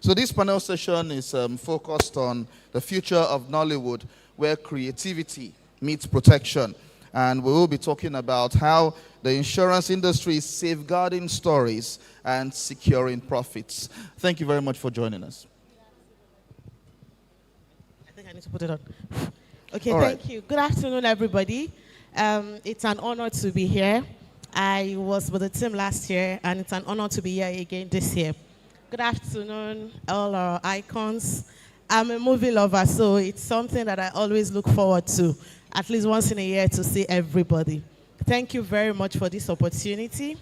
So this panel session is focused on the future of Nollywood, where creativity meets protection. And we will be talking about how the insurance industry is safeguarding stories and securing profits. Thank you very much for joining us. I think I need to put it on. Okay, All thank right. you. Good afternoon, everybody. It's an honor to be here. I was with the team last year, and it's an honor to be here again this year. Good afternoon, all our icons. I'm a movie lover, so it's something that I always look forward to, at least once in a year, to see everybody. Thank you very much for this opportunity.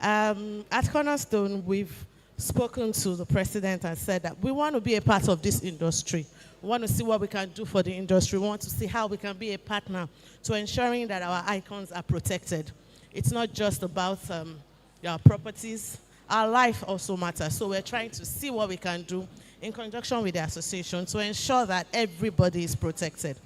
At Cornerstone, we've spoken to the president and said that we want to be a part of this industry. We want to see what we can do for the industry. We want to see how we can be a partner to ensuring that our icons are protected. It's not just about our properties. Our life also matters. So we're trying to see what we can do in conjunction with the association to ensure that everybody is protected.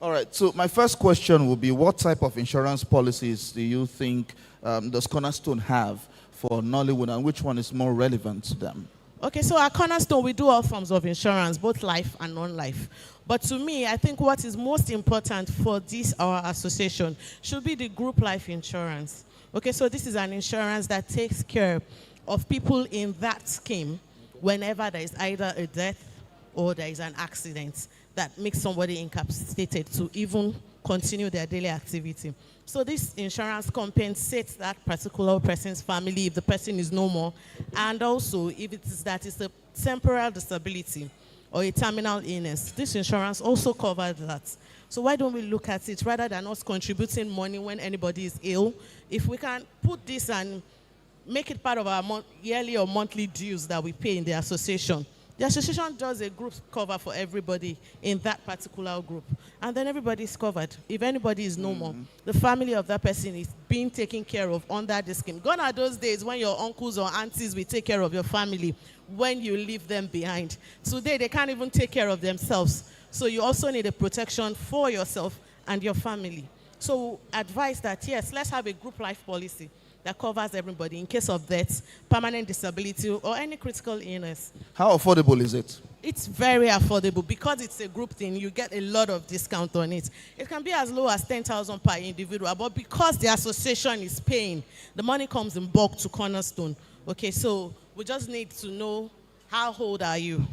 All right, so my first question will be, what type of insurance policies do you think does Cornerstone have for Nollywood, and which one is more relevant to them? Okay, so at Cornerstone, we do all forms of insurance, both life and non-life. But to me, I think what is most important for this, our association, should be the group life insurance. Okay, so this is an insurance that takes care of people in that scheme whenever there is either a death or there is an accident that makes somebody incapacitated to even continue their daily activity. So this insurance compensates that particular person's family if the person is no more, and also if it is that it's a temporal disability or a terminal illness. This insurance also covers that. So why don't we look at it rather than us contributing money when anybody is ill? If we can put this and make it part of our yearly or monthly dues that we pay in the association. The association does a group cover for everybody in that particular group. And then everybody is covered. If anybody is no more, the family of that person is being taken care of under the scheme. Gone are those days when your uncles or aunties will take care of your family when you leave them behind. Today, they can't even take care of themselves. So you also need a protection for yourself and your family. So advise that, yes, let's have a group life policy that covers everybody in case of death, permanent disability, or any critical illness. How affordable is it? It's very affordable. Because it's a group thing, you get a lot of discount on it. It can be as low as 10,000 per individual, but because the association is paying, the money comes in bulk to Cornerstone. Okay, so we just need to know how old are you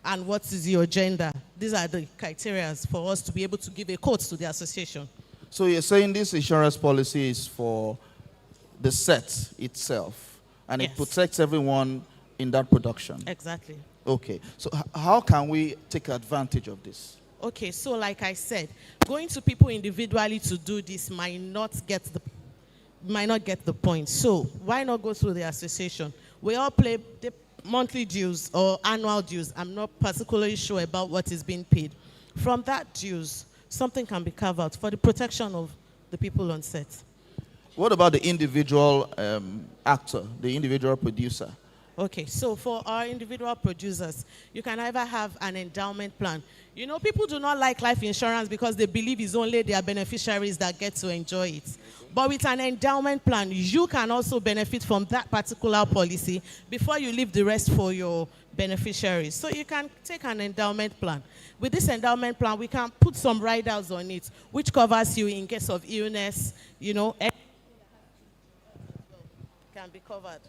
and what is your gender. These are the criteria for us to be able to give a quote to the association. So you're saying this insurance policy is for the set itself, and Yes. it protects everyone in that production? Exactly. Okay, so how can we take advantage of this? Okay, so like I said, going to people individually to do this might not get the point. So why not go through the association? We all pay the monthly dues or annual dues. I'm not particularly sure about what is being paid. From that dues, something can be covered for the protection of the people on set. What about the individual actor, the individual producer? Okay, so for our individual producers, you can either have an endowment plan. You know, people do not like life insurance because they believe it's only their beneficiaries that get to enjoy it. But with an endowment plan, you can also benefit from that particular policy before you leave the rest for your beneficiaries. So you can take an endowment plan. With this endowment plan, we can put some riders on it, which covers you in case of illness, you know, can be covered.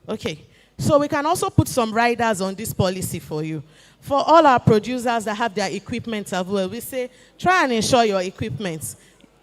Okay, So we can also put some riders on this policy for you. For all our producers that have their equipment as well, we say, try and insure your equipment.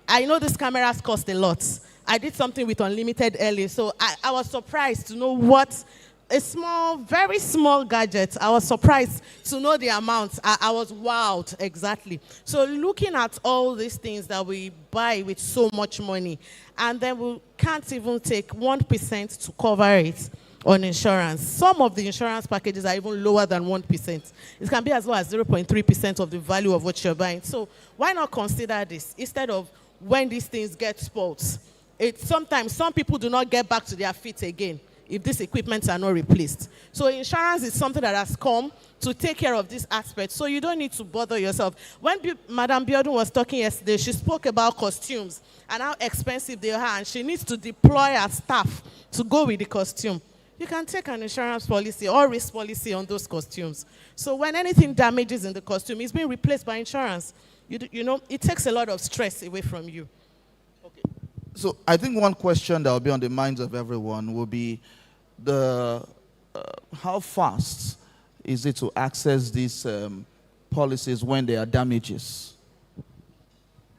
I know these cameras cost a lot. I did something with Unlimited early, so I was surprised to know what a small, very small gadget. I was surprised to know the amount. I was wowed, exactly. So looking at all these things that we buy with so much money, and then we can't even take 1% to cover it on insurance. Some of the insurance packages are even lower than 1%. It can be as low as 0.3% of the value of what you're buying. So why not consider this instead of when these things get spoiled? Sometimes some people do not get back to their feet again if these equipments are not replaced. So insurance is something that has come to take care of this aspect, so you don't need to bother yourself. When Madam Biodun was talking yesterday, she spoke about costumes and how expensive they are, and she needs to deploy her staff to go with the costume. You can take an insurance policy or risk policy on those costumes. So when anything damages in the costume, it's being replaced by insurance. You know, it takes a lot of stress away from you. So I think one question that will be on the minds of everyone will be how fast is it to access these policies when there are damages?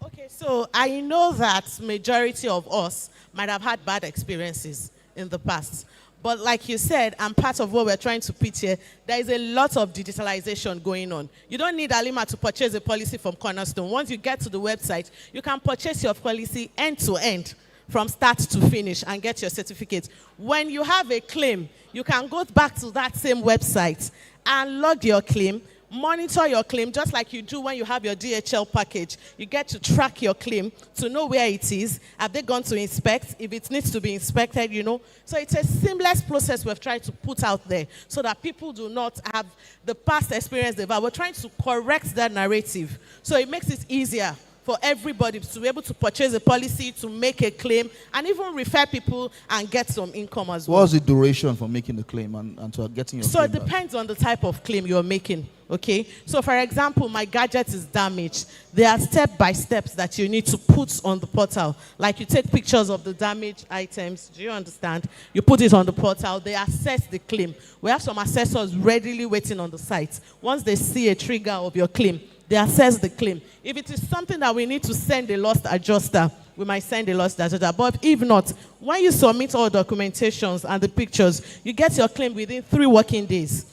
Okay, so I know that majority of us might have had bad experiences in the past. But like you said, and part of what we're trying to pitch here, there is a lot of digitalization going on. You don't need Alima to purchase a policy from Cornerstone. Once you get to the website, you can purchase your policy end to end, from start to finish, and get your certificate. When you have a claim, you can go back to that same website and log your claim, monitor your claim just like you do when you have your DHL package. You get to track your claim to know where it is. Have they gone to inspect? If it needs to be inspected, you know. So it's a seamless process we've tried to put out there so that people do not have the past experience they've had. We're trying to correct that narrative. So it makes it easier for everybody to be able to purchase a policy, to make a claim, and even refer people and get some income as well. What's the duration for making the claim and to getting your So claim it depends on the type of claim you're making, okay? So for example, my gadget is damaged. There are step-by-steps that you need to put on the portal. Like you take pictures of the damaged items, do you understand? You put it on the portal, they assess the claim. We have some assessors readily waiting on the site. Once they see a trigger of your claim, they assess the claim. If it is something that we need to send a loss adjuster, we might send a loss adjuster. But if not, when you submit all documentations and the pictures, you get your claim within 3 working days.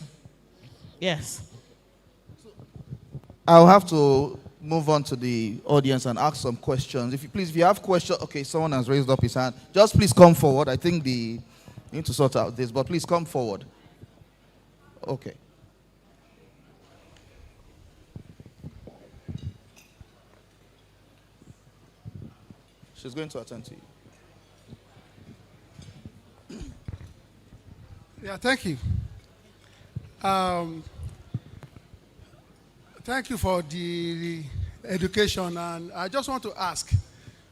Yes. I'll have to move on to the audience and ask some questions. If you have questions, okay, someone has raised up his hand. Just please come forward. I think you need to sort out this, but please come forward. Okay. She's going to attend to you. Yeah, thank you. Thank you for the education, and I just want to ask,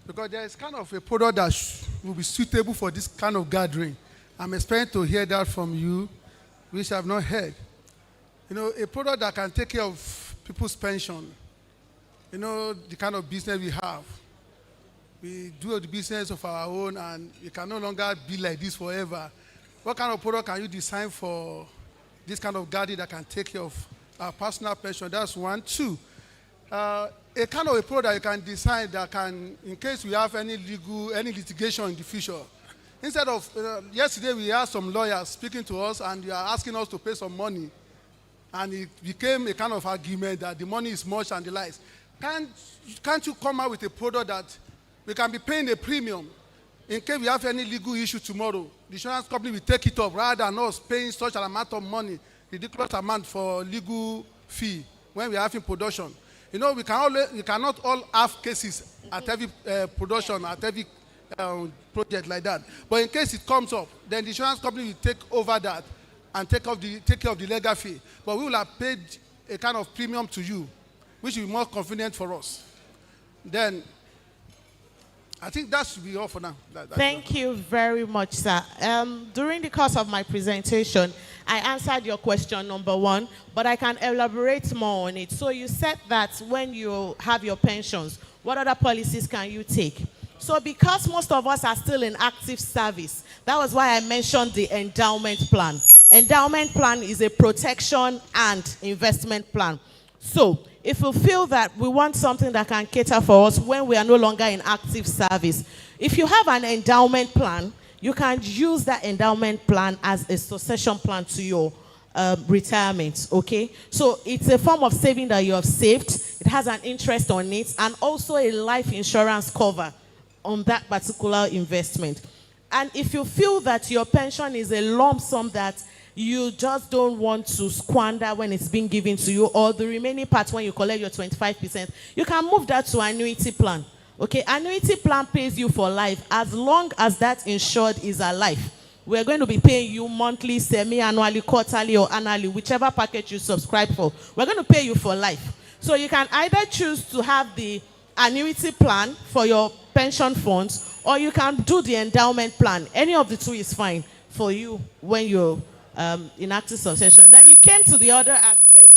because there is kind of a product that will be suitable for this kind of gathering. I'm expecting to hear that from you, which I've not heard. You know, a product that can take care of people's pension. You know, the kind of business we have. We do the business of our own, and it can no longer be like this forever. What kind of product can you design for this kind of gathering that can take care of our personal pension? That's one. 2, a kind of a product that you can design that can, in case we have any litigation in the future. Instead of, yesterday we had some lawyers speaking to us, and they are asking us to pay some money. And it became a kind of argument that the money is much and the likes. Can't you come out with a product that we can be paying a premium in case we have any legal issue tomorrow? The insurance company will take it up rather than us paying such an amount of money, ridiculous amount for legal fee when we are having production. You know, we cannot all have cases at every production, at every project like that. But in case it comes up, then the insurance company will take over that and take care of the legal fee. But we will have paid a kind of premium to you, which will be more convenient for us. Then I think that should be all for now. Thank you very much, sir. During the course of my presentation, I answered your question number 1, but I can elaborate more on it. So you said that when you have your pensions, what other policies can you take? So because most of us are still in active service, that was why I mentioned the endowment plan. Endowment plan is a protection and investment plan. So if we feel that we want something that can cater for us when we are no longer in active service, if you have an endowment plan, you can use that endowment plan as a succession plan to your retirement, okay? So it's a form of saving that you have saved. It has an interest on it and also a life insurance cover on that particular investment. And if you feel that your pension is a lump sum that you just don't want to squander when it's being given to you, or the remaining part when you collect your 25%, you can move that to annuity plan. Okay, annuity plan pays you for life as long as that insured is alive. We're going to be paying you monthly, semi-annually, quarterly, or annually, whichever package you subscribe for. We're going to pay you for life. So you can either choose to have the annuity plan for your pension funds, or you can do the endowment plan. Any of the two is fine for you when you're in active succession. Then you came to the other aspect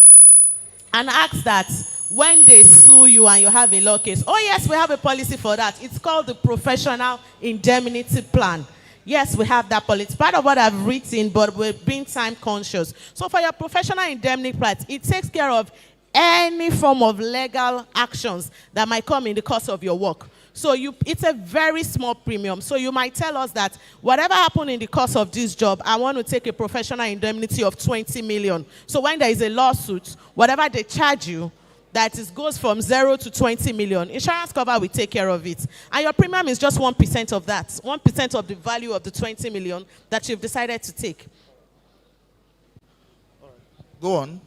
and asked that when they sue you and you have a law case, oh yes, we have a policy for that. It's called the professional indemnity plan. Yes, we have that policy. It's part of what I've written, but we're being time conscious. So for your professional indemnity plan, it takes care of any form of legal actions that might come in the course of your work. So it's a very small premium. So you might tell us that whatever happened in the course of this job, I want to take a professional indemnity of 20 million. So when there is a lawsuit, whatever they charge you, that goes from 0 to 20 million. Insurance cover will take care of it. And your premium is just 1% of that. 1% of the value of the 20 million that you've decided to take. Go on.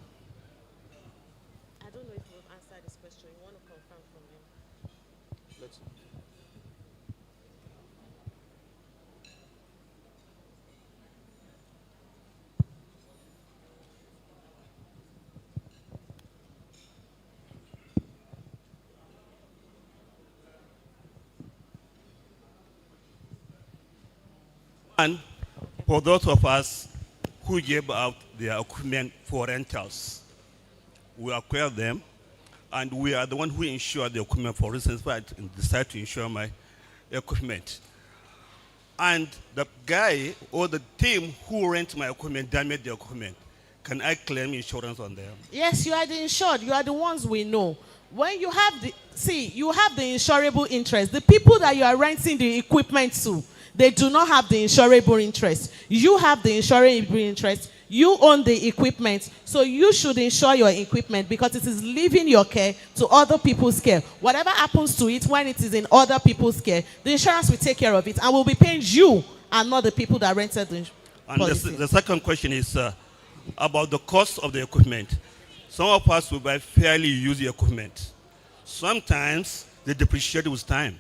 I don't know if we've answered this question. You want to confirm from him? Let's And for those of us who gave out their equipment for rentals, we acquire them, and we are the one who insure the equipment. For instance, I decide to insure my equipment. And the guy or the team who rent my equipment damage the equipment. Can I claim insurance on them? Yes, you are the insured. You are the ones we know. When you have you have the insurable interest. The people that you are renting the equipment to, they do not have the insurable interest. You have the insurable interest. You own the equipment, so you should insure your equipment because it is leaving your care to other people's care. Whatever happens to it when it is in other people's care, the insurance will take care of it and will be paying you and not the people that rented the policy. And the second question is about the cost of the equipment. Some of us will buy fairly used equipment. Sometimes they depreciate with time.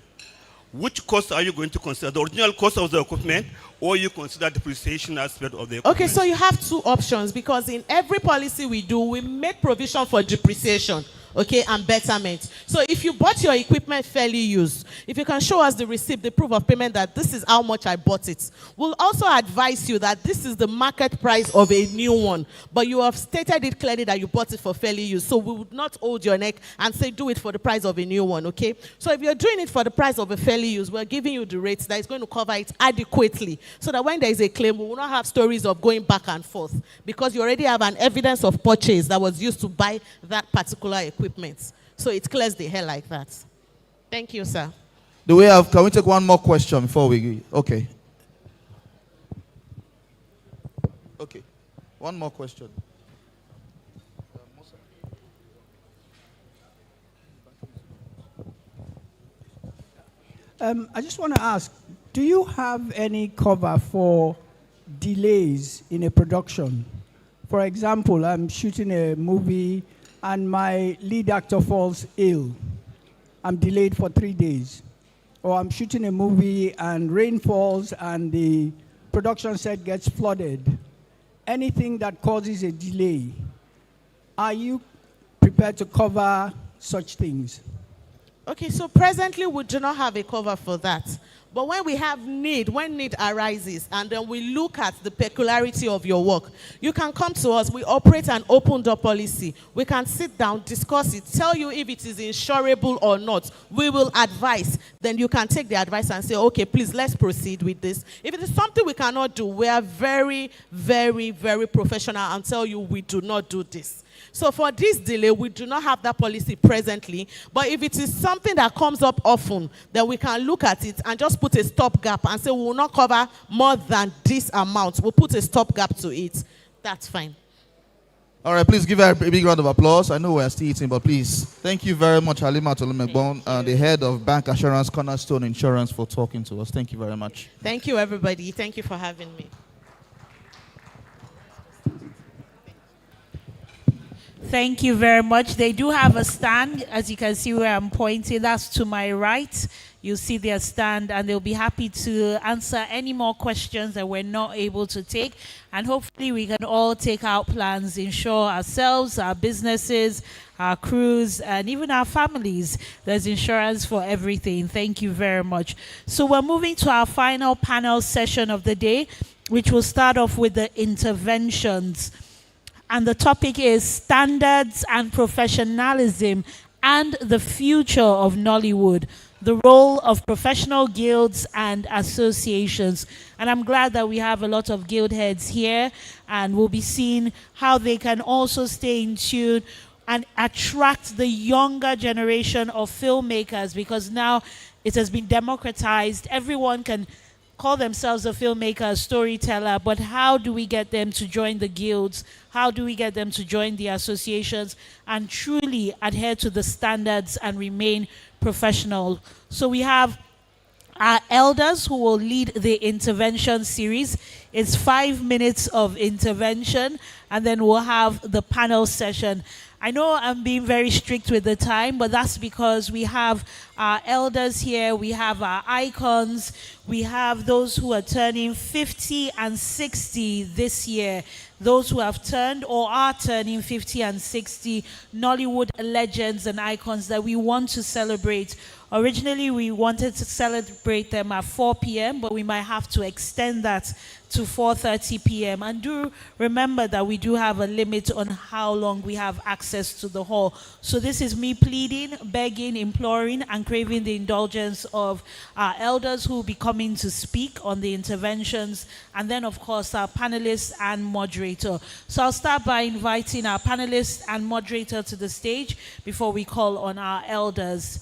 Which cost are you going to consider? The original cost of the equipment, or you consider depreciation aspect of the equipment? Okay, so you have two options because in every policy we do, we make provision for depreciation, okay, and betterment. So if you bought your equipment fairly used, if you can show us the receipt, the proof of payment that this is how much I bought it, we'll also advise you that this is the market price of a new one, but you have stated it clearly that you bought it for fairly used. So we would not hold your neck and say do it for the price of a new one, okay? So if you're doing it for the price of a fairly used, we're giving you the rates that is going to cover it adequately so that when there is a claim, we will not have stories of going back and forth because you already have an evidence of purchase that was used to buy that particular equipment. So it clears the hair like that. Thank you, sir. Can we take one more question before we... Okay. Okay. One more question. I just want to ask, do you have any cover for delays in a production? For example, I'm shooting a movie and my lead actor falls ill. I'm delayed for 3 days. Or I'm shooting a movie and rain falls and the production set gets flooded. Anything that causes a delay, are you prepared to cover such things? Okay, so presently we do not have a cover for that. But when we have need, when need arises, and then we look at the peculiarity of your work, you can come to us. We operate an open door policy. We can sit down, discuss it, tell you if it is insurable or not. We will advise. Then you can take the advice and say, okay, please, let's proceed with this. If it is something we cannot do, we are very, very, very professional and tell you we do not do this. So for this delay, we do not have that policy presently. But if it is something that comes up often, then we can look at it and just put a stopgap and say we will not cover more than this amount. We'll put a stopgap to it. That's fine. All right, please give her a big round of applause. I know we're still eating, but please. Thank you very much, Halima Tolumegbon, the head of Bank Assurance Cornerstone Insurance, for talking to us. Thank you very much. Thank you, everybody. Thank you for having me. Thank you very much. They do have a stand, as you can see where I'm pointing. That's to my right. You'll see their stand, and they'll be happy to answer any more questions that we're not able to take. And hopefully we can all take out plans, ensure ourselves, our businesses, our crews, and even our families. There's insurance for everything. Thank you very much. So we're moving to our final panel session of the day, which will start off with the interventions. And the topic is standards and professionalism and the future of Nollywood, the role of professional guilds and associations. And I'm glad that we have a lot of guild heads here, and we'll be seeing how they can also stay in tune and attract the younger generation of filmmakers, because now it has been democratized. Everyone can call themselves a filmmaker, a storyteller, but how do we get them to join the guilds? How do we get them to join the associations and truly adhere to the standards and remain professional? So we have our elders who will lead the intervention series. It's 5 minutes of intervention, and then we'll have the panel session. I know I'm being very strict with the time, but that's because we have our elders here, we have our icons, we have those who are turning 50 and 60 this year, those who have turned or are turning 50 and 60, Nollywood legends and icons that we want to celebrate. Originally, we wanted to celebrate them at 4 p.m., but we might have to extend that to 4:30 p.m. And do remember that we do have a limit on how long we have access to the hall. So this is me pleading, begging, imploring, and craving the indulgence of our elders who will be coming to speak on the interventions, and then, of course, our panelists and moderator. So I'll start by inviting our panelists and moderator to the stage before we call on our elders.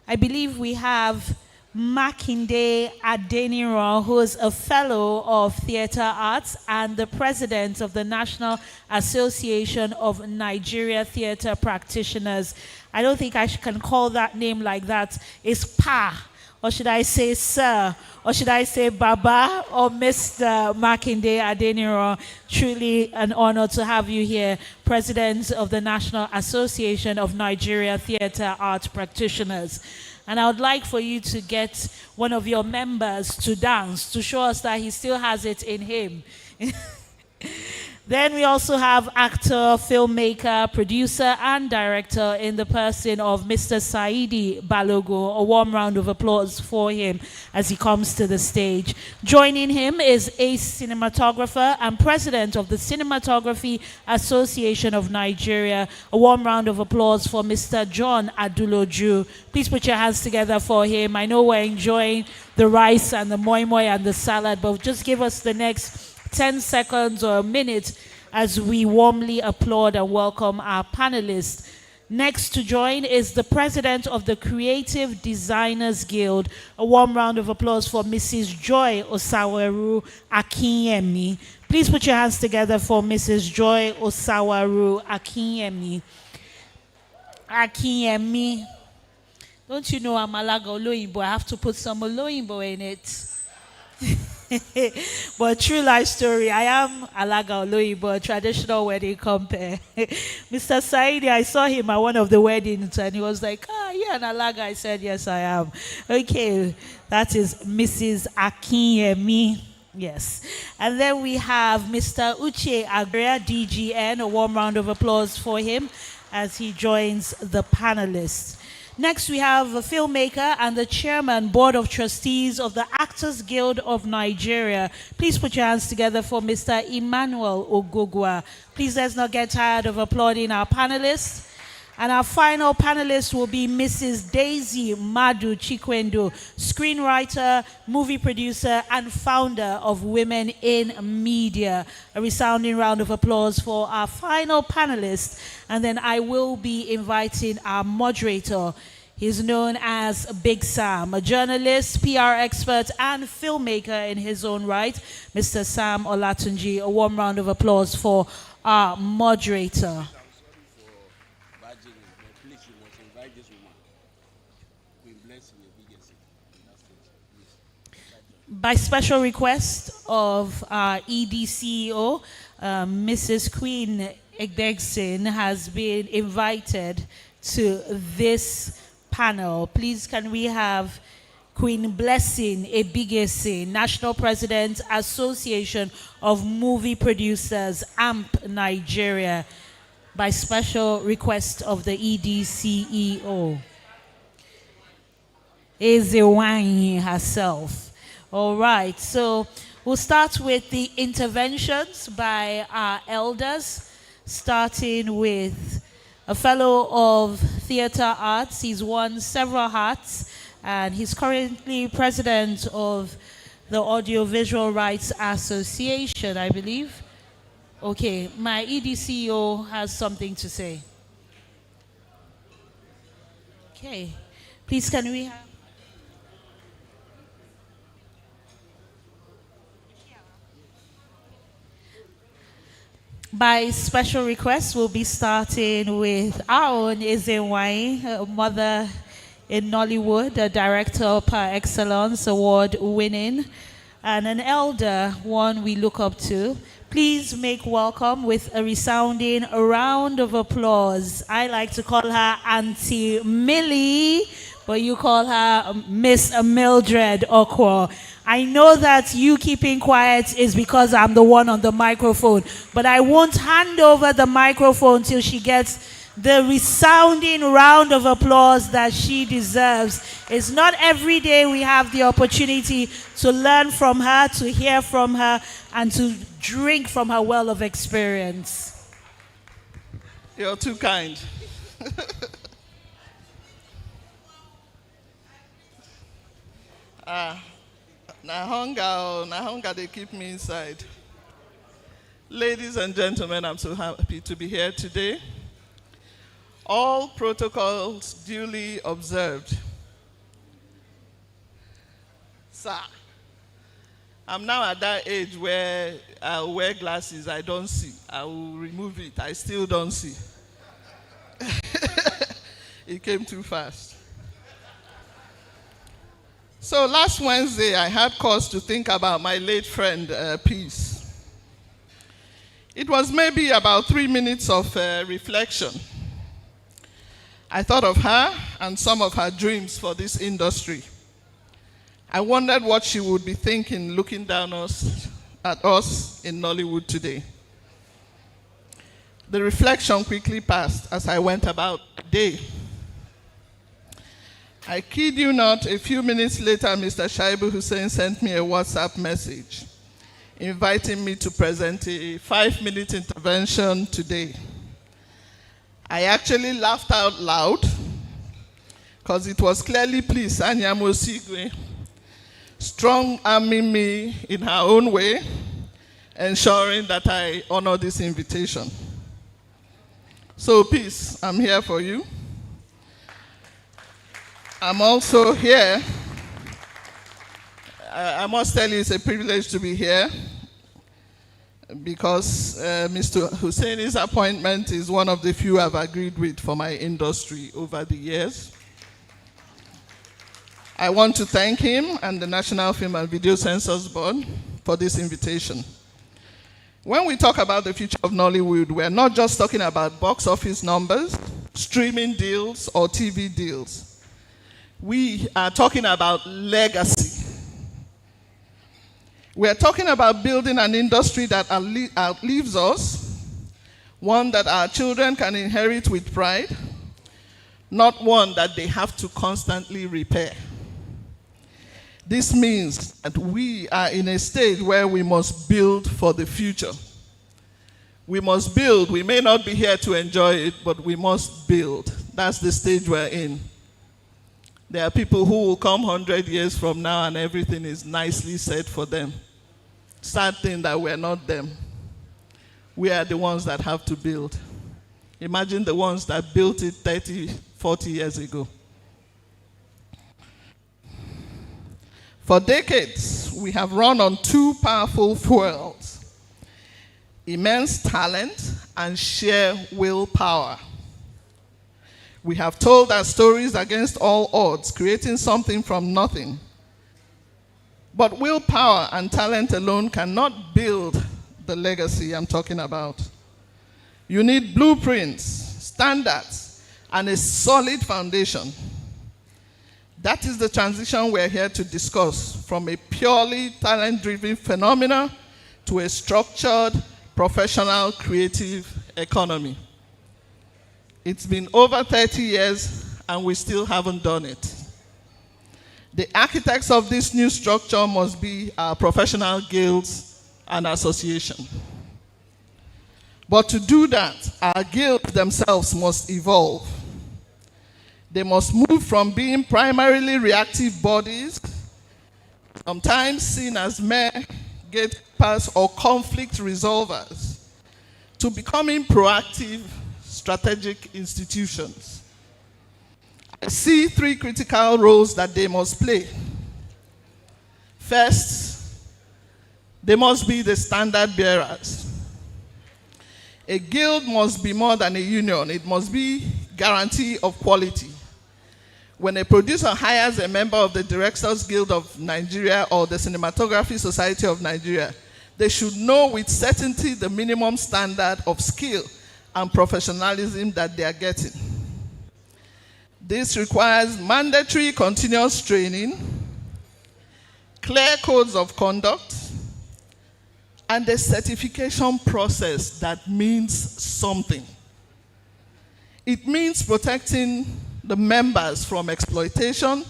I believe we have Makinde Adeniran, who is a fellow of theatre arts and the president of the National Association of Nigeria Theatre Practitioners. I don't think I can call that name like that. It's Pa, or should I say Sir, or should I say Baba, or Mr. Makinde Adeniran. Truly an honor to have you here, president of the National Association of Nigeria Theatre Art Practitioners. And I would like for you to get one of your members to dance to show us that he still has it in him. Then we also have actor, filmmaker, producer, and director in the person of Mr. Saidi Balogo. A warm round of applause for him as he comes to the stage. Joining him is a cinematographer and president of the Cinematography Association of Nigeria. A warm round of applause for Mr. John Aduloju. Please put your hands together for him. I know we're enjoying the rice and the moi moi and the salad, but just give us the next 10 seconds or a minute as we warmly applaud and welcome our panelists. Next to join is the president of the Creative Designers Guild. A warm round of applause for Mrs. Joy Osawaru Akinyemi. Please put your hands together for Mrs. Joy Osawaru Akinyemi. Akinyemi. Don't you know I'm Alaga Oloyinbo? I have to put some Oloyinbo in it. But true life story, I am Alaga Oloyinbo, traditional wedding compare. Mr. Saidi, I saw him at one of the weddings and he was like, you're an Alaga. I said, yes, I am. Okay, that is Mrs. Akinyemi. Yes. And then we have Mr. Uche Agrea, DGN. A warm round of applause for him as he joins the panelists. Next, we have a filmmaker and the chairman, board of trustees of the Actors Guild of Nigeria. Please put your hands together for Mr. Emmanuel Ogogwa. Please let's not get tired of applauding our panelists. And our final panelist will be Mrs. Daisy Madu Chikwendo, screenwriter, movie producer, and founder of Women in Media. A resounding round of applause for our final panelist. And then I will be inviting our moderator. He's known as Big Sam, a journalist, PR expert, and filmmaker in his own right, Mr. Sam Olatunji. A warm round of applause for our moderator. By special request of our ED CEO, Mrs. Queen Egdegson has been invited to this panel. Please can we have Queen Blessing Ebigesin, National President, Association of Movie Producers, AMP Nigeria, by special request of the ED CEO. Ezewanyi herself. All right, so we'll start with the interventions by our elders, starting with a fellow of theater arts. He's won several hats, and he's currently president of the Audiovisual Rights Association, I believe. Okay, my EDCO has something to say. Okay, please can we have... By special request, we'll be starting with our own Ezenwai, a mother in Nollywood, a director par excellence, award winning, and an elder, one we look up to. Please make welcome with a resounding round of applause. I like to call her Auntie Millie, but you call her Miss Mildred Okwo. I know that you keeping quiet is because I'm the one on the microphone, but I won't hand over the microphone till she gets the resounding round of applause that she deserves. It's not every day we have the opportunity to learn from her, to hear from her, and to drink from her well of experience. You're too kind. Na hunger, they keep me inside. Ladies and gentlemen, I'm so happy to be here today. All protocols duly observed. Sir, I'm now at that age where I'll wear glasses, I don't see. I will remove it, I still don't see. It came too fast. So last Wednesday, I had cause to think about my late friend, Peace. It was maybe about 3 minutes of reflection. I thought of her and some of her dreams for this industry. I wondered what she would be thinking looking down at us in Nollywood today. The reflection quickly passed as I went about the day. I kid you not, a few minutes later, Mr. Shaibu Hussein sent me a WhatsApp message inviting me to present a 5-minute intervention today. I actually laughed out loud because it was clearly Please Anyamo Sigwe, strong arming me in her own way, ensuring that I honor this invitation. So Peace, I'm here for you. I'm also here. I must tell you, it's a privilege to be here because Mr. Husseini's appointment is one of the few I've agreed with for my industry over the years. I want to thank him and the National Film and Video Censors Board for this invitation. When we talk about the future of Nollywood, we're not just talking about box office numbers, streaming deals, or TV deals. We are talking about legacy. We are talking about building an industry that outlives us, one that our children can inherit with pride, not one that they have to constantly repair. This means that we are in a stage where we must build for the future. We must build. We may not be here to enjoy it, but we must build. That's the stage we're in. There are people who will come 100 years from now and everything is nicely set for them. Sad thing that we're not them. We are the ones that have to build. Imagine the ones that built it 30, 40 years ago. For decades, we have run on two powerful fuels: immense talent and sheer willpower. We have told our stories against all odds, creating something from nothing. But willpower and talent alone cannot build the legacy I'm talking about. You need blueprints, standards, and a solid foundation. That is the transition we're here to discuss, from a purely talent-driven phenomena to a structured, professional, creative economy. It's been over 30 years and we still haven't done it. The architects of this new structure must be our professional guilds and associations. But to do that, our guilds themselves must evolve. They must move from being primarily reactive bodies, sometimes seen as mere gatekeepers or conflict resolvers, to becoming proactive, strategic institutions. I see three critical roles that they must play. First, they must be the standard bearers. A guild must be more than a union. It must be guarantee of quality. When a producer hires a member of the Directors Guild of Nigeria or the Cinematography Society of Nigeria, they should know with certainty the minimum standard of skill and professionalism that they are getting. This requires mandatory continuous training, clear codes of conduct, and a certification process that means something. It means protecting the members from exploitation,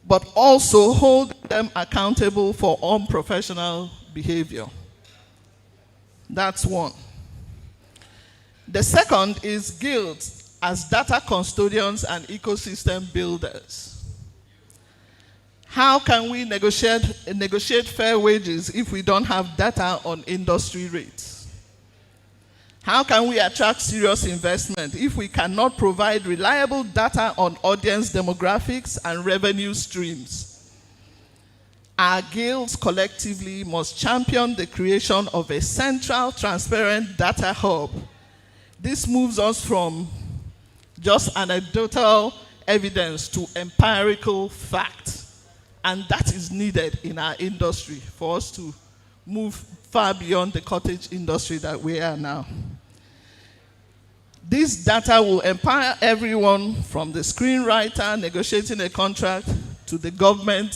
but also holding them accountable for unprofessional behavior. That's one. The second is guilds as data custodians and ecosystem builders. How can we negotiate fair wages if we don't have data on industry rates? How can we attract serious investment if we cannot provide reliable data on audience demographics and revenue streams? Our guilds collectively must champion the creation of a central, transparent data hub. This moves us from just anecdotal evidence to empirical fact. And that is needed in our industry for us to move far beyond the cottage industry that we are now. This data will empower everyone from the screenwriter negotiating a contract to the government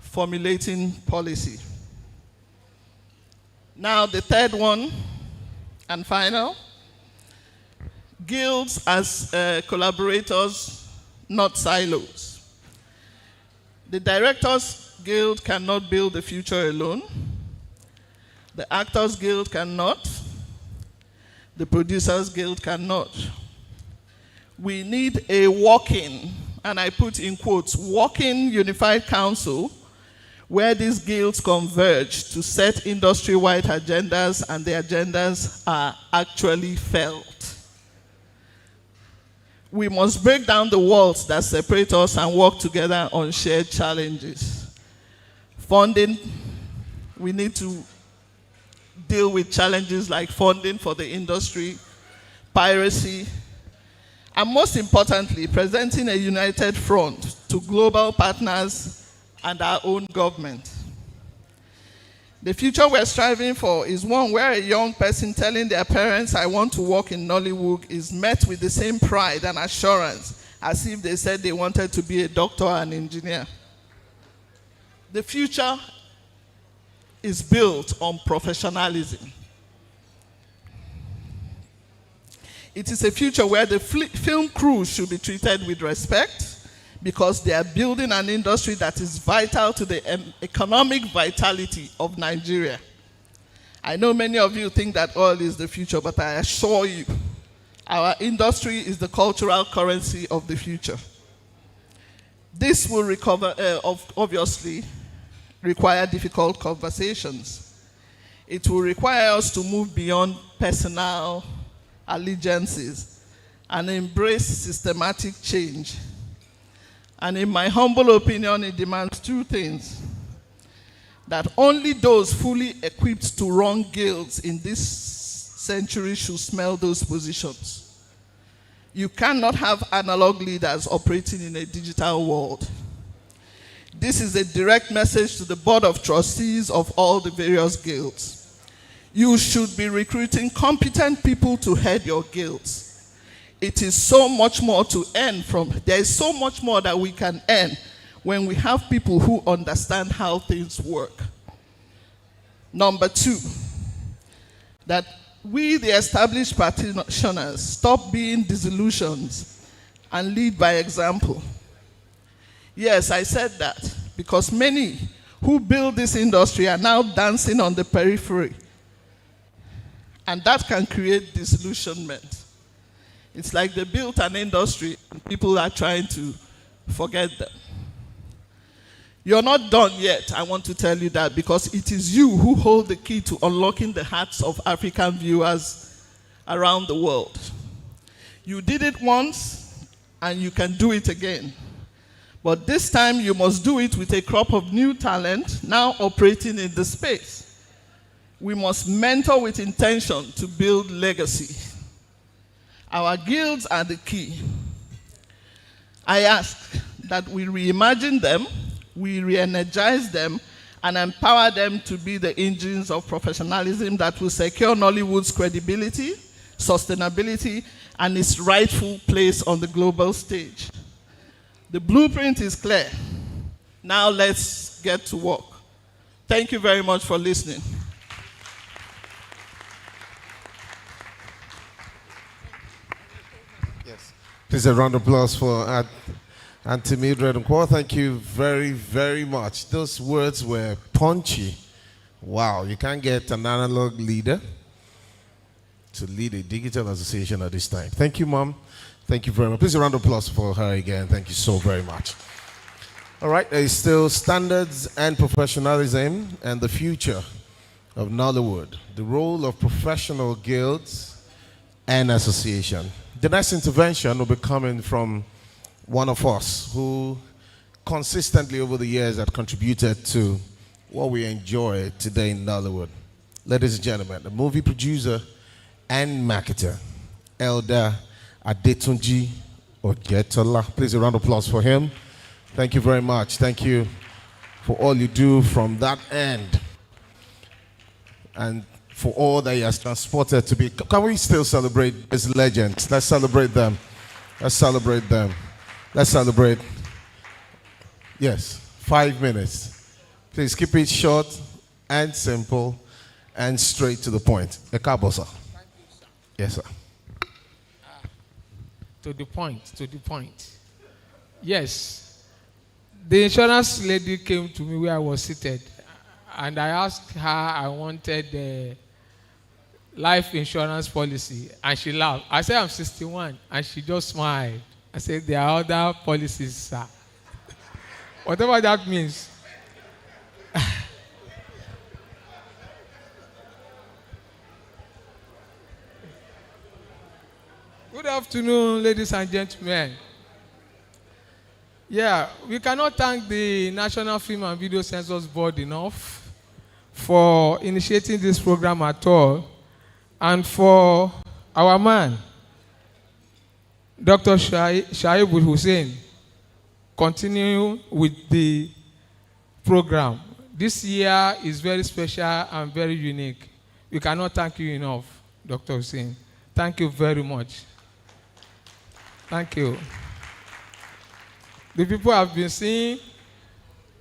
formulating policy. Now, the third one and final, guilds as collaborators, not silos. The Directors Guild cannot build the future alone. The Actors Guild cannot. The Producers Guild cannot. We need a working, and I put in quotes, working unified council where these guilds converge to set industry-wide agendas and the agendas are actually felt. We must break down the walls that separate us and work together on shared challenges. Funding, we need to deal with challenges like funding for the industry, piracy, and most importantly, presenting a united front to global partners and our own government. The future we're striving for is one where a young person telling their parents, I want to work in Nollywood, is met with the same pride and assurance as if they said they wanted to be a doctor or an engineer. The future is built on professionalism. It is a future where the film crews should be treated with respect because they are building an industry that is vital to the economic vitality of Nigeria. I know many of you think that oil is the future, but I assure you, our industry is the cultural currency of the future. This will obviously require difficult conversations. It will require us to move beyond personal allegiances and embrace systematic change. And in my humble opinion, it demands two things: that only those fully equipped to run guilds in this century should smell those positions. You cannot have analog leaders operating in a digital world. This is a direct message to the board of trustees of all the various guilds. You should be recruiting competent people to head your guilds. It is so much more to earn from. There is so much more that we can earn when we have people who understand how things work. Number two, that we, the established practitioners, stop being disillusioned and lead by example. Yes, I said that because many who build this industry are now dancing on the periphery. And that can create disillusionment. It's like they built an industry and people are trying to forget them. You're not done yet, I want to tell you that, because it is you who hold the key to unlocking the hearts of African viewers around the world. You did it once, and you can do it again. But this time, you must do it with a crop of new talent now operating in the space. We must mentor with intention to build legacy. Our guilds are the key. I ask that we reimagine them, we re-energize them, and empower them to be the engines of professionalism that will secure Nollywood's credibility, sustainability, and its rightful place on the global stage. The blueprint is clear. Now let's get to work. Thank you very much for listening. Yes. Please a round of applause for Auntie Mildred Nkwo. Thank you very, very much. Those words were punchy. Wow, you can't get an analog leader to lead a digital association at this time. Thank you, Mom. Thank you very much. Please a round of applause for her again. Thank you so very much. All right, there is still standards and professionalism and the future of Nollywood, the role of professional guilds and association. The next intervention will be coming from one of us who consistently over the years have contributed to what we enjoy today in Nollywood. Ladies and gentlemen, the movie producer and marketer, Elder Adetunji Ojetola. Please a round of applause for him. Thank you very much. Thank you for all you do from that end and for all that he has transported to be. Can we still celebrate these legends? Let's celebrate them. Let's celebrate them. Let's celebrate. Yes, 5 minutes. Please keep it short and simple and straight to the point. Ekabo, sir. Yes, sir. To the point, to the point. Yes. The insurance lady came to me where I was seated, and I asked her I wanted the life insurance policy, and she laughed. I said, I'm 61, and she just smiled. I said, there are other policies, sir. Whatever that means. Good afternoon, ladies and gentlemen. Yeah, we cannot thank the National Film and Video Censors Board enough for initiating this program at all, and for our man, Dr. Shaibu Hussein, continue with the program. This year is very special and very unique. We cannot thank you enough, Dr. Hussein. Thank you very much. Thank you. The people have been seeing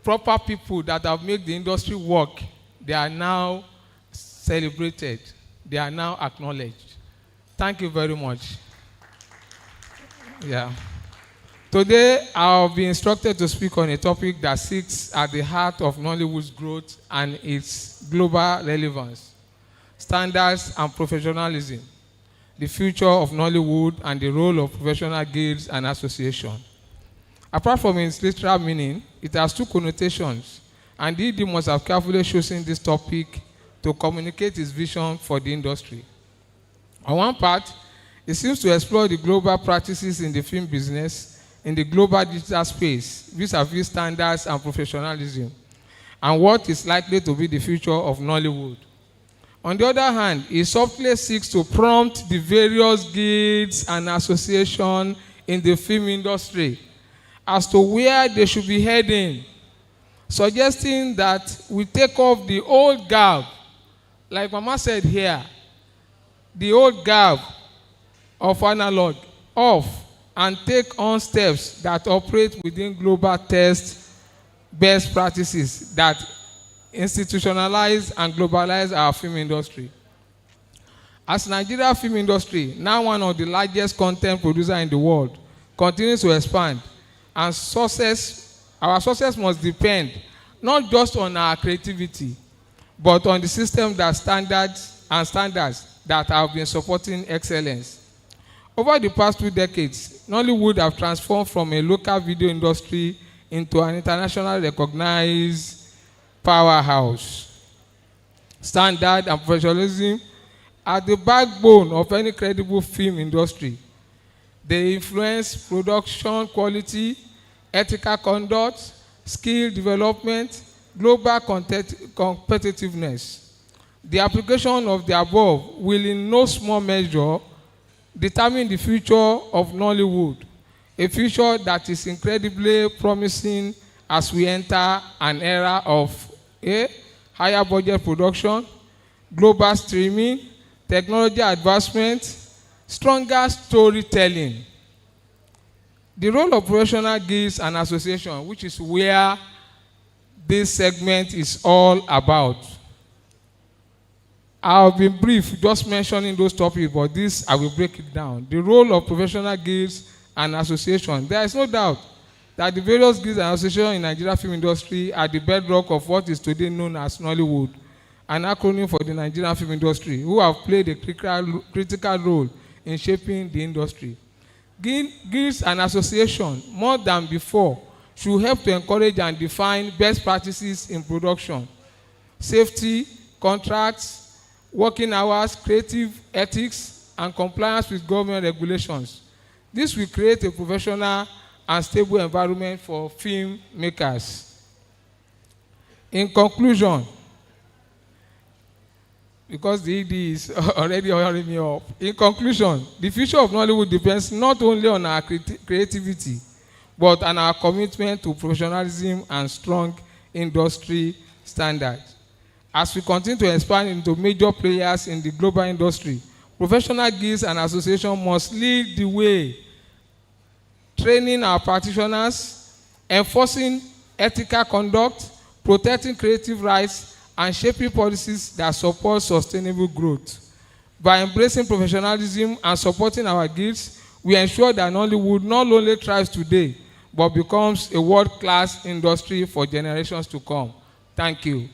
proper people that have made the industry work. They are now celebrated. They are now acknowledged. Thank you very much. Yeah. Today, I'll be instructed to speak on a topic that sits at the heart of Nollywood's growth and its global relevance: standards and professionalism, the future of Nollywood, and the role of professional guilds and associations. Apart from its literal meaning, it has two connotations, and the ED must have carefully chosen this topic to communicate its vision for the industry. On one part, it seems to explore the global practices in the film business in the global digital space, vis-a-vis standards and professionalism, and what is likely to be the future of Nollywood. On the other hand, it subtly seeks to prompt the various guilds and associations in the film industry as to where they should be heading, suggesting that we take off the old garb, like Mama said here, the old garb of analog off, and take on steps that operate within global best practices that institutionalize and globalize our film industry. As Nigeria film industry, now one of the largest content producers in the world, continues to expand, and our success must depend not just on our creativity, but on the system that standards that have been supporting excellence. Over the past 2 decades, Nollywood have transformed from a local video industry into an internationally recognized powerhouse. Standard and professionalism are the backbone of any credible film industry. They influence production quality, ethical conduct, skill development, global competitiveness. The application of the above will in no small measure determine the future of Nollywood, a future that is incredibly promising as we enter an era of higher budget production, global streaming, technology advancement, stronger storytelling. The role of professional guilds and associations, which is where this segment is all about. I'll be brief, just mentioning those topics, but this I will break it down. The role of professional guilds and associations. There is no doubt that the various guilds and associations in Nigeria film industry are the bedrock of what is today known as Nollywood, an acronym for the Nigerian film industry, who have played a critical role in shaping the industry. Guilds and associations, more than before, should help to encourage and define best practices in production, safety, contracts, working hours, creative ethics, and compliance with government regulations. This will create a professional and stable environment for filmmakers. In conclusion, because the ED is already hurrying me up. In conclusion, the future of Nollywood depends not only on our creativity, but on our commitment to professionalism and strong industry standards. As we continue to expand into major players in the global industry, professional guilds and associations must lead the way, training our practitioners, enforcing ethical conduct, protecting creative rights, and shaping policies that support sustainable growth. By embracing professionalism and supporting our guilds, we ensure that Nollywood not only thrives today, but becomes a world-class industry for generations to come. Thank you.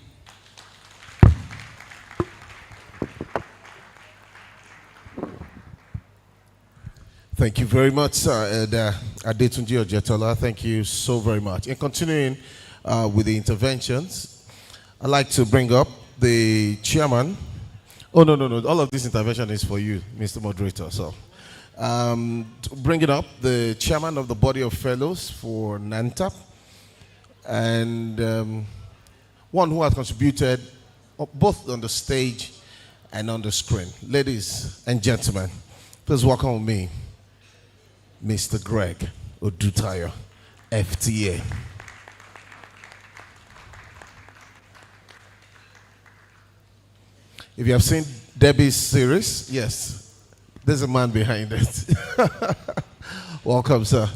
Thank you very much, sir. And Adetunji Ojetola, thank you so very much. In continuing with the interventions, I'd like to bring up the chairman. Oh, no. All of this intervention is for you, Mr. Moderator. So, bringing up the chairman of the body of fellows for NANTAP, and one who has contributed both on the stage and on the screen. Ladies and gentlemen, please welcome with me, Mr. Greg Odutayo, FTA. If you have seen Debbie's series, yes, there's a man behind it. Welcome, sir.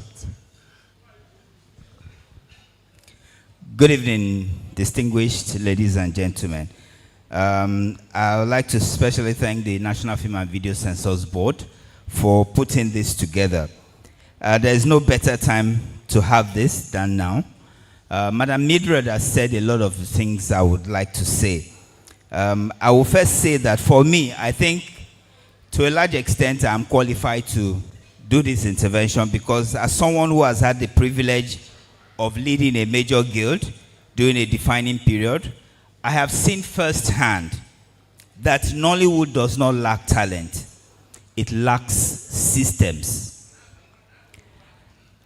Good evening, distinguished ladies and gentlemen. I would like to especially thank the National Film and Video Censors Board for putting this together. There is no better time to have this than now. Madam Mildred has said a lot of things I would like to say. I will first say that for me, I think to a large extent I'm qualified to do this intervention because as someone who has had the privilege of leading a major guild during a defining period, I have seen firsthand that Nollywood does not lack talent. It lacks systems.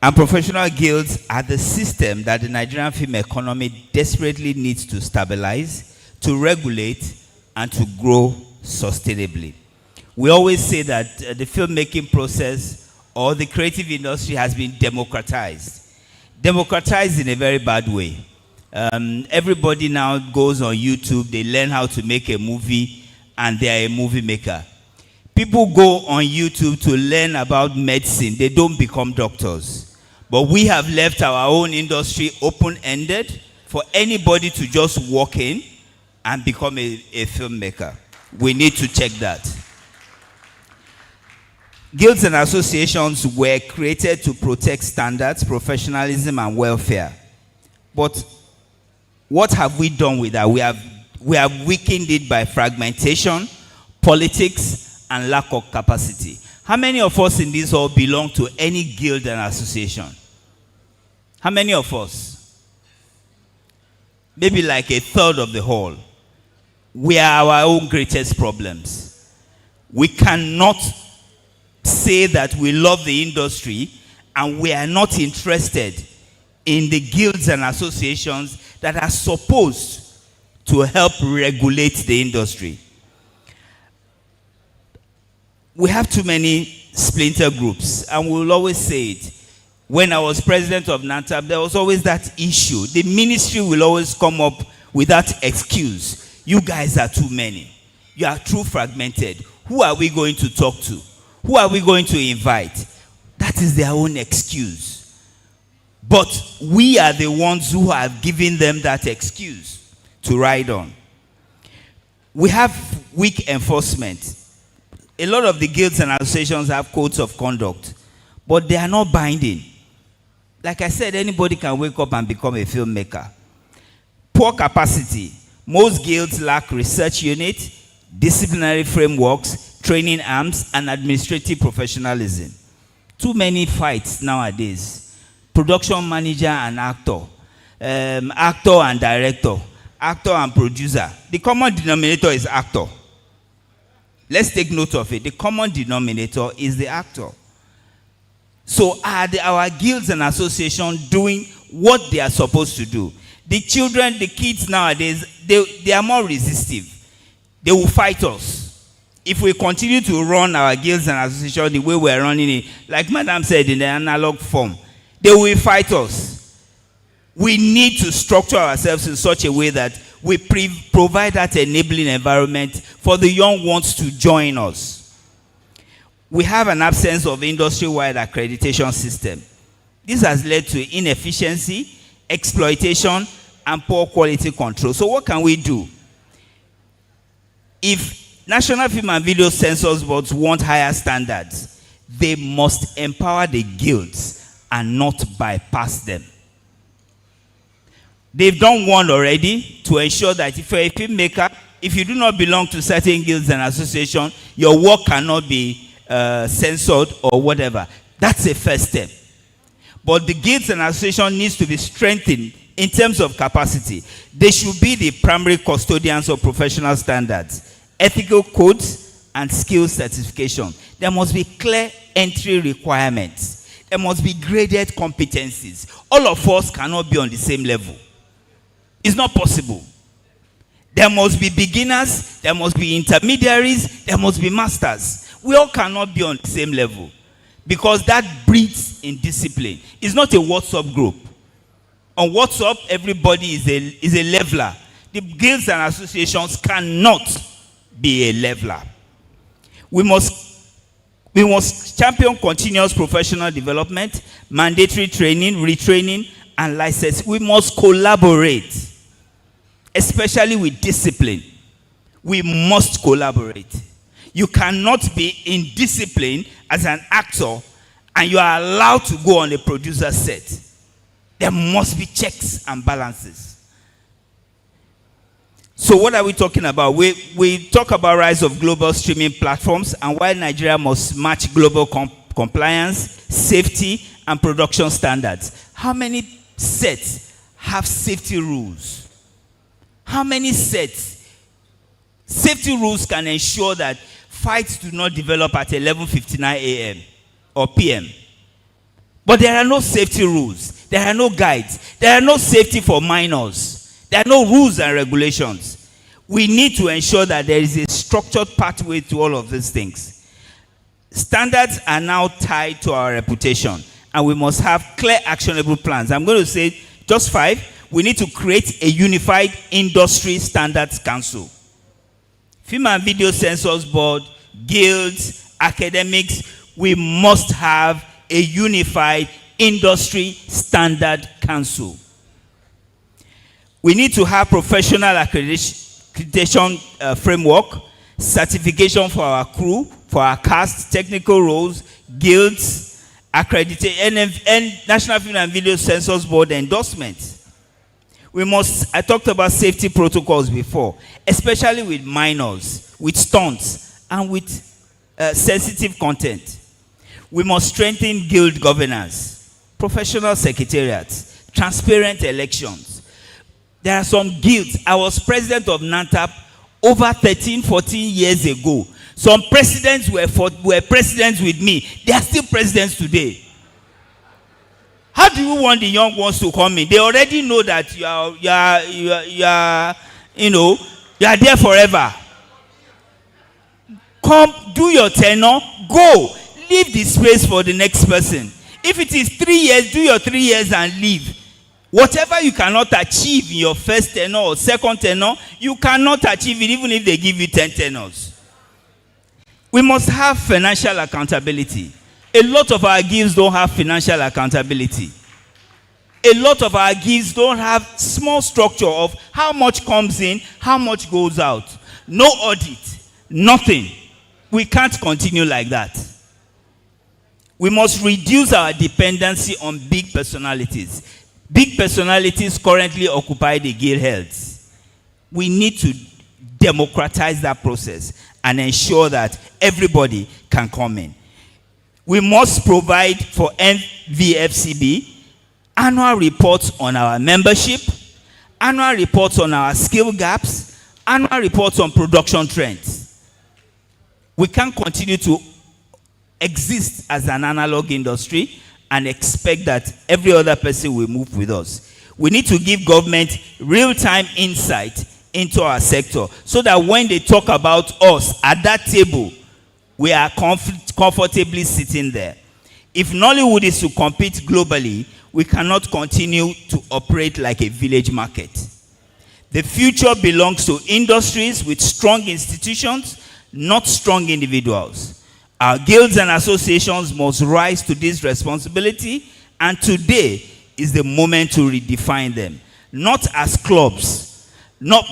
And professional guilds are the system that the Nigerian film economy desperately needs to stabilize, to regulate, and to grow sustainably. We always say that the filmmaking process or the creative industry has been democratized. Democratized in a very bad way. Everybody now goes on YouTube, they learn how to make a movie, and they are a movie maker. People go on YouTube to learn about medicine, they don't become doctors. But we have left our own industry open-ended for anybody to just walk in and become a filmmaker. We need to check that. Guilds and associations were created to protect standards, professionalism, and welfare. But what have we done with that? We have weakened it by fragmentation, politics, and lack of capacity. How many of us in this hall belong to any guild and association? How many of us? Maybe like a third of the hall. We are our own greatest problems. We cannot say that we love the industry and we are not interested in the guilds and associations that are supposed to help regulate the industry. We have too many splinter groups, and we'll always say it. When I was president of NATAB, there was always that issue. The ministry will always come up with that excuse. You guys are too many. You are too fragmented. Who are we going to talk to? Who are we going to invite? That is their own excuse. But we are the ones who have given them that excuse to ride on. We have weak enforcement. A lot of the guilds and associations have codes of conduct, but they are not binding. Like I said, anybody can wake up and become a filmmaker. Poor capacity. Most guilds lack research units, disciplinary frameworks, training arms, and administrative professionalism. Too many fights nowadays. Production manager and actor. Actor and director. Actor and producer. The common denominator is actor. Let's take note of it. The common denominator is the actor. So are our guilds and associations doing what they are supposed to do? The children, the kids nowadays, they are more resistive. They will fight us. If we continue to run our guilds and associations the way we are running it, like Madam said, in the analog form, they will fight us. We need to structure ourselves in such a way that we provide that enabling environment for the young ones to join us. We have an absence of industry-wide accreditation system. This has led to inefficiency, exploitation, and poor quality control. So what can we do? If National Film and Video Censors Boards want higher standards, they must empower the guilds and not bypass them. They've done one already to ensure that if you're a filmmaker, if you do not belong to certain guilds and associations, your work cannot be censored or whatever. That's a first step. But the guilds and association needs to be strengthened in terms of capacity. They should be the primary custodians of professional standards, ethical codes, and skills certification. There must be clear entry requirements. There must be graded competencies. All of us cannot be on the same level. It's not possible. There must be beginners, there must be intermediaries, there must be masters. We all cannot be on the same level because that breeds indiscipline. It's not a WhatsApp group. On WhatsApp, everybody is a leveler. The guilds and associations cannot be a leveler. We must champion continuous professional development, mandatory training, retraining, and license. We must collaborate, especially with discipline. We must collaborate. You cannot be in discipline as an actor and you are allowed to go on a producer set, there must be checks and balances. So what are we talking about? We talk about rise of global streaming platforms and why Nigeria must match global compliance, safety, and production standards. How many sets have safety rules? How many sets? Safety rules can ensure that fights do not develop at 11:59 a.m. or p.m. But there are no safety rules. There are no guides. There are no safety for minors. There are no rules and regulations. We need to ensure that there is a structured pathway to all of these things. Standards are now tied to our reputation, and we must have clear, actionable plans. I'm going to say just 5. We need to create a unified industry standards council. Film and Video Censors Board, guilds, academics, we must have a unified industry standard council. We need to have professional accreditation framework, certification for our crew, for our cast, technical roles, guilds, accreditation, and National Film and Video Censors Board endorsements. I talked about safety protocols before, especially with minors, with stunts, and with sensitive content. We must strengthen guild governance, professional secretariats, transparent elections. There are some guilds. I was president of NANTAP over 13, 14 years ago. Some presidents were presidents with me. They are still presidents today. How do you want the young ones to come in? They already know that you are there forever. Come, do your tenure, go. Leave the space for the next person. If it is 3 years, do your 3 years and leave. Whatever you cannot achieve in your first tenure or second tenure, you cannot achieve it even if they give you 10 tenures. We must have financial accountability. A lot of our gigs don't have financial accountability. A lot of our gigs don't have small structure of how much comes in, how much goes out. No audit, nothing. We can't continue like that. We must reduce our dependency on big personalities. Big personalities currently occupy the guild heads. We need to democratize that process and ensure that everybody can come in. We must provide for NVFCB annual reports on our membership, annual reports on our skill gaps, annual reports on production trends. We can't continue to exist as an analog industry and expect that every other person will move with us. We need to give government real-time insight into our sector so that when they talk about us at that table, we are comfortably sitting there. If Nollywood is to compete globally, we cannot continue to operate like a village market. The future belongs to industries with strong institutions, not strong individuals. Our guilds and associations must rise to this responsibility, and today is the moment to redefine them. Not as clubs,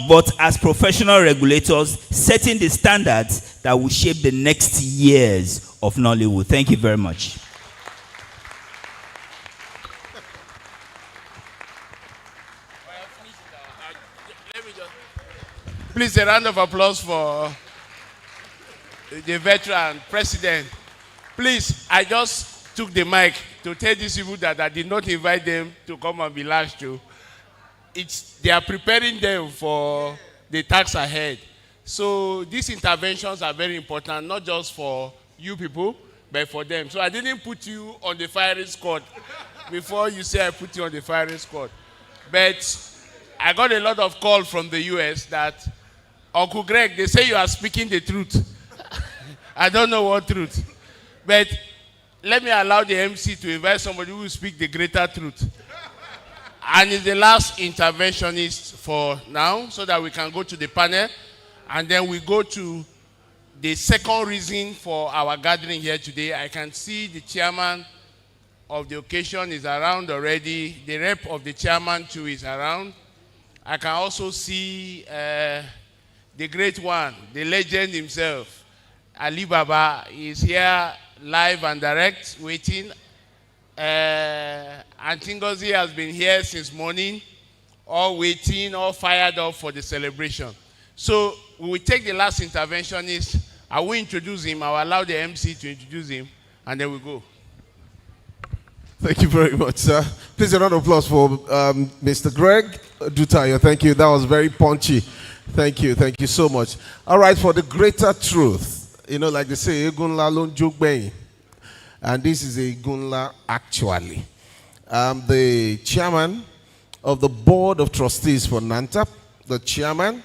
but as professional regulators, setting the standards that will shape the next years of Nollywood. Thank you very much. Please, a round of applause for the veteran president. Please, I just took the mic to tell these people that I did not invite them to come and be lashed to. They are preparing them for the tax ahead. So these interventions are very important, not just for you people, but for them. So I didn't put you on the firing squad before you say I put you on the firing squad. But I got a lot of calls from the US that, Uncle Greg, they say you are speaking the truth. I don't know what truth. But let me allow the MC to invite somebody who will speak the greater truth. And it's the last interventionist for now, so that we can go to the panel. And then we go to the second reason for our gathering here today. I can see the chairman of the occasion is around already. The rep of the chairman too is around. I can also see the great one, the legend himself, Ali Baba, is here live and direct, waiting. Auntie Ngozi has been here since morning, all waiting, all fired up for the celebration. So we will take the last interventionist. I will introduce him. I will allow the MC to introduce him, and then we go. Thank you very much, sir. Please a round of applause for Mr. Greg Dutayo. Thank you. That was very punchy. Thank you. Thank you so much. All right, for the greater truth, you know, like they say, Egunla lon jogbe. And this is a Gunla actually. I'm the chairman of the board of trustees for NANTAP, the chairman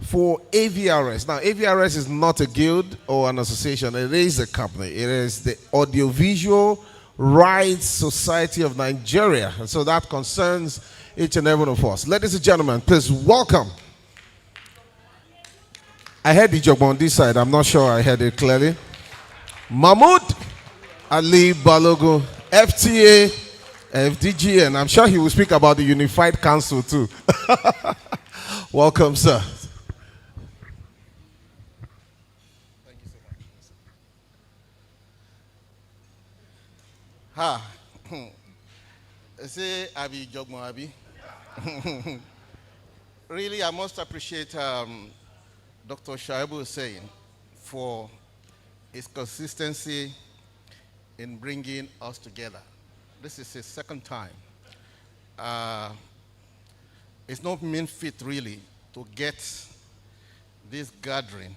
for AVRS. Now, AVRS is not a guild or an association. It is a company. It is the Audiovisual Rights Society of Nigeria. And so that concerns each and every one of us. Ladies and gentlemen, please welcome. I heard the job on this side. I'm not sure I heard it clearly. Mahmoud Ali Balogun, FTA, FDG, and I'm sure he will speak about the Unified Council too. Welcome, sir. Ha. Say Abi Jogmo Abi. Really, I must appreciate Dr. Shaibu saying for his consistency in bringing us together. This is his second time. It's not mean fit really to get this gathering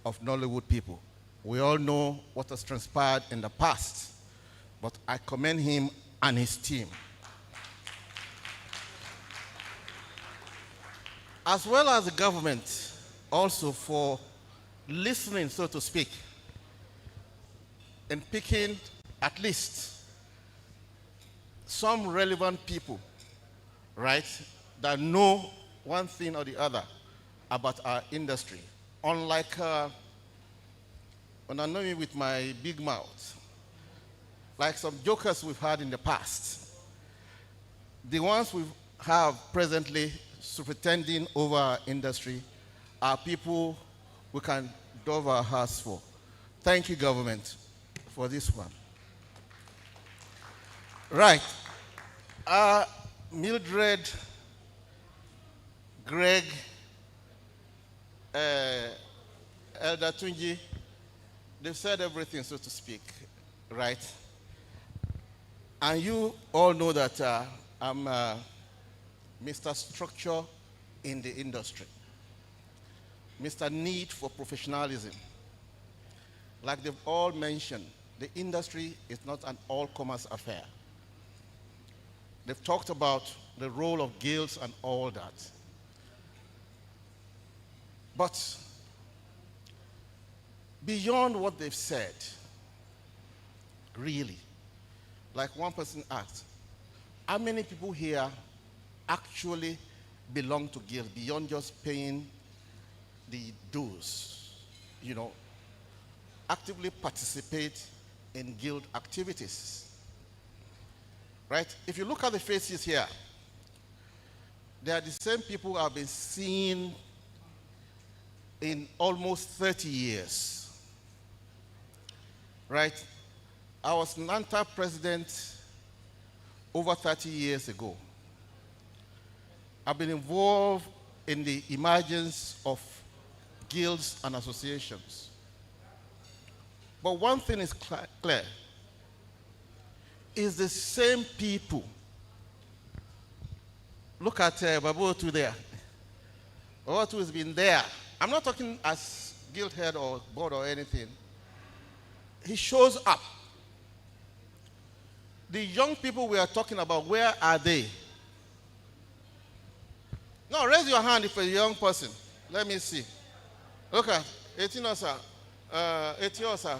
of Nollywood people. We all know what has transpired in the past. But I commend him and his team. As well as the government also for listening, so to speak, and picking at least some relevant people, right, that know one thing or the other about our industry. Unlike when I know me with my big mouth, like some jokers we've had in the past. The ones we have presently superintending over our industry are people we can dove our hearts for. Thank you, government, for this one. Right. Mildred, Greg, Elder Tunji, they've said everything, so to speak, right? And you all know that I'm Mr. Structure in the industry, Mr. Need for professionalism. Like they've all mentioned, the industry is not an all-commerce affair. They've talked about the role of guilds and all that. But beyond what they've said, really, like one person asked, how many people here actually belong to guild beyond just paying the dues, you know, actively participate in guild activities, right? If you look at the faces here, they are the same people I've been seeing in almost 30 years, right? I was NANTA president over 30 years ago. I've been involved in the emergence of guilds and associations. But one thing is clear, is the same people. Look at Babu Otu there. Babu Otu has been there. I'm not talking as guild head or board or anything. He shows up. The young people we are talking about, where are they? No, raise your hand if you're a young person. Let me see. Look at 18 or so. 18 or so.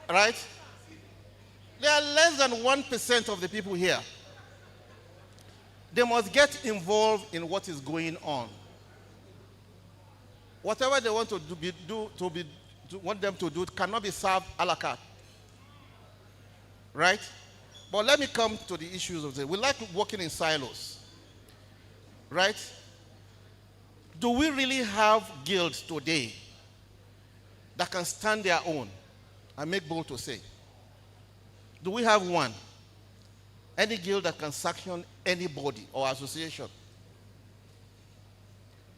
Right? There are less than 1% of the people here. They must get involved in what is going on. Whatever they want want them to do cannot be served a la carte. Right? But let me come to the issues of this. We like working in silos. Right? Do we really have guilds today that can stand their own? I make bold to say, do we have one? Any guild that can sanction anybody or association?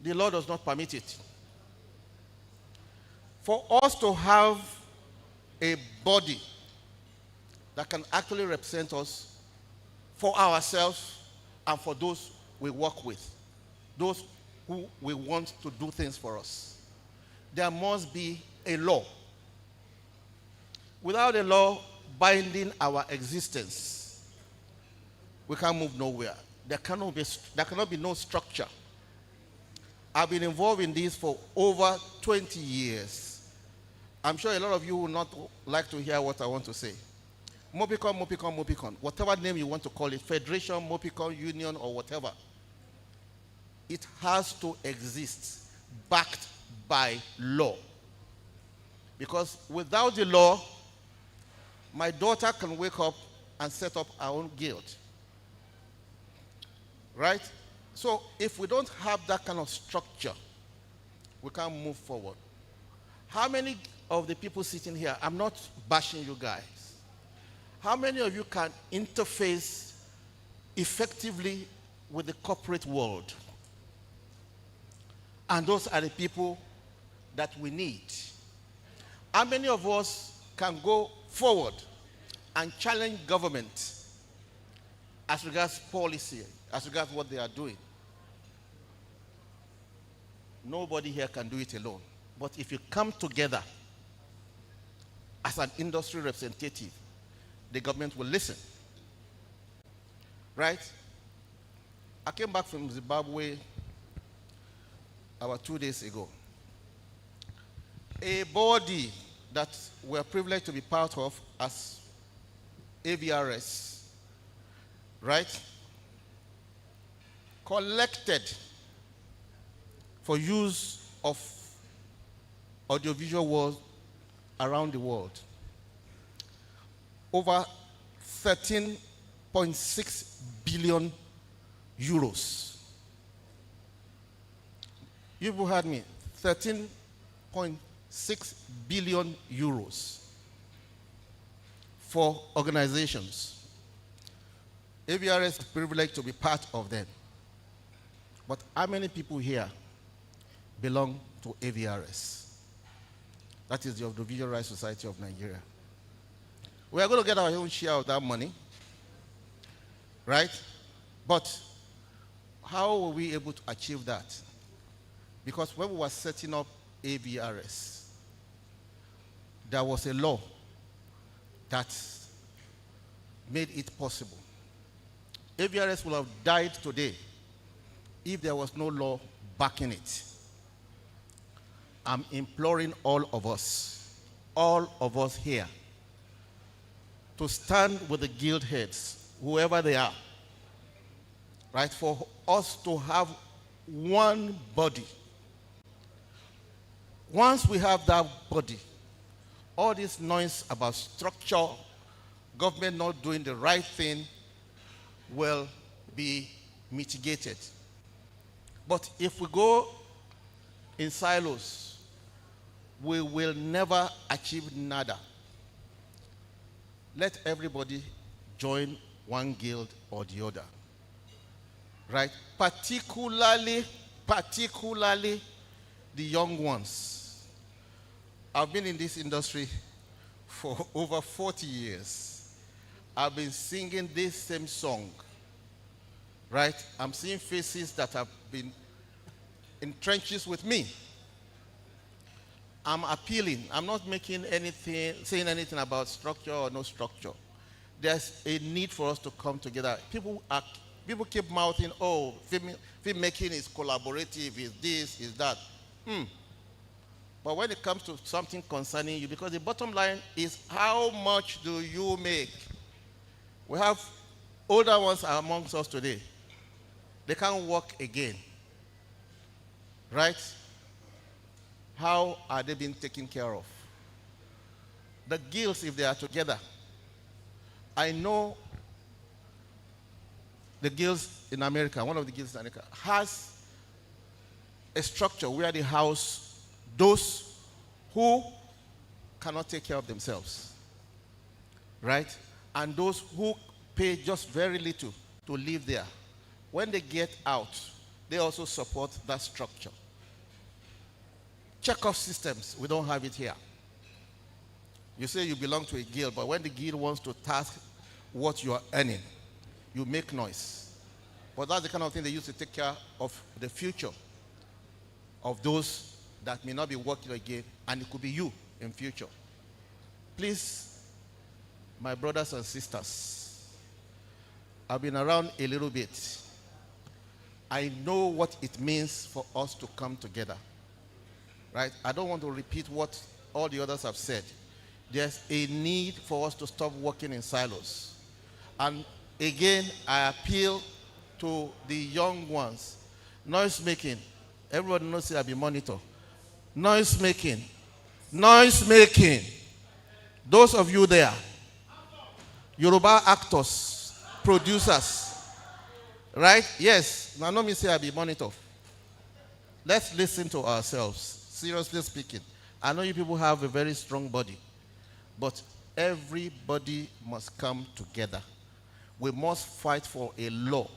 The law does not permit it. For us to have a body that can actually represent us for ourselves and for those we work with, those who we want to do things for us, there must be a law. Without a law binding our existence, we can't move nowhere. There cannot be no structure. I've been involved in this for over 20 years. I'm sure a lot of you will not like to hear what I want to say. Mopicon, whatever name you want to call it, Federation, Mopicon, Union, or whatever, it has to exist, backed by law. Because without the law, my daughter can wake up and set up her own guild. Right? So if we don't have that kind of structure, we can't move forward. How many of the people sitting here, I'm not bashing you guys, how many of you can interface effectively with the corporate world? And those are the people that we need. How many of us can go forward and challenge government as regards policy, as regards what they are doing? Nobody here can do it alone. But if you come together as an industry representative, the government will listen. Right? I came back from Zimbabwe about 2 days ago. A body that we're privileged to be part of as AVRS, right, collected for use of audiovisual world around the world over 13.6 billion euros. You people heard me, 13.6 billion euros for organizations. AVRS is privileged to be part of them. But how many people here belong to AVRS? That is the Audiovisual Rights Society of Nigeria. We are going to get our own share of that money, right? But how were we able to achieve that? Because when we were setting up AVRS, there was a law that made it possible. AVRS would have died today if there was no law backing it. I'm imploring all of us here, to stand with the guild heads, whoever they are, right, for us to have one body. Once we have that body, all this noise about structure, government not doing the right thing, will be mitigated. But if we go in silos, we will never achieve nada. Let everybody join one guild or the other, right? Particularly the young ones. I've been in this industry for over 40 years. I've been singing this same song, right? I'm seeing faces that have been in trenches with me. I'm appealing. I'm not saying anything about structure or no structure. There's a need for us to come together. People keep mouthing, oh, filmmaking is collaborative, is this, is that. But when it comes to something concerning you, because the bottom line is how much do you make? We have older ones amongst us today. They can't walk again. Right? How are they being taken care of? The guilds, if they are together, I know the guilds in America, one of the guilds in America, has a structure where they house those who cannot take care of themselves, right? And those who pay just very little to live there, when they get out, they also support that structure. Check-off systems, we don't have it here. You say you belong to a guild, but when the guild wants to task what you are earning, you make noise. But that's the kind of thing they use to take care of the future of those that may not be working again, and it could be you in future. Please, my brothers and sisters, I've been around a little bit. I know what it means for us to come together, right? I don't want to repeat what all the others have said. There's a need for us to stop working in silos. And again, I appeal to the young ones. Noise making. Everybody knows I'll be monitored. Noise making. Noise making. Those of you there, Yoruba actors, producers, right? Yes. Now, no me say I'll be monitored. Let's listen to ourselves. Seriously speaking. I know you people have a very strong body, but everybody must come together. We must fight for a law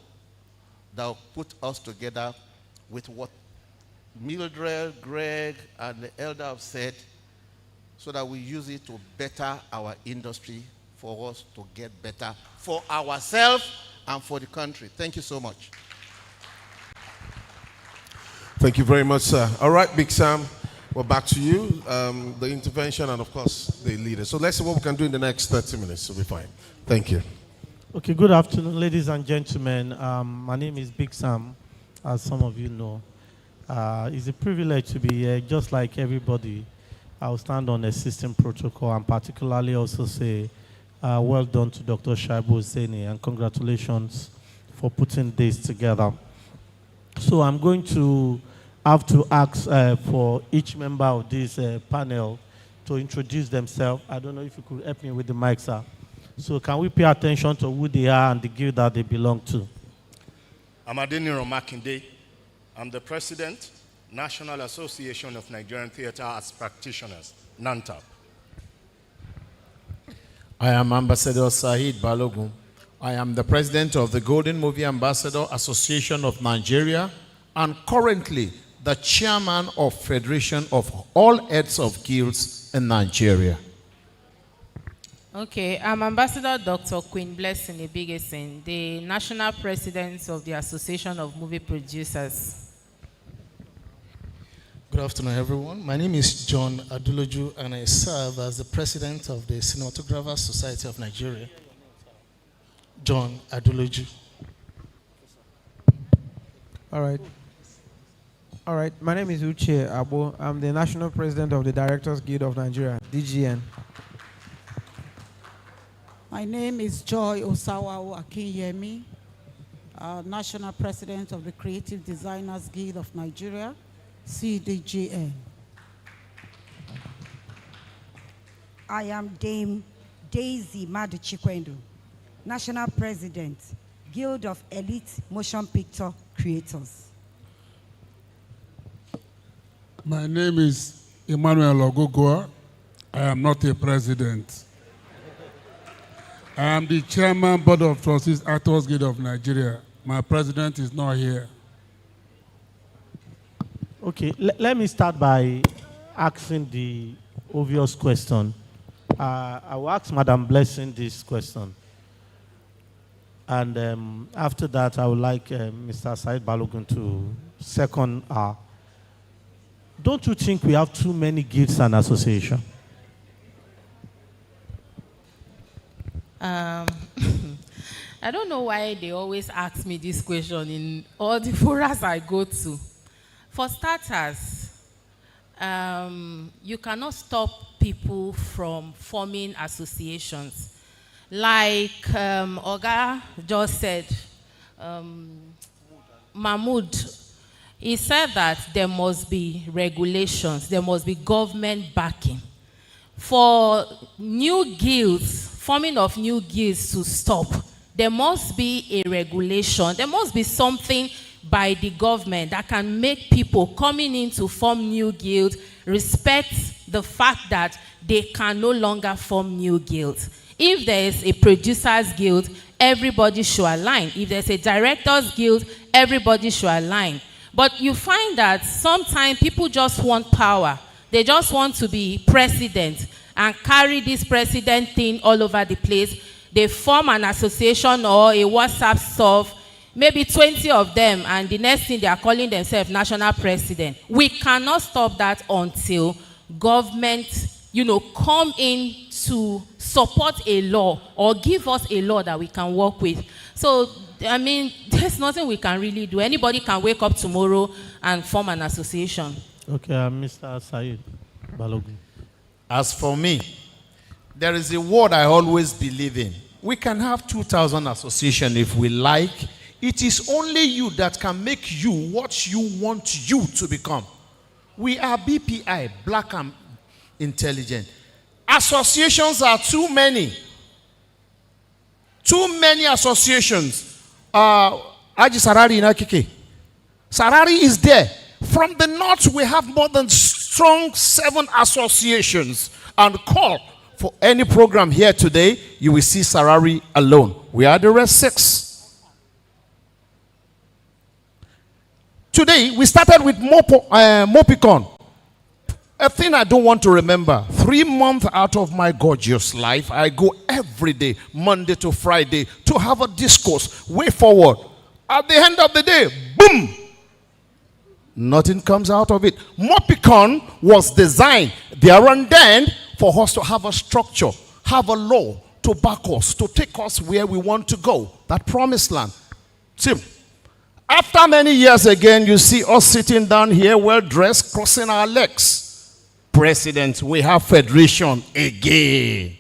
that will put us together with what Mildred, Greg, and the elder have said, so that we use it to better our industry, for us to get better for ourselves and for the country. Thank you so much. Thank you very much, sir. All right, Big Sam, we're back to you. The intervention and, of course, the leader. So let's see what we can do in the next 30 minutes. We'll be fine. Thank you. Okay, good afternoon, ladies and gentlemen. My name is Big Sam, as some of you know. It's a privilege to be here, just like everybody. I'll stand on a system protocol and particularly also say well done to Dr. Shaibu Hussaini and congratulations for putting this together. So I'm going to have to ask for each member of this panel to introduce themselves. I don't know if you could help me with the mic, sir. So can we pay attention to who they are and the guild that they belong to? I'm Adeniro Makinde. I'm the president, National Association of Nigerian Theatre Arts Practitioners, NANTAP. I am Ambassador Saheed Balogun. I am the president of the Golden Movie Ambassador Association of Nigeria and currently the chairman of Federation of all heads of guilds in Nigeria. Okay, I'm Ambassador Dr. Queen Blessing Ibigesin, the national president of the Association of Movie Producers. Good afternoon, everyone. My name is John Aduloju, and I serve as the president of the Cinematographers Society of Nigeria. John Aduloju. All right. All right. My name is Uche Abo. I'm the national president of the Directors Guild of Nigeria, DGN. My name is Joy Osawa Akinyemi, national president of the Creative Designers Guild of Nigeria, CDGN. I am Dame Daisy Maduchikwendo, national president, Guild of Elite Motion Picture Creators. My name is Emmanuel Ogogoa. I am not a president. I am the chairman, Board of Trustees, Actors Guild of Nigeria. My president is not here. Okay, let me start by asking the obvious question. I will ask Madam Blessing this question. And after that, I would like Mr. Said Balogun to second. Don't you think we have too many guilds and associations? I don't know why they always ask me this question in all the forums I go to. For starters, you cannot stop people from forming associations. Like Oga just said, Mahmoud, he said that there must be regulations, there must be government backing. For new guilds, forming of new guilds to stop, there must be a regulation, there must be something by the government that can make people coming in to form new guilds respect the fact that they can no longer form new guilds. If there is a producers guild, everybody should align. If there's a directors guild, everybody should align. But you find that sometimes people just want power. They just want to be president and carry this president thing all over the place. They form an association or a WhatsApp stuff, maybe 20 of them, and the next thing they are calling themselves national president. We cannot stop that until government, come in to support a law or give us a law that we can work with. So, there's nothing we can really do. Anybody can wake up tomorrow and form an association. Okay, Mr. Said Balogun. As for me, there is a word I always believe in. We can have 2,000 associations if we like. It is only you that can make you what you want you to become. We are BPI, Black and Intelligent. Associations are too many. Too many associations. Aji Sarari in Akike. Sarari is there. From the north, we have more than strong 7 associations. And call for any program here today, you will see Sarari alone. We are the rest 6. Today, we started with Mopicon. A thing I don't want to remember. 3 months out of my gorgeous life, I go every day, Monday to Friday, to have a discourse, way forward. At the end of the day, boom! Nothing comes out of it. Mopicon was designed there and then for us to have a structure, have a law to back us, to take us where we want to go, that promised land. See, after many years again, you see us sitting down here, well-dressed, crossing our legs. President, we have federation again.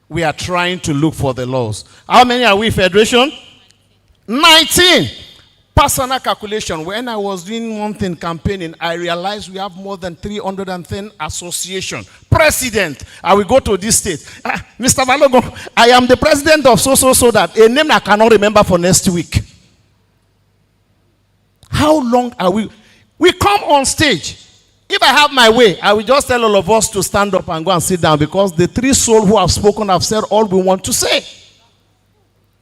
We are trying to look for the laws. How many are we federation? 19. Personal calculation. When I was doing one thing campaigning, I realized we have more than 310 associations. President, I will go to this state. Mr. Balogun, I am the president of so that a name I cannot remember for next week. How long are we? We come on stage. If I have my way, I will just tell all of us to stand up and go and sit down, because the 3 souls who have spoken have said all we want to say.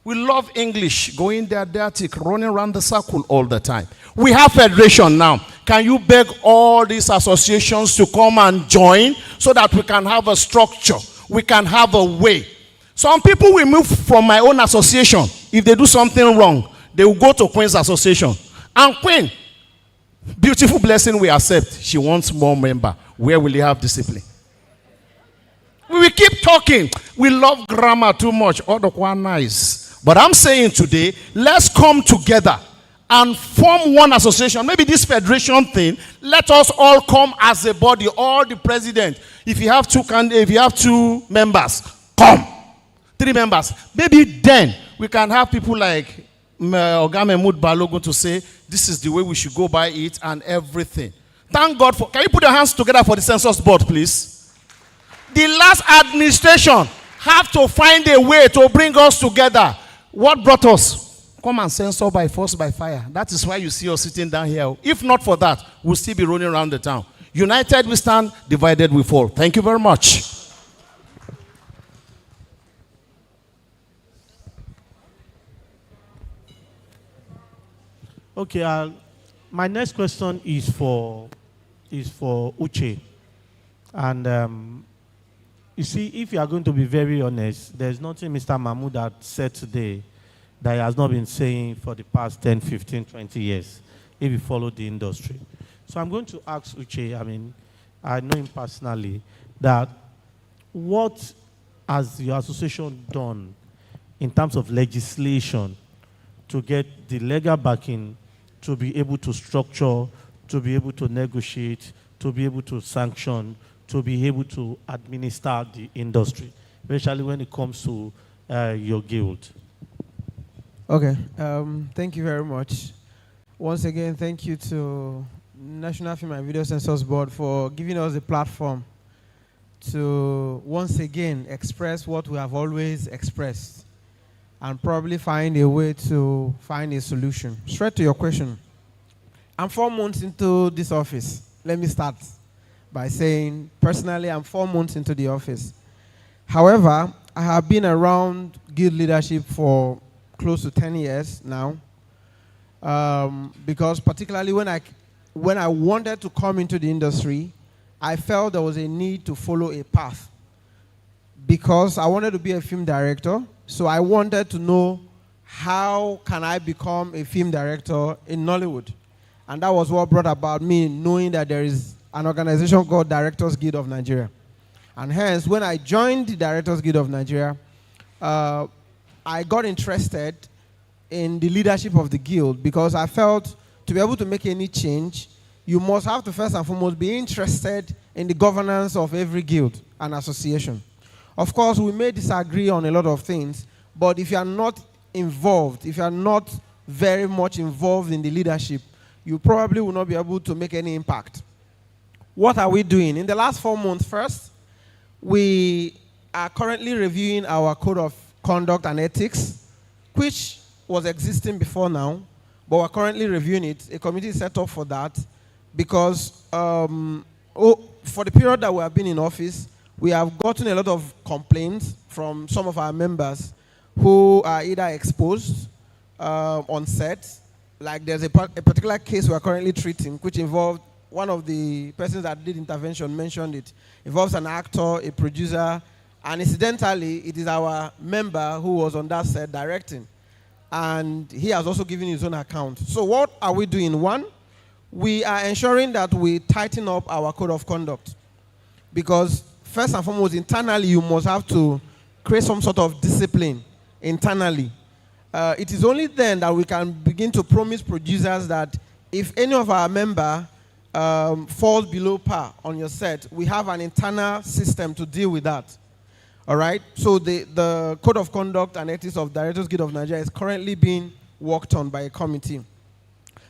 We love English, going there, dirty, running around the circle all the time. We have federation now. Can you beg all these associations to come and join so that we can have a structure? We can have a way. Some people will move from my own association. If they do something wrong, they will go to Queen's association. And Queen, beautiful blessing we accept. She wants more member. Where will you have discipline? We will keep talking. We love grammar too much. All the one nice. But I'm saying today, let's come together and form one association. Maybe this federation thing, let us all come as a body, all the president. If you have 2 members, come. 3 members. Maybe then we can have people like Ogame Mood Balogun to say, this is the way we should go by it and everything. Thank God for, can you put your hands together for the census board, please? The last administration have to find a way to bring us together. What brought us? Come and censor by force, by fire. That is why you see us sitting down here. If not for that, we'll still be running around the town. United we stand, divided we fall. Thank you very much. Okay, my next question is for Uche. And you see, if you are going to be very honest, there's nothing Mr. Mahmoud had said today that he has not been saying for the past 10, 15, 20 years, if you follow the industry. So I'm going to ask Uche, I know him personally, that what has your association done in terms of legislation to get the legal backing to be able to structure, to be able to negotiate, to be able to sanction, to be able to administer the industry, especially when it comes to your guild? Okay, thank you very much. Once again, thank you to National Film and Video Censors Board for giving us a platform to once again express what we have always expressed and probably find a way to find a solution. Straight to your question. I'm 4 months into this office. Let me start by saying, personally, I'm 4 months into the office. However, I have been around guild leadership for close to 10 years now, because particularly when I wanted to come into the industry, I felt there was a need to follow a path, because I wanted to be a film director. So I wanted to know, how can I become a film director in Nollywood? And that was what brought about me knowing that there is an organization called Directors Guild of Nigeria. And hence, when I joined the Directors Guild of Nigeria, I got interested in the leadership of the guild, because I felt to be able to make any change, you must have to first and foremost be interested in the governance of every guild and association. Of course, we may disagree on a lot of things, but if you are not involved, if you are not very much involved in the leadership, you probably will not be able to make any impact. What are we doing? In the last 4 months, first, we are currently reviewing our code of conduct and ethics, which was existing before now, but we're currently reviewing it. A committee is set up for that, because for the period that we have been in office, we have gotten a lot of complaints from some of our members who are either exposed on set. Like there's a particular case we are currently treating, which involved one of the persons that did intervention mentioned it. Involves an actor, a producer, and incidentally, it is our member who was on that set directing. And he has also given his own account. So what are we doing? One, we are ensuring that we tighten up our code of conduct. Because first and foremost, internally, you must have to create some sort of discipline internally. It is only then that we can begin to promise producers that if any of our member falls below par on your set, we have an internal system to deal with that. All right? So the Code of Conduct and Ethics of Directors Guild of Nigeria is currently being worked on by a committee.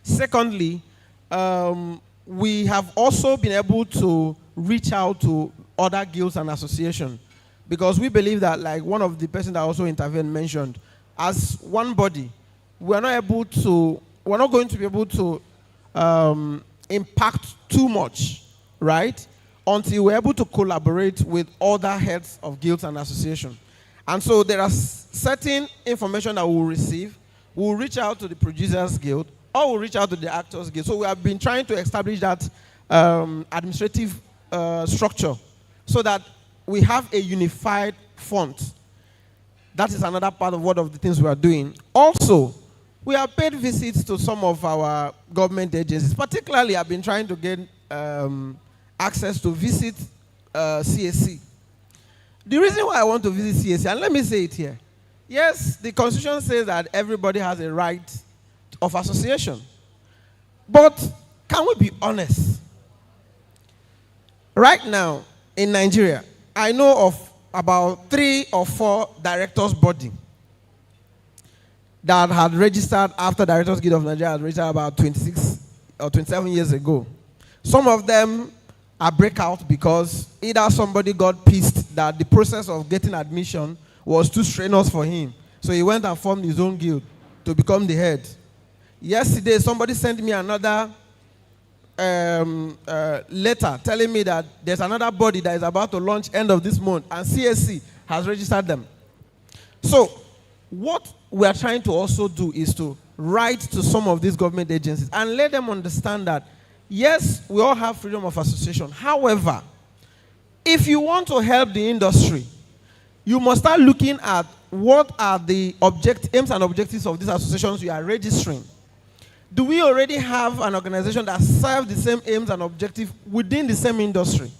Secondly, we have also been able to reach out to other guilds and associations, because we believe that, like one of the persons that also intervened mentioned, as one body, we're not going to be able to impact too much, right? Until we're able to collaborate with other heads of guilds and associations. And so there are certain information that we'll receive. We'll reach out to the Producers Guild, or we'll reach out to the Actors Guild. So we have been trying to establish that administrative structure, so that we have a unified font. That is another part of one of the things we are doing. Also, we have paid visits to some of our government agencies. Particularly, I've been trying to get access to visit CAC. The reason why I want to visit CAC, and let me say it here. Yes, the Constitution says that everybody has a right of association. But can we be honest? Right now, in Nigeria, I know of about 3 or 4 directors' body that had registered after Directors Guild of Nigeria had registered about 26 or 27 years ago. Some of them are breakout because either somebody got pissed that the process of getting admission was too strenuous for him, so he went and formed his own guild to become the head. Yesterday, somebody sent me another letter telling me that there's another body that is about to launch end of this month, and CSC has registered them. So what we are trying to also do is to write to some of these government agencies and let them understand that, yes, we all have freedom of association. However, if you want to help the industry, you must start looking at what are the aims and objectives of these associations you are registering. Do we already have an organization that serves the same aims and objectives within the same industry?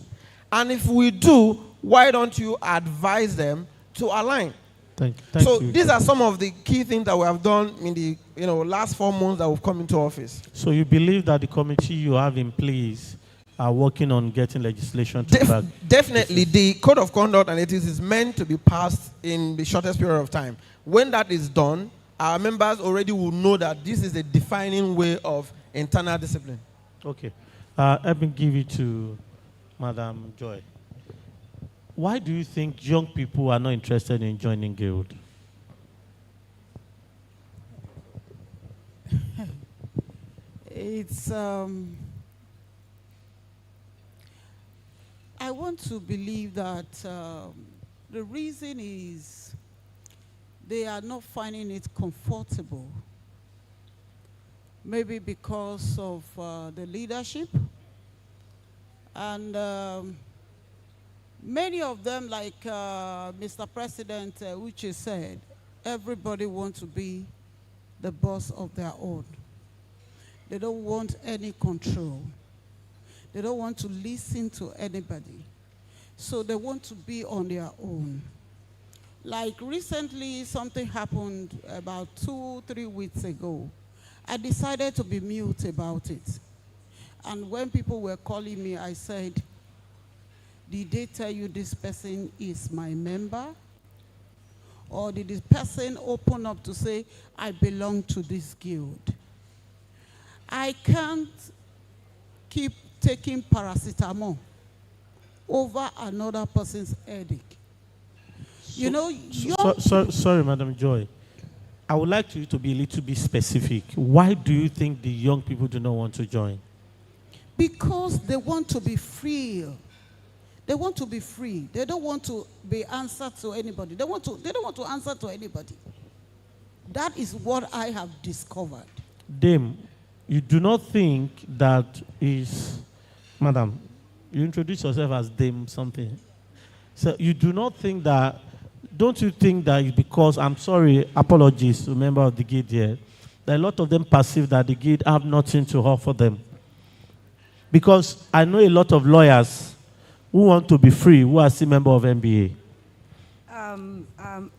And if we do, why don't you advise them to align? Thank so you. These are some of the key things that we have done in the last 4 months that we've come into office. So you believe that the committee you have in place are working on getting legislation to back? Definitely. The Code of Conduct and Ethics is meant to be passed in the shortest period of time. When that is done, our members already will know that this is a defining way of internal discipline. Okay. Let me give it to Madam Joy. Why do you think young people are not interested in joining Guild? It's want to believe that the reason is they are not finding it comfortable. Maybe because of the leadership. And many of them, like Mr. President Uche said, everybody wants to be the boss of their own. They don't want any control. They don't want to listen to anybody. So they want to be on their own. Like recently, something happened about 2-3 weeks ago. I decided to be mute about it. And when people were calling me, I said, did they tell you this person is my member? Or did this person open up to say, I belong to this guild? I can't keep taking paracetamol over another person's headache. You know, sorry, Madam Joy. I would like you to be a little bit specific. Why do you think the young people do not want to join? Because they want to be free. They want to be free. They don't want to be answered to anybody. They don't want to answer to anybody. That is what I have discovered. Dame, you do not think that is, Madam, you introduce yourself as Dame something. So you do not think that, don't you think that it's because, I'm sorry, apologies to a member of the guild here, that a lot of them perceive that the guild have nothing to offer them? Because I know a lot of lawyers who want to be free, who are still members of NBA.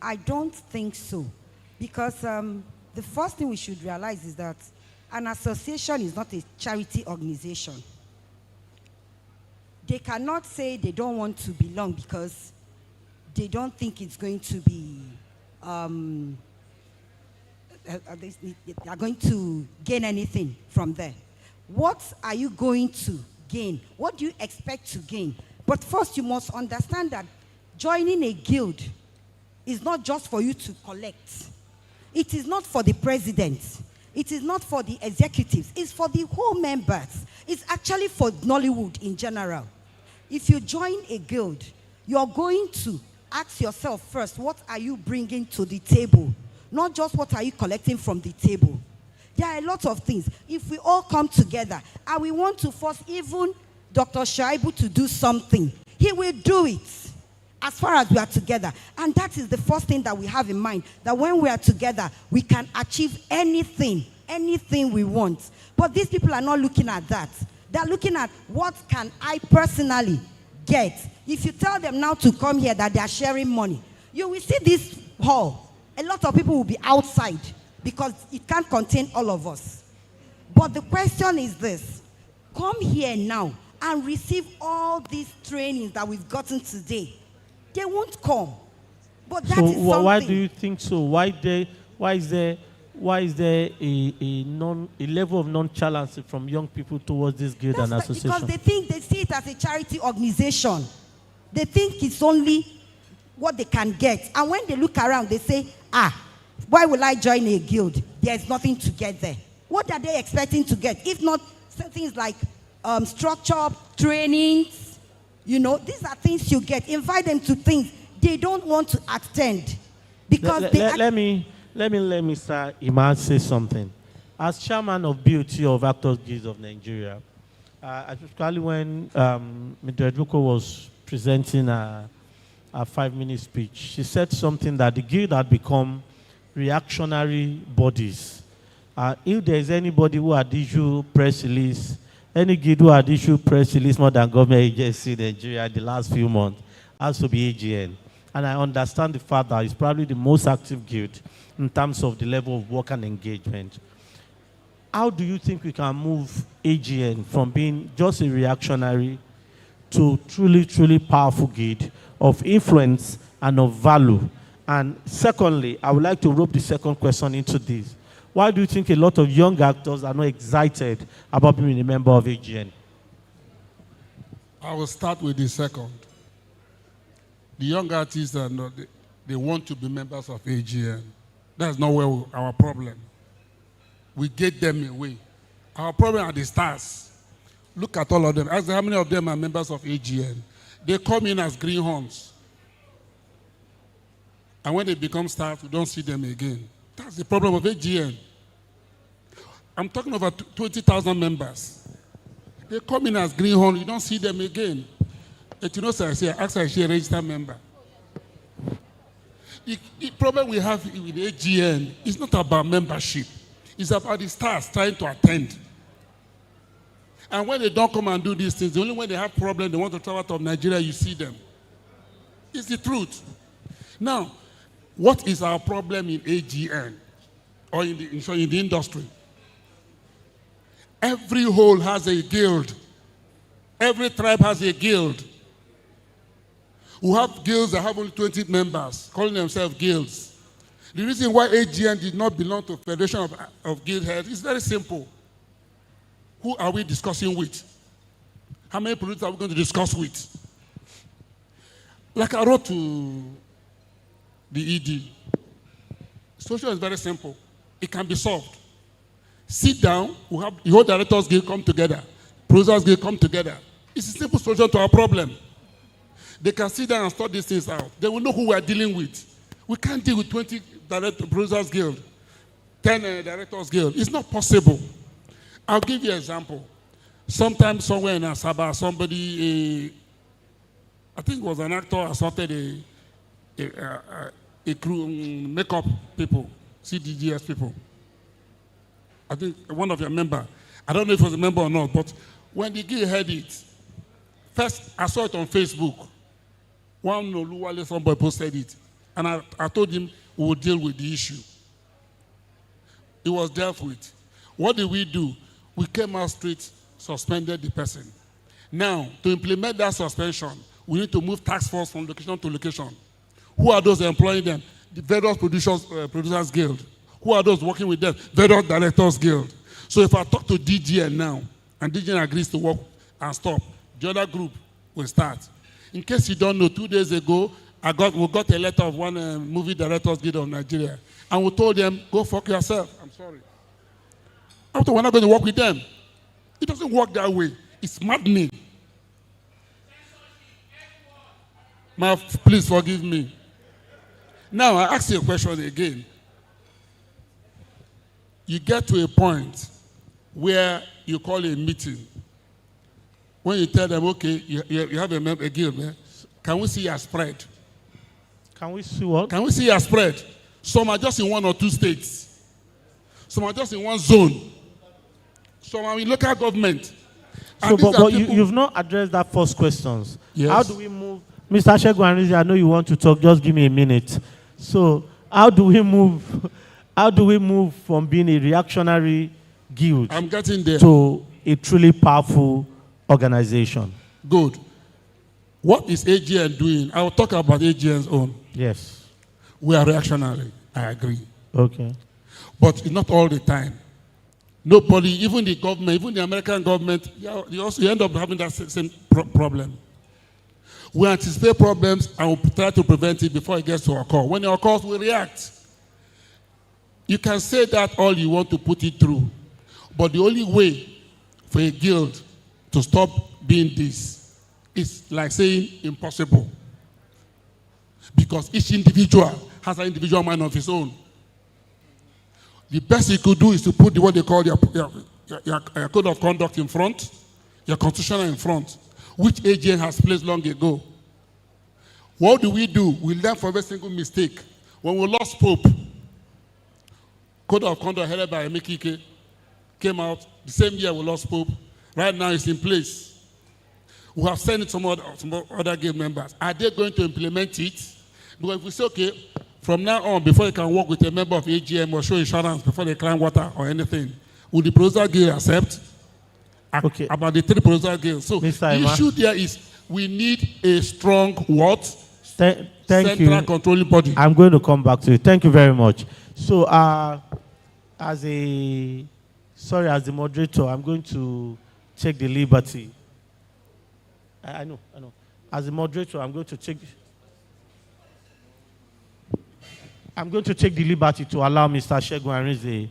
I don't think so. Because the first thing we should realize is that an association is not a charity organization. They cannot say they don't want to belong because they don't think it's going to be, they are going to gain anything from there. What are you going to gain? What do you expect to gain? But first you must understand that joining a guild is not just for you to collect. It is not for the president. It is not for the executives. It's for the whole members. It's actually for Nollywood in general. If you join a guild, you're going to ask yourself first, what are you bringing to the table? Not just what are you collecting from the table. There are a lot of things. If we all come together and we want to force even Dr. Shaibu to do something, he will do it as far as we are together. And that is the first thing that we have in mind, that when we are together, we can achieve anything we want. But these people are not looking at that. They're looking at what can I personally get. If you tell them now to come here that they are sharing money, you will see this hall. A lot of people will be outside because it can't contain all of us. But the question is this: come here now and receive all these trainings that we've gotten today. They won't come. But that is something. Why do you think so? Why is there a level of nonchalance from young people towards this guild and association? Because they see it as a charity organization. They think it's only what they can get. And when they look around, they say, why will I join a guild? There's nothing to get there. What are they expecting to get? If not things like structure, trainings, these are things you get. Invite them to things they don't want to attend. Because let me Mr. Imad say something. As chairman of BOT of Actors Guild of Nigeria, especially when Mr. Edwoko was presenting a 5-minute speech, she said something that the guild had become reactionary bodies. If there is anybody who had issued press release, any guild who had issued press release more than government agency in Nigeria in the last few months has to be AGN. And I understand the fact that it's probably the most active guild in terms of the level of work and engagement. How do you think we can move AGN from being just a reactionary to truly, truly powerful guild of influence and of value? And secondly, I would like to rope the second question into this. Why do you think a lot of young actors are not excited about being a member of AGN? I will start with the second. The young artists are not, they want to be members of AGN. That's not where our problem. We get them away. Our problem are the stars. Look at all of them. Ask them how many of them are members of AGN. They come in as greenhorns. And when they become staff, we don't see them again. That's the problem of AGN. I'm talking about 20,000 members. They come in as greenhorns, you don't see them again. But you know, sir, I say, ask her, she a registered member. The problem we have with AGN is not about membership. It's about the stars trying to attend. And when they don't come and do these things, the only when they have problems, they want to travel out of Nigeria, you see them. It's the truth. Now, what is our problem in AGN or in the industry? Every hole has a guild. Every tribe has a guild. We have guilds that have only 20 members, calling themselves guilds. The reason why AGN did not belong to Federation of Guild Heads is very simple. Who are we discussing with? How many producers are we going to discuss with? Like I wrote to the ED, social is very simple. It can be solved. Sit down, we have the whole directors guild come together, producers guild come together. It's a simple solution to our problem. They can sit down and sort these things out. They will know who we are dealing with. We can't deal with 20 producers guild, 10 directors guild. It's not possible. I'll give you an example. Sometime somewhere in Asaba, somebody, I think it was an actor, assaulted a crew, makeup people, CDGS people. I think one of your members, I don't know if it was a member or not, but when the guild heard it, first I saw it on Facebook. One Oluwale, somebody posted it. And I told him we would deal with the issue. It was dealt with. What did we do? We came out straight, suspended the person. Now, to implement that suspension, we need to move task force from location to location. Who are those employing them? The various producers guild. Who are those working with them? Various directors guild. So if I talk to DGN now, and DGN agrees to work and stop, the other group will start. In case you don't know, 2 days ago, we got a letter of one movie directors guild of Nigeria, and we told them, go fuck yourself. I'm sorry. After we're not going to work with them. It doesn't work that way. It's maddening. Please forgive me. Now, I ask you a question again. You get to a point where you call a meeting. When you tell them, okay, you have a guild, man. Can we see your spread? Can we see what? Can we see your spread? Some are just in 1 or 2 states. Some are just in one zone. Some are in local government. So, but you've not addressed that first questions. Yes. How do we move? Mr. Shegun, I know you want to talk. Just give me a minute. So, how do we move? How do we move from being a reactionary guild I'm getting there. to a truly powerful organization? Good. What is AGN doing? I will talk about AGN's own. Yes. We are reactionary. I agree. Okay. But it's not all the time. Nobody, even the government, even the American government, you end up having that same problem. We anticipate problems and we try to prevent it before it gets to occur. When it occurs, we react. You can say that all you want to put it through. But the only way for a guild to stop being this is like saying impossible. Because each individual has an individual mind of his own. The best you could do is to put what they call your code of conduct in front, your constitution in front, which AGN has placed long ago. What do? We learn from every single mistake. When we lost Pope, code of conduct headed by Emekike came out the same year we lost Pope. Right now it's in place. We have sent it to some other guild members. Are they going to implement it? Because if we say, okay, from now on, before you can work with a member of AGM or show insurance before they climb water or anything, will the producer guild accept? Okay. About the 3 producer guilds. So the issue there is we need a strong what? Thank Central you. controlling body. I'm going to come back to you. Thank you very much. So as the moderator, I'm going to take the liberty. I know. As the moderator, I'm going to take the liberty to allow Mr. Shegun Arinze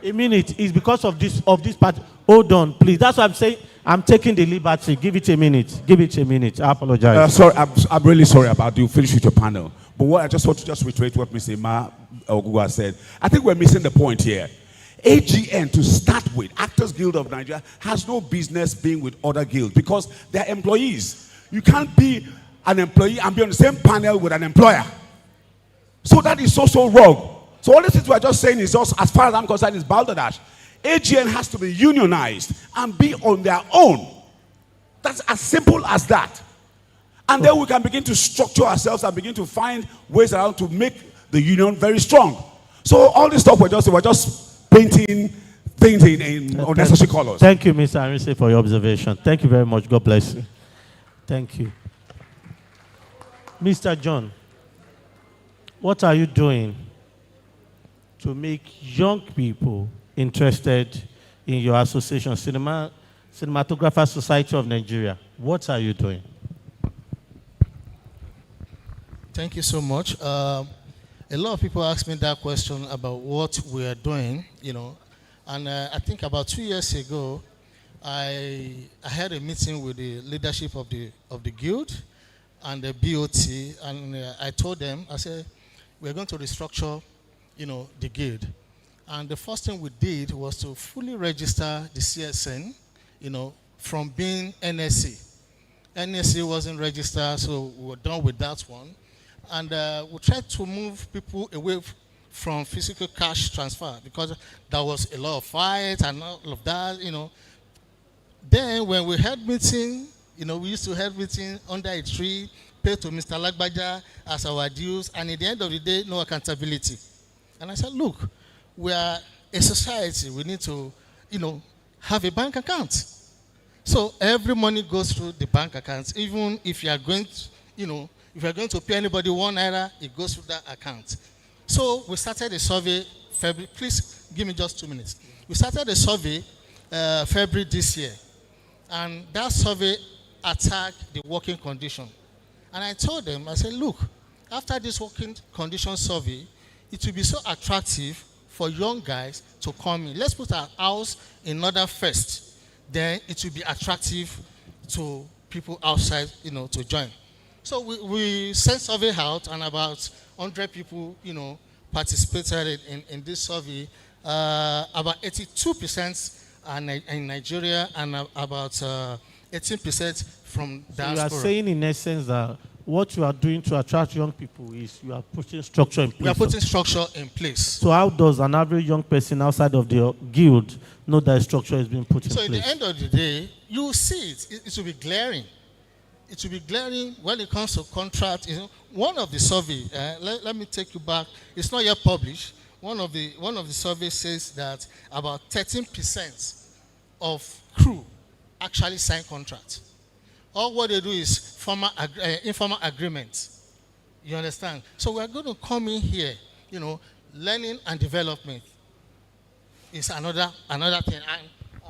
a minute. It's because of this part. Hold on, please. That's what I'm saying. I'm taking the liberty. Give it a minute. Give it a minute. I apologize. Sorry, I'm really sorry about you. Finish with your panel. But what I just want to reiterate what Mr. Emma Oguwa said. I think we're missing the point here. AGN, to start with, Actors Guild of Nigeria, has no business being with other guilds because they're employees. You can't be an employee and be on the same panel with an employer. So that is so wrong. So all this things we're just saying is just, as far as I'm concerned, is balderdash. AGN has to be unionized and be on their own. That's as simple as that. And then we can begin to structure ourselves and begin to find ways around to make the union very strong. So all this stuff we're just painting things in unnecessary colors. Thank you, Mr. Arise, for your observation. Thank you very much. God bless you. Thank you. Mr. John, what are you doing to make young people interested in your association, Cinematographers Society of Nigeria? What are you doing? Thank you so much. A lot of people ask me that question about what we are doing, you know, and I think about 2 years ago, I had a meeting with the leadership of the guild and the BOT, and I told them, I said, we're going to restructure, you know, the guild. And the first thing we did was to fully register the CSN, you know, from being NSC. NSC wasn't registered, so we were done with that one. And we tried to move people away from physical cash transfer because there was a lot of fight and all of that, you know. Then when we had meeting, you know, we used to have meeting under a tree, pay to Mr. Lagbaja as our dues, and at the end of the day, no accountability. And I said, look, we are a society, we need to, you know, have a bank account. So every money goes through the bank account, even if you are going to, you know, if you are going to pay anybody $1, it goes through that account. So we started a survey February. Please give me just 2 minutes. We started a survey February this year, and that survey attacked the working condition. And I told them, I said, look, after this working condition survey, it will be so attractive for young guys to come in. Let's put our house in order first. Then it will be attractive to people outside, you know, to join. So we sent survey out, and about 100 people, you know, participated in this survey. About 82% are in Nigeria, and about 18% from diaspora. So you are saying, in essence, that what you are doing to attract young people is you are putting structure in place. We are putting structure in place. So how does an average young person outside of the guild know that structure is being put in place? So at the end of the day, you will see it. It will be glaring. It will be glaring when it comes to contract. You know, one of the survey, let me take you back. It's not yet published. One of the surveys says that about 13% of crew actually sign contracts. All what they do is informal agreements. You understand? So we are going to come in here, you know, learning and development is another thing. And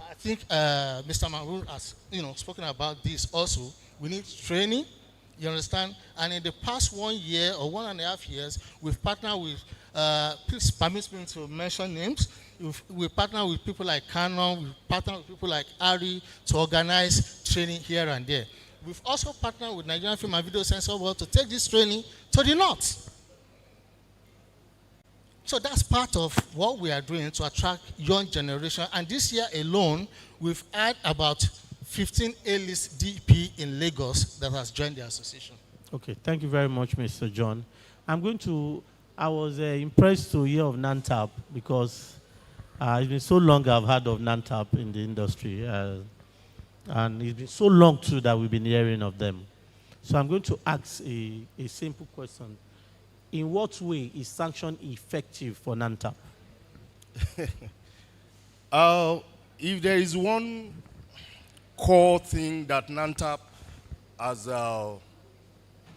I think Mr. Mahmoud has, you know, spoken about this also. We need training, you understand? And in the past 1 year or 1.5 years, we've partnered with, please permit me to mention names. We've partnered with people like Canon, we've partnered with people like Ari to organize training here and there. We've also partnered with Nigerian Film and Video Censor Board to take this training to the north. So that's part of what we are doing to attract young generation. And this year alone, we've had about 15 A-list DP in Lagos that has joined the association. Okay, thank you very much, Mr. John. I was impressed to hear of NANTAP because it's been so long I've heard of NANTAP in the industry. And it's been so long too that we've been hearing of them. So I'm going to ask a simple question. In what way is sanction effective for NANTAP? If there is one core thing that NANTAP has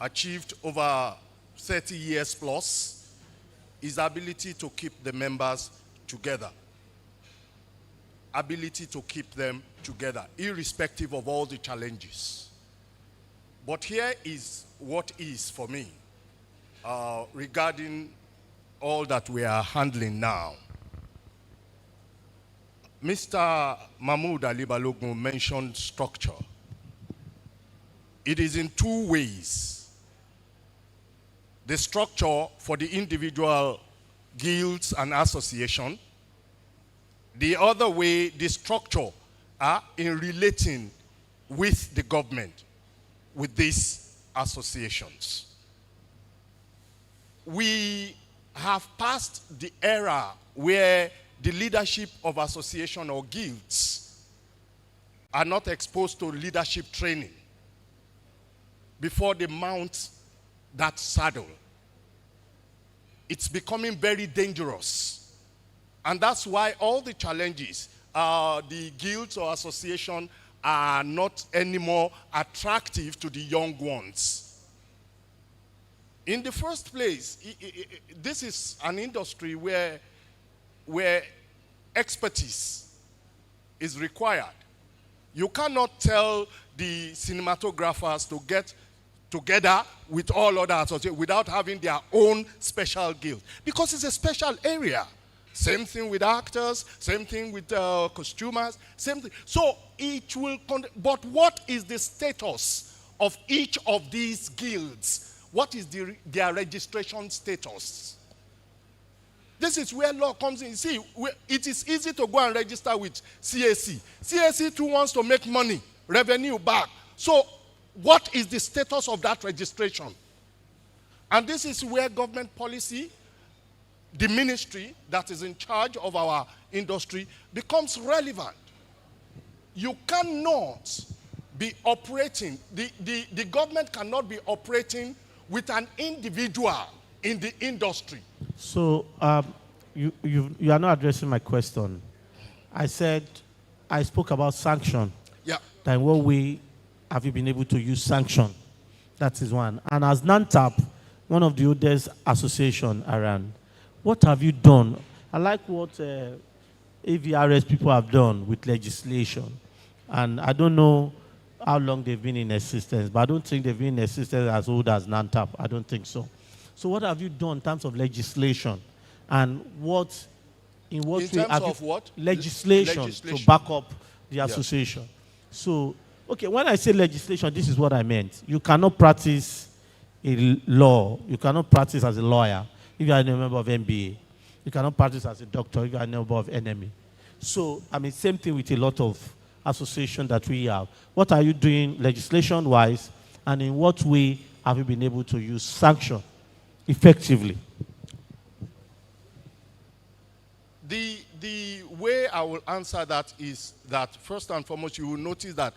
achieved over 30 years plus, is the ability to keep the members together. Ability to keep them together, irrespective of all the challenges. But here is what is for me regarding all that we are handling now. Mr. Mahmoud Ali Balogun mentioned structure. It is in two ways. The structure for the individual guilds and association. The other way, the structure in relating with the government, with these associations. We have passed the era where the leadership of association or guilds are not exposed to leadership training before they mount that saddle. It's becoming very dangerous. And that's why all the challenges, the guilds or association are not anymore attractive to the young ones. In the first place, this is an industry where expertise is required. You cannot tell the cinematographers to get together with all other associations without having their own special guild, because it's a special area. Same thing with actors, same thing with costumers, same thing. So it will, but what is the status of each of these guilds? What is their registration status? This is where law comes in. See, it is easy to go and register with CAC. CAC too wants to make money, revenue back. So what is the status of that registration? And this is where government policy, the ministry that is in charge of our industry, becomes relevant. You cannot be operating, the government cannot be operating with an individual in the industry. So you are not addressing my question. I spoke about sanction. Yeah. That in what way have you been able to use sanction? That is one. And as NANTAP, one of the oldest association around, what have you done? I like what AVRS people have done with legislation. And I don't know how long they've been in existence, but I don't think they've been in existence as old as NANTAP. I don't think so. So what have you done in terms of legislation? And in what way terms have of you, what? legislation to back up the association? Yeah. So, okay, when I say legislation, this is what I meant. You cannot practice a law. You cannot practice as a lawyer if you are a member of MBA. You cannot practice as a doctor if you are a member of NME. So, I mean, same thing with a lot of associations that we have. What are you doing legislation-wise, and in what way have you been able to use sanction effectively? The way I will answer that is that, first and foremost, you will notice that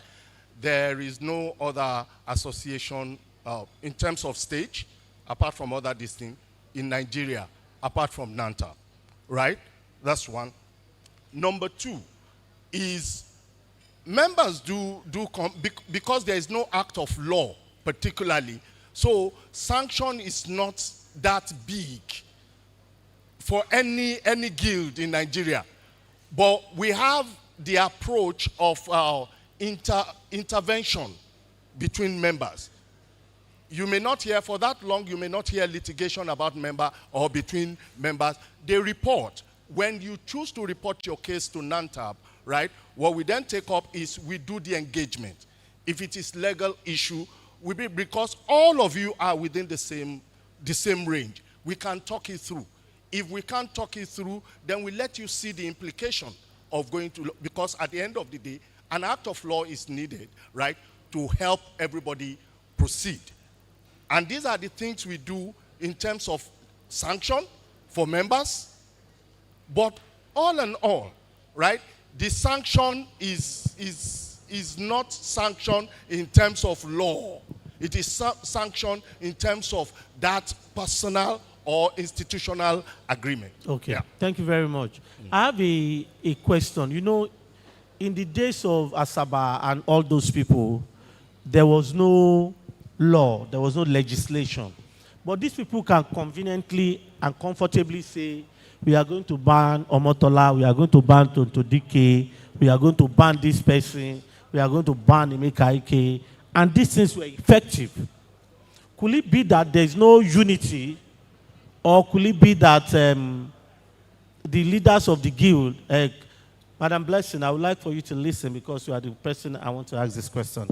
there is no other association in terms of stage, apart from other distinct, in Nigeria, apart from NANTA, right? That's one. Number two is members do come, because there is no act of law particularly, so sanction is not that big for any guild in Nigeria. But we have the approach of intervention between members. You may not hear, for that long, you may not hear litigation about member or between members. They report. When you choose to report your case to NANTAB, right, what we then take up is we do the engagement. If it is legal issue, because all of you are within the same range, we can talk it through. If we can't talk it through, then we let you see the implication of going to law, because at the end of the day, an act of law is needed, right, to help everybody proceed. And these are the things we do in terms of sanction for members. But all in all, right, the sanction is not sanction in terms of law. It is sanction in terms of that personal or institutional agreement. Okay, Thank you very much. I have a question. You know, in the days of Asaba and all those people, there was no law, there was no legislation. But these people can conveniently and comfortably say, we are going to ban Omotola, we are going to ban Tonto Dike, we are going to ban this person, we are going to ban Emeka Ike, and these things were effective. Could it be that there is no unity, or could it be that the leaders of the guild, Madam Blessing, I would like for you to listen because you are the person I want to ask this question.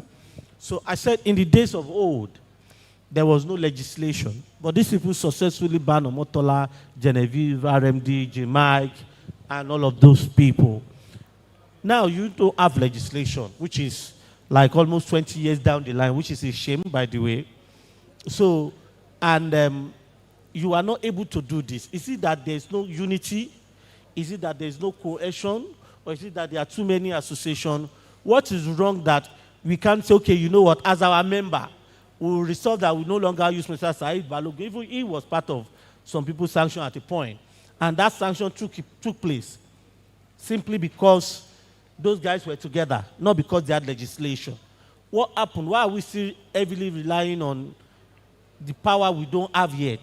So I said in the days of old, there was no legislation, but these people successfully banned Omotola, Genevieve, RMD, J. Mike, and all of those people. Now you don't have legislation, which is like almost 20 years down the line, which is a shame, by the way. So, and you are not able to do this. Is it that there's no unity? Is it that there's no cohesion? Or is it that there are too many associations? What is wrong that we can't say, okay, you know what, as our member, we'll resolve that we no longer use Mr. Said Balogun. Even he was part of some people's sanction at a point. And that sanction took place simply because those guys were together, not because they had legislation. What happened? Why are we still heavily relying on the power we don't have yet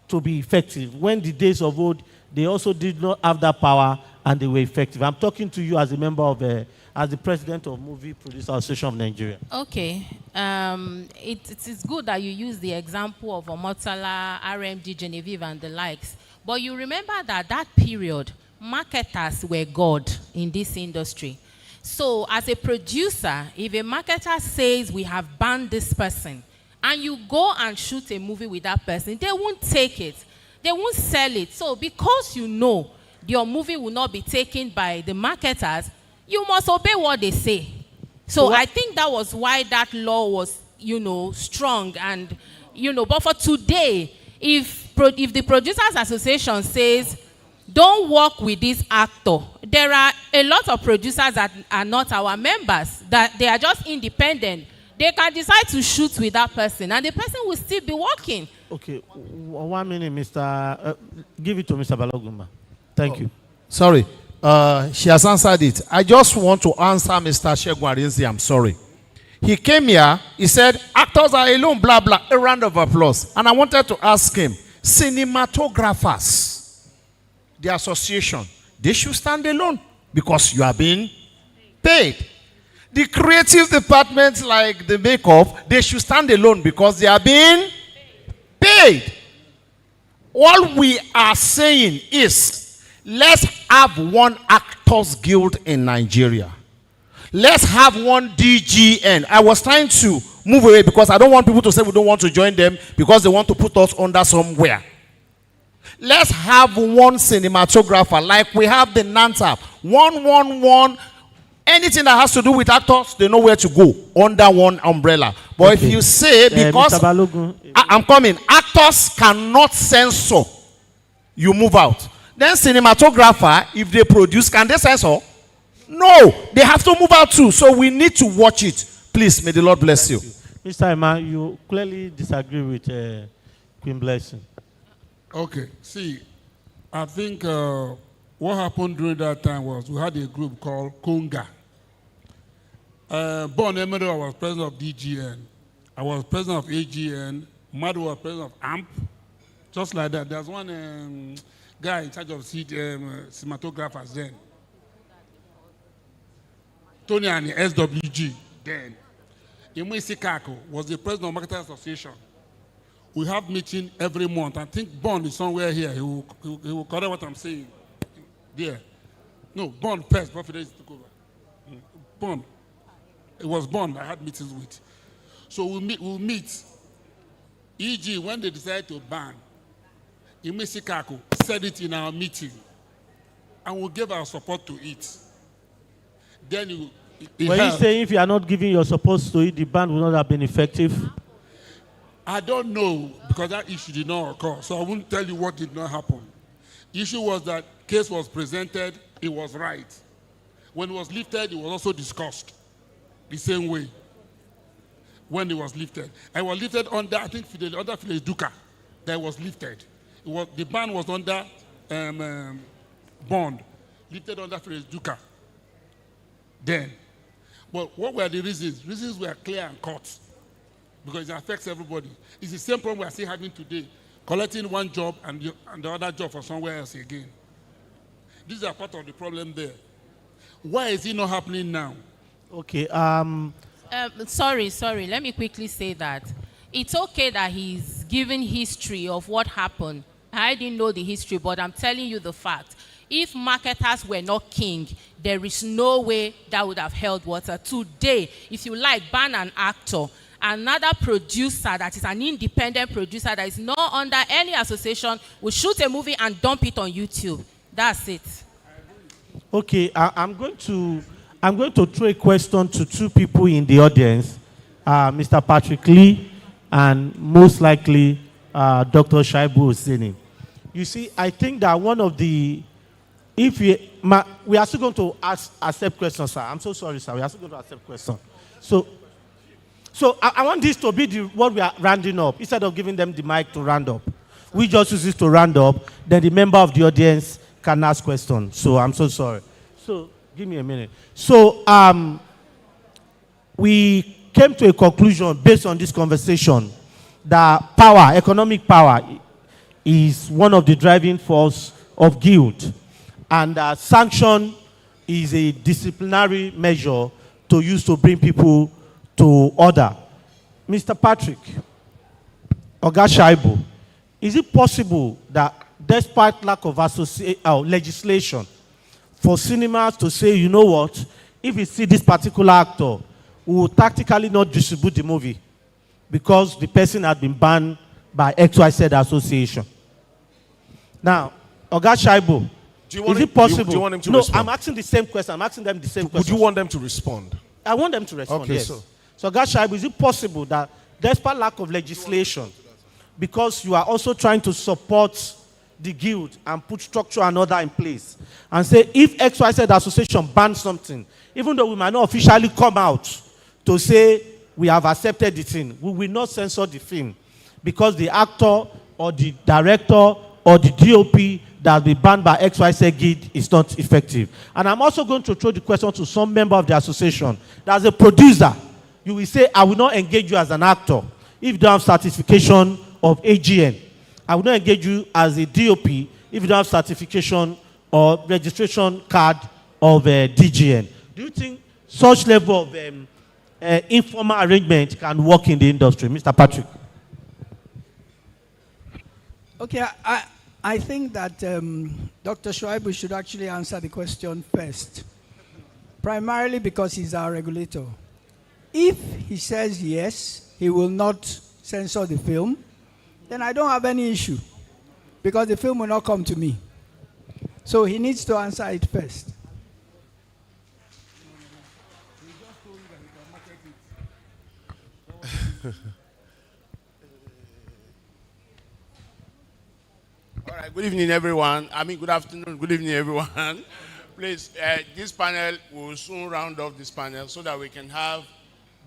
to be effective? When the days of old, they also did not have that power and they were effective. I'm talking to you as a member of, as the president of Movie Producer Association of Nigeria. Okay. It is good that you use the example of Omotola, RMD, Genevieve, and the likes. But you remember that that period, marketers were God in this industry. So as a producer, if a marketer says we have banned this person, and you go and shoot a movie with that person, they won't take it. They won't sell it. So because you know your movie will not be taken by the marketers, you must obey what they say. So I think that was why that law was, strong. And, but for today, if the Producers Association says, don't work with this actor, there are a lot of producers that are not our members, that they are just independent. They can decide to shoot with that person, and the person will still be working. Okay, 1 minute, Mr. Give it to Mr. Balogun. Thank you. Sorry, she has answered it. I just want to answer Mr. Shegun Arinze. I'm sorry. He came here, he said, actors are alone, blah, blah, a round of applause. And I wanted to ask him, cinematographers, the association, they should stand alone because you are being paid. The creative departments like the makeup, they should stand alone because they are being paid. All we are saying is, let's have one Actors Guild in Nigeria. Let's have one DGN. I was trying to move away because I don't want people to say we don't want to join them because they want to put us under somewhere. Let's have one cinematographer like we have the NANTAP. 111. Anything that has to do with actors, they know where to go under one umbrella. But if you say, because Mr. Balogun, I'm coming, actors cannot censor, you move out. Then cinematographer, if they produce, can they censor? No, they have to move out too. So we need to watch it. Please, may the Lord bless you. Mr. Emma, you clearly disagree with Queen Blessing. Okay, see, I think what happened during that time was we had a group called Konga. Bon Emery was president of DGN. I was president of AGN. Madu was president of AMP. Just like that. There's one guy in charge of cinematographers then. Tony and the SWG then. Imwisi Kako was the president of Marketers Association. We have meeting every month. I think Bond is somewhere here. He will correct what I'm saying. There. No, Bond first, before Fidelis took over. Bond. It was Bond I had meetings with. So we'll meet. E.g., when they decided to ban, Imwisi Kako said it in our meeting. And we gave our support to it. Then Were you saying if you are not giving your support to it, the ban will not have been effective? I don't know, because that issue did not occur. So I won't tell you what did not happen. The issue was that case was presented, it was right. When it was lifted, it was also discussed the same way. When it was lifted. I was lifted under, I think, under Fidelis Duka, that was lifted. The ban was under Bond, lifted under Fidelis Duka. Then. But what were the reasons? Reasons were clear and cut. Because it affects everybody. It's the same problem we are still having today. Collecting one job and the other job for somewhere else again. These are part of the problem there. Why is it not happening now? Okay. Sorry. Let me quickly say that. It's okay that he's giving history of what happened. I didn't know the history, but I'm telling you the fact. If marketers were not king, there is no way that would have held water. Today, if you like, ban an actor, another producer that is an independent producer that is not under any association will shoot a movie and dump it on YouTube. That's it. Okay, I'm going to throw a question to two people in the audience, Mr. Patrick Lee and most likely Dr. Shaibu Hosseini. You see, I think that one of the, if we are still going to accept questions, sir. I'm so sorry, sir. We are still going to accept questions. So I want this to be what we are rounding up. Instead of giving them the mic to round up, we just use it to round up. Then the member of the audience can ask questions. So I'm so sorry. So give me a minute. So we came to a conclusion based on this conversation that power, economic power, is one of the driving force of guilt, and sanction is a disciplinary measure to use to bring people to order. Mr. Patrick, Oga Shaibu, is it possible that despite lack of legislation for cinemas to say, you know what, if we see this particular actor, we will tactically not distribute the movie because the person had been banned by XYZ association? Now, Oga Shaibu, is it possible? Do you want him to no, respond? I'm asking the same question. I'm asking them the same question. Would you want them to respond? I want them to respond, Okay, yes. so- So, Oga Shaibu, is it possible that despite lack of legislation, because you are also trying to support the guild and put structure and order in place, and say if XYZ association bans something, even though we might not officially come out to say we have accepted the thing, we will not censor the film because the actor or the director or the DOP that has been banned by XYZ guild is not effective. And I'm also going to throw the question to some member of the association. As a producer, you will say, I will not engage you as an actor if you don't have certification of AGN. I will not engage you as a DOP if you don't have certification or registration card of DGN. Do you think such level of informal arrangement can work in the industry? Mr. Patrick. Okay, I think that Dr. Shoaibu should actually answer the question first, primarily because he's our regulator. If he says yes, he will not censor the film, then I don't have any issue because the film will not come to me. So he needs to answer it first. All right, good evening, everyone. Good afternoon, good evening, everyone. Please, this panel will soon round off this panel so that we can have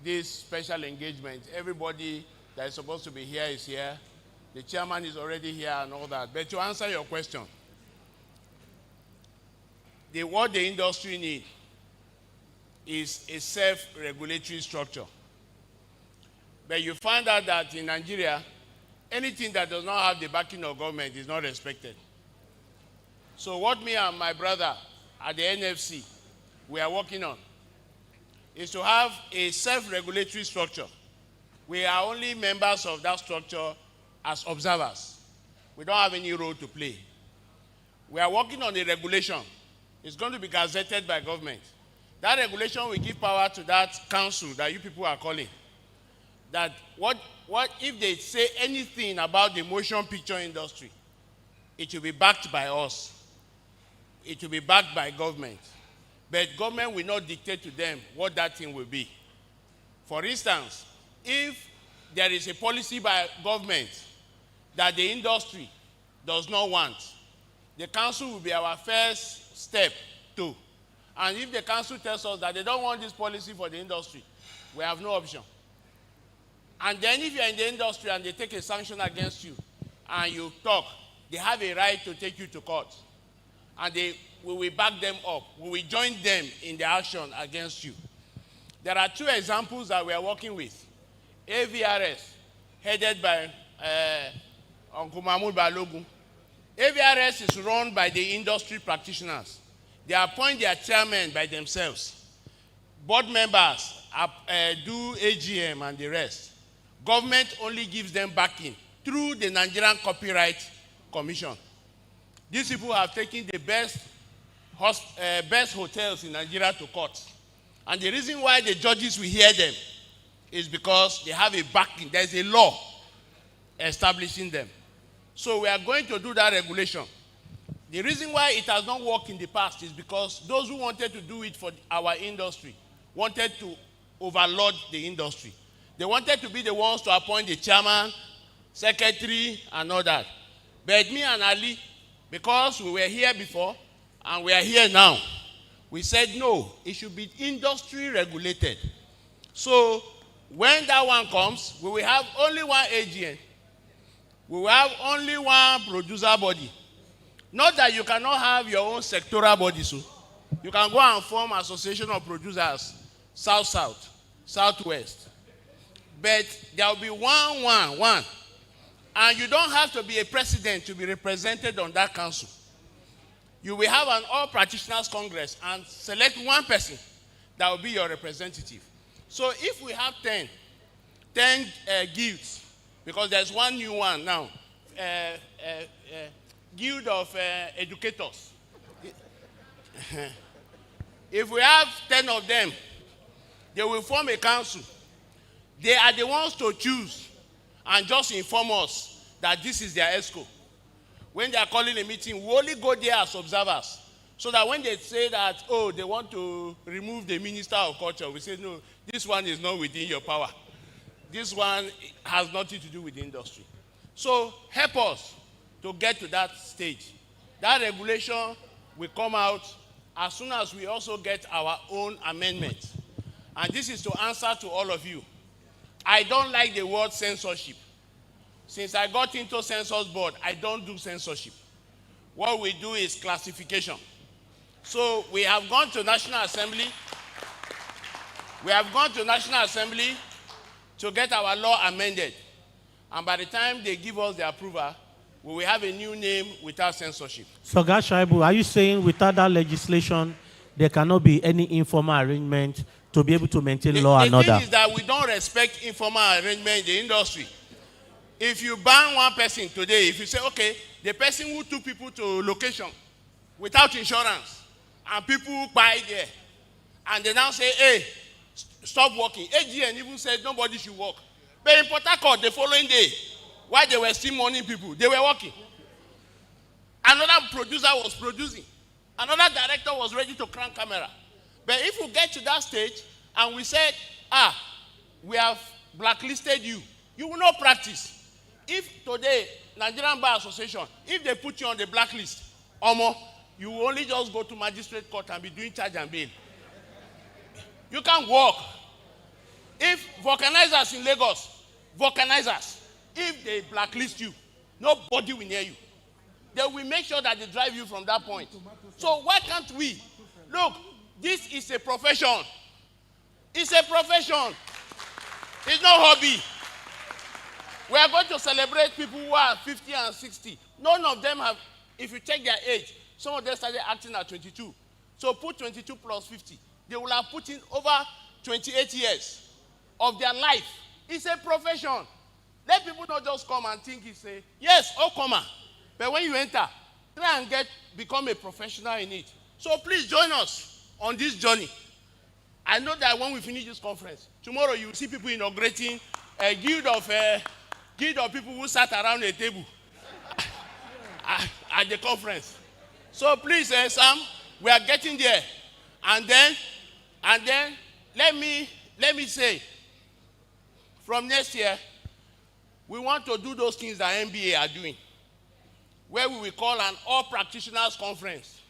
this special engagement. Everybody that is supposed to be here is here. The chairman is already here and all that. But to answer your question, what the industry needs is a self-regulatory structure. But you find out that in Nigeria, anything that does not have the backing of government is not respected. So what me and my brother at the NFC, we are working on, is to have a self-regulatory structure. We are only members of that structure as observers. We don't have any role to play. We are working on a regulation. It's going to be gazetted by government. That regulation will give power to that council that you people are calling. That what if they say anything about the motion picture industry, it will be backed by us. It will be backed by government. But government will not dictate to them what that thing will be. For instance, if there is a policy by government that the industry does not want, the council will be our first step too. And if the council tells us that they don't want this policy for the industry, we have no option. And then if you're in the industry and they take a sanction against you and you talk, they have a right to take you to court. And we will back them up. We will join them in the action against you. There are two examples that we are working with. AVRS, headed by Uncle Mahmoud Balogun. AVRS is run by the industry practitioners. They appoint their chairmen by themselves. Board members do AGM and the rest. Government only gives them backing through the Nigerian Copyright Commission. These people have taken the best hotels in Nigeria to court. And the reason why the judges will hear them is because they have a backing. There's a law establishing them. So we are going to do that regulation. The reason why it has not worked in the past is because those who wanted to do it for our industry wanted to overload the industry. They wanted to be the ones to appoint the chairman, secretary, and all that. But me and Ali, because we were here before and we are here now, we said no, it should be industry regulated. So when that one comes, we will have only one AGN. We will have only one producer body. Not that you cannot have your own sectoral body, so you can go and form association of producers, South-South, Southwest. But there will be one. And you don't have to be a president to be represented on that council. You will have an all practitioners congress and select one person that will be your representative. So if we have 10 guilds, because there's one new one now, Guild of Educators. If we have 10 of them, they will form a council. They are the ones to choose and just inform us that this is their ESCO. When they are calling a meeting, we only go there as observers. So that when they say that, oh, they want to remove the Minister of Culture, we say, no, this one is not within your power. This one has nothing to do with the industry. So help us to get to that stage. That regulation will come out as soon as we also get our own amendment. And this is to answer to all of you. I don't like the word censorship. Since I got into census board, I don't do censorship. What we do is classification. So we have gone to National Assembly. We have gone to National Assembly to get our law amended. And by the time they give us the approval, we will have a new name without censorship. So, Shaibu, are you saying without that legislation, there cannot be any informal arrangement to be able to maintain law and order? The thing is that we don't respect informal arrangement in the industry. If you ban one person today, if you say, okay, the person who took people to location without insurance, and people buy there, and they now say, hey, stop working. AGN even said nobody should work. But in Port Harcourt, the following day, while they were still mourning people, they were working. Another producer was producing. Another director was ready to crank camera. But if we get to that stage and we said, we have blacklisted you, you will not practice. If today, Nigerian Bar Association, if they put you on the blacklist, you will only just go to magistrate court and be doing charge and bail. You can't work. If vulcanizers in Lagos, if they blacklist you, nobody will near you. They will make sure that they drive you from that point. So why can't we? Look, this is a profession. It's a profession. It's no hobby. We are going to celebrate people who are 50 and 60. None of them have, if you check their age, some of them started acting at 22. So put 22 plus 50. They will have put in over 28 years of their life. It's a profession. Let people not just come and think it's a, yes, all comer. But when you enter, try and become a professional in it. So please join us on this journey. I know that when we finish this conference, tomorrow you will see people inaugurating a guild of people who sat around a table at the conference. So please, Sam, we are getting there. And then let me say, from next year, we want to do those things that NBA are doing, where we will call an all practitioners conference.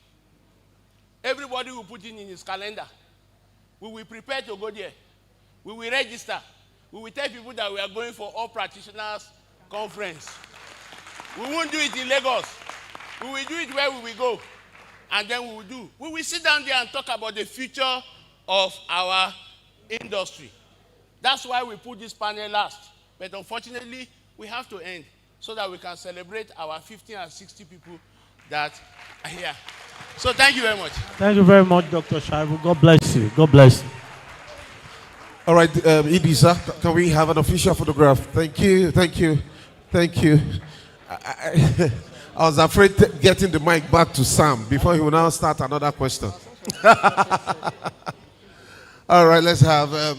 Everybody will put it in his calendar. We will prepare to go there. We will register. We will tell people that we are going for all practitioners conference. We won't do it in Lagos. We will do it where we will go. And then we will sit down there and talk about the future of our industry. That's why we put this panel last. But unfortunately, we have to end so that we can celebrate our 50 and 60 people that are here. So thank you very much. Thank you very much, Dr. Shaibu. God bless you. God bless you. All right, Idisa, can we have an official photograph? Thank you. I was afraid getting the mic back to Sam before he will now start another question. All right, let's have.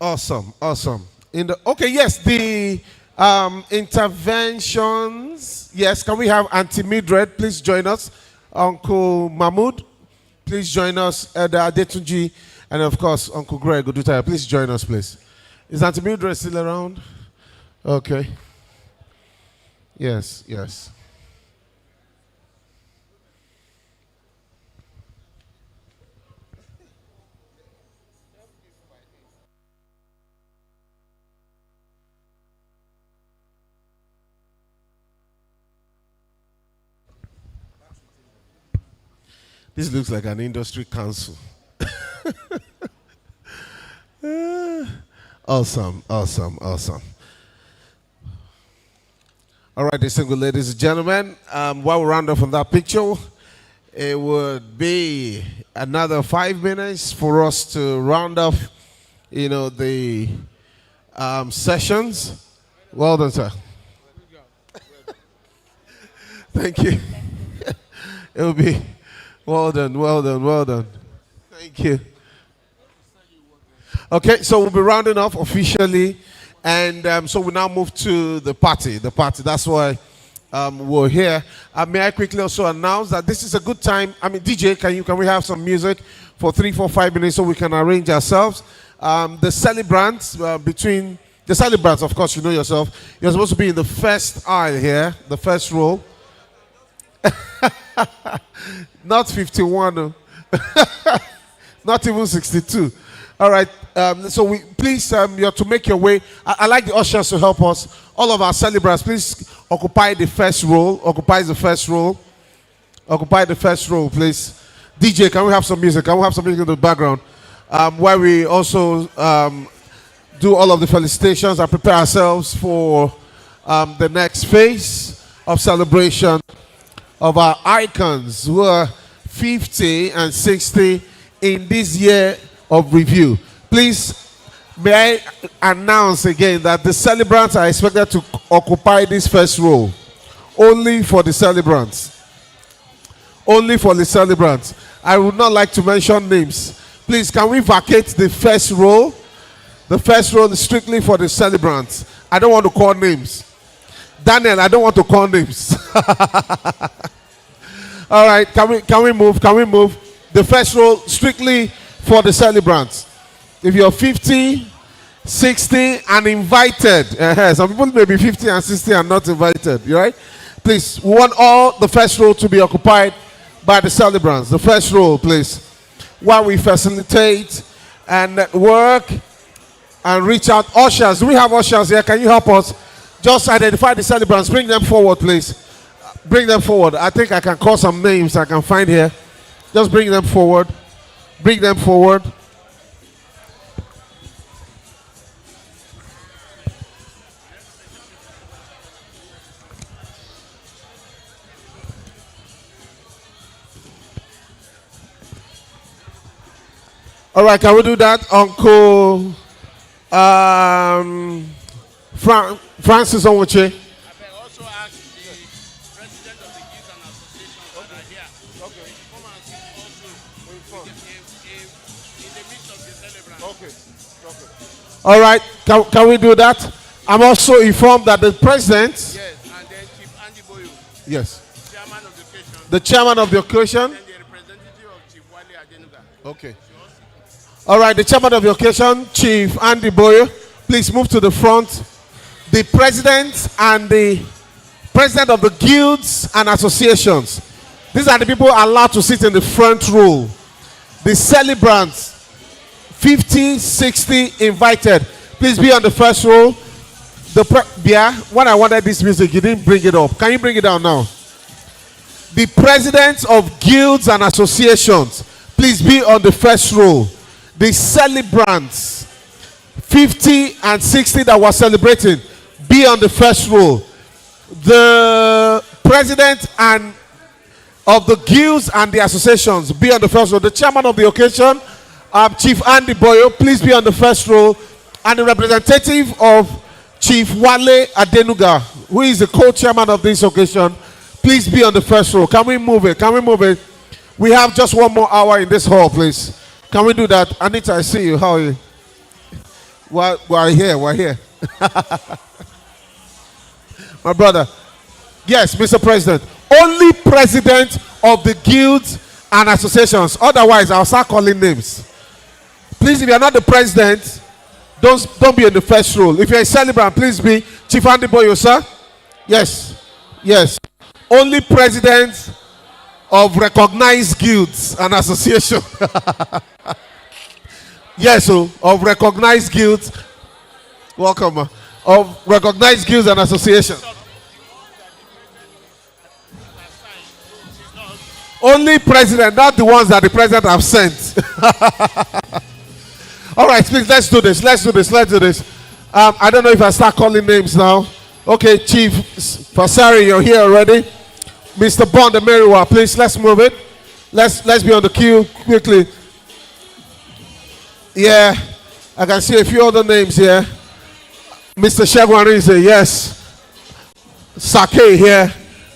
Awesome. Okay, yes, the interventions. Yes, can we have Auntie Mildred please join us? Uncle Mahmoud, please join us. Elder Adetunji, and of course Uncle Greg Odutaya, please join us, please. Is Auntie Mildred still around? Okay. Yes. This looks like an industry council. Awesome. All right, distinguished ladies and gentlemen, while we round off on that picture, it would be another 5 minutes for us to round off, the sessions. Well done, sir. Thank you. It will be well done. Thank you. Okay, so we'll be rounding off officially, and so we now move to the party. That's why we're here. May I quickly also announce that this is a good time. DJ, can we have some music for 3, 4, 5 minutes so we can arrange ourselves? The celebrants, of course, you know yourself. You're supposed to be in the first aisle here, the first row. Not 51, not even 62. All right, so please, you have to make your way. I like the ushers to help us. All of our celebrants, please occupy the first row. Occupy the first row, please. DJ, can we have some music? Can we have some music in the background? While we also do all of the felicitations and prepare ourselves for the next phase of celebration of our icons who are 50 and 60 in this year of review. Please, may I announce again that the celebrants are expected to occupy this first row. Only for the celebrants. I would not like to mention names. Please, can we vacate the first row? The first row is strictly for the celebrants. I don't want to call names. Daniel, I don't want to call names. All right, can we move? The first row strictly for the celebrants. If you're 50, 60 and invited, some people may be 50 and 60 and not invited, right? Please, we want all the first row to be occupied by the celebrants. The first row, please. While we facilitate and network and reach out. Ushers, do we have ushers here? Can you help us? Just identify the celebrants. Bring them forward, please. Bring them forward. I think I can call some names I can find here. Just bring them forward. All right, can we do that? Uncle Francis Onwuche. All right, can we do that? I'm also informed that the president. Yes, and then Chief Andy Boyo. Yes. Chairman of the occasion. The chairman of the occasion. And the representative of Chief Wale Adenuga. Okay. All right, the chairman of the occasion, Chief Andy Boyo, please move to the front. The president and the president of the guilds and associations. These are the people allowed to sit in the front row. The celebrants. 50, 60 invited. Please be on the first row. When I wanted this music, you didn't bring it up. Can you bring it down now? The presidents of guilds and associations, please be on the first row. The celebrants, 50 and 60 that were celebrating, be on the first row. The president and of the guilds and the associations, be on the first row. The chairman of the occasion, Chief Andy Boyo, please be on the first row. And the representative of Chief Wale Adenuga, who is the co-chairman of this occasion, please be on the first row. Can we move it? Can we move it? We have just 1 more hour in this hall, please. Can we do that? Anita, I see you. How are you? We're here. We're here. My brother. Yes, Mr. President. Only president of the guilds and associations. Otherwise, I'll start calling names. Please, if you're not the president, don't be in the first row. If you're a celebrant, please be Chief Andy Boyo, sir. Yes. Yes. Only president of recognized guilds and associations. Yes, so of recognized guilds. Welcome. Of recognized guilds and associations. Only president, not the ones that the president have sent. All right, please, let's do this. Let's do this. Let's do this. I don't know if I start calling names now. Okay, Chief Fasari, you're here already. Mr. Bond and Meriwa, please, let's move it. Let's be on the queue quickly. Yeah, I can see a few other names here. Mr. Shagwarize, yes. Sake here.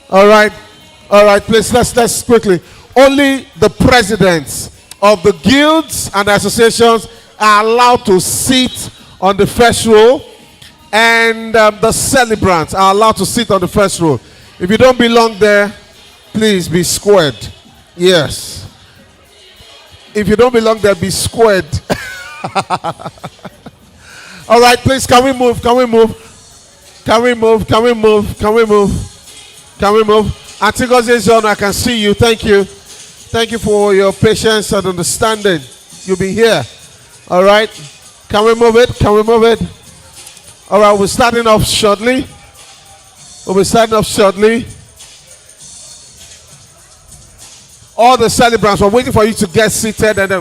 All right, please, let's quickly. Only the presidents of the guilds and associations are allowed to sit on the first row, and the celebrants are allowed to sit on the first row. If you don't belong there, please be squared. Yes. If you don't belong there, be squared. All right, please, can we move? Can we move? Can we move? Can we move? Can we move? Can we move? Antigos, I can see you. Thank you. Thank you for your patience and understanding. You'll be here. All right. Can we move it? Can we move it? All right, we're starting off shortly. We'll be starting off shortly. All the celebrants, we're waiting for you to get seated, and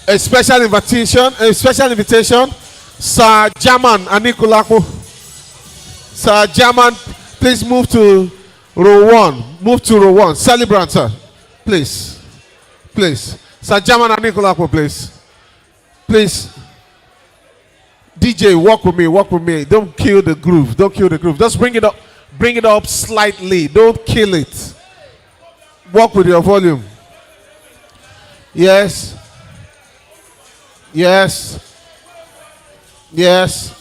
a special invitation, Sir Jaman Anikulaku. Sir Jaman, please move to row 1. Move to row 1. Celebrant, sir. Please. Please. Sir Jaman Anikulaku, please. Please. DJ, walk with me, walk with me. Don't kill the groove. Don't kill the groove. Just bring it up. Bring it up slightly. Don't kill it. Walk with your volume. Yes. Yes. Yes.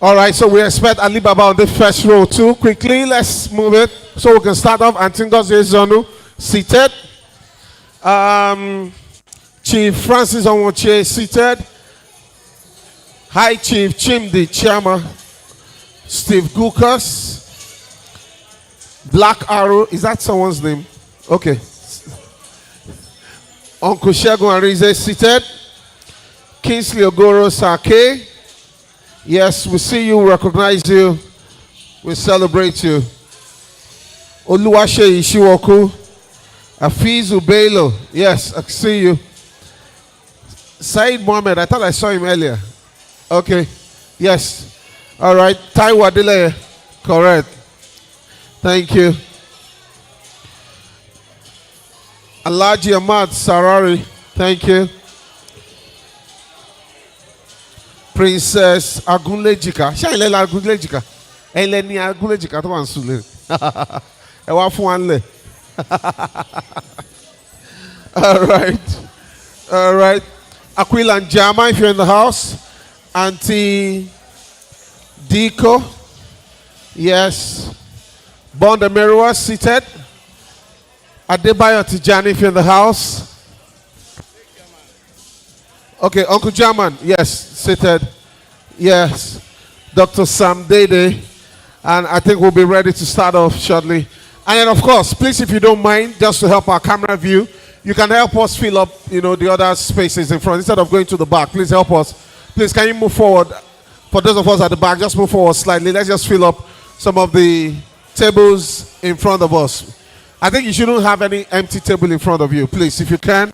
All right, so we expect Alibaba on the first row too. Quickly, let's move it so we can start off. Antingos Zonu seated. Chief Francis Onwoche seated. High Chief Chimdi Chama. Steve Gukas. Black Arrow, is that someone's name? Okay. Uncle Shegun Arize seated. Kingsley Ogoro Sake. Yes, we see you, recognize you, we celebrate you. Oluwase Ishiwoku, Afiz Ubelo, yes, I see you. Said Mohammed, I thought I saw him earlier. Okay, yes. All right, Taiwo Adele, correct. Thank you. Alhaji Ahmad Sarari, thank you. Princess Agunlejika. Ṣé ilẹ̀ la Agunlejika? Ẹlẹ́ ni Agunlejika tó wà ń sùn lé. Ẹ wá fún wa ń lẹ̀. All right. All right. Aquila and Jama, if you're in the house. Auntie Diko. Yes. Bond Ameriwa seated. Adebayo Tijani, if you're in the house. Okay, Uncle German, yes, seated. Yes. Dr. Sam Dede. And I think we'll be ready to start off shortly. And then, of course, please, if you don't mind, just to help our camera view, you can help us fill up, the other spaces in front instead of going to the back. Please help us. Please, can you move forward? For those of us at the back, just move forward slightly. Let's just fill up some of the tables in front of us. I think you shouldn't have any empty table in front of you. Please, if you can,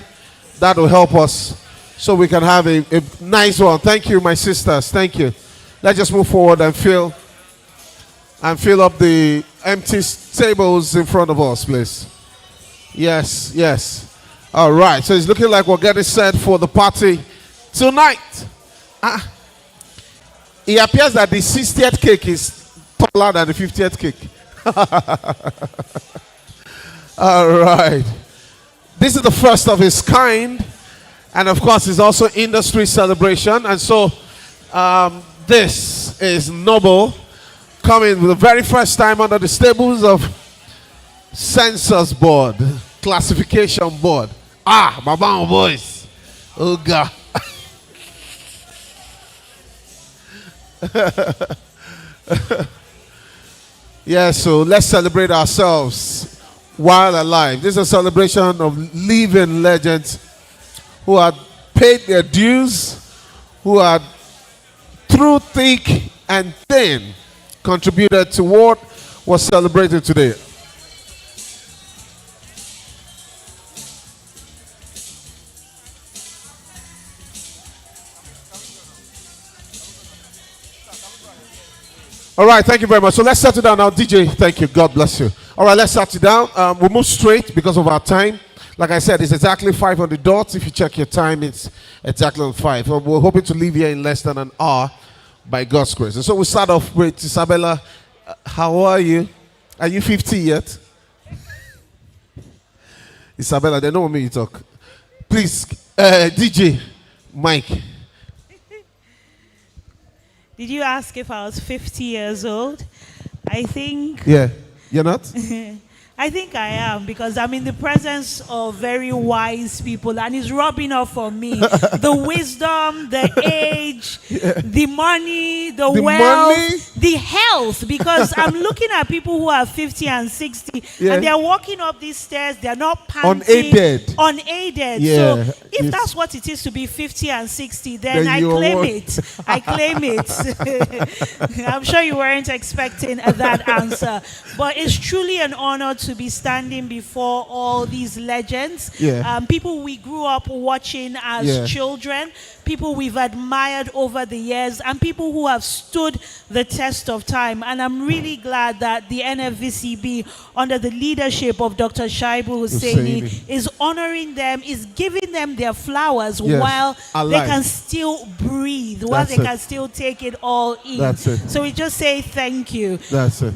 that will help us. so we can have a nice one. Thank you, my sisters. Thank you. Let's just move forward and fill up the empty tables in front of us, please. Yes, yes. All right. So it's looking like we're getting set for the party tonight. It appears that the 60th cake is taller than the 50th cake. All right. This is the first of its kind. And of course, it's also industry celebration. And so this is Noble coming for the very first time under the stables of Census Board, Classification Board. My bang boys. Oh, God. Yeah, so let's celebrate ourselves while alive. This is a celebration of living legends who had paid their dues, who had through thick and thin contributed to what was celebrated today. All right, thank you very much. So let's settle down now. DJ, thank you. God bless you. All right, let's settle down. We'll move straight because of our time. Like I said, it's exactly 5 on the dot. If you check your time, it's exactly on 5. We're hoping to leave here in less than an hour by God's grace. And so we'll start off with Isabella. How are you? Are you 50 yet? Isabella, they don't want me to talk. Please, DJ, Mike. Did you ask if I was 50 years old? I think... Yeah. You're not? I think I am, because I'm in the presence of very wise people, and it's rubbing off on me. The wisdom, the age, the money, the wealth, the health, because I'm looking at people who are 50 and 60, and they're walking up these stairs, they're not panting. Unaided. Yeah. So if that's what it is to be 50 and 60, then I claim it. I claim it. I'm sure you weren't expecting that answer. But it's truly an honor to be standing before all these legends, people we grew up watching as children, people we've admired over the years, and people who have stood the test of time. And I'm really glad that the NFVCB, under the leadership of Dr. Shaibu Hussaini, is honoring them, is giving them their flowers while they can still breathe, while they can still take it all in. So we just say thank you.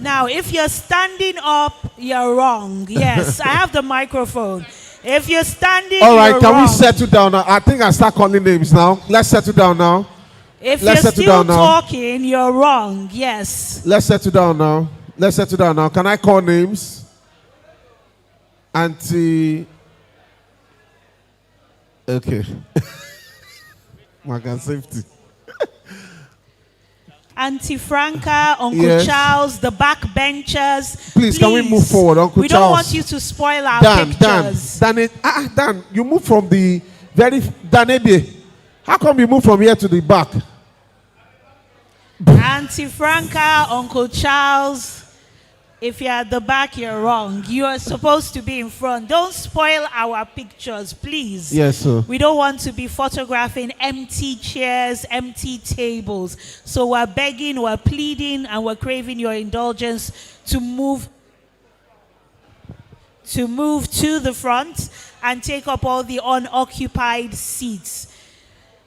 Now, if you're standing up, you're wrong. Yes, I have the microphone. If you're standing, all right, you're can wrong. we settle down now? I think I start calling names now. Let's settle down now. If you're still talking, you're wrong. Yes. Let's settle down now. Let's settle down now. Can I call names? Auntie. Okay. Mark safety. Auntie Franca, Uncle Charles, the backbenchers. Please, can we move forward, Uncle Charles? We don't want you to spoil our pictures. Dan, you move from the very... Dan, how come you move from here to the back? Auntie Franca, Uncle Charles, if you're at the back, you're wrong. You are supposed to be in front. Don't spoil our pictures, please. Yes, sir. We don't want to be photographing empty chairs, empty tables. So we're begging, we're pleading, and we're craving your indulgence to move to the front and take up all the unoccupied seats.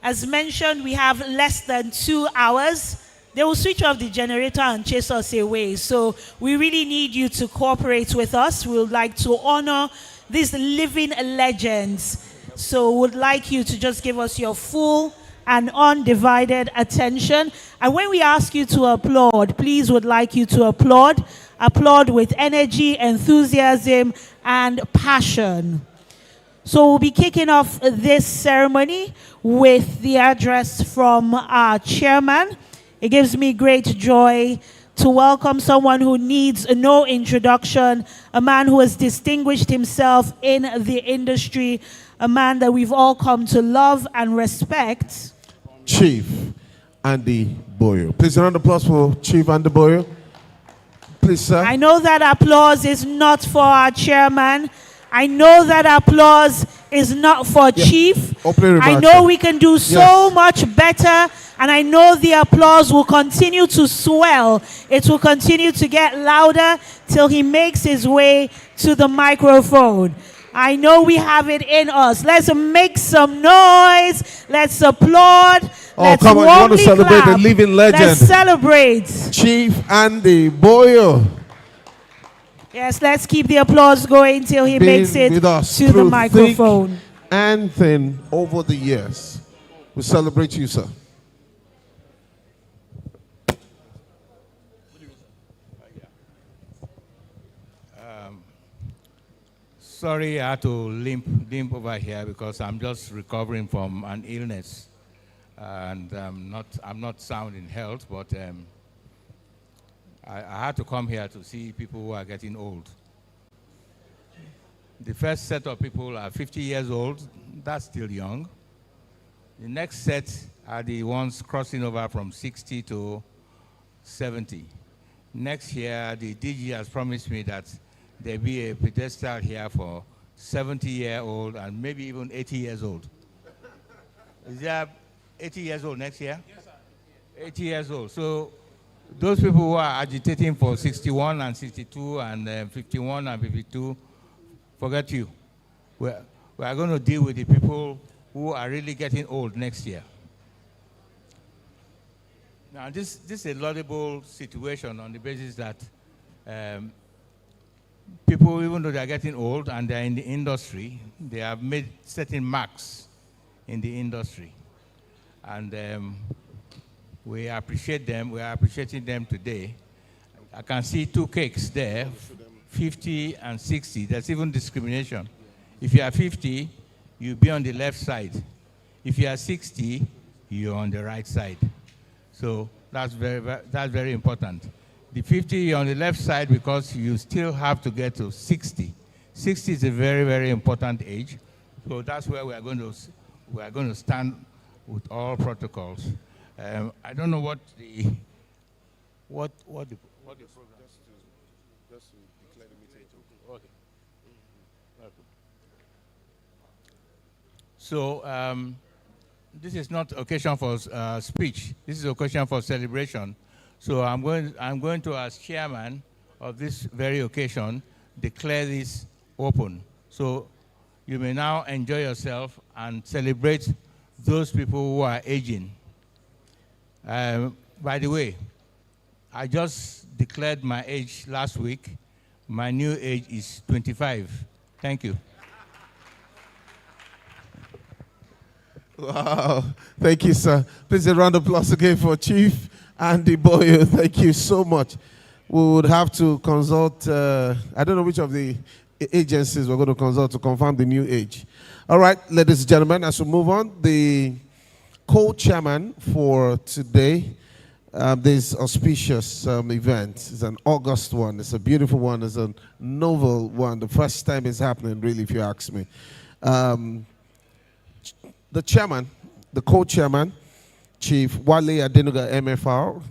As mentioned, we have less than 2 hours. They will switch off the generator and chase us away. So we really need you to cooperate with us. We would like to honor these living legends. So we would like you to just give us your full and undivided attention. And when we ask you to applaud, please would like you to applaud. Applaud with energy, enthusiasm, and passion. So we'll be kicking off this ceremony with the address from our chairman. It gives me great joy to welcome someone who needs no introduction, a man who has distinguished himself in the industry, a man that we've all come to love and respect. Chief Andy Boyo. Please, a round of applause for Chief Andy Boyo. Please, sir. I know that applause is not for our chairman. I know that applause is not for Chief. Opening I remarks, know sir. we can do so Yes. much better, and I know the applause will continue to swell. It will continue to get louder till he makes his way to the microphone. I know we have it in us. Let's make some noise. Let's applaud. Oh, Let's come on, you want to warmly celebrate clap. the living legend. Let's celebrate. Chief Andy Boyo. Yes, let's keep the applause going till he Been makes it with us to the through microphone. thick and thin over the years. We celebrate you, sir. Sorry, I had to limp over here because I'm just recovering from an illness, and I'm not sound in health. But I had to come here to see people who are getting old. The first set of people are 50 years old. That's still young. The next set are the ones crossing over from 60 to 70. Next year, the DG has promised me that there'll be a pedestal here for 70-year-old and maybe even 80 years old. Is there 80 years old next year? Yes, sir. 80 years old. So those people who are agitating for 61 and 62 and 51 and 52, forget you. We are going to deal with the people who are really getting old next year. Now, this is a laudable situation on the basis that people, even though they are getting old and they are in the industry, they have made certain marks in the industry. And we appreciate them. We are appreciating them today. I can see two cakes there, 50 and 60. There's even discrimination. If you are 50, you'll be on the left side. If you are 60, you're on the right side. So that's very important. The 50, you're on the left side because you still have to get to 60. 60 is a very, very important age. So that's where we are going to stand with all protocols. I don't know what the program. Just to declare the meeting. Okay. So this is not occasion for speech. This is occasion for celebration. So I'm going to, as chairman of this very occasion, declare this open. So you may now enjoy yourself and celebrate those people who are aging. By the way, I just declared my age last week. My new age is 25. Thank you. Wow. Thank you, sir. Please a round of applause again for Chief Andy Boyo. Thank you so much. We would have to consult, I don't know which of the agencies we're going to consult to confirm the new age. All right, ladies and gentlemen, as we move on, the co-chairman for today, this auspicious event is an August one. It's a beautiful one. It's a novel one. The first time it's happening, really, if you ask me. The chairman, the co-chairman, Chief Wale Adenuga MFR,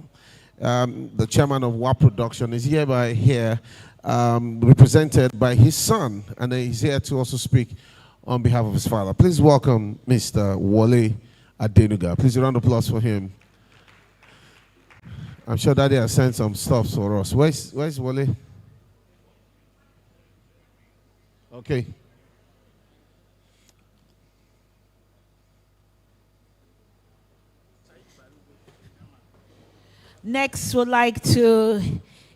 the chairman of WA Production, is hereby here, represented by his son, and he's here to also speak on behalf of his father. Please welcome Mr. Wale Adenuga. Please a round of applause for him. I'm sure Daddy has sent some stuff for us. Where's Wale? Okay. Next, would like to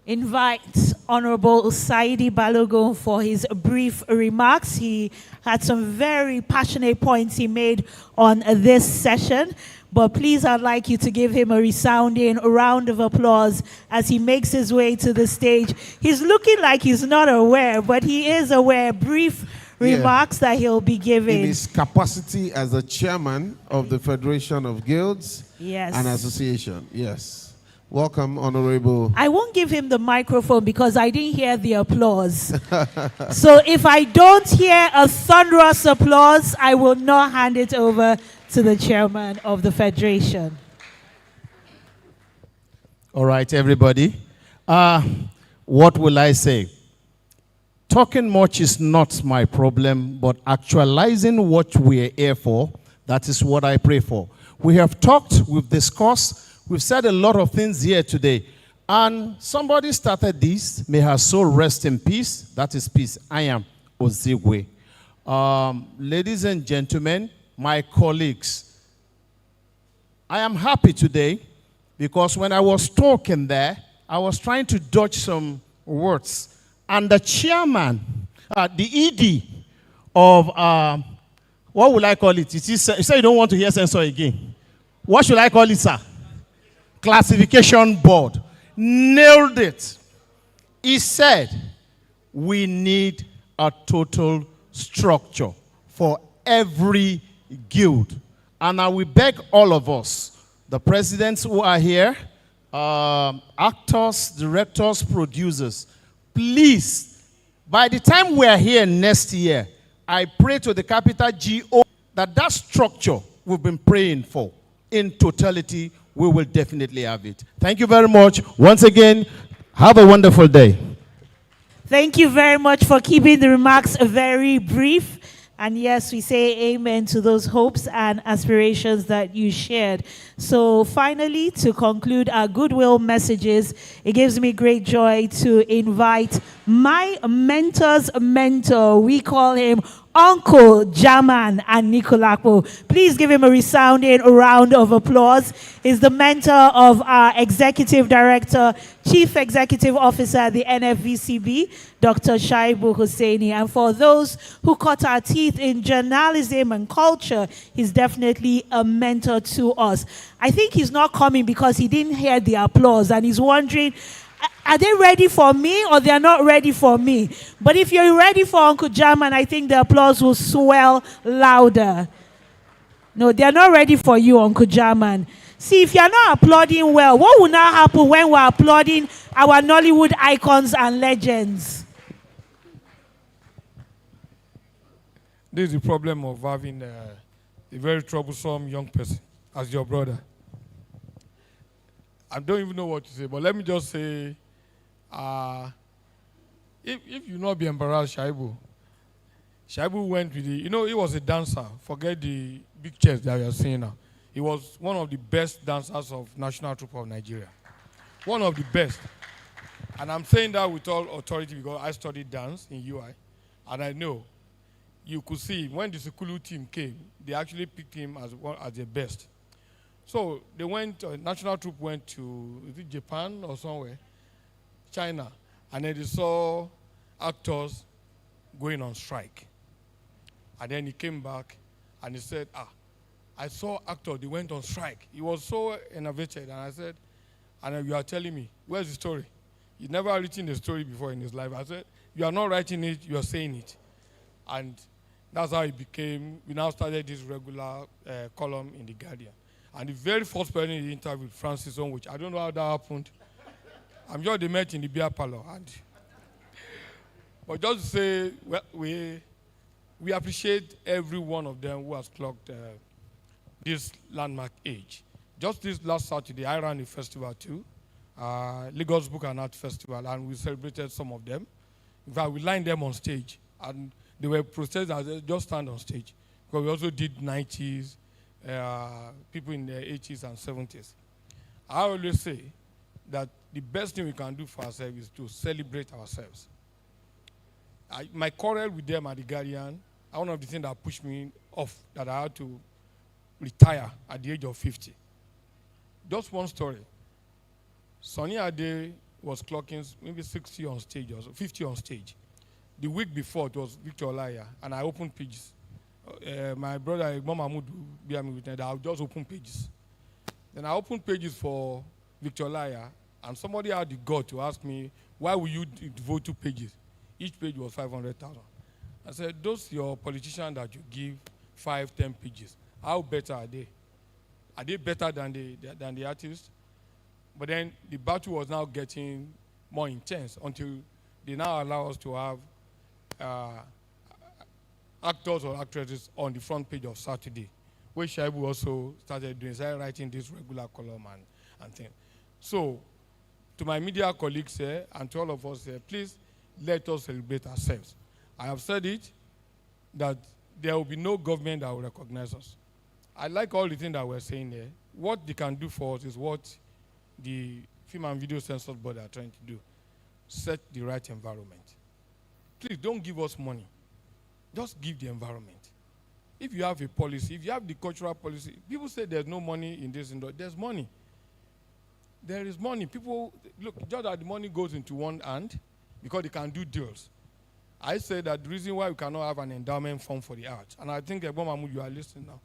invite Honorable Saidi Balogun for his brief remarks. He had some very passionate points he made on this session. But please, I'd like you to give him a resounding round of applause as he makes his way to the stage. He's looking like he's not aware, but he is aware. Brief remarks that he'll be giving. In his capacity as the chairman of the Federation of Guilds and Association. Yes. Welcome, Honorable. I won't give him the microphone because I didn't hear the applause. So if I don't hear a thunderous applause, I will not hand it over to the chairman of the Federation. All right, everybody. What will I say? Talking much is not my problem, but actualizing what we're here for, that is what I pray for. We have talked, we've discussed, we've said a lot of things here today. And somebody started this. May her soul rest in peace. That is peace. I am Ozigwe. Ladies and gentlemen, my colleagues, I am happy today because when I was talking there, I was trying to dodge some words. And the chairman, the ED of, what would I call it? You say you don't want to hear censor again. What should I call it, sir? Classification board. Nailed it. He said, we need a total structure for every guild. And I will beg all of us, the presidents who are here, actors, directors, producers, please, by the time we are here next year, I pray to the capital GO that structure we've been praying for, in totality, we will definitely have it. Thank you very much. Once again, have a wonderful day. Thank you very much for keeping the remarks very brief. And yes, we say amen to those hopes and aspirations that you shared. So finally, to conclude our goodwill messages, it gives me great joy to invite my mentor's mentor. We call him Uncle Jaman and Nicolapo. Please give him a resounding round of applause. He's the mentor of our Executive Director, Chief Executive Officer at the NFVCB, Dr. Shaibu Hussaini. And for those who cut our teeth in journalism and culture, he's definitely a mentor to us. I think he's not coming because he didn't hear the applause and he's wondering, are they ready for me or they're not ready for me? But if you're ready for Uncle Jaman, I think the applause will swell louder. No, they're not ready for you, Uncle Jaman. See, if you're not applauding well, what will now happen when we're applauding our Nollywood icons and legends? This is the problem of having a very troublesome young person as your brother. I don't even know what to say, but let me just say, if you not be embarrassed, Shaibu went with he was a dancer. Forget the big chest that you're seeing now. He was one of the best dancers of National Troupe of Nigeria. One of the best. And I'm saying that with all authority because I studied dance in UI. And I know, you could see when the Sukulu team came, they actually picked him as the best. So they went, National Troupe went to, is it Japan or somewhere? China. And then they saw actors going on strike. And then he came back and he said, I saw actors, they went on strike. He was so innovative. And I said, and you are telling me, where's the story? He's never written a story before in his life. I said, you are not writing it, you are saying it. And that's how it became, we now started this regular column in The Guardian. And the very first person in the interview, Francis On, which I don't know how that happened. I'm sure they met in the beer parlor. But just to say, well, we appreciate every one of them who has clocked this landmark age. Just this last Saturday, I ran a festival too, Lagos Book and Art Festival, and we celebrated some of them. In fact, we lined them on stage, and they were processed as they just stand on stage. Because we also did 90s, people in their 80s and 70s. I always say that the best thing we can do for ourselves is to celebrate ourselves. My quarrel with them at The Guardian, one of the things that pushed me off, that I had to retire at the age of 50. Just one story. Sonny Ade was clocking maybe 60 on stage or so, 50 on stage. The week before, it was Victor Olaya, and I opened pages. My brother, Igbo Mahmoud, bear me with me, I'll just open pages. Then I opened pages for Victor Olaya, and somebody had the gut to ask me, why will you devote 2 pages? Each page was 500,000. I said, those your politicians that you give 5, 10 pages, how better are they? Are they better than the artists? But then the battle was now getting more intense until they now allow us to have actors or actresses on the front page of Saturday, which Shaibu also started doing, started writing this regular column and things. So, to my media colleagues here and to all of us here, please, let us celebrate ourselves. I have said it, that there will be no government that will recognize us. I like all the things that we're saying here. What they can do for us is what the Film and Video Censors Board are trying to do. Set the right environment. Please don't give us money. Just give the environment. If you have a policy, if you have the cultural policy, people say there's no money in this industry. There's money. There is money. People, look, just that the money goes into one hand because they can do deals. I say that the reason why we cannot have an endowment fund for the arts, and I think, Ebon Mahmoud, you are listening now,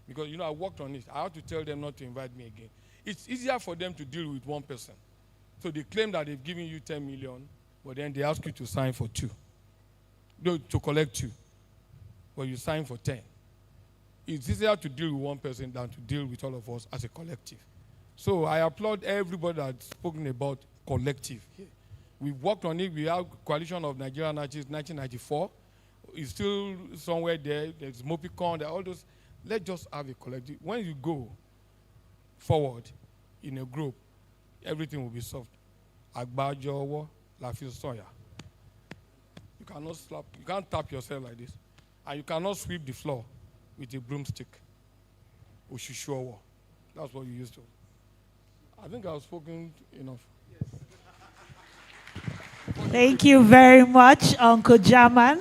because, I worked on it. I have to tell them not to invite me again. It's easier for them to deal with one person. So they claim that they've given you 10 million, but then they ask you to sign for 2. No, to collect 2. But you sign for 10. It's easier to deal with one person than to deal with all of us as a collective. So I applaud everybody that's spoken about collective here. We've worked on it. We have Coalition of Nigerian Artists 1994. It's still somewhere there. There's Mopicon, there are all those. Let's just have a collective. When you go forward in a group, everything will be solved. Agbajowo, Lafi Soya. You cannot slap, you can't tap yourself like this. And you cannot sweep the floor with a broomstick. Oshishuowo. That's what you used to. I think I've spoken enough. Thank you very much, Uncle Jaman.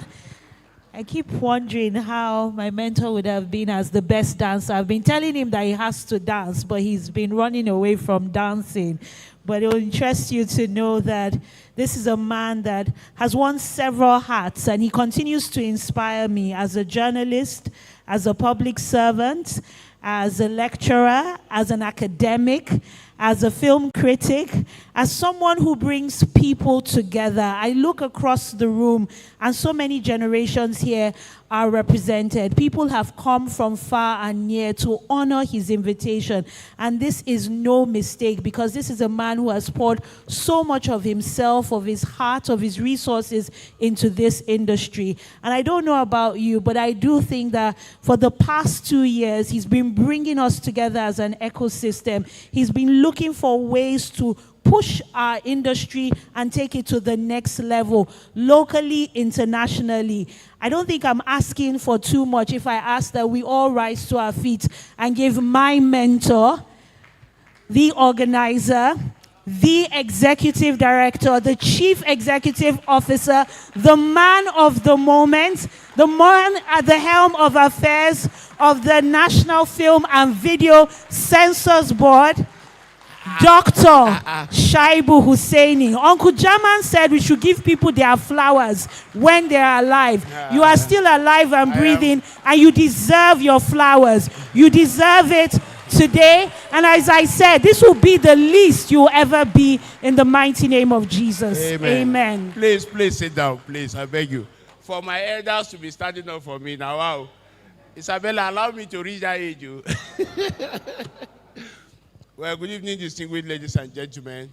I keep wondering how my mentor would have been as the best dancer. I've been telling him that he has to dance, but he's been running away from dancing. But it will interest you to know that this is a man that has worn several hats, and he continues to inspire me as a journalist, as a public servant, as a lecturer, as an academic, as a film critic, as someone who brings people together. I look across the room, and so many generations here are represented. People have come from far and near to honor his invitation. And this is no mistake, because this is a man who has poured so much of himself, of his heart, of his resources into this industry. And I don't know about you, but I do think that for the past 2 years, he's been bringing us together as an ecosystem. He's been looking for ways to push our industry and take it to the next level, locally, internationally. I don't think I'm asking for too much if I ask that we all rise to our feet and give my mentor, the organizer, the executive director, the chief executive officer, the man of the moment, the man at the helm of affairs of the National Film and Video Censors Board, Dr. Shaibu Hussaini. Uncle Jaman said we should give people their flowers when they are alive. You are still alive and breathing, and you deserve your flowers. You deserve it today. And as I said, this will be the least you'll ever be, in the mighty name of Jesus. Amen. Please sit down, please. I beg you. For my elders to be standing up for me now, wow. Isabella, allow me to reach that age. Well, good evening, distinguished ladies and gentlemen.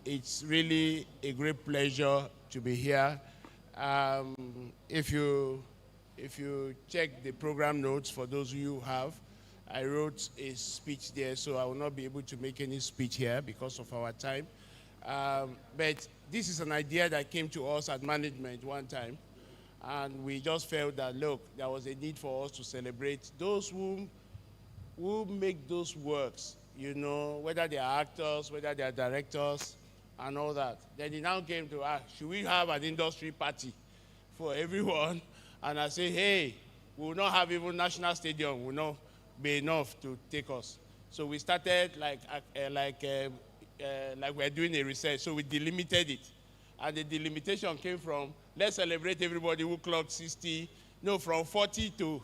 It's really a great pleasure to be here. If you check the program notes, for those of you who have, I wrote a speech there, so I will not be able to make any speech here because of our time. But this is an idea that came to us at management one time, and we just felt that, look, there was a need for us to celebrate those who make those works, whether they are actors, whether they are directors, and all that. Then it now came to us, should we have an industry party for everyone? And I say, hey, we will not have even National Stadium, will not be enough to take us. So we started like we're doing a research, so we delimited it. And the delimitation came from, let's celebrate everybody who clocked 60, from 40 to,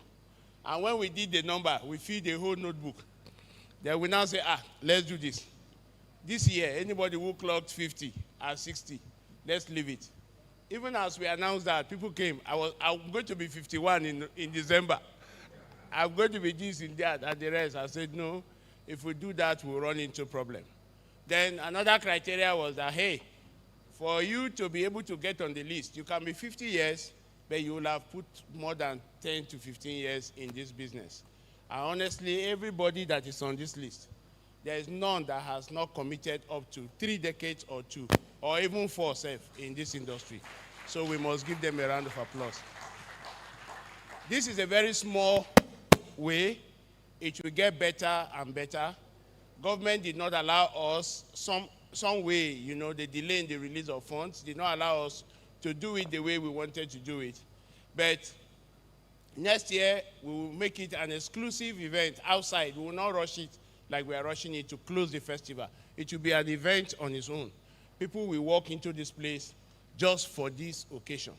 and when we did the number, we filled the whole notebook. Then we now say, let's do this. This year, anybody who clocked 50 and 60, let's leave it. Even as we announced that, people came. I'm going to be 51 in December. I'm going to be this and that and the rest. I said, no, if we do that, we'll run into a problem. Then another criteria was that, hey, for you to be able to get on the list, you can be 50 years, but you will have put more than 10 to 15 years in this business. And honestly, everybody that is on this list, there is none that has not committed up to 3 decades or 2 or even 4 self in this industry. So we must give them a round of applause. This is a very small way. It will get better and better. Government did not allow us some way, you know, the delay in the release of funds did not allow us to do it the way we wanted to do it. But next year, we will make it an exclusive event outside. We will not rush it like we are rushing it to close the festival. It will be an event on its own. People will walk into this place just for this occasion,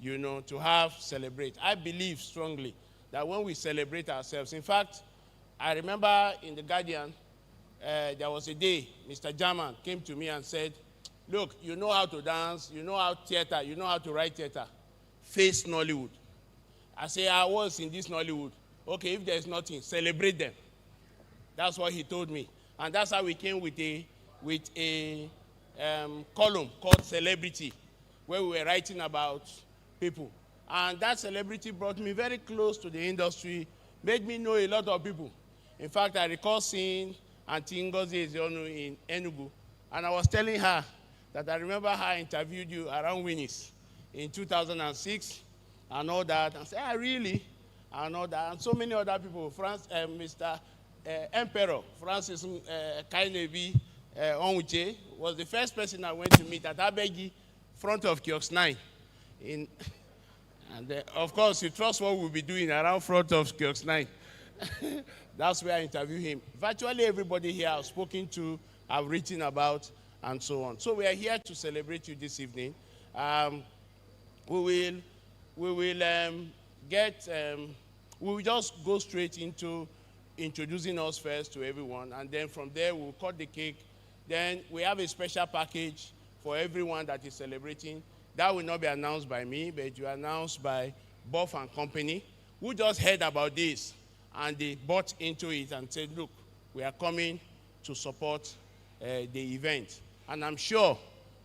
you know, to celebrate. I believe strongly that when we celebrate ourselves, in fact, I remember in The Guardian, there was a day Mr. German came to me and said, look, you know how to dance, you know how theater, you know how to write theater. Face Nollywood. I say, I was in this Nollywood. Okay, if there's nothing, celebrate them. That's what he told me. And that's how we came with a column called Celebrity, where we were writing about people. And that celebrity brought me very close to the industry, made me know a lot of people. In fact, I recall seeing Auntie Ngozi Ezeonu in Enugu, and I was telling her that I remember her I interviewed you around Winnie's in 2006 and all that. And I said, really? And all that. And so many other people, Mr. Emperor, Francis Kainebi Onwuche, was the first person I went to meet at Abegi, front of Kiosk 9. And of course, you trust what we'll be doing around front of Kiosk 9. That's where I interviewed him. Virtually everybody here I've spoken to, I've written about, and so on. So we are here to celebrate you this evening. We will just go straight into introducing us first to everyone, and then from there we'll cut the cake. Then we have a special package for everyone that is celebrating. That will not be announced by me, but it will be announced by Buff and Company, who just heard about this, and they bought into it and said, look, we are coming to support the event. And I'm sure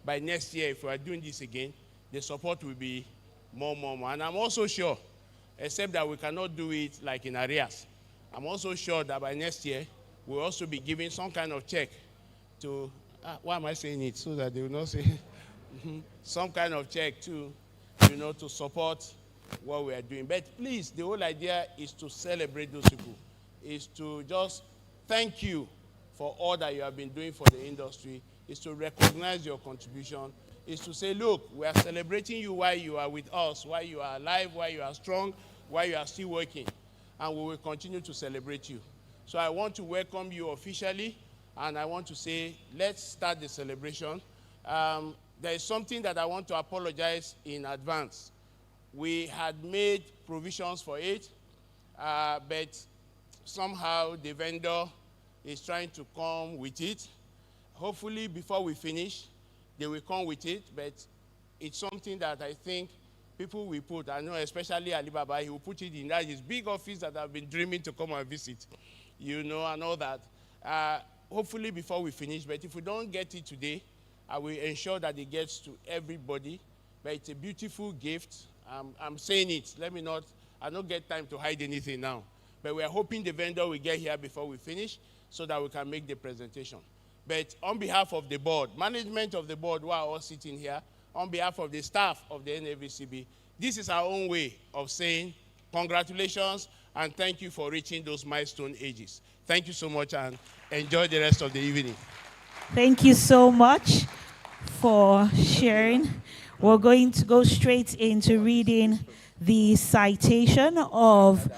by next year, if we are doing this again, the support will be more. And I'm also sure, except that we cannot do it like in arrears, I'm also sure that by next year, we'll also be giving some kind of check to, why am I saying it? So that they will not say, some kind of check to, you know, to support what we are doing. But please, the whole idea is to celebrate those people, is to just thank you for all that you have been doing for the industry, is to recognize your contribution, is to say, look, we are celebrating you while you are with us, while you are alive, while you are strong, while you are still working, and we will continue to celebrate you. So I want to welcome you officially, and I want to say, let's start the celebration. There is something that I want to apologize in advance. We had made provisions for it, but somehow the vendor is trying to come with it. Hopefully, before we finish, they will come with it, but it's something that I think people will put. I know especially Alibaba, he will put it in that his big office that I've been dreaming to come and visit, you know, and all that. Hopefully, before we finish, but if we don't get it today, I will ensure that it gets to everybody. But it's a beautiful gift. I'm saying it. I don't get time to hide anything now. But we are hoping the vendor will get here before we finish so that we can make the presentation. But on behalf of the board, management of the board who are all sitting here, on behalf of the staff of the NAVCB, this is our own way of saying congratulations and thank you for reaching those milestone ages. Thank you so much and enjoy the rest of the evening. Thank you so much for sharing. We're going to go straight into reading the citation of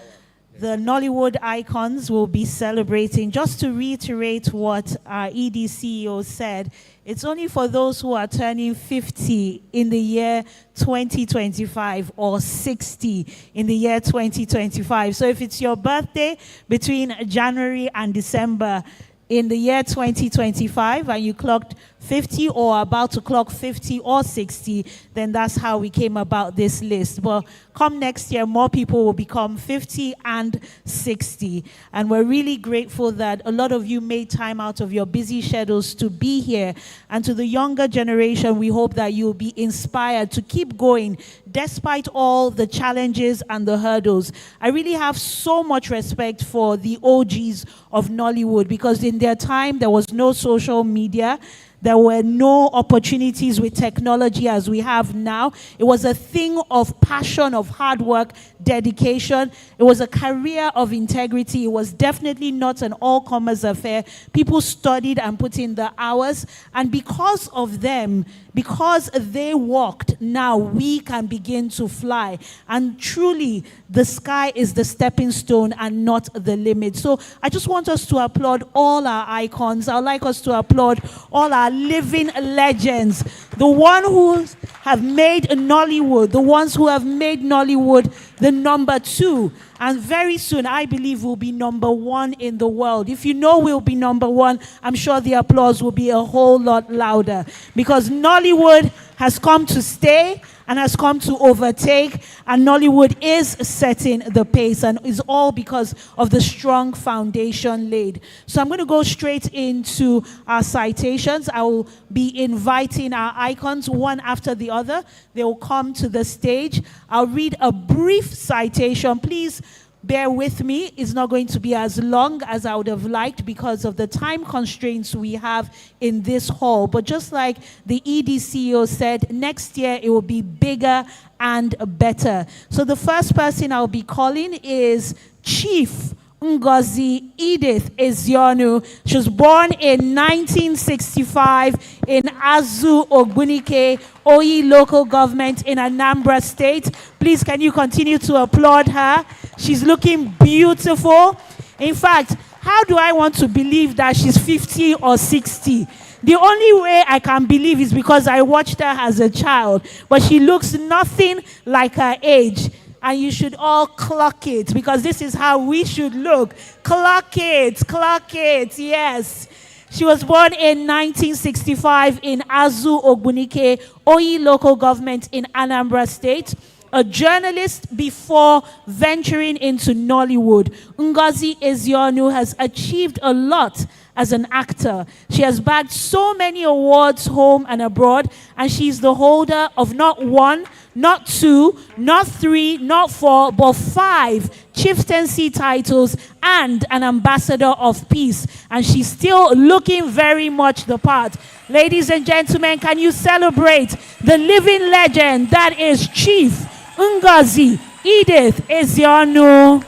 the Nollywood icons we'll be celebrating. Just to reiterate what our ED CEO said, it's only for those who are turning 50 in the year 2025 or 60 in the year 2025. So if it's your birthday between January and December in the year 2025 and you clocked 50 or about to clock 50 or 60, then that's how we came about this list. But come next year, more people will become 50 and 60. And we're really grateful that a lot of you made time out of your busy schedules to be here. And to the younger generation, we hope that you'll be inspired to keep going despite all the challenges and the hurdles. I really have so much respect for the OGs of Nollywood because in their time, there was no social media. There were no opportunities with technology as we have now. It was a thing of passion, of hard work, dedication. It was a career of integrity. It was definitely not an all-comers affair. People studied and put in the hours. And because of them, because they walked, now we can begin to fly. And truly, the sky is the stepping stone and not the limit. So I just want us to applaud all our icons. I'd like us to applaud all our living legends. The one who have made Nollywood, the ones who have made Nollywood the number 2. And very soon, I believe we'll be number 1 in the world. If you know we'll be number 1, I'm sure the applause will be a whole lot louder. Because Nollywood has come to stay and has come to overtake, and Nollywood is setting the pace, and is all because of the strong foundation laid. So I'm going to go straight into our citations. I will be inviting our icons one after the other. They will come to the stage. I'll read a brief citation. Please bear with me. It's not going to be as long as I would have liked because of the time constraints we have in this hall. But just like the ED CEO said, next year it will be bigger and better. So the first person I'll be calling is Chief Ngozi Edith Ezionu. She was born in 1965 in Azu Ogbunike, Oyi local government in Anambra State. Please, can you continue to applaud her? She's looking beautiful. In fact, how do I want to believe that she's 50 or 60? The only way I can believe is because I watched her as a child, but she looks nothing like her age. And you should all clock it, because this is how we should look. Clock it, yes. She was born in 1965 in Azu Ogbunike, Oyi local government in Anambra State. A journalist before venturing into Nollywood, Ngozi Ezionu has achieved a lot as an actor. She has bagged so many awards home and abroad, and she's the holder of not 1, not 2, not 3, not 4, but 5 chieftaincy titles and an ambassador of peace. And she's still looking very much the part. Ladies and gentlemen, can you celebrate the living legend that is Chief Ngozi Edith Ezionu?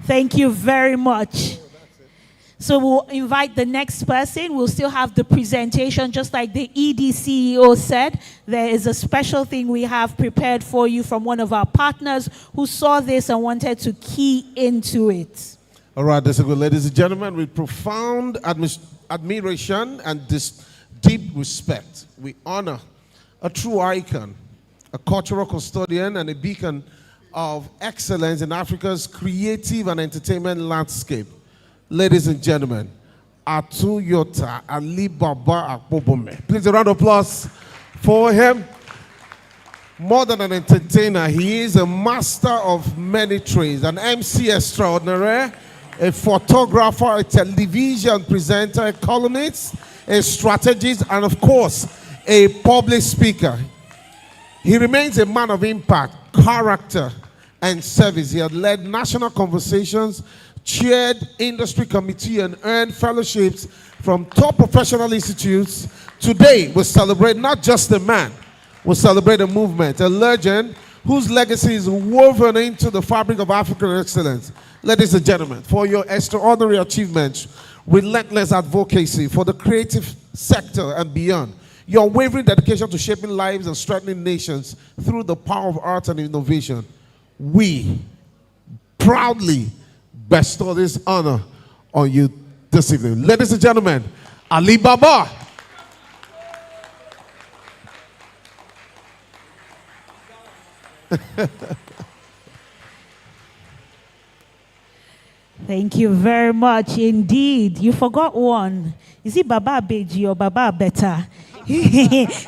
Thank you very much. So we'll invite the next person. We'll still have the presentation, just like the ED CEO said. There is a special thing we have prepared for you from one of our partners who saw this and wanted to key into it. All right, that's good. Ladies and gentlemen, with profound admiration and this deep respect, we honor a true icon, a cultural custodian, and a beacon of excellence in Africa's creative and entertainment landscape. Ladies and gentlemen, Atuyota Ali Baba Akpobome. Please, a round of applause for him. More than an entertainer, he is a master of many trades, an MC extraordinaire, a photographer, a television presenter, a columnist, a strategist, and of course, a public speaker. He remains a man of impact, character, and service. He had led national conversations, chaired industry committee, and earned fellowships from top professional institutes. Today, we celebrate not just a man, we celebrate a movement, a legend whose legacy is woven into the fabric of African excellence. Ladies and gentlemen, for your extraordinary achievements, relentless advocacy for the creative sector and beyond, your unwavering dedication to shaping lives and strengthening nations through the power of art and innovation, we proudly bestow this honor on you this evening. Ladies and gentlemen, Ali Baba. Thank you very much indeed. You forgot one. Is it Baba Beji or Baba Beta?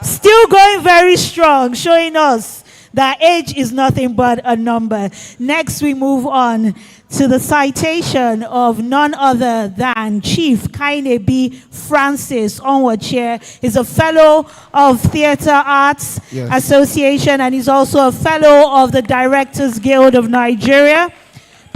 Still going very strong, showing us that age is nothing but a number. Next, we move on to the citation of none other than Chief Kainebi Francis Onwuchie. He's a fellow of Theatre Arts Association, and he's also a fellow of the Directors Guild of Nigeria.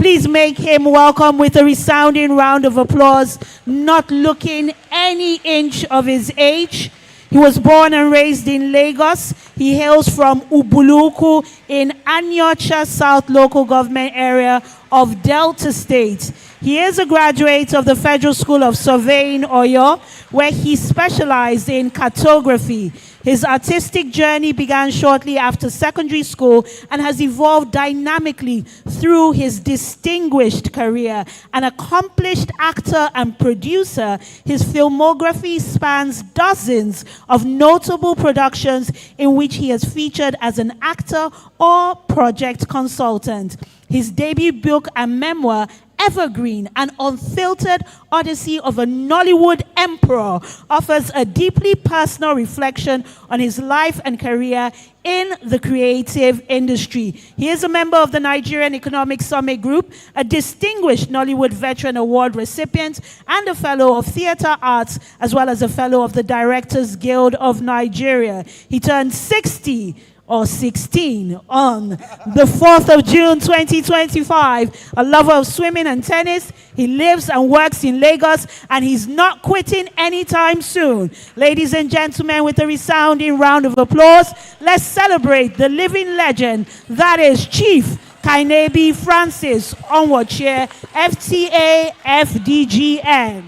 Please make him welcome with a resounding round of applause, not looking any inch of his age. He was born and raised in Lagos. He hails from Ubuluku in Anyocha South Local Government Area of Delta State. He is a graduate of the Federal School of Surveying, Oyo, where he specialized in cartography. His artistic journey began shortly after secondary school and has evolved dynamically through his distinguished career. An accomplished actor and producer, his filmography spans dozens of notable productions in which he has featured as an actor or project consultant. His debut book and memoir, Evergreen, an unfiltered odyssey of a Nollywood emperor, offers a deeply personal reflection on his life and career in the creative industry. He is a member of the Nigerian Economic Summit Group, a distinguished Nollywood Veteran Award recipient, and a Fellow of Theatre Arts, as well as a Fellow of the Directors Guild of Nigeria. He turned 60 or 16 on the 4th of June 2025. A lover of swimming and tennis, he lives and works in Lagos, and he's not quitting anytime soon. Ladies and gentlemen, with a resounding round of applause, let's celebrate the living legend that is Chief Kainebi Francis Onwochie, FTA FDGN.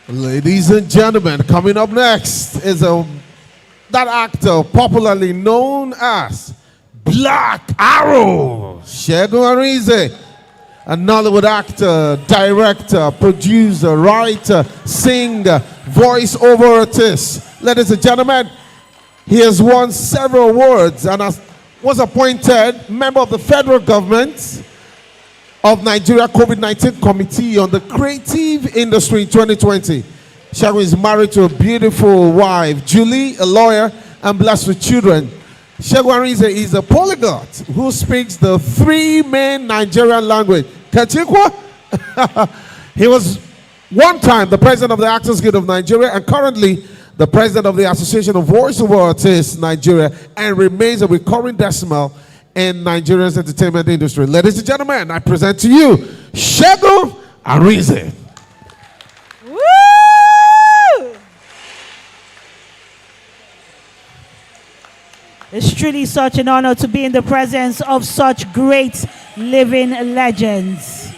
Ladies and gentlemen, coming up next is that actor popularly known as Black Arrow, Segun Arinze, a Nollywood actor, director, producer, writer, singer, voice-over artist. Ladies and gentlemen, he has won several awards and was appointed member of the federal government of Nigeria COVID-19 Committee on the Creative Industry in 2020. Segun is married to a beautiful wife, Julie, a lawyer, and blessed with children. Segun Arinze is a polyglot who speaks the three main Nigerian languages. Kachikwa? He was one time the president of the Actors Guild of Nigeria and currently the president of the Association of Voice-Over Artists Nigeria, and remains a recurring decimal in Nigeria's entertainment industry. Ladies and gentlemen, I present to you Segun Arinze. It's truly such an honor to be in the presence of such great living legends.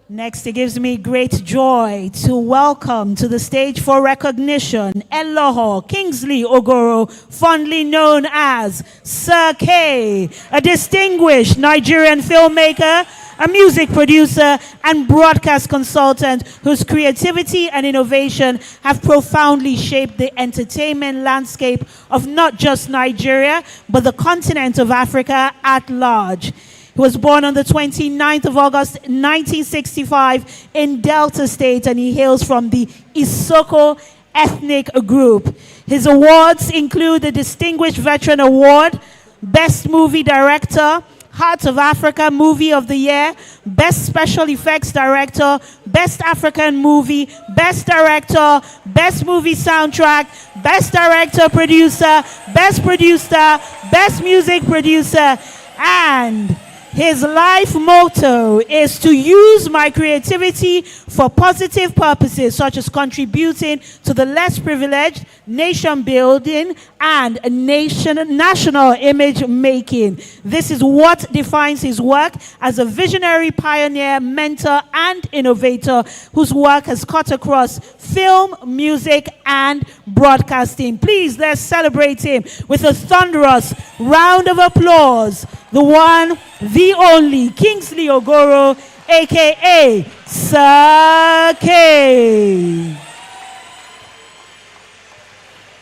Next, it gives me great joy to welcome to the stage for recognition Eloho Kingsley Ogoro, fondly known as Sir K, a distinguished Nigerian filmmaker, a music producer, and broadcast consultant whose creativity and innovation have profoundly shaped the entertainment landscape of not just Nigeria, but the continent of Africa at large. He was born on the 29th of August, 1965 in Delta State, and he hails from the Isoko ethnic group. His awards include the Distinguished Veteran Award, Best Movie Director, Heart of Africa Movie of the Year, Best Special Effects Director, Best African Movie, Best Director, Best Movie Soundtrack, Best Director Producer, Best Producer, Best Music Producer, and his life motto is to use my creativity for positive purposes, such as contributing to the less privileged, nation building, and national image making. This is what defines his work as a visionary pioneer, mentor, and innovator whose work has cut across film, music, and broadcasting. Please, let's celebrate him with a thunderous round of applause. The one, the only, Kingsley Ogoro, a.k.a. Sir K.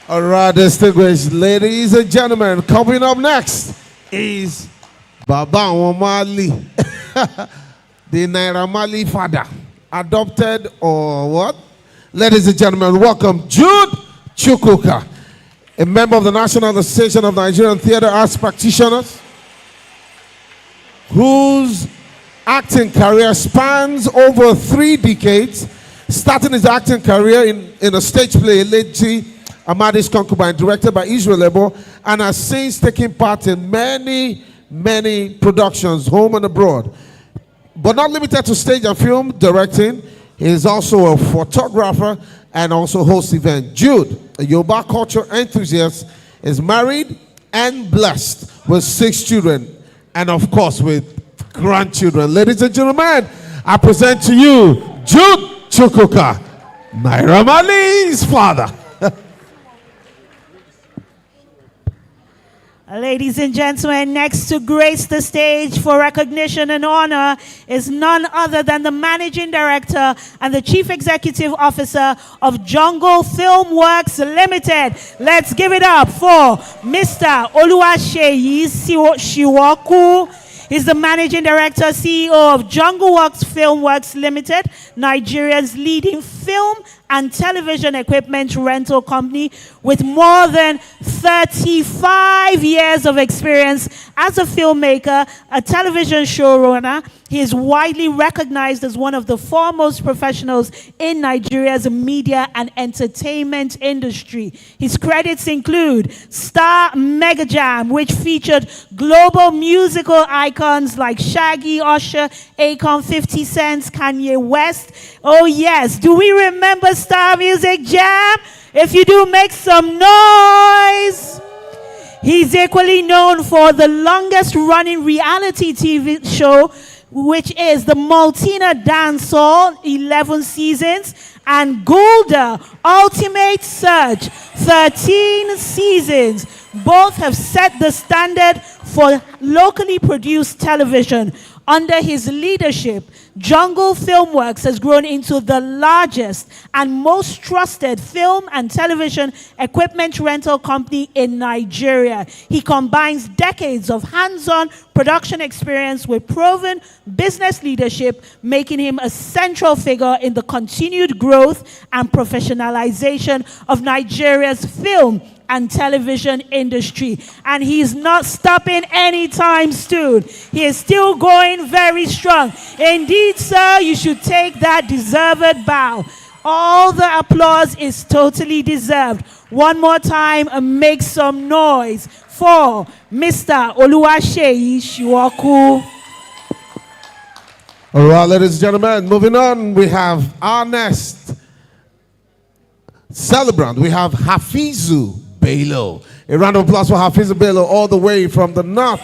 All right, distinguished ladies and gentlemen, coming up next is Baba Omali, the Naira Mali father, adopted or what? Ladies and gentlemen, welcome Jude Chukwuka, a member of the National Association of Nigerian Theatre Arts Practitioners, whose acting career spans over 3 decades, starting his acting career in a stage play, Eleji Amadi's Concubine, directed by Israel Lebo, and has since taken part in many productions, home and abroad. But not limited to stage and film directing, he is also a photographer and also hosts events. Jude, a Yoruba culture enthusiast, is married and blessed with 6 children, and of course with grandchildren. Ladies and gentlemen, I present to you Jude Chukwuka, Naira Marley's father. Ladies and gentlemen, next to grace the stage for recognition and honor is none other than the Managing Director and the Chief Executive Officer of Jungle Film Works Limited. Let's give it up for Mr. Oluwaseyi Shiwoku. He's the Managing Director, CEO of Jungle Works Film Works Limited, Nigeria's leading film and television equipment rental company with more than 35 years of experience as a filmmaker, a television showrunner. He is widely recognized as one of the foremost professionals in Nigeria's media and entertainment industry. His credits include Star Mega Jam, which featured global musical icons like Shaggy, Usher, Akon, 50 Cent, Kanye West. Oh yes, do we remember Star Music Jam? If you do, make some noise. He's equally known for the longest running reality TV show, which is the Maltina Dancehall, 11 seasons, and Golda Ultimate Search, 13 seasons. Both have set the standard for locally produced television. Under his leadership, Jungle Filmworks has grown into the largest and most trusted film and television equipment rental company in Nigeria. He combines decades of hands-on production experience with proven business leadership, making him a central figure in the continued growth and professionalization of Nigeria's film and television industry. And he's not stopping anytime soon. He is still going very strong. Indeed, sir, you should take that deserved bow. All the applause is totally deserved. One more time and make some noise for Mr. Oluwaseyi Shiwoku. All right, ladies and gentlemen, moving on, we have our next celebrant. We have Hafizu Bello. A round of applause for Hafizu Bello, all the way from the north.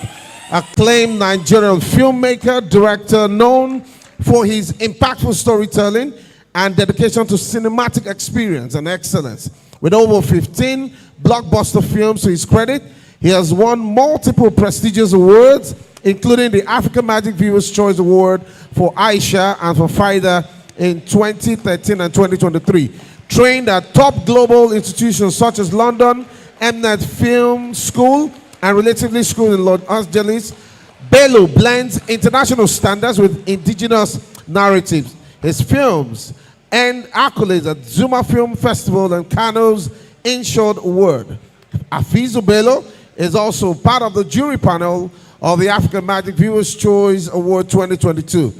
Acclaimed Nigerian filmmaker, director, known for his impactful storytelling and dedication to cinematic experience and excellence. With over 15 blockbuster films to his credit, he has won multiple prestigious awards, including the African Magic Viewers' Choice Award for Aisha and for Faida in 2013 and 2023. Trained at top global institutions such as London, Mnet Film School, and Relatively School in Los Angeles, Bello blends international standards with indigenous narratives. His films earned accolades at Zuma Film Festival and Cannes Inshore Award. Hafizu Bello is also part of the jury panel of the African Magic Viewers' Choice Award 2022.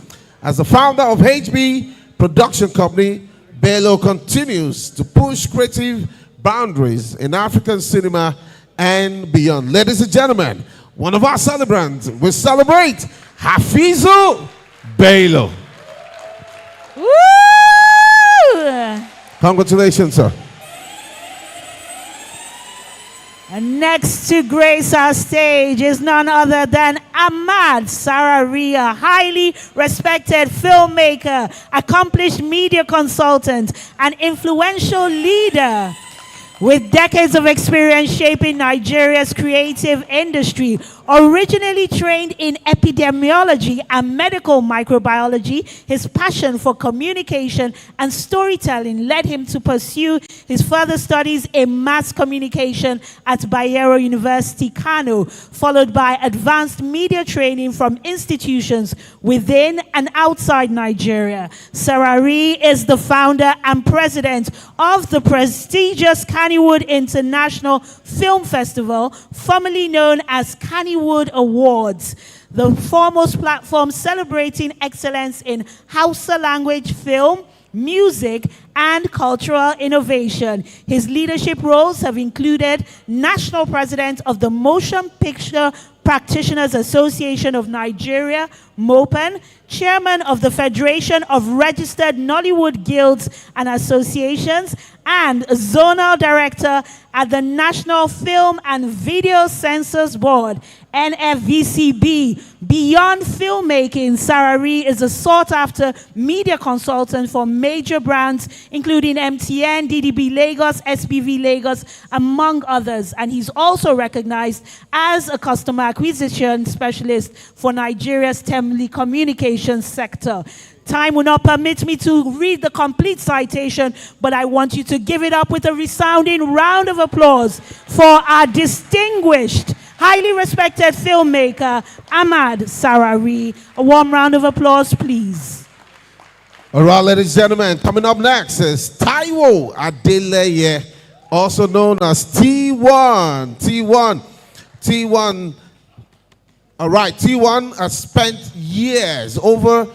As the founder of HB Production Company, Bello continues to push creative boundaries in African cinema and beyond. Ladies and gentlemen, one of our celebrants will celebrate Hafizu Bello. Woo! Congratulations, sir. And next to grace our stage is none other than Ahmad Sarari, a highly respected filmmaker, accomplished media consultant, and influential leader with decades of experience shaping Nigeria's creative industry. Originally trained in epidemiology and medical microbiology, his passion for communication and storytelling led him to pursue his further studies in mass communication at Bayero University, Kano, followed by advanced media training from institutions within and outside Nigeria. Sarari is the founder and president of the prestigious Kannywood International Film Festival, formerly known as Kannywood Awards, the foremost platform celebrating excellence in Hausa language film, music, and cultural innovation. His leadership roles have included National President of the Motion Picture Practitioners Association of Nigeria, MOPAN, Chairman of the Federation of Registered Nollywood Guilds and Associations, and Zonal Director at the National Film and Video Censors Board, NFVCB. Beyond filmmaking, Sarari is a sought-after media consultant for major brands, including MTN, DDB Lagos, SPV Lagos, among others. And he's also recognized as a customer acquisition specialist for Nigeria's telecommunications sector. Time will not permit me to read the complete citation, but I want you to give it up with a resounding round of applause for our distinguished, highly respected filmmaker, Ahmad Sarari. A warm round of applause, please. All right, ladies and gentlemen, coming up next is Taiwo Adeleye, also known as T1. T1. All right, T1 has spent years, over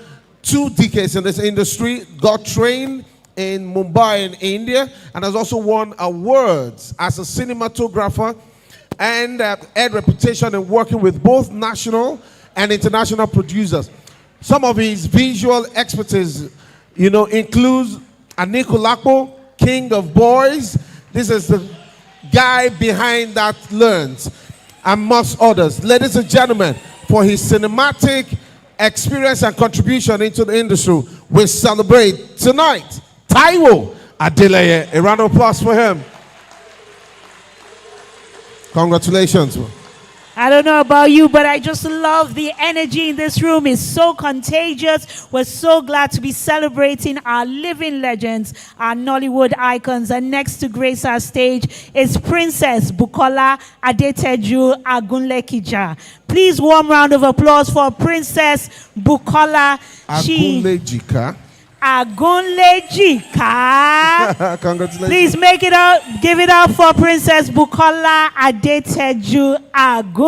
2 decades in this industry, got trained in Mumbai in India, and has also won awards as a cinematographer and had reputation in working with both national and international producers. Some of his visual expertise, includes Anikulapo, King of Boys. This is the guy behind that learns, amongst others. Ladies and gentlemen, for his cinematic experience and contribution into the industry, we celebrate tonight Taiwo Adeleye. A round of applause for him. Congratulations. I don't know about you, but I just love the energy in this room. It's so contagious. We're so glad to be celebrating our living legends, our Nollywood icons. And next to grace our stage is Princess Bukola Adeteju Agunlekija. Please, warm round of applause for Princess Bukola Agunlejika. Agunlejika. Congratulations. Please give it up for Princess Bukola Adeteju Agunlejika.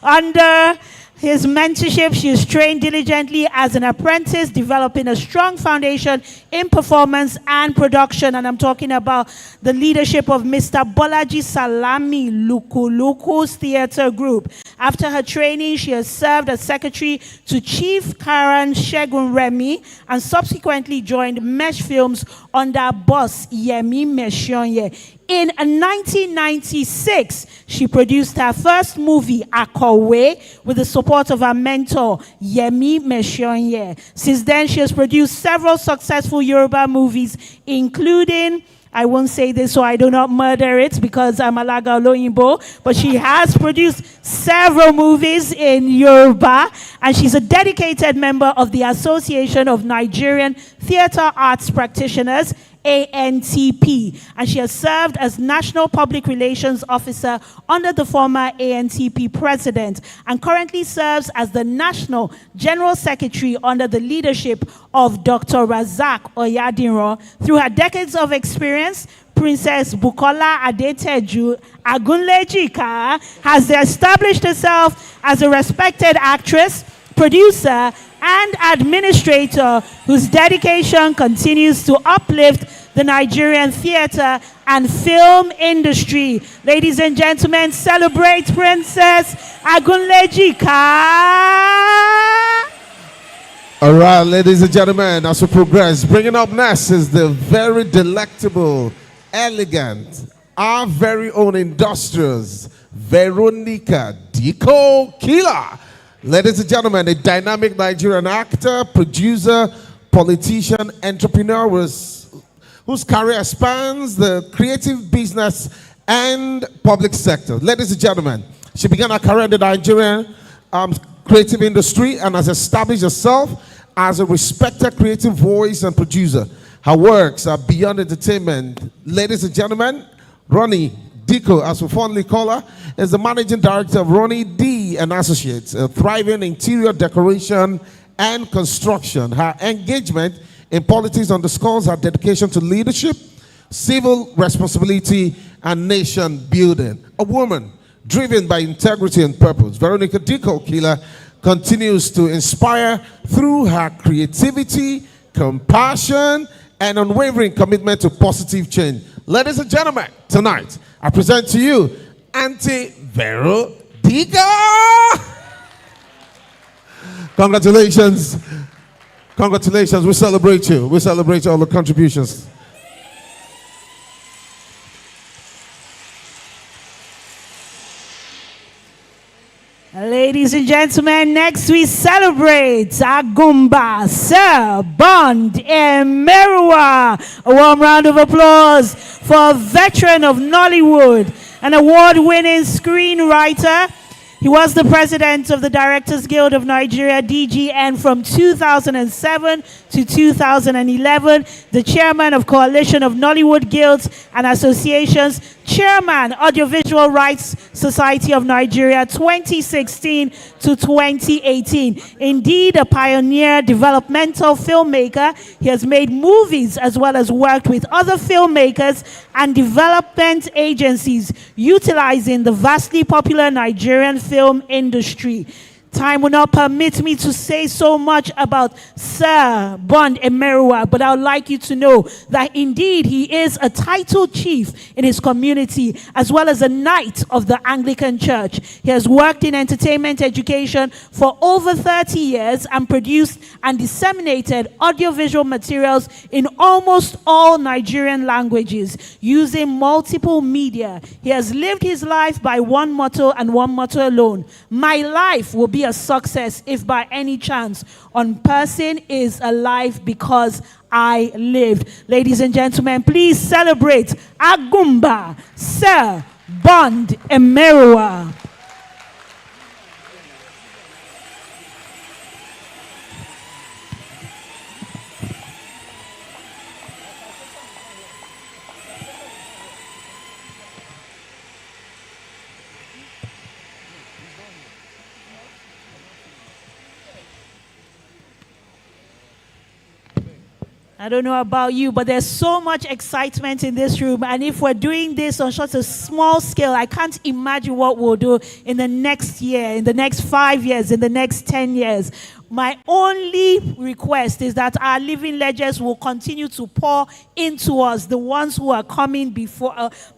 Under his mentorship, she is trained diligently as an apprentice, developing a strong foundation in performance and production. And I'm talking about the leadership of Mr. Bolaji Salami Lukuluku's theater group. After her training, she has served as secretary to Chief Karan Shegun Remy and subsequently joined Mesh Films under boss Yemi Meshonye. In 1996, she produced her first movie, Akowe, with the support of her mentor, Yemi Meshonye. Since then, she has produced several successful Yoruba movies, including, I won't say this so I do not murder it because I'm Alaga Oloyinbo, but she has produced several movies in Yoruba, and she's a dedicated member of the Association of Nigerian Theatre Arts Practitioners, ANTP, and she has served as National Public Relations Officer under the former ANTP president, and currently serves as the National General Secretary under the leadership of Dr. Razak Oyadinro. Through her decades of experience, Princess Bukola Adeteju Agunlejika has established herself as a respected actress, producer, and administrator whose dedication continues to uplift the Nigerian theater and film industry. Ladies and gentlemen, celebrate Princess Agunlejika. All right, ladies and gentlemen, as we progress, bringing up next is the very delectable, elegant, our very own industrious Veronica Diko Kila. Ladies and gentlemen, a dynamic Nigerian actor, producer, politician, entrepreneur whose career spans the creative business and public sector. Ladies and gentlemen, she began her career in the Nigerian creative industry and has established herself as a respected creative voice and producer. Her works are beyond entertainment. Ladies and gentlemen, Ronnie Diko, as we fondly call her, is the managing director of Ronnie D and Associates, a thriving interior decoration and construction. Her engagement in politics underscores her dedication to leadership, civil responsibility, and nation building. A woman driven by integrity and purpose, Veronica Diko Kila continues to inspire through her creativity, compassion, and unwavering commitment to positive change. Ladies and gentlemen, tonight I present to you Auntie Vero Diga. Congratulations. Congratulations. We celebrate you. We celebrate all the contributions. Ladies and gentlemen, next we celebrate Agumba Sir Bond Emerua. A warm round of applause for a veteran of Nollywood, an award-winning screenwriter. He was the president of the Directors Guild of Nigeria, DGN, from 2007 to 2011, the chairman of Coalition of Nollywood Guilds and Associations, chairman, Audiovisual Rights Society of Nigeria, 2016 to 2018. Indeed, a pioneer developmental filmmaker, he has made movies as well as worked with other filmmakers and development agencies utilizing the vastly popular Nigerian film industry. Time will not permit me to say so much about Sir Bond Emerua, but I would like you to know that indeed he is a titled chief in his community as well as a knight of the Anglican Church. He has worked in entertainment education for over 30 years and produced and disseminated audiovisual materials in almost all Nigerian languages using multiple media. He has lived his life by one motto and one motto alone: my life will be a success if by any chance one person is alive because I lived. Ladies and gentlemen, please celebrate Agumba Sir Bond Emerua. I don't know about you, but there's so much excitement in this room. And if we're doing this on such a small scale, I can't imagine what we'll do in the next year, in the next 5 years, in the next 10 years. My only request is that our living legends will continue to pour into us, the ones who are coming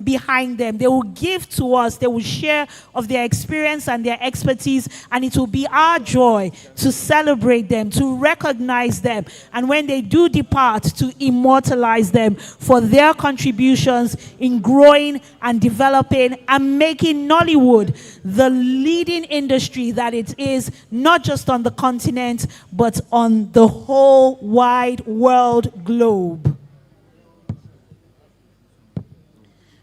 behind them. They will give to us, they will share of their experience and their expertise, and it will be our joy to celebrate them, to recognize them, and when they do depart, to immortalize them for their contributions in growing and developing and making Nollywood the leading industry that it is, not just on the continent, but on the whole wide world globe.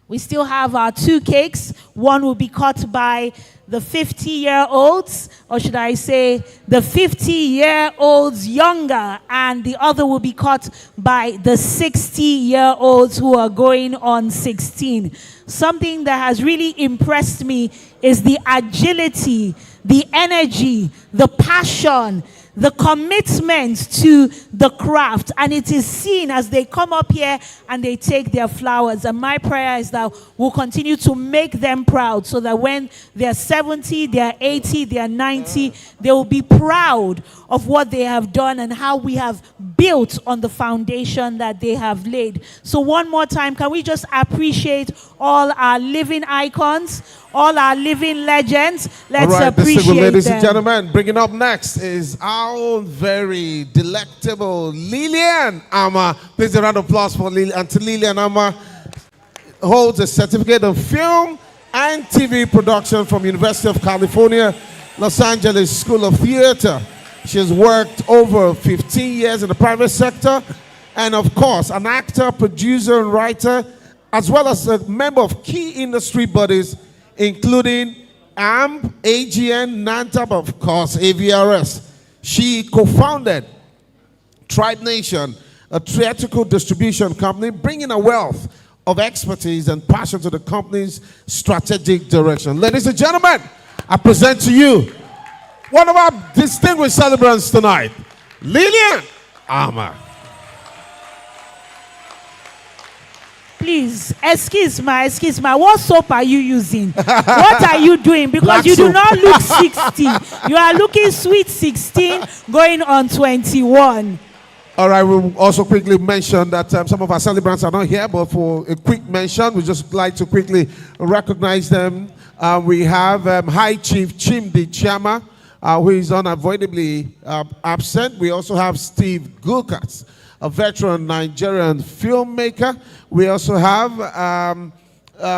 We still have our 2 cakes. One will be cut by the 50-year-olds, or should I say the 50-year-olds younger, and the other will be cut by the 60-year-olds who are going on 16. Something that has really impressed me is the agility, the energy, the passion, the commitment to the craft, and it is seen as they come up here and they take their flowers. And my prayer is that we'll continue to make them proud, so that when they're 70, they're 80, they're 90, they will be proud of what they have done and how we have built on the foundation that they have laid. So one more time, can we just appreciate all our living icons, all our living legends? Let's appreciate ladies them. and gentlemen, bringing up next is our very delectable Lillian Ama. Please a round of applause for Auntie Lillian Ama. Holds a certificate of film and TV production from University of California, Los Angeles School of Theater. She has worked over 15 years in the private sector, and of course, an actor, producer, and writer, as well as a member of key industry bodies, including AMP, AGN, NANTAP, of course, AVRS. She co-founded Tribe Nation, a theatrical distribution company, bringing a wealth of expertise and passion to the company's strategic direction. Ladies and gentlemen, I present to you one of our distinguished celebrants tonight, Lillian Ama. Please, excuse me. What soap are you using? What are you doing? Because Black you do soap. not look 60. You are looking sweet 16, going on 21. All right, we'll also quickly mention that some of our celebrants are not here, but for a quick mention, we just like to quickly recognize them. We have High Chief Chimdi Chama, who is unavoidably absent. We also have Steve Gulkas, a veteran Nigerian filmmaker. We also have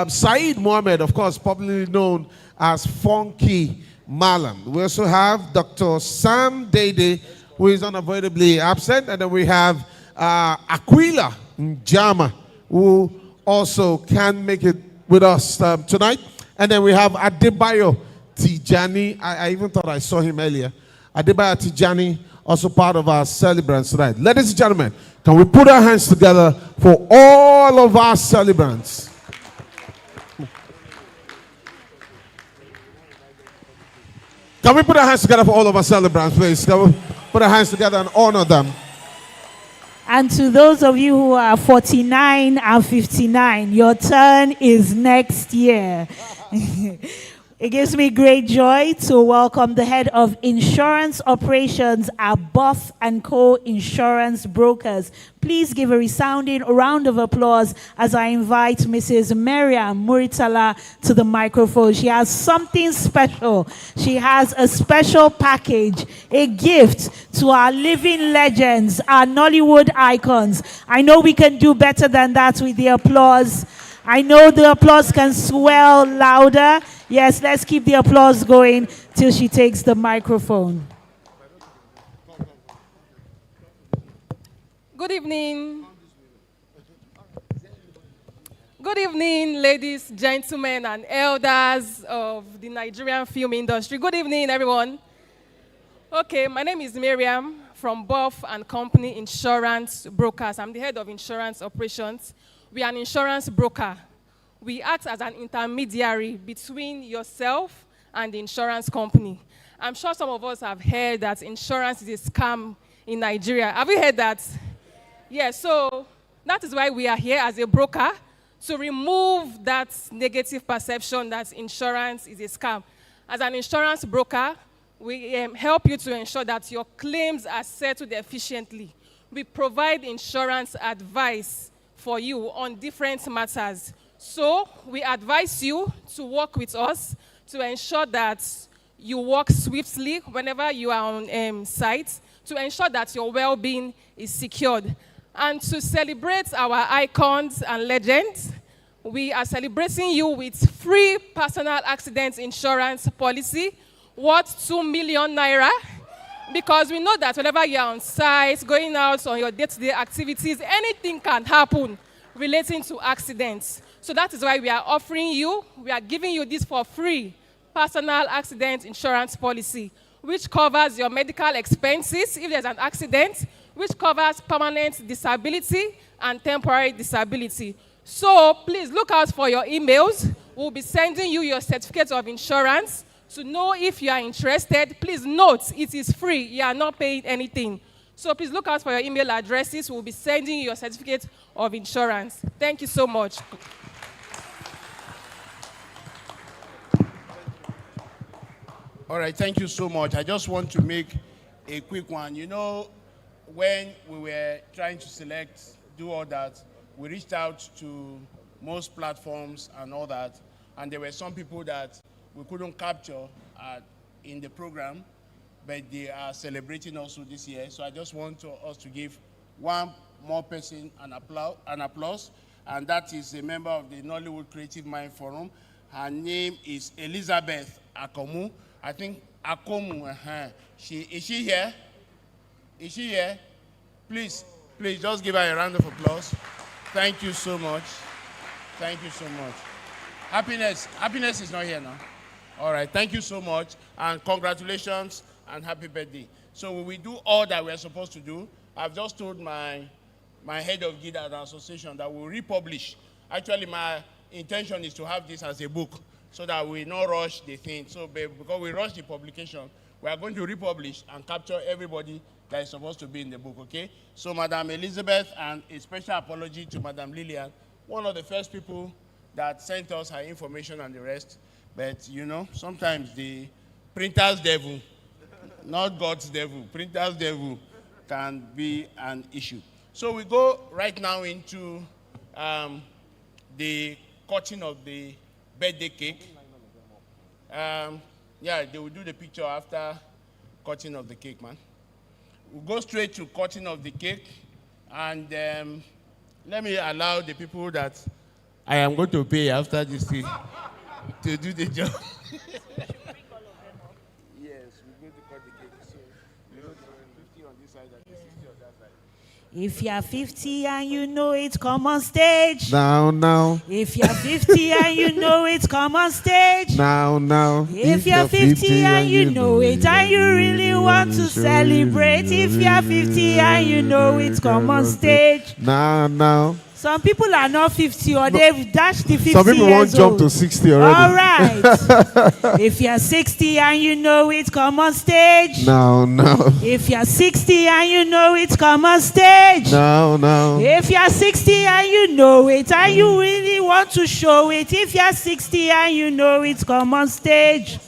Saeed Mohammed, of course, popularly known as Funky Malam. We also have Dr. Sam Dede, who is unavoidably absent. And then we have Aquila Njama, who also can make it with us tonight. And then we have Adebayo Tijani. I even thought I saw him earlier. Adebayo Tijani, also part of our celebrants tonight. Ladies and gentlemen, can we put our hands together for all of our celebrants? Can we put our hands together for all of our celebrants, please? Can we put our hands together and honor them? And to those of you who are 49 and 59, your turn is next year. It gives me great joy to welcome the head of insurance operations at Buff & Co. Insurance Brokers. Please give a resounding round of applause as I invite Mrs. Miriam Muritala to the microphone. She has something special. She has a special package, a gift to our living legends, our Nollywood icons. I know we can do better than that with the applause. I know the applause can swell louder. Yes, let's keep the applause going till she takes the microphone. Good evening. Good evening, ladies, gentlemen, and elders of the Nigerian film industry. Good evening, everyone. Okay, my name is Miriam from Buff & Company Insurance Brokers. I'm the head of insurance operations. We are an insurance broker. We act as an intermediary between yourself and the insurance company. I'm sure some of us have heard that insurance is a scam in Nigeria. Have you heard that? Yes, so that is why we are here as a broker, to remove that negative perception that insurance is a scam. As an insurance broker, we help you to ensure that your claims are settled efficiently. We provide insurance advice for you on different matters. So we advise you to work with us to ensure that you work swiftly whenever you are on site, to ensure that your well-being is secured. And to celebrate our icons and legends, we are celebrating you with free personal accident insurance policy worth 2 million naira. Because we know that whenever you're on site, going out on your day-to-day activities, anything can happen relating to accidents. So that is why we are giving you this for free personal accident insurance policy, which covers your medical expenses if there's an accident, which covers permanent disability and temporary disability. So please look out for your emails. We'll be sending you your certificate of insurance to know if you are interested. Please note, it is free. You are not paying anything. So please look out for your email addresses. We'll be sending you your certificate of insurance. Thank you so much. All right, thank you so much. I just want to make a quick one. You know, when we were trying to do all that, we reached out to most platforms and all that, and there were some people that we couldn't capture in the program, but they are celebrating also this year. So I just want us to give one more person an applause, and that is a member of the Nollywood Creative Mind Forum. Her name is Elizabeth Akomu. I think Akomu, is she here? Is she here? Please just give her a round of applause. Thank you so much. Thank you so much. Happiness is not here now. All right, thank you so much, and congratulations, and happy birthday. So we do all that we're supposed to do. I've just told my head of GIDA association that we'll republish. Actually, my intention is to have this as a book so that we not rush the thing. So because we rush the publication, we are going to republish and capture everybody that is supposed to be in the book, okay? So Madam Elizabeth, and a special apology to Madam Lillian, one of the first people that sent us her information and the rest. But, you know, sometimes the printer's devil, not God's devil, printer's devil, can be an issue. So we go right now into the cutting of the birthday cake. Yeah, they will do the picture after cutting of the cake, man. We'll go straight to cutting of the cake, and let me allow the people that I am going to pay after this thing to do the job. Yes, we're going to cut the cake. So, 50 on this side and 60 on that side. If you're 50 and you know it, come on stage. Now. If you're 50 and you know it, come on stage. Now. If you're 50 and you know it, and you really want to celebrate. If you're 50 and you know it, come on stage. Now. Some people are not 50 or they've dashed the 50 Some people won't years jump old. to 60 already. All right. If you're 60 and you know it, come on stage. No. If you're 60 and you know it, come on stage. No. If you're 60 and you know it, and you really want to show it. If you're 60 and you know it, come on stage.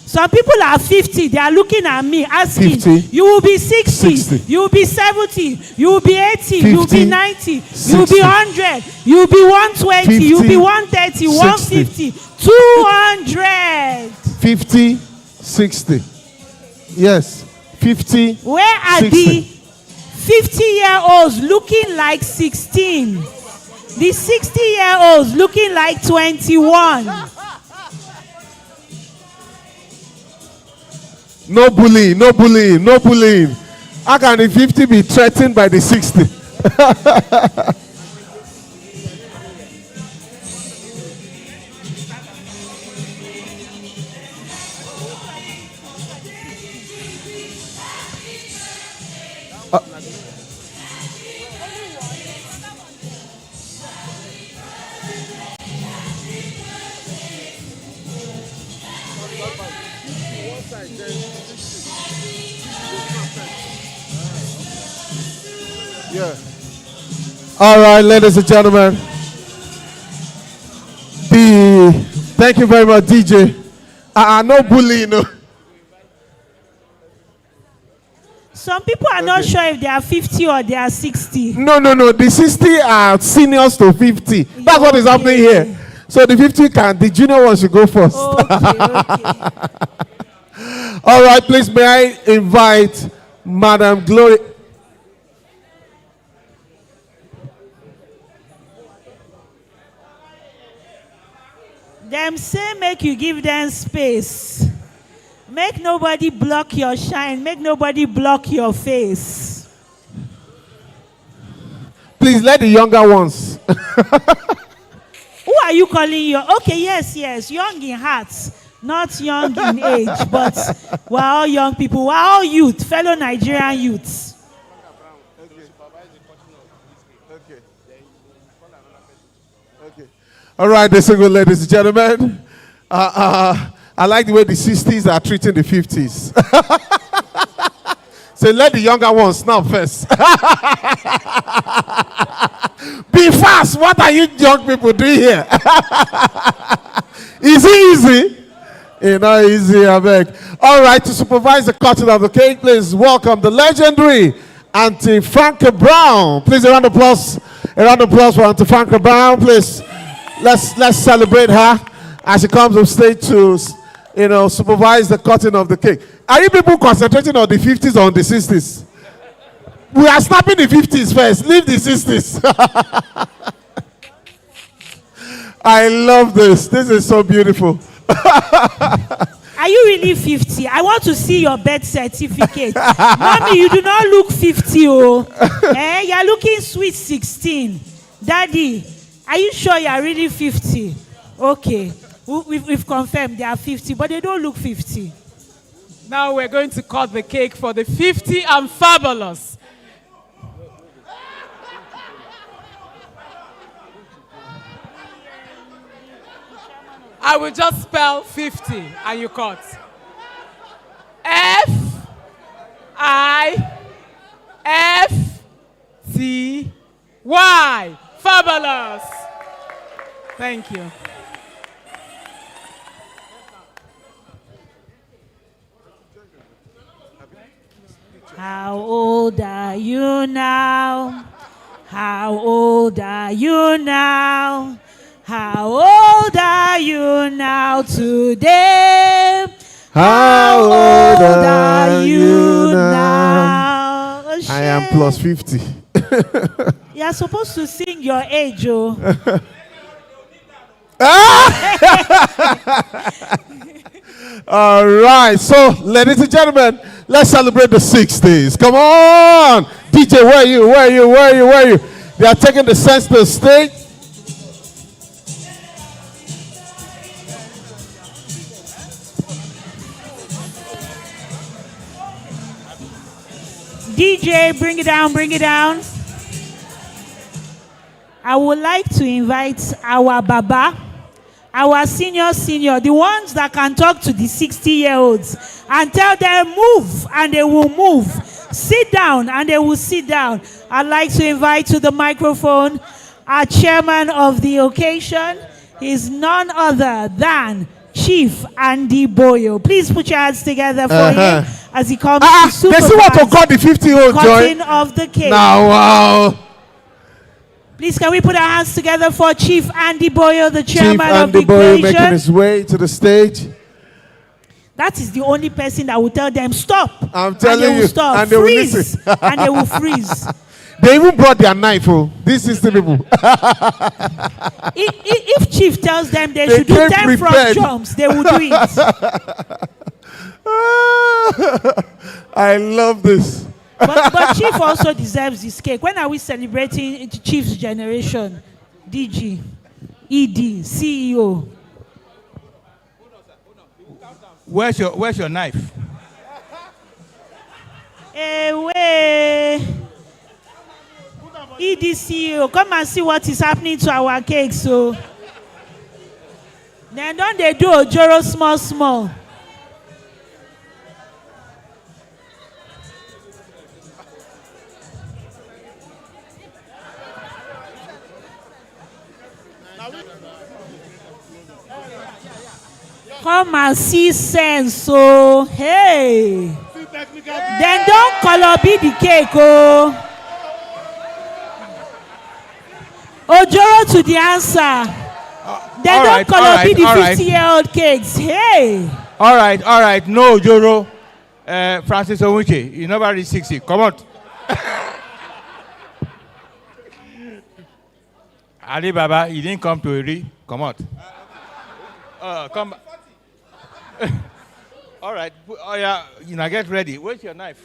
Some people are 50. They are looking at me asking, 50, you will be 60, 60, you will be 70, you will be 80, 50, you will be 90, you will 60, be 100, you will be 120, you will 50, be 130, 150, 200. 50, 60. Yes. 50. Where are 60. the 50-year-olds looking like 16? The 60-year-olds looking like 21. No bullying. How can the 50 be threatened by the 60? Yeah. All right, ladies and gentlemen. Thank you very much, DJ. No bullying. No. Some people are not sure if they are 50 or they are 60. No. The 60 are seniors to 50. That's what is happening here. So the 50 the junior one should go first. Okay. All right, please, may I invite Madam Glory. Them say make you give them space. Make nobody block your shine. Make nobody block your face. Please let the younger ones. Who are you calling your? Okay, yes. Young in heart, not young in age. But we're all young people. We're all youth, fellow Nigerian youths. All right, the single ladies and gentlemen. I like the way the 60s are treating the 50s. So let the younger ones now first. Be fast. What are you young people doing here? Is it easy? Not easy, I beg. All right, to supervise the cutting of the cake, please welcome the legendary Auntie Franca Brown. Please, a round of applause. A round of applause for Auntie Franca Brown, please. Let's celebrate her as she comes on stage to, supervise the cutting of the cake. Are you people concentrating on the 50s or on the 60s? We are snapping the 50s first. Leave the 60s. I love this. This is so beautiful. Are you really 50? I want to see your birth certificate. Mommy, you do not look 50. You're looking sweet 16. Daddy, are you sure you are really 50? Okay. We've confirmed they are 50, but they don't look 50. Now we're going to cut the cake for the 50 and fabulous. I will just spell 50 and you cut. F-I-F-T-Y. Fabulous. Thank you. How old old are you now? How old are you now? How old are you now today? How old are you now? now? Oh, I am plus 50. You're supposed to sing your age, oh. All right. So, ladies and gentlemen, let's celebrate the 60s. Come on. DJ, where are you? Where are you? Where are you? Where are you? They are taking the center stage. DJ, bring it down, bring it down. I would like to invite our Baba, our senior, the ones that can talk to the 60-year-olds and tell them move and they will move. Sit down and they will sit down. I'd like to invite to the microphone our chairman of the occasion. He's none other than Chief Andy Boyo. Please put your hands together for him as he comes to They supervise see what to got the 50-year-old cutting joy. of the cake. Now, wow. Please, can we put our hands together for Chief Andy Boyo, the Chief chairman of the Andy Boyo occasion? making his way to the stage. That is the only person that will tell them stop. I'm telling and they you, will stop. and they will Freeze, listen. and they will freeze. They even brought their knife. Oh, these 60 people. If Chief tells them they should do came 10 frog prepared. jumps, they will do it. I love this. But Chief also deserves this cake. When are we celebrating Chief's generation? DG, ED, CEO. Where's your knife? Away. ED CEO, come and see what is happening to our cake. So then don't they do Ojoro small? Come and see sense, so hey. Then don't color be the cake, oh. Ojoro to the answer. Then don't color be the 50-year-old cakes, hey. All right. No, Joro. Francis Owuche, you never reach 60. Come on. Ali Baba, you didn't come to Eri. Come on. Come back. All right. Oh, yeah. Get ready. Where's your knife?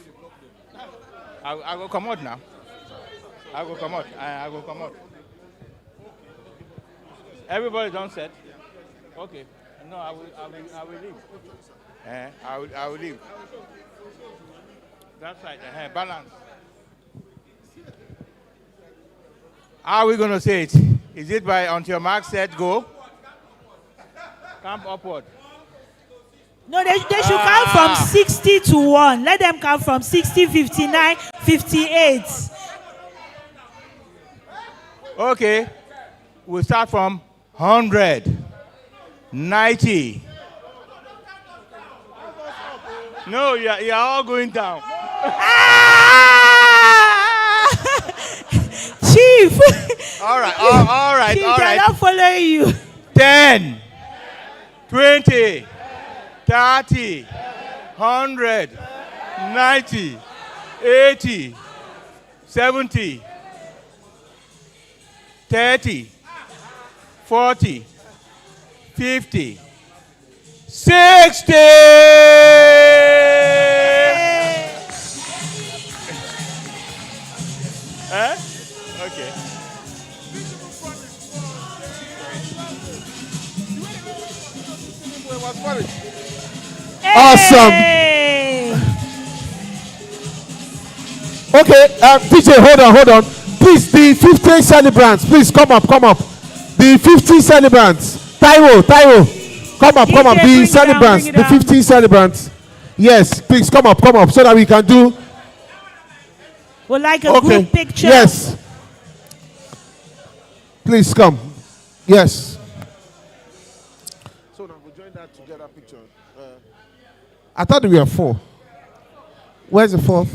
I will come out now. I will come out. Everybody done set? Okay. No, I will leave. I will leave. That's right. Balance. How are we going to say it? Is it by on your mark, set, go? Camp upward. No, they should count from 60 to 1. Let them count from 60, 59, 58. Okay. We'll start from 100, 90. No, you're all going down. Chief! All right. Chief, they're not following you. 10, 20, 30, 100, 90, 80, 70, 30, 40, 50, 60! Okay. Awesome. Okay, DJ, hold on. Please, the 50 celebrants, please come up. The 50 celebrants. Taiwo, come up. The celebrants, the 50 celebrants. Yes, please come up so that we can do. We'd like a group picture. Yes. Please come. Yes. So now we'll join that together picture. I thought we were 4. Where's the 4th?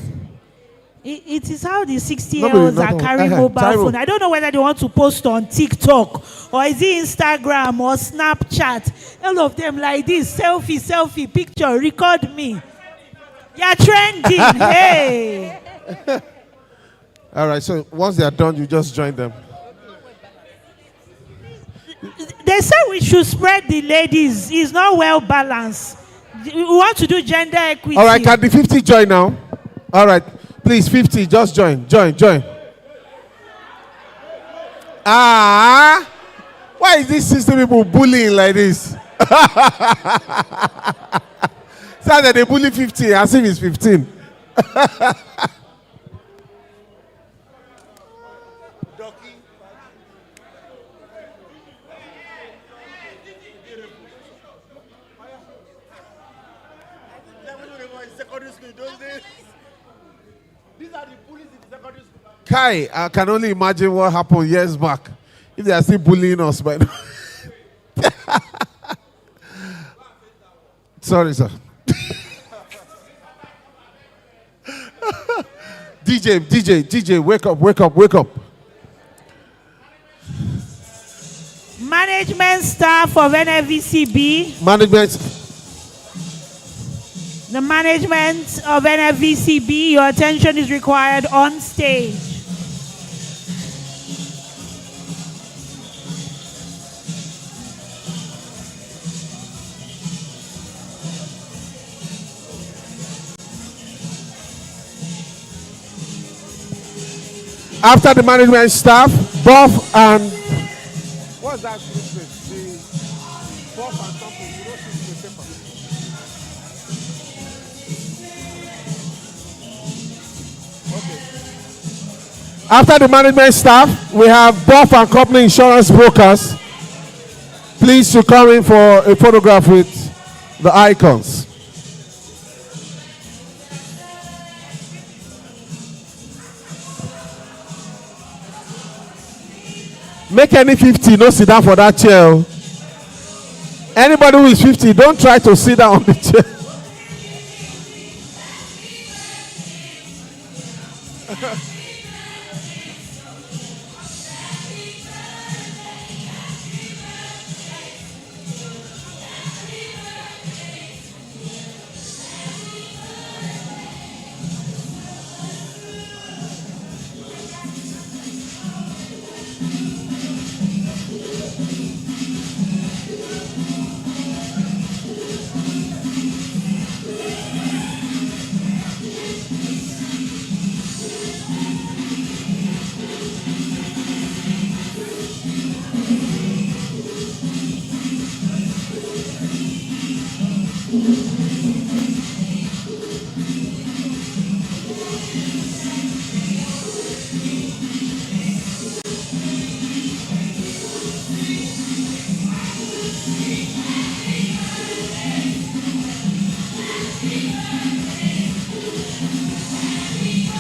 It is how the 60-year-olds are carrying mobile phone. I don't know whether they want to post on TikTok or is it Instagram or Snapchat. All of them like this, selfie, picture, record me. You're trending. Hey. All right, so once they are done, you just join them. They say we should spread the ladies. It's not well balanced. We want to do gender equity. All right, can the 50 join now? All right, please, 50, just join. Why is this system people bullying like this? So that they bully 50 as if it's 15. Kai, I can only imagine what happened years back. If they are still bullying us by now. Sorry, sir. DJ, wake up. Management staff of NFVCB. The management of NFVCB, your attention is required on stage. After the management staff, Buff and what's that? The Buff and something. You don't see the paper. Okay. After the management staff, we have Buff and Company Insurance Brokers. Please to come in for a photograph with the icons. Make any 50, no sit down for that chair. Anybody who is 50, don't try to sit down on the chair.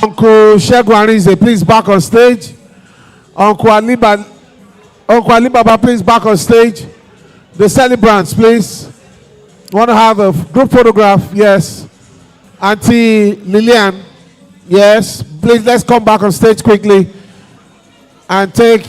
Uncle Shegun Arinze, please back on stage. Uncle Alibaba, please back on stage. The celebrants, please. Want to have a group photograph? Yes. Auntie Lillian, yes. Please, let's come back on stage quickly and take.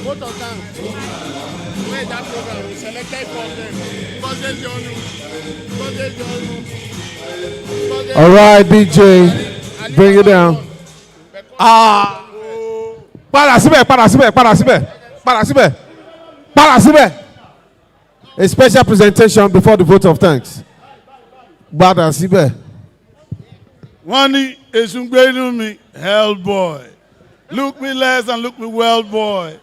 Vote of thanks. Where that program? We selected for them. All right, BJ, bring it down. Para síbẹ̀. A special presentation before the vote of thanks. Para síbẹ̀. Wọ́n ní èṣù ń gbé inú mi, hell boy. Look me less and look me well, boy.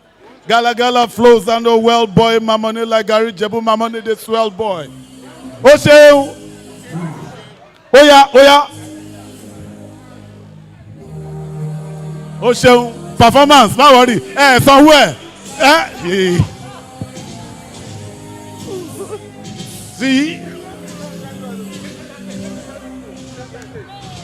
Gala gala flows and oh well, boy. My money like Gary Jebu, my money the swell, boy. Ó ṣeun. Óyá. Ó ṣeun. Performance, má worry. Sanwó ẹ̀. See?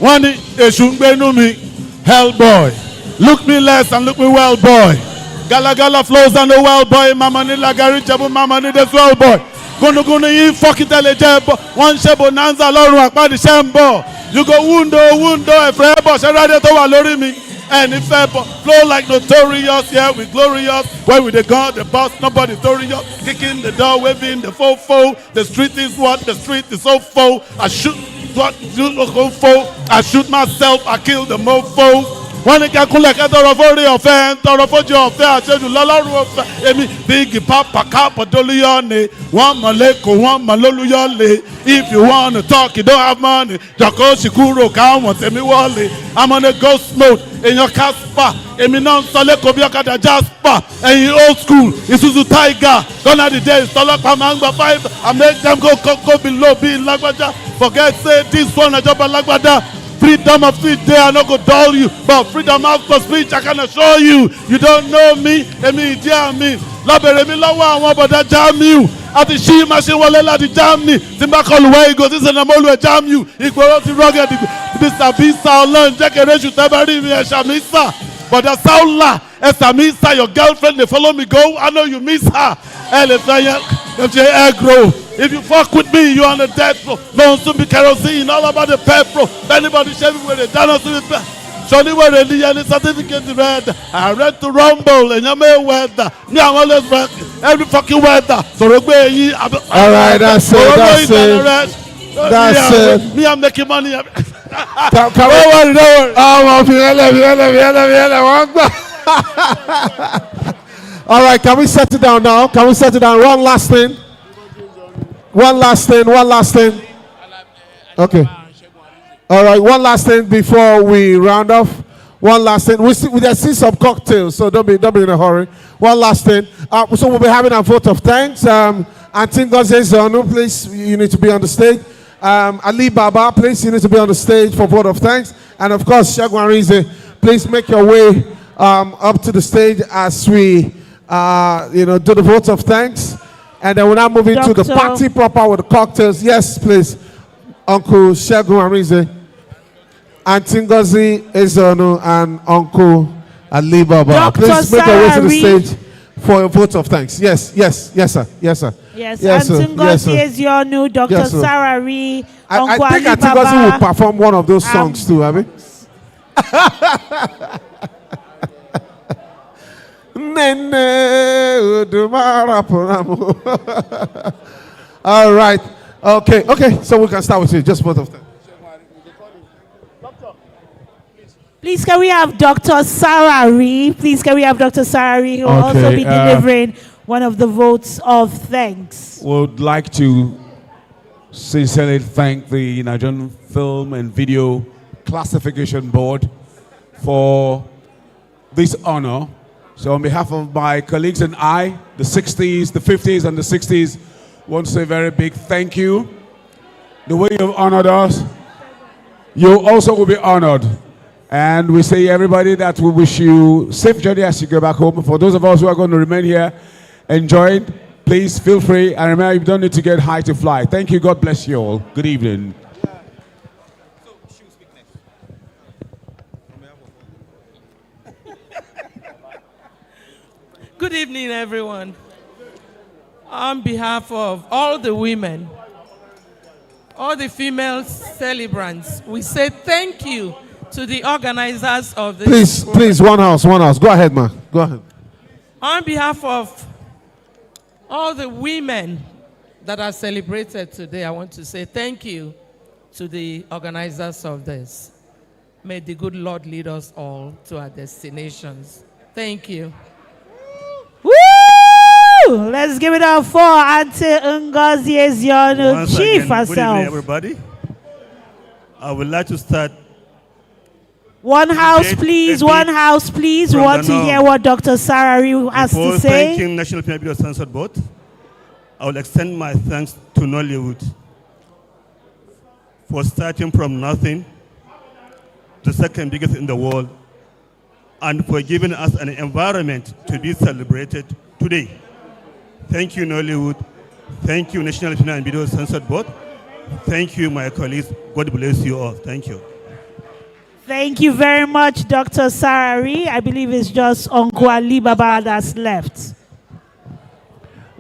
Wọ́n ní èṣù ń gbé inú mi, hell boy. Look me less and look me well, boy. Gala gala flows and the well, boy. My money like a rich boy, my money the swell, boy. Gunu yin fuck it eleje one ṣe bonanza lọ́rùn àpáàdì ṣe ń bọ̀. You go wundo ẹ̀fẹ̀ bọ̀ ṣe rádé tó wà lórí mi. Ẹni fẹ́ bọ̀ flow like notorious, yeah we glorious. When we the gun, the boss, nobody notorious. Kicking the door, waving the fofo. The street is what? The street is so full. I shoot what you look for. I shoot myself, I kill the mofo. Wọ́n ní kẹ́kúnlẹ̀ kẹ́ tọrọ fórí ọ̀fẹ́ tọrọ fójú ọ̀fẹ́ àṣejù lọ́lọ́run ọ̀fẹ́ èmi bíìgì pápá kápọ̀ dolúyọ̀ ni wọ́n mọ̀ lẹ́kọ̀ọ́ wọ́n mọ̀ lólúyọ̀ lé if you wanna talk you don't have money jọ̀kọ́ ṣìkúrò káwọn tèmi wọlé I'm on a ghost mode èèyàn Casper èmi náà ń sọ lẹ́kọ̀ọ́ bí ọ̀kadà Jasper ẹ̀yin old school Isuzu Tiger gonna the days tọ́lọ́pàá máa ń gba 5 I make them go below bí lágbájá forget say this one àjọba lágbádá. Freedom of speech there, I no go dull you. But freedom of speech, I can assure you. You don't know me, èmi ìdí àmì. Lábẹ̀rẹ̀ mi lọ́wọ́ àwọn ọ̀bọ̀dá Jamiu. Àti ṣí machine wọlé láti Germany. Tí n bá kọlu wẹ́ ìgò sísè náà mo lu ẹ̀ Jamiu. Ìgboro ti rọ́gẹ̀ Mr. Bisa ọlọ́run jẹ́ kéré ṣù tẹ́ bá rí mi ẹ̀ṣà mi sà. Bọ̀dá Saula ẹ̀ṣà mi sà your girlfriend dey follow me go. I know you miss her. Ẹ lè fẹ́ yẹn ṣe air grow. If you fuck with me, you on the death row. No soon be kerosene, all about the petrol. Anybody shaving with it, down on the pep. Johnny where the any certificate red. I read to Rumble and you may weather. Me, I'm always red. Every fucking weather. So all right, that's it. That's it. Me, I'm making money. Don't worry. All right, can we settle down now? Can we settle down? One last thing. One last thing. Okay. All right, one last thing before we round off. One last thing. We see some cocktails, so don't be in a hurry. One last thing. So we'll be having a vote of thanks. Auntie Ngozi Zonu, please, you need to be on the stage. Ali Baba, please, you need to be on the stage for vote of thanks. And of course, Segun Arinze, please make your way up to the stage as we, do the vote of thanks. And then we're now moving to the party proper with the cocktails. Yes, please. Uncle Segun Arinze, Auntie Ngozi Ezeonu, and Uncle Ali Baba. Please make your way to the stage for a vote of thanks. Yes, sir. Yes, Auntie Ngozi Ezeonu, Dr. Sarah Ree, Uncle Ali Baba. I think Auntie Ngozi will perform one of those songs too, have you? All right. Okay. So we can start with you. Just both of them. Please, can we have Dr. Sarah Ree? Please, can we have Dr. Sarah Ree, who will also be delivering one of the votes of thanks? Would like to sincerely thank the Nigerian Film and Video Classification Board for this honor. So on behalf of my colleagues and I, the 60s, the 50s, and the 60s, want to say a very big thank you. The way you've honored us, you also will be honored. And we say everybody that we wish you safe journey as you go back home. For those of us who are going to remain here, enjoy it. Please feel free. And remember, you don't need to get high to fly. Thank you. God bless you all. Good evening. Good evening, everyone. On behalf of all the women, all the female celebrants, we say thank you to the organizers of this. Please, one house. Go ahead, ma. Go ahead. On behalf of all the women that are celebrated today, I want to say thank you to the organizers of this. May the good Lord lead us all to our destinations. Thank you. Woo! Let's give it up for Auntie Ngozi Ezionu, Once Chief again, good herself. evening, everybody. I would like to start. One house, please. One house, please. We want to hear what Dr. Sarari has Before to say. thanking National Film Video Censored Board, I will extend my thanks to Nollywood for starting from nothing, the second biggest in the world, and for giving us an environment to be celebrated today. Thank you, Nollywood. Thank you, National Film and Video Censored Board. Thank you, my colleagues. God bless you all. Thank you. Thank you very much, Dr. Sarari. I believe it's just Uncle Ali Baba that's left.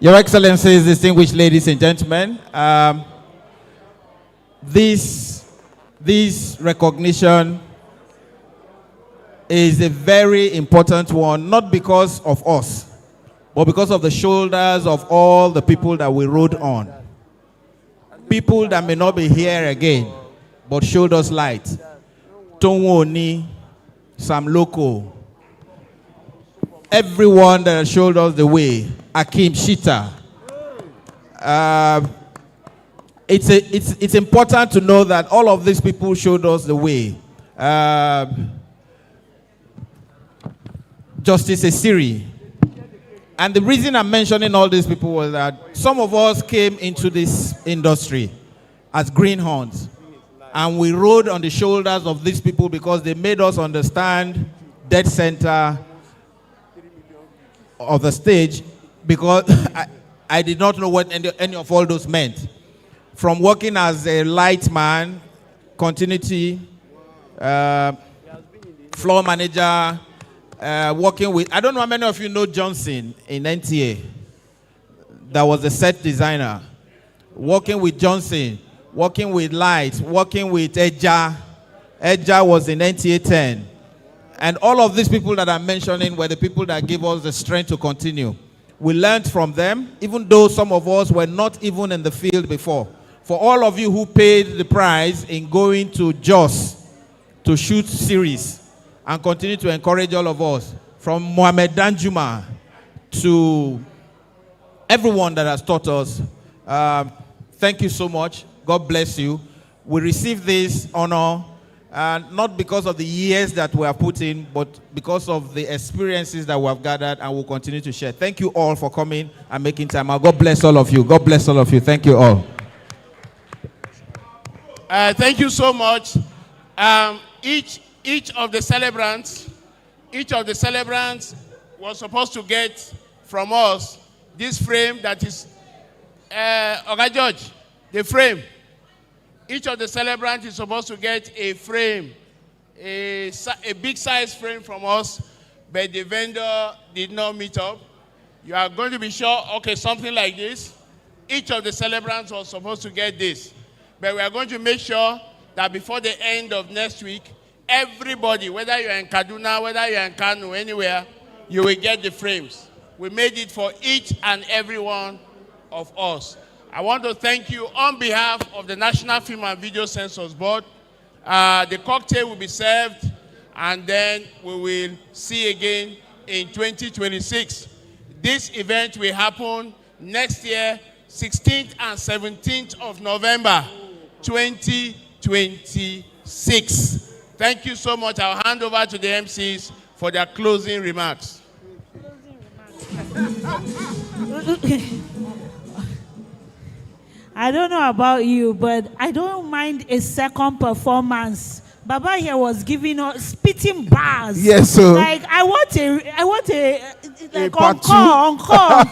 Your Excellencies, distinguished ladies and gentlemen, this recognition is a very important one, not because of us, but because of the shoulders of all the people that we rode on. People that may not be here again, but showed us light. Tonwoni, Sam Loko, everyone that showed us the way, Akim Shita. It's important to know that all of these people showed us the way. Justice Esiri. And the reason I'm mentioning all these people was that some of us came into this industry as greenhorns. And we rode on the shoulders of these people because they made us understand dead center of the stage, because I did not know what any of all those meant. From working as a light man, continuity, floor manager, working with, I don't know how many of you know Johnson in NTA. That was the set designer. Working with Johnson, working with Light, working with Edja. Edja was in NTA 10. And all of these people that I'm mentioning were the people that gave us the strength to continue. We learned from them, even though some of us were not even in the field before. For all of you who paid the price in going to Jos to shoot series and continue to encourage all of us, from Mohamed Danjuma to everyone that has taught us, thank you so much. God bless you. We receive this honor not because of the years that we have put in, but because of the experiences that we have gathered and will continue to share. Thank you all for coming and making time out. God bless all of you. God bless all of you. Thank you all. Thank you so much. Each of the celebrants was supposed to get from us this frame that is, Oga George, the frame. Each of the celebrants is supposed to get a frame, a big size frame from us, but the vendor did not meet up. You are going to be sure, okay, something like this. Each of the celebrants was supposed to get this. But we are going to make sure that before the end of next week, everybody, whether you're in Kaduna, whether you're in Kano, anywhere, you will get the frames. We made it for each and every one of us. I want to thank you on behalf of the National Film and Video Censors Board. The cocktail will be served, and then we will see again in 2026. This event will happen next year, 16th and 17th of November, 2026. Thank you so much. I'll hand over to the MCs for their closing remarks. I don't know about you, but I don't mind a second performance. Baba here was giving us spitting bars. Yes, sir. Like I want a like part encore.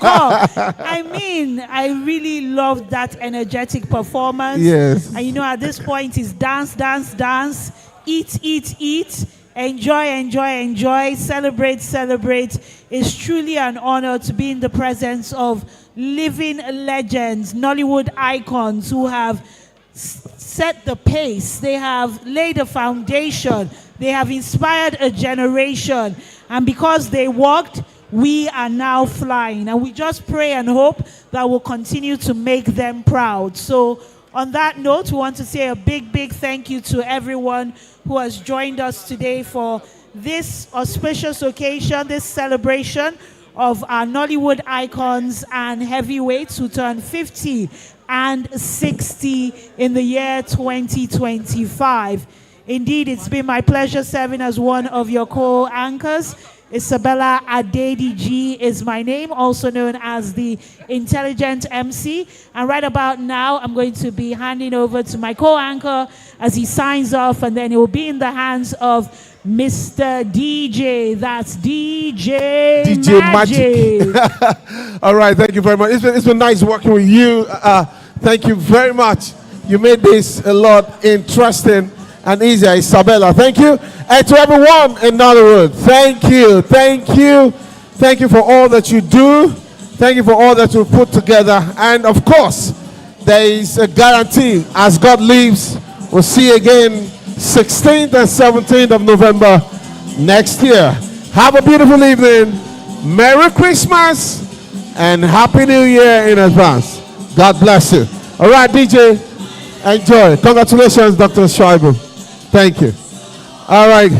I mean, I really loved that energetic performance. Yes. And you know, at this point, it's dance, eat. Enjoy, enjoy, enjoy. Celebrate, celebrate. It's truly an honor to be in the presence of living legends, Nollywood icons who have set the pace. They have laid a foundation. They have inspired a generation. And because they walked, we are now flying. And we just pray and hope that we'll continue to make them proud. So on that note, we want to say a big, big thank you to everyone who has joined us today for this auspicious occasion, this celebration of our Nollywood icons and heavyweights who turned 50 and 60 in the year 2025. Indeed, it's been my pleasure serving as one of your co-anchors. Isabella Adediji is my name, also known as the Intelligent MC. And right about now, I'm going to be handing over to my co-anchor as he signs off, and then it will be in the hands of Mr. DJ. That's DJ Magic. All right, thank you very much. It's been nice working with you. Thank you very much. You made this a lot interesting and easier. Isabella, thank you. And to everyone in Nollywood, thank you, thank you. Thank you for all that you do. Thank you for all that you put together. And of course, there is a guarantee, as God lives, we'll see you again 16th and 17th of November next year. Have a beautiful evening. Merry Christmas and Happy New Year in advance. God bless you. All right, DJ, enjoy. Congratulations, Dr. Schreiber. Thank you. All right.